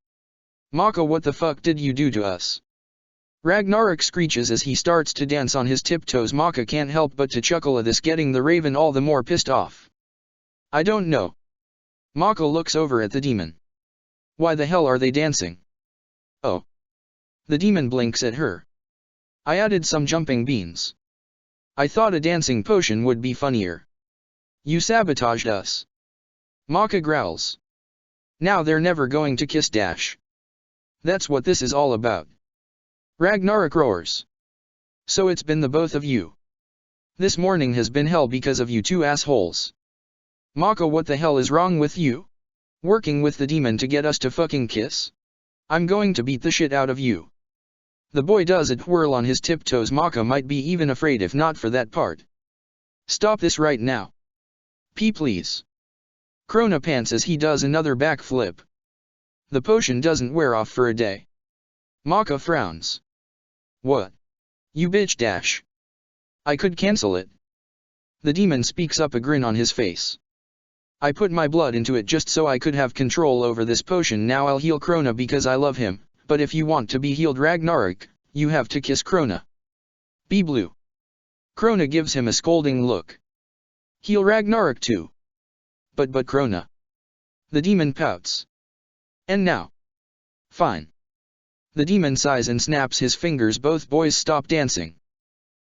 Maka, what the fuck did you do to us? Ragnarok screeches as he starts to dance on his tiptoes. Maka can't help but to chuckle at this, getting the raven all the more pissed off. I don't know. Maka looks over at the demon. Why the hell are they dancing? Oh. The demon blinks at her. I added some jumping beans. I thought a dancing potion would be funnier. You sabotaged us. Maka growls. Now they're never going to kiss. That's what this is all about. Ragnarok roars. So it's been the both of you. This morning has been hell because of you two assholes. Maka, what the hell is wrong with you? Working with the demon to get us to fucking kiss? I'm going to beat the shit out of you. The boy does a twirl on his tiptoes. Maka might be even afraid if not for that part. Stop this right now. Please. Krona pants as he does another backflip. The potion doesn't wear off for a day. Maka frowns. What? You bitch. I could cancel it. The demon speaks up, a grin on his face. I put my blood into it just so I could have control over this potion. Now I'll heal Krona because I love him, but if you want to be healed, Ragnarok, you have to kiss Krona. Be blue. Krona gives him a scolding look. Heal Ragnarok too. But Krona. The demon pouts. And now. Fine. The demon sighs and snaps his fingers. Both boys stop dancing.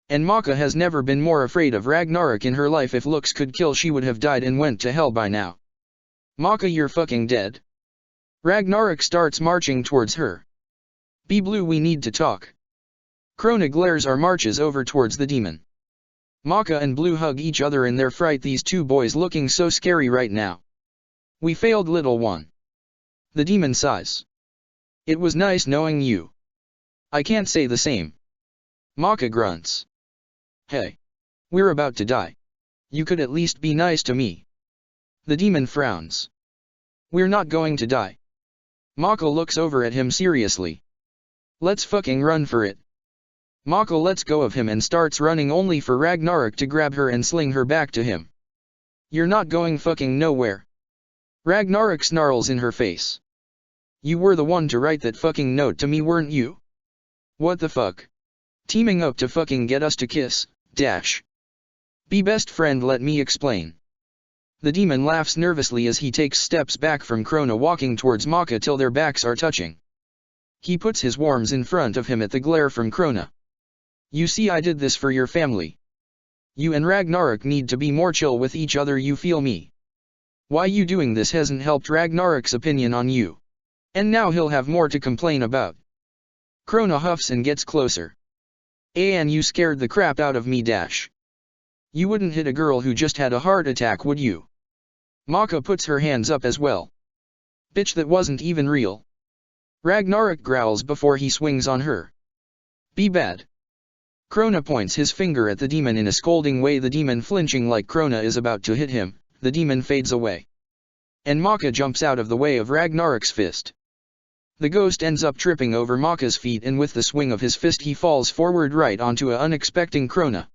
And Maka has never been more afraid of Ragnarok in her life. If looks could kill, she would have died and went to hell by now. Maka, you're fucking dead. Ragnarok starts marching towards her. Be blue, we need to talk. Krona glares or marches over towards the demon. Maka and Blue hug each other in their fright, these two boys looking so scary right now. We failed, little one. The demon sighs. It was nice knowing you. I can't say the same. Maka grunts. Hey. We're about to die. You could at least be nice to me. The demon frowns. We're not going to die. Maka looks over at him seriously. Let's fucking run for it. Maka lets go of him and starts running, only for Ragnarok to grab her and sling her back to him. You're not going fucking nowhere. Ragnarok snarls in her face. You were the one to write that fucking note to me, weren't you? What the fuck? Teaming up to fucking get us to kiss, dash. Be best friend, let me explain. The demon laughs nervously as he takes steps back from Krona, walking towards Maka till their backs are touching. He puts his worms in front of him at the glare from Krona. You see, I did this for your family. You and Ragnarok need to be more chill with each other, you feel me? Why you doing this hasn't helped Ragnarok's opinion on you. And now he'll have more to complain about. Krona huffs and gets closer. And you scared the crap out of me, dash. You wouldn't hit a girl who just had a heart attack, would you? Maka puts her hands up as well. Bitch, that wasn't even real. Ragnarok growls before he swings on her. Be bad. Krona points his finger at the demon in a scolding way, the demon flinching like Krona is about to hit him. The demon fades away. And Maka jumps out of the way of Ragnarok's fist. The ghost ends up tripping over Maka's feet, and with the swing of his fist he falls forward right onto a unexpecting Krona.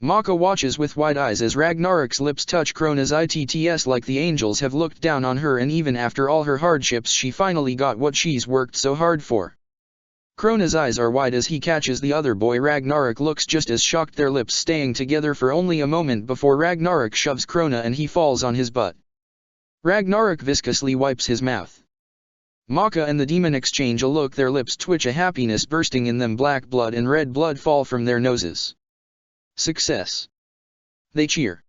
Maka watches with wide eyes as Ragnarok's lips touch Krona's itts like the angels have looked down on her, and even after all her hardships she finally got what she's worked so hard for. Krona's eyes are wide as he catches the other boy. Ragnarok looks just as shocked, their lips staying together for only a moment before Ragnarok shoves Krona and he falls on his butt. Ragnarok viscously wipes his mouth. Maka and the demon exchange a look, their lips twitch, a happiness bursting in them, black blood and red blood fall from their noses. Success. They cheer.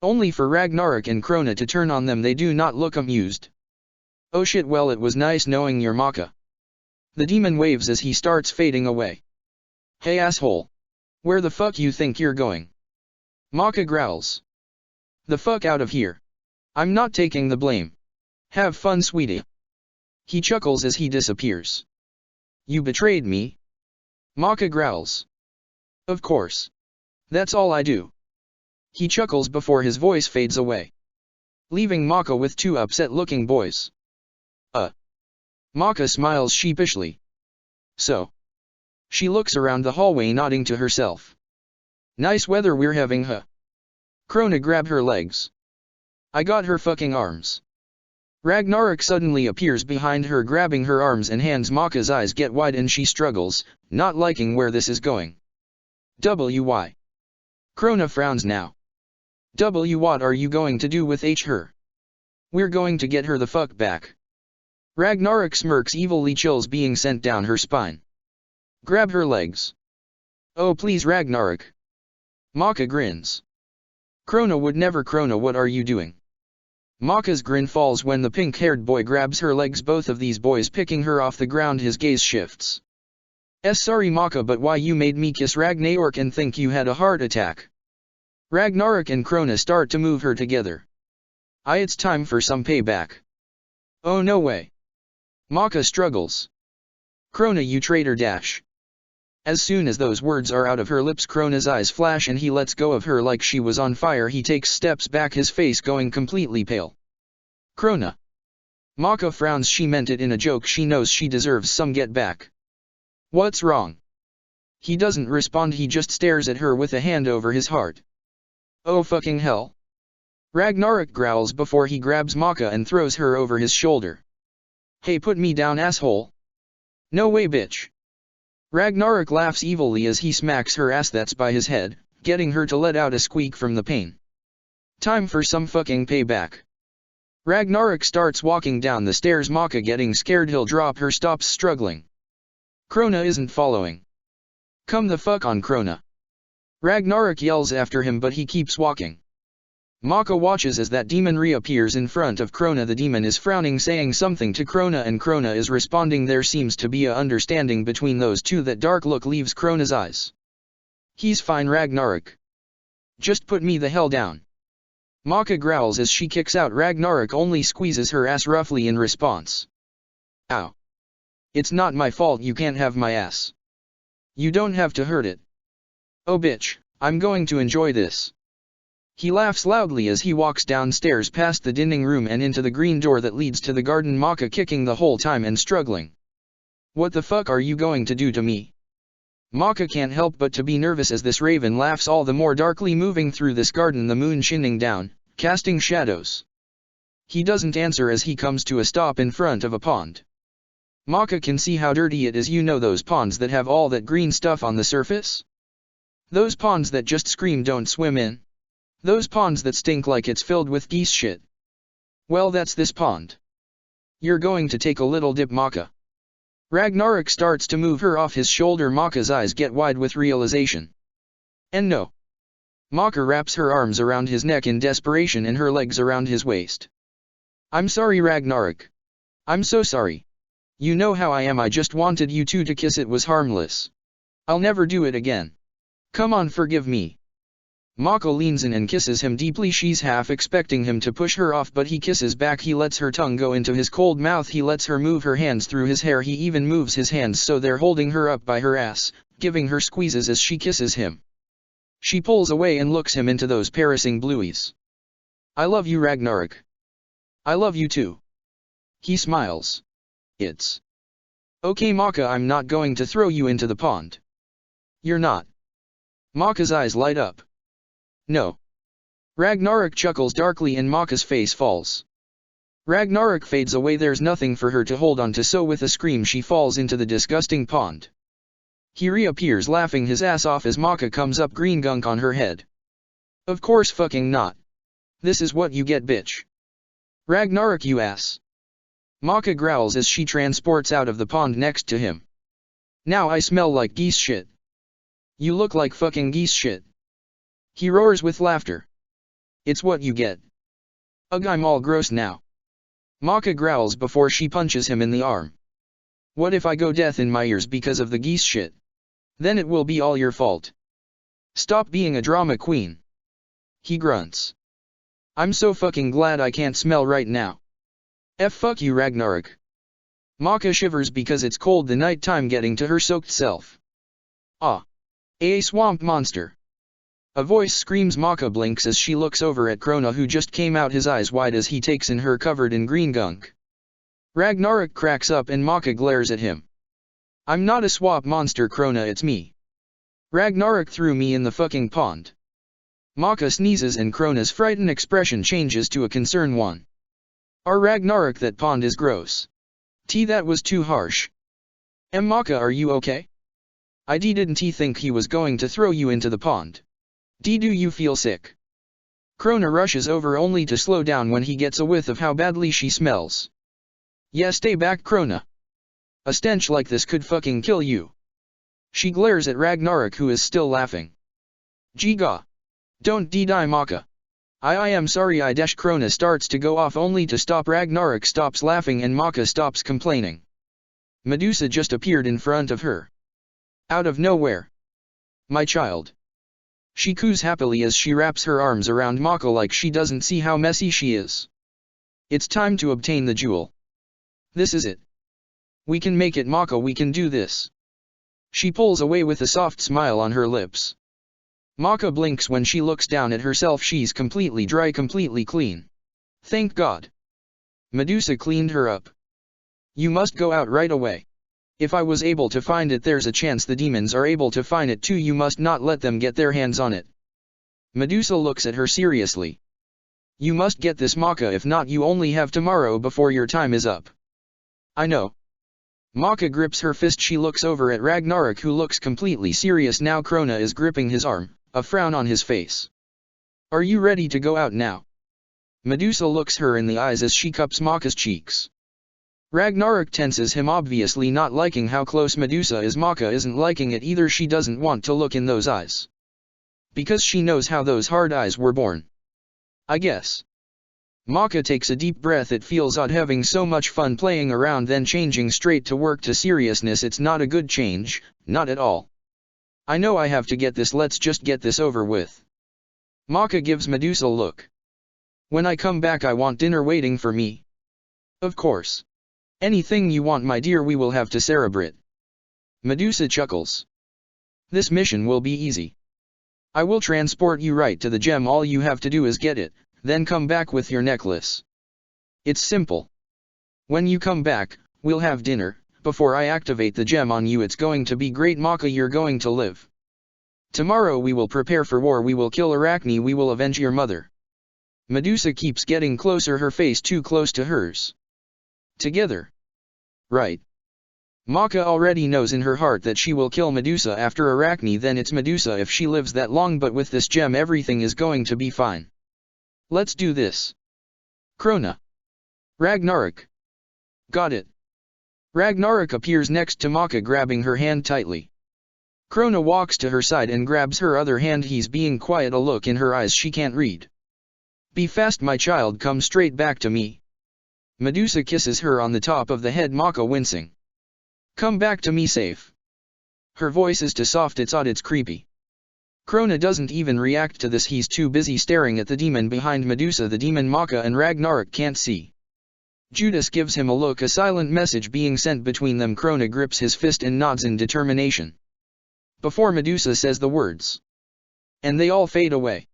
Only for Ragnarok and Krona to turn on them, they do not look amused. Oh shit, well it was nice knowing your Maka. The demon waves as he starts fading away. Hey asshole. Where the fuck you think you're going? Maka growls. The fuck out of here. I'm not taking the blame. Have fun, sweetie. He chuckles as he disappears. You betrayed me? Maka growls. Of course. That's all I do. He chuckles before his voice fades away, leaving Maka with two upset-looking boys. Maka smiles sheepishly. So? She looks around the hallway, nodding to herself. Nice weather we're having, huh? Krona grabbed her legs. I got her fucking arms. Ragnarok suddenly appears behind her, grabbing her arms and hands. Maka's eyes get wide and she struggles, not liking where this is going. Why? Krona frowns now. What are you going to do with her? We're going to get her the fuck back. Ragnarok smirks evilly, chills being sent down her spine. Grab her legs. Oh please, Ragnarok. Maka grins. Krona would never. Krona, what are you doing? Maka's grin falls when the pink-haired boy grabs her legs, both of these boys picking her off the ground. His gaze shifts. Sorry Maka, but why you made me kiss Ragnarok and think you had a heart attack? Ragnarok and Krona start to move her together. It's time for some payback. Oh no way. Maka struggles. Krona, you traitor, dash. As soon as those words are out of her lips, Krona's eyes flash and he lets go of her like she was on fire. He takes steps back, his face going completely pale. Krona. Maka frowns. She meant it in a joke. She knows she deserves some get back. What's wrong? He doesn't respond, he just stares at her with a hand over his heart. Oh fucking hell. Ragnarok growls before he grabs Maka and throws her over his shoulder. Hey, put me down, asshole. No way, bitch. Ragnarok laughs evilly as he smacks her ass that's by his head, getting her to let out a squeak from the pain. Time for some fucking payback. Ragnarok starts walking down the stairs. Maka, getting scared he'll drop her, stops struggling. Krona isn't following. Come the fuck on, Krona. Ragnarok yells after him, but he keeps walking. Maka watches as that demon reappears in front of Krona. The demon is frowning, saying something to Krona, and Krona is responding. There seems to be a understanding between those two. That dark look leaves Krona's eyes. He's fine, Ragnarok. Just put me the hell down. Maka growls as she kicks out. Ragnarok only squeezes her ass roughly in response. Ow. It's not my fault you can't have my ass. You don't have to hurt it. Oh bitch, I'm going to enjoy this. He laughs loudly as he walks downstairs past the dining room and into the green door that leads to the garden. Maka kicking the whole time and struggling. What the fuck are you going to do to me? Maka can't help but to be nervous as this raven laughs all the more darkly, moving through this garden, the moon shining down, casting shadows. He doesn't answer as he comes to a stop in front of a pond. Maka can see how dirty it is. You know those ponds that have all that green stuff on the surface? Those ponds that just scream don't swim in? Those ponds that stink like it's filled with geese shit. Well, that's this pond. You're going to take a little dip, Maka. Ragnarok starts to move her off his shoulder. Maka's eyes get wide with realization. And no. Maka wraps her arms around his neck in desperation and her legs around his waist. I'm sorry, Ragnarok. I'm so sorry. You know how I am. I just wanted you two to kiss. It was harmless. I'll never do it again. Come on, forgive me. Maka leans in and kisses him deeply. She's half expecting him to push her off, but he kisses back. He lets her tongue go into his cold mouth. He lets her move her hands through his hair. He even moves his hands so they're holding her up by her ass, giving her squeezes as she kisses him. She pulls away and looks him into those piercing blue eyes. I love you, Ragnarok. I love you too. He smiles. It's okay, Maka. I'm not going to throw you into the pond. You're not. Maka's eyes light up. No. Ragnarok chuckles darkly and Maka's face falls. Ragnarok fades away. There's nothing for her to hold on to, so with a scream she falls into the disgusting pond. He reappears laughing his ass off as Maka comes up. Green gunk on her head. Of course fucking not. This is what you get, bitch. Ragnarok, you ass. Maka growls as she transports out of the pond next to him. Now I smell like geese shit. You look like fucking geese shit. He roars with laughter. It's what you get. Ugh, I'm all gross now. Maka growls before she punches him in the arm. What if I go deaf in my ears because of the geese shit? Then it will be all your fault. Stop being a drama queen. He grunts. I'm so fucking glad I can't smell right now. Fuck you, Ragnarok. Maka shivers because it's cold the night time getting to her soaked self. Ah. A swamp monster. A voice screams. Maka blinks as she looks over at Krona, who just came out, his eyes wide as he takes in her covered in green gunk. Ragnarok cracks up and Maka glares at him. I'm not a swamp monster, Krona, it's me. Ragnarok threw me in the fucking pond. Maka sneezes and Krona's frightened expression changes to a concerned one. Ragnarok, that pond is gross. That was too harsh. Maka, are you okay? Didn't he think he was going to throw you into the pond? Do you feel sick? Krona rushes over only to slow down when he gets a whiff of how badly she smells. Yeah, stay back, Krona. A stench like this could fucking kill you. She glares at Ragnarok, who is still laughing. Giga. Don't die, Maka. I am sorry. Krona starts to go off only to stop. Ragnarok stops laughing and Maka stops complaining. Medusa just appeared in front of her. Out of nowhere. My child. She coos happily as she wraps her arms around Maka like she doesn't see how messy she is. It's time to obtain the jewel. This is it. We can make it, Maka, we can do this. She pulls away with a soft smile on her lips. Maka blinks when she looks down at herself. She's completely dry, completely clean. Thank God. Medusa cleaned her up. You must go out right away. If I was able to find it, there's a chance the demons are able to find it too. You must not let them get their hands on it. Medusa looks at her seriously. You must get this, Maka, if not you only have tomorrow before your time is up. I know. Maka grips her fist. She looks over at Ragnarok, who looks completely serious now. Krona is gripping his arm, a frown on his face. Are you ready to go out now? Medusa looks her in the eyes as she cups Maka's cheeks. Ragnarok tenses him, obviously not liking how close Medusa is. Maka isn't liking it either. She doesn't want to look in those eyes. Because she knows how those hard eyes were born. I guess. Maka takes a deep breath. It feels odd having so much fun playing around then changing straight to work to seriousness. It's not a good change, not at all. I know I have to get this, let's just get this over with. Maka gives Medusa a look. When I come back I want dinner waiting for me. Of course. Anything you want my dear, we will have to celebrate. Medusa chuckles. This mission will be easy. I will transport you right to the gem, all you have to do is get it, then come back with your necklace. It's simple. When you come back, we'll have dinner. Before I activate the gem on you, it's going to be great, Maka, you're going to live. Tomorrow we will prepare for war, we will kill Arachne, we will avenge your mother. Medusa keeps getting closer, her face too close to hers. Together. Right. Maka already knows in her heart that she will kill Medusa after Arachne, then it's Medusa if she lives that long, but with this gem everything is going to be fine. Let's do this. Krona. Ragnarok. Got it. Ragnarok appears next to Maka, grabbing her hand tightly. Krona walks to her side and grabs her other hand. He's being quiet, a look in her eyes she can't read. Be fast my child, come straight back to me. Medusa kisses her on the top of the head, Maka wincing. Come back to me safe. Her voice is too soft, it's odd, it's creepy. Krona doesn't even react to this, he's too busy staring at the demon behind Medusa, the demon Maka and Ragnarok can't see. Judas gives him a look, a silent message being sent between them. Krona grips his fist and nods in determination. Before Medusa says the words. And they all fade away.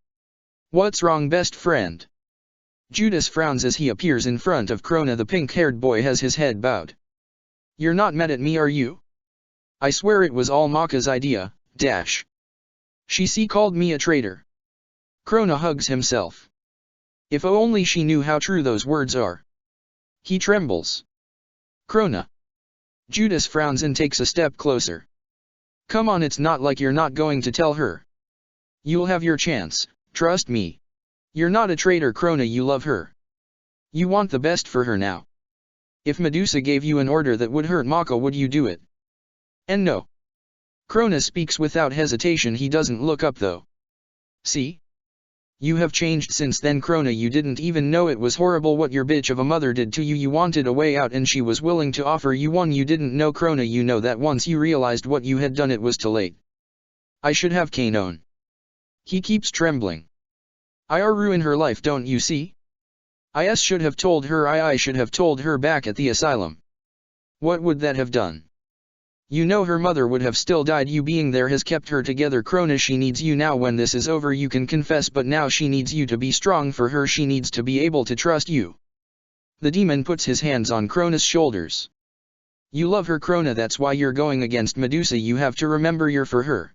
What's wrong, best friend? Judas frowns as he appears in front of Krona. The pink-haired boy has his head bowed. You're not mad at me, are you? I swear it was all Maka's idea, dash. She called me a traitor. Krona hugs himself. If only she knew how true those words are. He trembles. Krona. Judas frowns and takes a step closer. Come on, it's not like you're not going to tell her. You'll have your chance, trust me. You're not a traitor, Krona, you love her. You want the best for her now. If Medusa gave you an order that would hurt Maka, would you do it? And no. Krona speaks without hesitation, he doesn't look up though. See? You have changed since then, Krona. You didn't even know it was horrible what your bitch of a mother did to you. You wanted a way out and she was willing to offer you one. You didn't know, Krona, you know that once you realized what you had done it was too late. I should have known. He keeps trembling. I ruin her life, don't you see? I should have told her. I should have told her back at the asylum. What would that have done? You know her mother would have still died. You being there has kept her together, Krona. She needs you now. When this is over you can confess, but now she needs you to be strong for her. She needs to be able to trust you. The demon puts his hands on Krona's shoulders. You love her, Krona, that's why you're going against Medusa. You have to remember you're for her.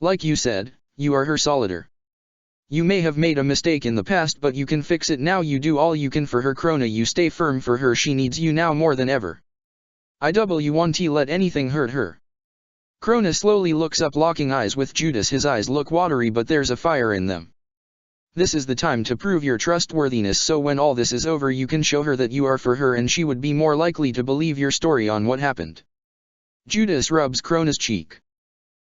Like you said, you are her soldier. You may have made a mistake in the past, but you can fix it now. You do all you can for her, Krona. You stay firm for her. She needs you now more than ever. I won't let anything hurt her. Krona slowly looks up, locking eyes with Judas. His eyes look watery, but there's a fire in them. This is the time to prove your trustworthiness, so when all this is over you can show her that you are for her and she would be more likely to believe your story on what happened. Judas rubs Krona's cheek.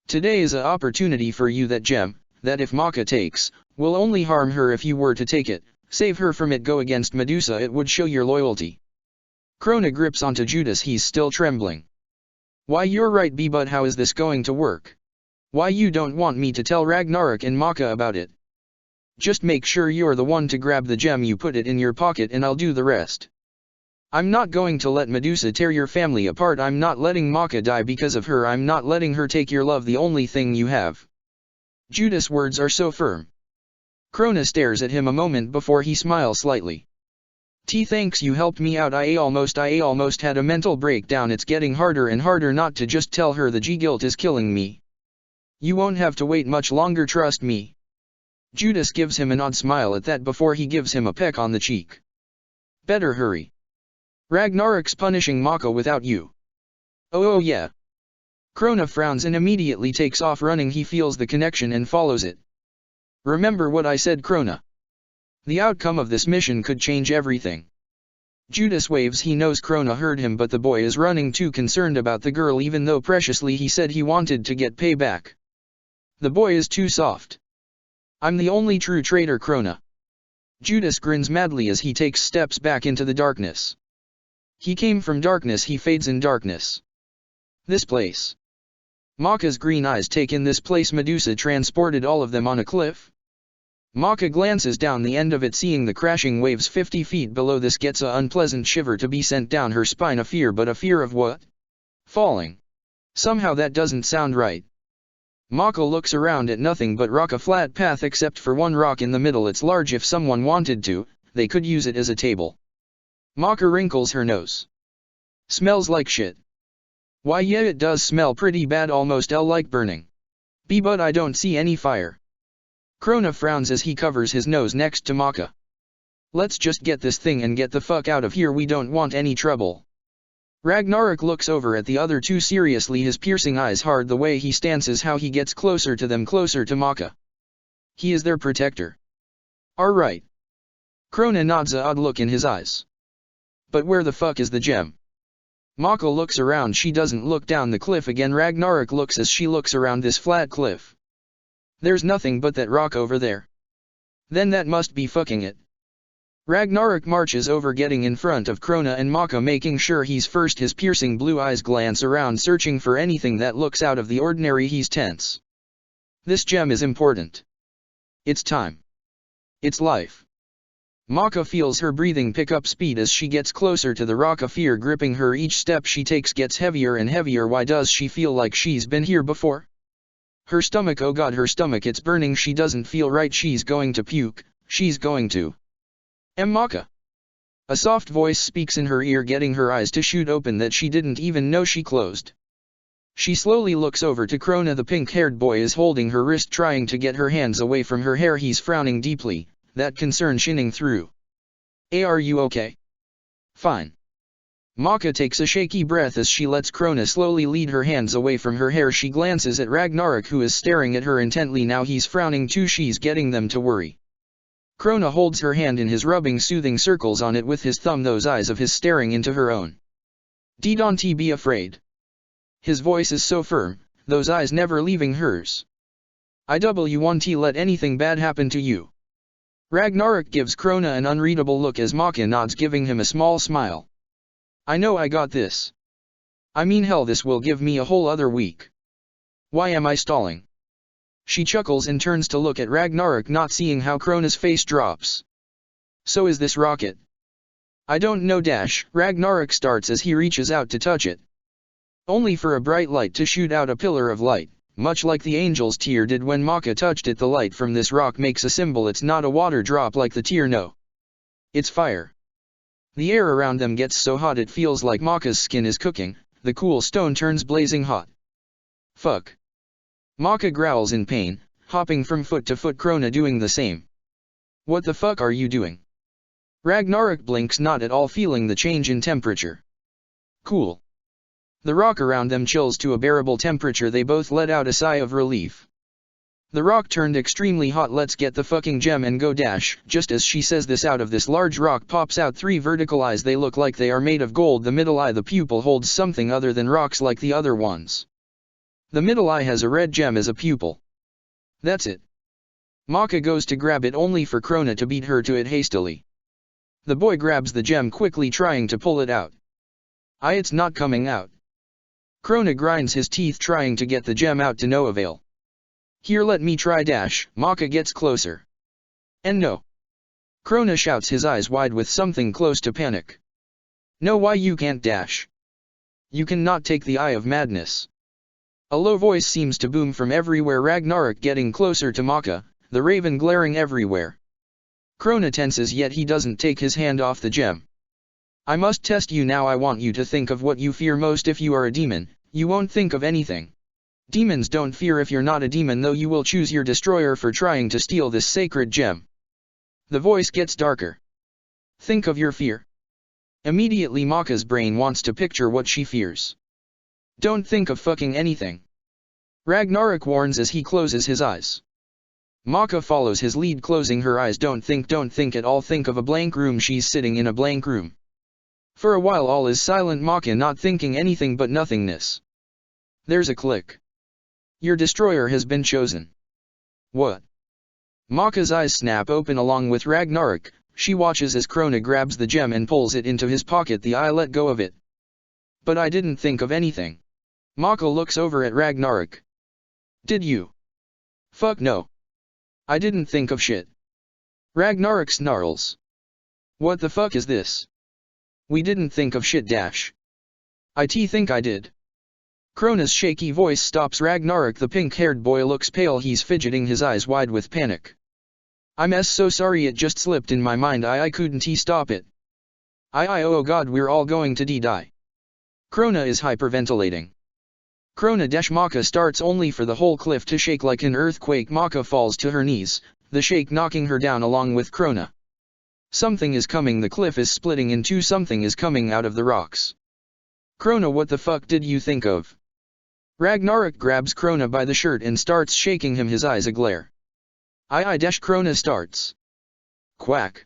Today is an opportunity for you. That gem, that if Maka takes, will only harm her. If you were to take it, save her from it, go against Medusa, it would show your loyalty. Krona grips onto Judas, he's still trembling. Why, you're right, B, but how is this going to work? Why, you don't want me to tell Ragnarok and Maka about it? Just make sure you're the one to grab the gem, you put it in your pocket and I'll do the rest. I'm not going to let Medusa tear your family apart. I'm not letting Maka die because of her. I'm not letting her take your love, the only thing you have. Judas' words are so firm. Krona stares at him a moment before he smiles slightly. Thanks, you helped me out. I almost had a mental breakdown. It's getting harder and harder not to just tell her. The guilt is killing me. You won't have to wait much longer, trust me. Judas gives him an odd smile at that before he gives him a peck on the cheek. Better hurry. Ragnarok's punishing Maka without you. Oh yeah. Krona frowns and immediately takes off running. He feels the connection and follows it. Remember what I said, Krona. The outcome of this mission could change everything. Judas waves. He knows Krona heard him, but the boy is running, too concerned about the girl, even though preciously he said he wanted to get payback. The boy is too soft. I'm the only true traitor, Krona. Judas grins madly as he takes steps back into the darkness. He came from darkness, he fades in darkness. This place. Maka's green eyes take in this place. Medusa transported all of them on a cliff. Maka glances down the end of it, seeing the crashing waves 50 feet below. This gets a unpleasant shiver to be sent down her spine. A fear, but a fear of what? Falling. Somehow that doesn't sound right. Maka looks around at nothing but rock, a flat path except for one rock in the middle. It's large. If someone wanted to, they could use it as a table. Maka wrinkles her nose. Smells like shit. Why yeah, it does smell pretty bad, almost like burning. But I don't see any fire. Krona frowns as he covers his nose next to Maka. Let's just get this thing and get the fuck out of here, we don't want any trouble. Ragnarok looks over at the other two seriously, his piercing eyes hard. The way he stances, how he gets closer to them, closer to Maka. He is their protector. Alright. Krona nods, a odd look in his eyes. But where the fuck is the gem? Maka looks around, she doesn't look down the cliff again. Ragnarok looks as she looks around this flat cliff. There's nothing but that rock over there. Then that must be fucking it. Ragnarok marches over, getting in front of Krona and Maka, making sure he's first. His piercing blue eyes glance around, searching for anything that looks out of the ordinary. He's tense. This gem is important. It's time. It's life. Maka feels her breathing pick up speed as she gets closer to the rock, a fear gripping her. Each step she takes gets heavier and heavier. Why does she feel like she's been here before? Her stomach, oh god, her stomach, it's burning. She doesn't feel right. She's going to puke. She's going to. Maka. A soft voice speaks in her ear, getting her eyes to shoot open that she didn't even know she closed. She slowly looks over to Krona. The pink-haired boy is holding her wrist, trying to get her hands away from her hair. He's frowning deeply, that concern shining through. Are you okay? Fine. Maka takes a shaky breath as she lets Krona slowly lead her hands away from her hair. She glances at Ragnarok, who is staring at her intently. Now he's frowning too. She's getting them to worry. Krona holds her hand in his, rubbing soothing circles on it with his thumb, those eyes of his staring into her own. Don't be afraid. His voice is so firm, those eyes never leaving hers. I won't let anything bad happen to you. Ragnarok gives Krona an unreadable look as Maka nods, giving him a small smile. I know, I got this. I mean, hell, this will give me a whole other week. Why am I stalling? She chuckles and turns to look at Ragnarok, not seeing how Krona's face drops. So is this rocket? I don't know. Ragnarok starts as he reaches out to touch it. Only for a bright light to shoot out, a pillar of light, much like the angel's tear did when Maka touched it. The light from this rock makes a symbol. It's not a water drop like the tear, no. It's fire. The air around them gets so hot it feels like Maka's skin is cooking. The cool stone turns blazing hot. Fuck. Maka growls in pain, hopping from foot to foot, Krona doing the same. What the fuck are you doing? Ragnarok blinks, not at all feeling the change in temperature. Cool. The rock around them chills to a bearable temperature. They both let out a sigh of relief. The rock turned extremely hot. Let's get the fucking gem and go. Just as she says this, out of this large rock pops out 3 vertical eyes. They look like they are made of gold. The middle eye, the pupil, holds something other than rocks like the other ones. The middle eye has a red gem as a pupil. That's it. Maka goes to grab it, only for Krona to beat her to it hastily. The boy grabs the gem quickly, trying to pull it out. It's not coming out. Krona grinds his teeth, trying to get the gem out, to no avail. Here, let me try. Maka gets closer. And no. Krona shouts, his eyes wide with something close to panic. No, why you can't. You cannot take the eye of madness. A low voice seems to boom from everywhere. Ragnarok getting closer to Maka, the raven glaring everywhere. Krona tenses, yet he doesn't take his hand off the gem. I must test you now. I want you to think of what you fear most. If you are a demon, you won't think of anything. Demons don't fear. If you're not a demon, though, you will choose your destroyer for trying to steal this sacred gem. The voice gets darker. Think of your fear. Immediately Maka's brain wants to picture what she fears. Don't think of fucking anything. Ragnarok warns as he closes his eyes. Maka follows his lead, closing her eyes. Don't think at all. Think of a blank room. She's sitting in a blank room. For a while all is silent, Maka not thinking anything but nothingness. There's a click. Your destroyer has been chosen. What? Maka's eyes snap open along with Ragnarok. She watches as Krona grabs the gem and pulls it into his pocket. The eye let go of it. But I didn't think of anything. Maka looks over at Ragnarok. Did you? Fuck no. I didn't think of shit. Ragnarok snarls. What the fuck is this? We didn't think of shit dash. I think I did. Krona's shaky voice stops Ragnarok. The pink-haired boy looks pale. He's fidgeting, his eyes wide with panic. I'm so sorry, it just slipped in my mind. I couldn't stop it. Oh god, we're all going to die. Krona is hyperventilating. Krona Maka starts only for the whole cliff to shake like an earthquake. Maka falls to her knees, the shake knocking her down along with Krona. Something is coming. The cliff is splitting in two. Something is coming out of the rocks. Krona, what the fuck did you think of? Ragnarok grabs Krona by the shirt and starts shaking him, his eyes aglare. Krona starts. Quack.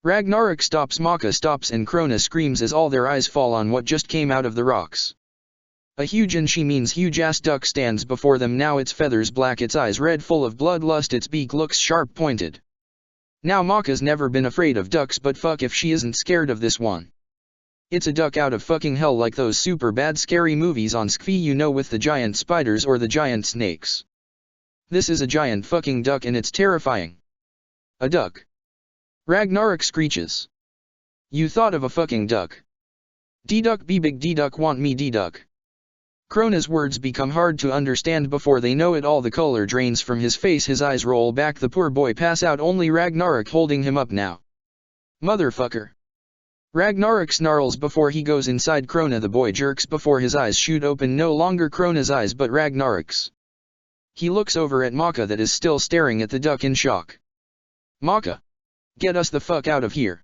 Ragnarok stops, Maka stops, and Krona screams as all their eyes fall on what just came out of the rocks. A huge, and she means huge ass duck stands before them now, its feathers black, its eyes red full of bloodlust, its beak looks sharp pointed. Now Maka's never been afraid of ducks, but fuck if she isn't scared of this one. It's a duck out of fucking hell, like those super bad scary movies on Skfi, you know, with the giant spiders or the giant snakes. This is a giant fucking duck and it's terrifying. A duck. Ragnarok screeches. You thought of a fucking duck. D-duck be big, D-duck want me, D-duck. Krona's words become hard to understand. Before they know it, all the color drains from his face, his eyes roll back, the poor boy pass out, only Ragnarok holding him up now. Motherfucker. Ragnarok snarls before he goes inside Krona. The boy jerks before his eyes shoot open, no longer Krona's eyes but Ragnarok's. He looks over at Maka that is still staring at the duck in shock. Maka. Get us the fuck out of here.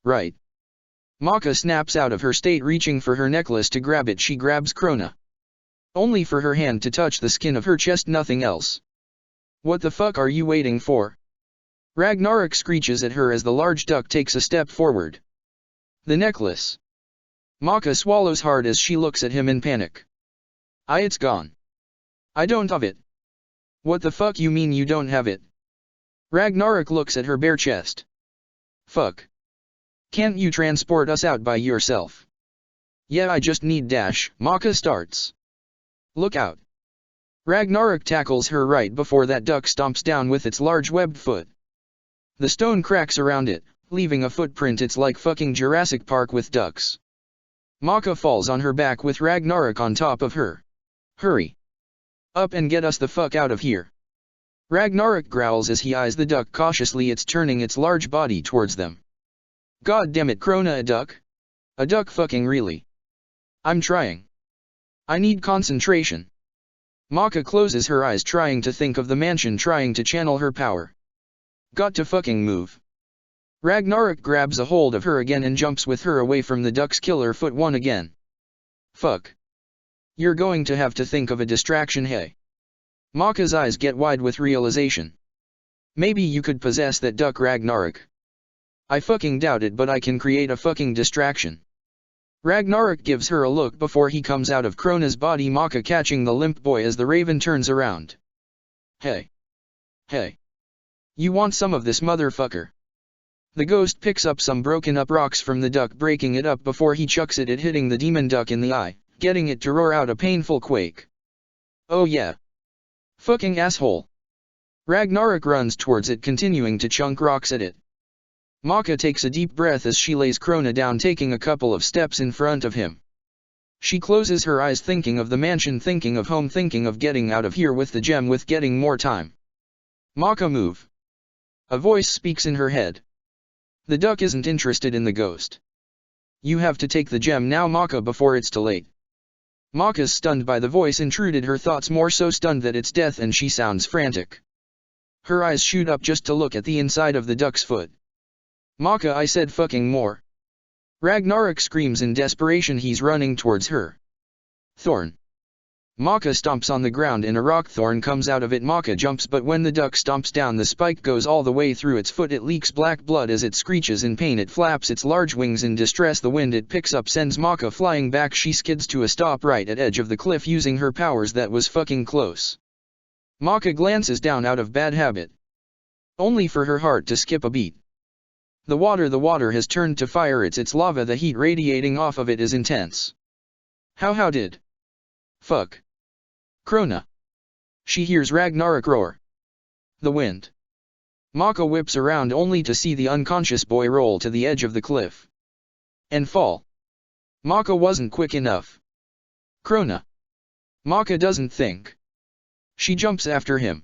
Right. Maka snaps out of her state, reaching for her necklace to grab it. She grabs Krona. Only for her hand to touch the skin of her chest, nothing else. What the fuck are you waiting for? Ragnarok screeches at her as the large duck takes a step forward. The necklace. Maka swallows hard as she looks at him in panic. It's gone. I don't have it. What the fuck you mean you don't have it? Ragnarok looks at her bare chest. Fuck. Can't you transport us out by yourself? Yeah, I just need dash. Maka starts. Look out. Ragnarok tackles her right before that duck stomps down with its large webbed foot. The stone cracks around it, leaving a footprint. It's like fucking Jurassic Park with ducks. Maka falls on her back with Ragnarok on top of her. Hurry. Up and get us the fuck out of here. Ragnarok growls as he eyes the duck cautiously. It's turning its large body towards them. God damn it, Krona, a duck? A duck fucking really? I'm trying. I need concentration. Maka closes her eyes, trying to think of the mansion, trying to channel her power. Got to fucking move. Ragnarok grabs a hold of her again and jumps with her away from the duck's killer foot one again. Fuck. You're going to have to think of a distraction, hey. Maka's eyes get wide with realization. Maybe you could possess that duck, Ragnarok. I fucking doubt it, but I can create a fucking distraction. Ragnarok gives her a look before he comes out of Krona's body, Maka catching the limp boy as the raven turns around. Hey. Hey. You want some of this, motherfucker? The ghost picks up some broken up rocks from the duck, breaking it up before he chucks it, hitting the demon duck in the eye, getting it to roar out a painful quake. Oh yeah. Fucking asshole. Ragnarok runs towards it, continuing to chunk rocks at it. Maka takes a deep breath as she lays Krona down, taking a couple of steps in front of him. She closes her eyes, thinking of the mansion, thinking of home, thinking of getting out of here with the gem, with getting more time. Maka, move. A voice speaks in her head. The duck isn't interested in the ghost. You have to take the gem now, Maka, before it's too late. Maka's stunned by the voice, intruded her thoughts, more so stunned that it's death, and she sounds frantic. Her eyes shoot up just to look at the inside of the duck's foot. Maka, I said fucking more. Ragnarok screams in desperation. He's running towards her. Thorn. Maka stomps on the ground and a rock thorn comes out of it. Maka jumps, but when the duck stomps down, the spike goes all the way through its foot. It leaks black blood as it screeches in pain. It flaps its large wings in distress. The wind it picks up sends Maka flying back. She skids to a stop right at edge of the cliff, using her powers. That was fucking close. Maka glances down out of bad habit. only for her heart to skip a beat. The water has turned to fire, it's lava, the heat radiating off of it is intense. How did? Fuck. Krona. She hears Ragnarok roar. The wind. Maka whips around only to see the unconscious boy roll to the edge of the cliff. And fall. Maka wasn't quick enough. Krona. Maka doesn't think. She jumps after him.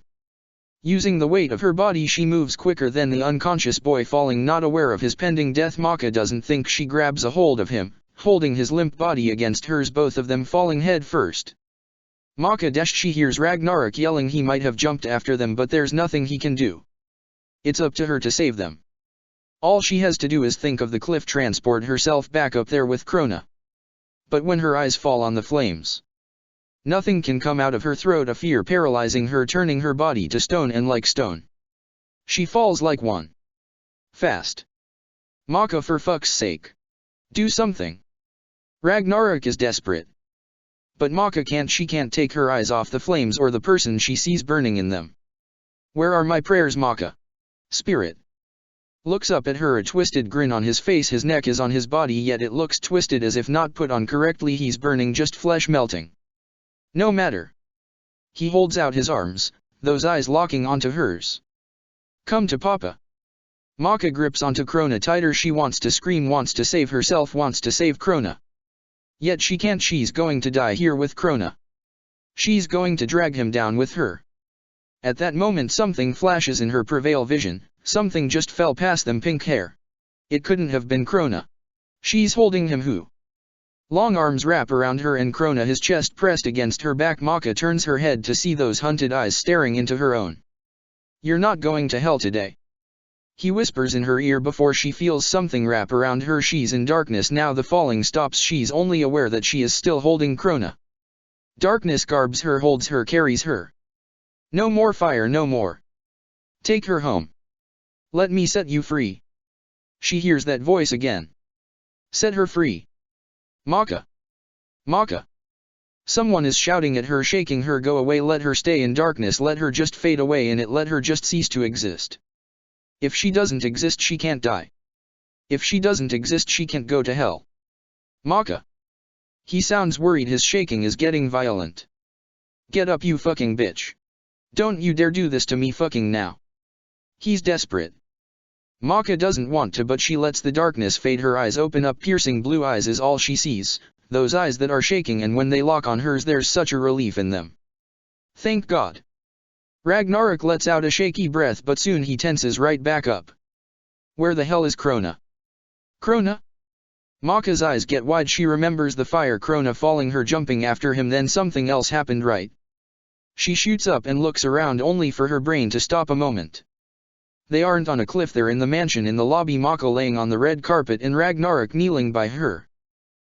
Using the weight of her body she moves quicker than the unconscious boy falling, not aware of his pending death. Maka doesn't think. She grabs a hold of him, holding his limp body against hers, both of them falling head first. Maka dashed. She hears Ragnarok yelling he might have jumped after them, but there's nothing he can do. It's up to her to save them. All she has to do is think of the cliff, transport herself back up there with Krona. But when her eyes fall on the flames, nothing can come out of her throat, a fear paralyzing her, turning her body to stone, and like stone, she falls like one. Fast. Maka, for fuck's sake. Do something. Ragnarok is desperate. But Maka can't. She can't take her eyes off the flames or the person she sees burning in them. Where are my prayers, Maka? Spirit looks up at her, a twisted grin on his face. His neck is on his body, yet it looks twisted as if not put on correctly. He's burning, just flesh melting. No matter. He holds out his arms, those eyes locking onto hers. Come to Papa. Maka grips onto Krona tighter. She wants to scream, wants to save herself, wants to save Krona. Yet she can't. She's going to die here with Krona. She's going to drag him down with her. At that moment something flashes in her peripheral vision. Something just fell past them. Pink hair. It couldn't have been Krona. She's holding him. Who? Long arms wrap around her and Krona, his chest pressed against her back. Maka turns her head to see those hunted eyes staring into her own. You're not going to hell today. He whispers in her ear before she feels something wrap around her. She's in darkness now. The falling stops. She's only aware that she is still holding Krona. Darkness garbs her, holds her, carries her. No more fire, no more. Take her home. Let me set you free. She hears that voice again. Set her free. Maka. Maka. Someone is shouting at her, shaking her. Go away, let her stay in darkness, let her just fade away in it, let her just cease to exist. If she doesn't exist she can't die. If she doesn't exist she can't go to hell. Maka. He sounds worried, his shaking is getting violent. Get up, you fucking bitch. Don't you dare do this to me fucking now. He's desperate. Maka doesn't want to, but she lets the darkness fade. Her eyes open up, piercing blue eyes is all she sees, those eyes that are shaking, and when they lock on hers there's such a relief in them. Thank God. Ragnarok lets out a shaky breath, but soon he tenses right back up. Where the hell is Krona? Krona? Maka's eyes get wide. She remembers the fire, Krona falling, her jumping after him, then something else happened, right? She shoots up and looks around only for her brain to stop a moment. They aren't on a cliff, they're in the mansion, in the lobby. Maka laying on the red carpet and Ragnarok kneeling by her.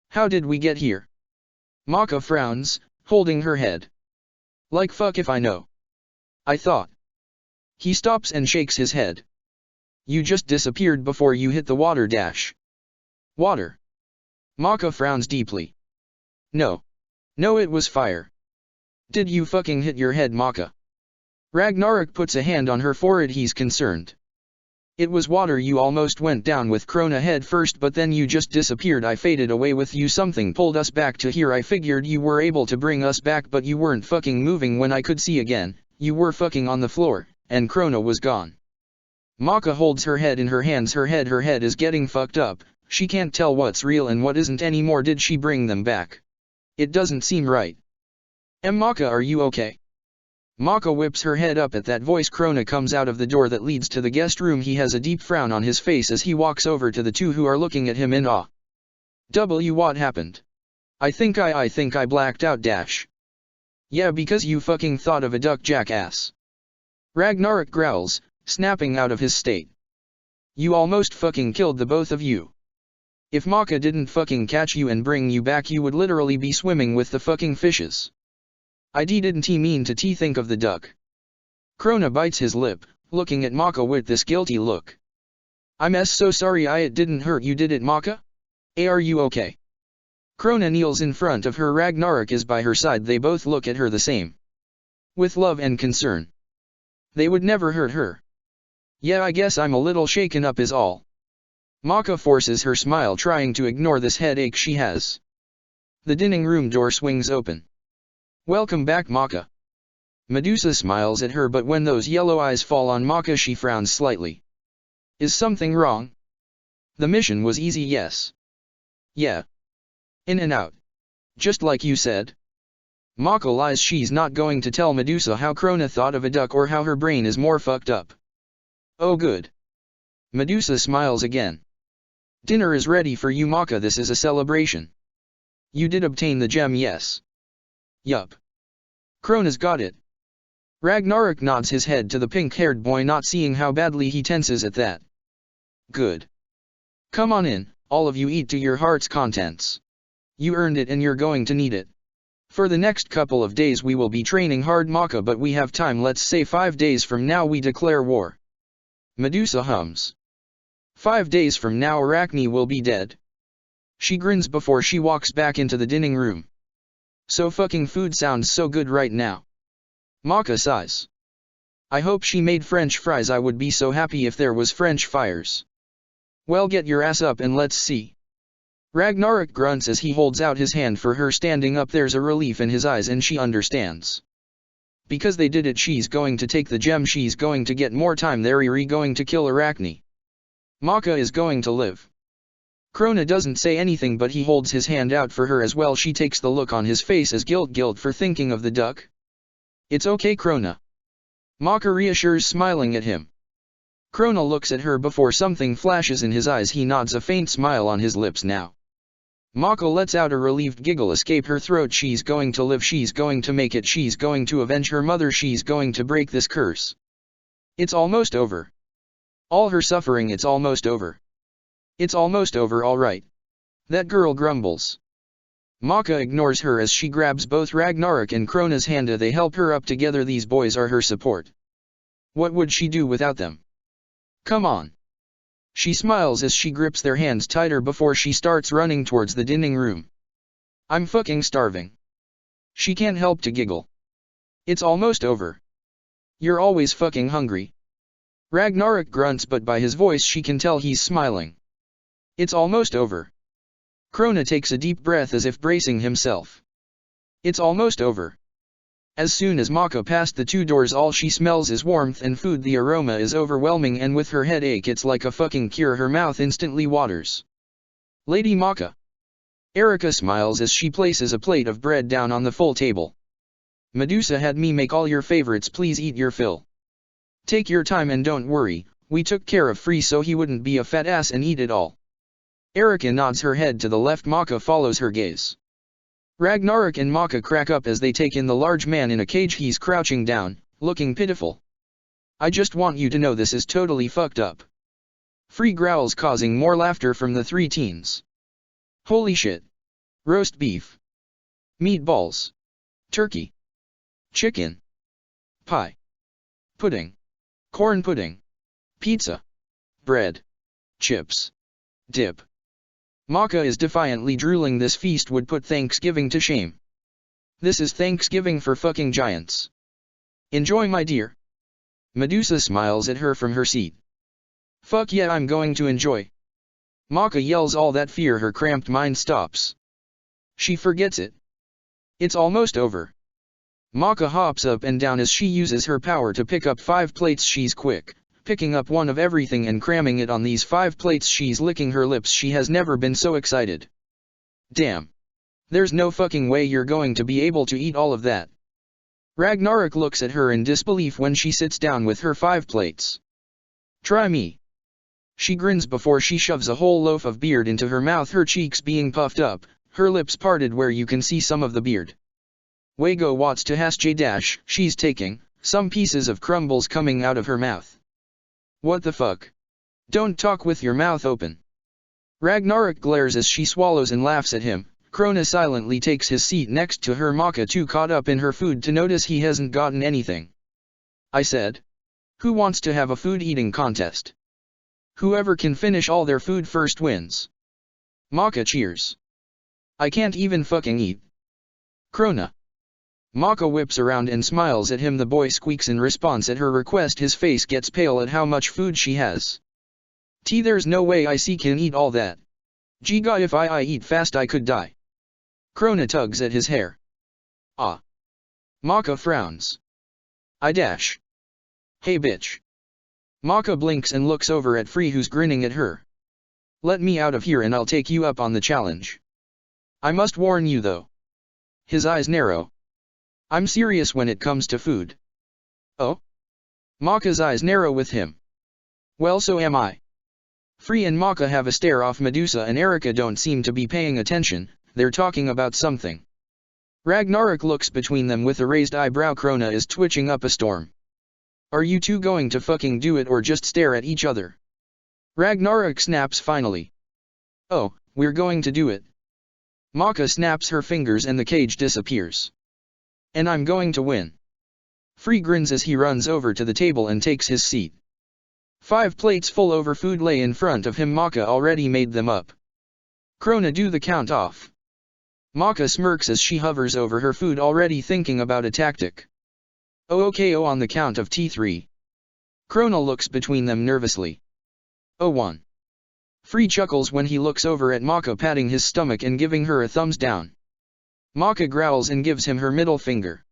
How did we get here? Maka frowns, holding her head. Like fuck if I know. I thought. He stops and shakes his head. You just disappeared before you hit the water dash. Water. Maka frowns deeply. No. No, it was fire. Did you fucking hit your head, Maka? Ragnarok puts a hand on her forehead, he's concerned. It was water, you almost went down with Krona head first, but then you just disappeared. I faded away with you, something pulled us back to here. I figured you were able to bring us back, but you weren't fucking moving. When I could see again, you were fucking on the floor, and Krona was gone. Maka holds her head in her hands, her head is getting fucked up, she can't tell what's real and what isn't anymore. Did she bring them back? It doesn't seem right. Maka, are you okay? Maka whips her head up at that voice. Krona comes out of the door that leads to the guest room. He has a deep frown on his face as he walks over to the two who are looking at him in awe. What happened? I think I blacked out dash. Yeah, because you fucking thought of a duck, jackass. Ragnarok growls, snapping out of his state. You almost fucking killed the both of you. If Maka didn't fucking catch you and bring you back, you would literally be swimming with the fucking fishes. I didn't mean to think of the duck. Krona bites his lip, looking at Maka with this guilty look. I'm so sorry, it didn't hurt you, did it, Maka? Are you okay? Krona kneels in front of her. Ragnarok is by her side. They both look at her the same. With love and concern. They would never hurt her. Yeah, I guess I'm a little shaken up is all. Maka forces her smile, trying to ignore this headache she has. The dining room door swings open. Welcome back, Maka. Medusa smiles at her, but when those yellow eyes fall on Maka she frowns slightly. Is something wrong? The mission was easy, yes. Yeah. In and out. Just like you said. Maka lies. She's not going to tell Medusa how Krona thought of a duck or how her brain is more fucked up. Oh good. Medusa smiles again. Dinner is ready for you, Maka. This is a celebration. You did obtain the gem, yes? Yup. Krona's got it. Ragnarok nods his head to the pink-haired boy, not seeing how badly he tenses at that. Good. Come on in, all of you, eat to your heart's contents. You earned it and you're going to need it. For the next couple of days we will be training hard, Maka, but we have time. Let's say 5 days from now we declare war. Medusa hums. 5 days from now Arachne will be dead. She grins before she walks back into the dining room. So fucking food sounds so good right now. Maka sighs. I hope she made French fries. I would be so happy if there was French fires. Well, get your ass up and let's see. Ragnarok grunts as he holds out his hand for her. Standing up, there's a relief in his eyes and she understands. Because they did it, she's going to take the gem, she's going to get more time. They're going to kill Arachne. Maka is going to live. Krona doesn't say anything, but he holds his hand out for her as well. She takes the look on his face as guilt for thinking of the duck. It's okay, Krona. Maka reassures, smiling at him. Krona looks at her before something flashes in his eyes. He nods, a faint smile on his lips now. Maka lets out a relieved giggle escape her throat. She's going to live, she's going to make it, she's going to avenge her mother, she's going to break this curse. It's almost over. All her suffering, it's almost over. It's almost over, all right. That girl grumbles. Maka ignores her as she grabs both Ragnarok and Krona's hand. They help her up together. These boys are her support. What would she do without them? Come on. She smiles as she grips their hands tighter before she starts running towards the dining room. I'm fucking starving. She can't help to giggle. It's almost over. You're always fucking hungry. Ragnarok grunts, but by his voice she can tell he's smiling. It's almost over. Krona takes a deep breath as if bracing himself. It's almost over. As soon as Maka passed the 2 doors, all she smells is warmth and food. The aroma is overwhelming, and with her headache it's like a fucking cure. Her mouth instantly waters. Lady Maka. Erica smiles as she places a plate of bread down on the full table. Medusa had me make all your favorites, please eat your fill. Take your time and don't worry, we took care of Free so he wouldn't be a fat ass and eat it all. Erica nods her head to the left. Maka follows her gaze. Ragnarok and Maka crack up as they take in the large man in a cage. He's crouching down, looking pitiful. I just want you to know this is totally fucked up. Free growls, causing more laughter from the 3 teens. Holy shit. Roast beef. Meatballs. Turkey. Chicken. Pie. Pudding. Corn pudding. Pizza. Bread. Chips. Dip. Maka is defiantly drooling. This feast would put Thanksgiving to shame. This is Thanksgiving for fucking giants. Enjoy, my dear. Medusa smiles at her from her seat. Fuck yeah, I'm going to enjoy. Maka yells, all that fear. Her cramped mind stops. She forgets it. It's almost over. Maka hops up and down as she uses her power to pick up 5 plates. She's quick, picking up one of everything and cramming it on these 5 plates. She's licking her lips. She has never been so excited. Damn. There's no fucking way you're going to be able to eat all of that. Ragnarok looks at her in disbelief when she sits down with her 5 plates. Try me. She grins before she shoves a whole loaf of beard into her mouth, her cheeks being puffed up, her lips parted where you can see some of the beard. Wago Watts to Hash J dash, she's taking some pieces of crumbles coming out of her mouth. What the fuck? Don't talk with your mouth open. Ragnarok glares as she swallows and laughs at him. Krona silently takes his seat next to her. Maka too caught up in her food to notice he hasn't gotten anything. I said. Who wants to have a food eating contest? Whoever can finish all their food first wins. Maka cheers. I can't even fucking eat. Krona. Maka whips around and smiles at him. The boy squeaks in response at her request. His face gets pale at how much food she has. There's no way I can eat all that. Giga, if I eat fast I could die. Krona tugs at his hair. Ah. Maka frowns. I dash. Hey bitch. Maka blinks and looks over at Free, who's grinning at her. Let me out of here and I'll take you up on the challenge. I must warn you though. His eyes narrow. I'm serious when it comes to food. Oh? Maka's eyes narrow with him. Well, so am I. Free and Maka have a stare off. Medusa and Erika don't seem to be paying attention, they're talking about something. Ragnarok looks between them with a raised eyebrow. Krona is twitching up a storm. Are you two going to fucking do it or just stare at each other? Ragnarok snaps finally. Oh, we're going to do it. Maka snaps her fingers and the cage disappears. And I'm going to win. Free grins as he runs over to the table and takes his seat. 5 plates full over food lay in front of him. Maka already made them up. Krona, do the count off. Maka smirks as she hovers over her food, already thinking about a tactic. Oh, okay, on the count of T3. Krona looks between them nervously. Oh, 1. Free chuckles when he looks over at Maka, patting his stomach and giving her a thumbs down. Maka growls and gives him her middle finger.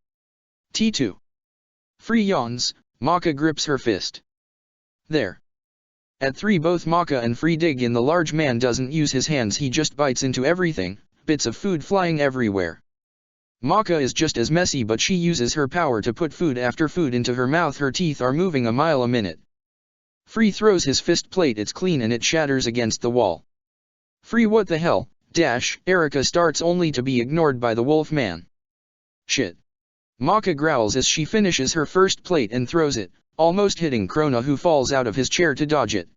T2. Free yawns. Maka grips her fist. There. At 3, both Maka and Free dig in. The large man doesn't use his hands, he just bites into everything, bits of food flying everywhere. Maka is just as messy, but she uses her power to put food after food into her mouth. Her teeth are moving a mile a minute. Free throws his fist plate, it's clean and it shatters against the wall. Free, what the hell, dash. Erika starts only to be ignored by the wolf man. Shit. Maka growls as she finishes her first plate and throws it, almost hitting Krona, who falls out of his chair to dodge it.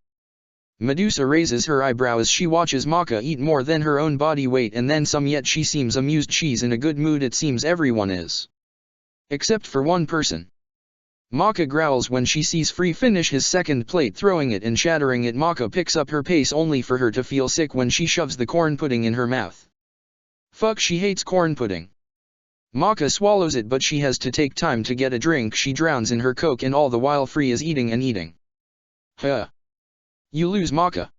Medusa raises her eyebrow as she watches Maka eat more than her own body weight and then some, yet she seems amused. She's in a good mood, it seems everyone is. Except for one person. Maka growls when she sees Free finish his second plate, throwing it and shattering it. Maka picks up her pace only for her to feel sick when she shoves the corn pudding in her mouth. Fuck, she hates corn pudding. Maka swallows it, but she has to take time to get a drink. She drowns in her coke, and all the while Free is eating and eating. Huh. You lose, Maka.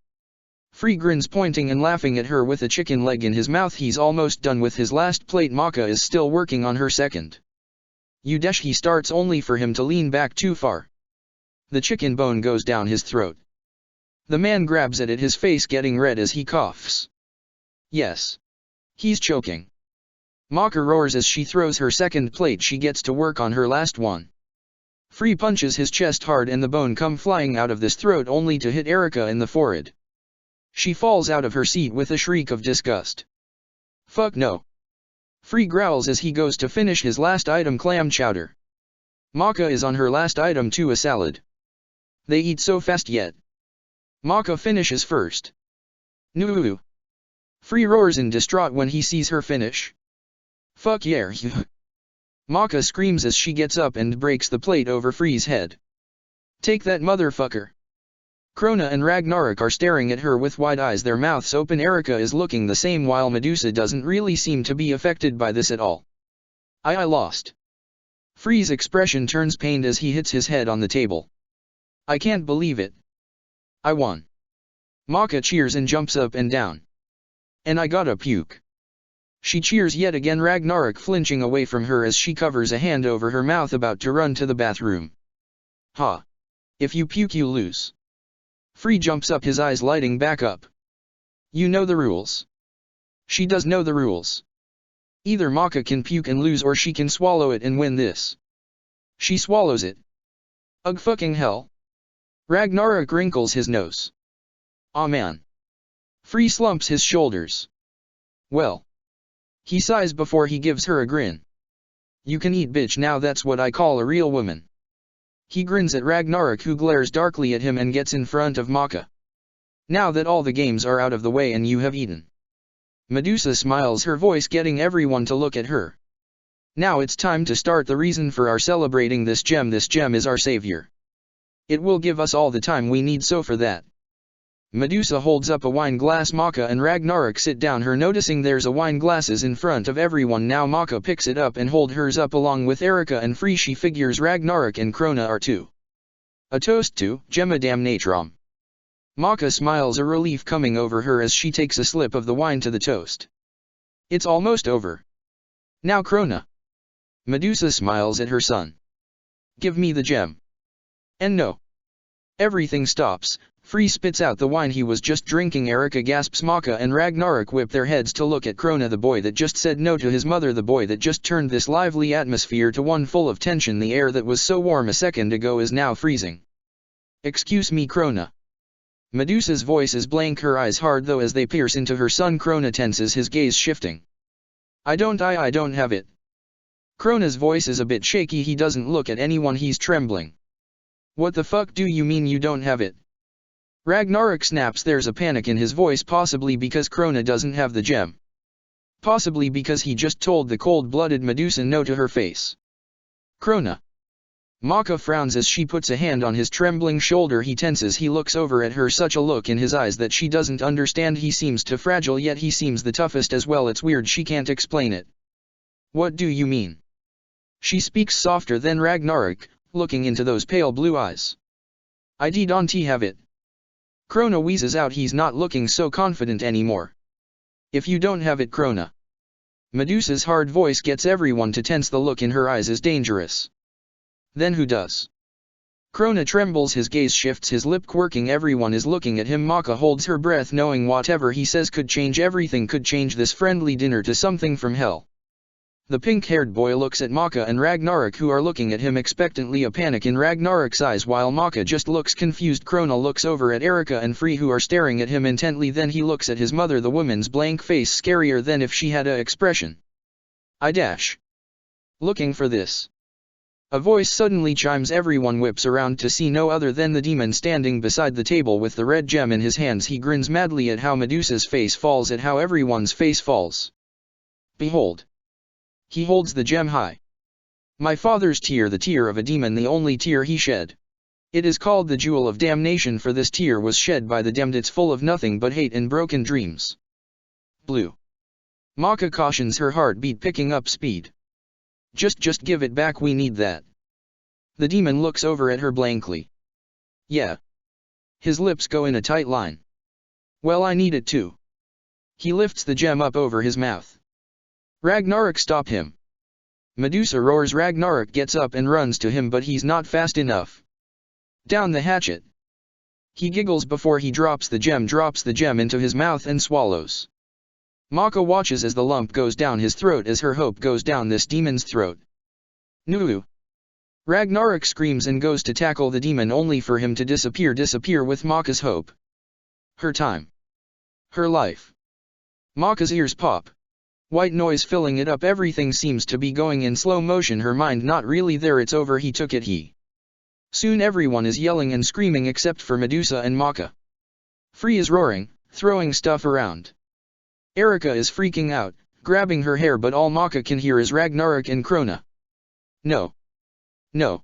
Free grins, pointing and laughing at her with a chicken leg in his mouth. He's almost done with his last plate. Maka is still working on her second. You dash. He starts only for him to lean back too far. The chicken bone goes down his throat. The man grabs at it, his face getting red as he coughs. Yes. He's choking. Maka roars as she throws her second plate. She gets to work on her last one. Free punches his chest hard and the bone come flying out of his throat, only to hit Erika in the forehead. She falls out of her seat with a shriek of disgust. Fuck no. Free growls as he goes to finish his last item, clam chowder. Maka is on her last item too, a salad. They eat so fast yet. Maka finishes first. Noo. Free roars in distraught when he sees her finish. Fuck yeah. Maka screams as she gets up and breaks the plate over Free's head. Take that, motherfucker. Krona and Ragnarok are staring at her with wide eyes, their mouths open. Erika is looking the same, while Medusa doesn't really seem to be affected by this at all. I lost. Free's expression turns pained as he hits his head on the table. I can't believe it. I won. Maka cheers and jumps up and down. And I gotta puke. She cheers yet again, Ragnarok flinching away from her as she covers a hand over her mouth, about to run to the bathroom. Ha. If you puke you lose. Free jumps up, his eyes lighting back up. You know the rules. She does know the rules. Either Maka can puke and lose, or she can swallow it and win this. She swallows it. Ugh, fucking hell. Ragnarok wrinkles his nose. Aw man. Free slumps his shoulders. Well. He sighs before he gives her a grin. You can eat, bitch, now that's what I call a real woman. He grins at Ragnarok, who glares darkly at him and gets in front of Maka. Now that all the games are out of the way and you have eaten. Medusa smiles, her voice getting everyone to look at her. Now it's time to start the reason for our celebrating this gem. This gem is our savior. It will give us all the time we need, so for that. Medusa holds up a wine glass. Maka and Ragnarok sit down. Her noticing there's a wine glasses in front of everyone now. Maka picks it up and hold hers up along with Erika and Free. She figures Ragnarok and Krona are too. A toast to Gemma Damnatram. Maka smiles, a relief coming over her as she takes a slip of the wine to the toast. It's almost over. Now Krona. Medusa smiles at her son. Give me the gem. And no. Everything stops. Free spits out the wine he was just drinking. Erika gasps. Maka and Ragnarok whip their heads to look at Krona, the boy that just said no to his mother, the boy that just turned this lively atmosphere to one full of tension. The air that was so warm a second ago is now freezing. Excuse me, Krona. Medusa's voice is blank, her eyes hard though as they pierce into her son. Krona tenses, his gaze shifting. I don't have it. Krona's voice is a bit shaky, he doesn't look at anyone, he's trembling. What the fuck do you mean you don't have it? Ragnarok snaps, there's a panic in his voice, possibly because Krona doesn't have the gem. Possibly because he just told the cold-blooded Medusa no to her face. Krona. Maka frowns as she puts a hand on his trembling shoulder. He tenses, he looks over at her, such a look in his eyes that she doesn't understand. He seems too fragile, yet he seems the toughest as well. It's weird, she can't explain it. What do you mean? She speaks softer than Ragnarok, looking into those pale blue eyes. I don't have it. Krona wheezes out, he's not looking so confident anymore. If you don't have it, Krona. Medusa's hard voice gets everyone to tense, the look in her eyes is dangerous. Then who does? Krona trembles, his gaze shifts, his lip quirking, everyone is looking at him. Maka holds her breath, knowing whatever he says could change everything, could change this friendly dinner to something from hell. The pink-haired boy looks at Maka and Ragnarok, who are looking at him expectantly, a panic in Ragnarok's eyes while Maka just looks confused. Krona looks over at Erika and Free, who are staring at him intently, then he looks at his mother, the woman's blank face scarier than if she had a expression. Looking for this. A voice suddenly chimes, everyone whips around to see no other than the demon standing beside the table with the red gem in his hands. He grins madly at how Medusa's face falls, at how everyone's face falls. Behold. He holds the gem high. My father's tear, the tear of a demon, the only tear he shed. It is called the Jewel of Damnation, for this tear was shed by the damned. It's full of nothing but hate and broken dreams. Blue. Maka cautions, her heartbeat picking up speed. Just give it back, we need that. The demon looks over at her blankly. Yeah. His lips go in a tight line. Well, I need it too. He lifts the gem up over his mouth. Ragnarok, stop him. Medusa roars. Ragnarok gets up and runs to him, but he's not fast enough. Down the hatchet. He giggles before he drops the gem into his mouth and swallows. Maka watches as the lump goes down his throat, as her hope goes down this demon's throat. Nuu. Ragnarok screams and goes to tackle the demon, only for him to disappear with Maka's hope. Her time. Her life. Maka's ears pop. White noise filling it up, everything seems to be going in slow motion, her mind not really there, it's over, he took it. Soon everyone is yelling and screaming except for Medusa and Maka. Free is roaring, throwing stuff around. Erika is freaking out, grabbing her hair, but all Maka can hear is Ragnarok and Krona. No. No.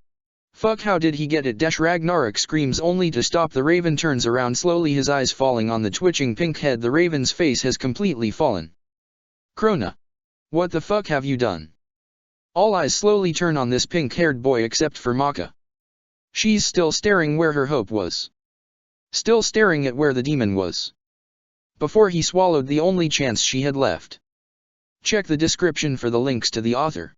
Fuck, how did he get it? Ragnarok screams only to stop. The raven turns around slowly, his eyes falling on the twitching pink head. The raven's face has completely fallen. Krona. What the fuck have you done? All eyes slowly turn on this pink-haired boy except for Maka. She's still staring where her hope was. Still staring at where the demon was. Before he swallowed the only chance she had left. Check the description for the links to the author.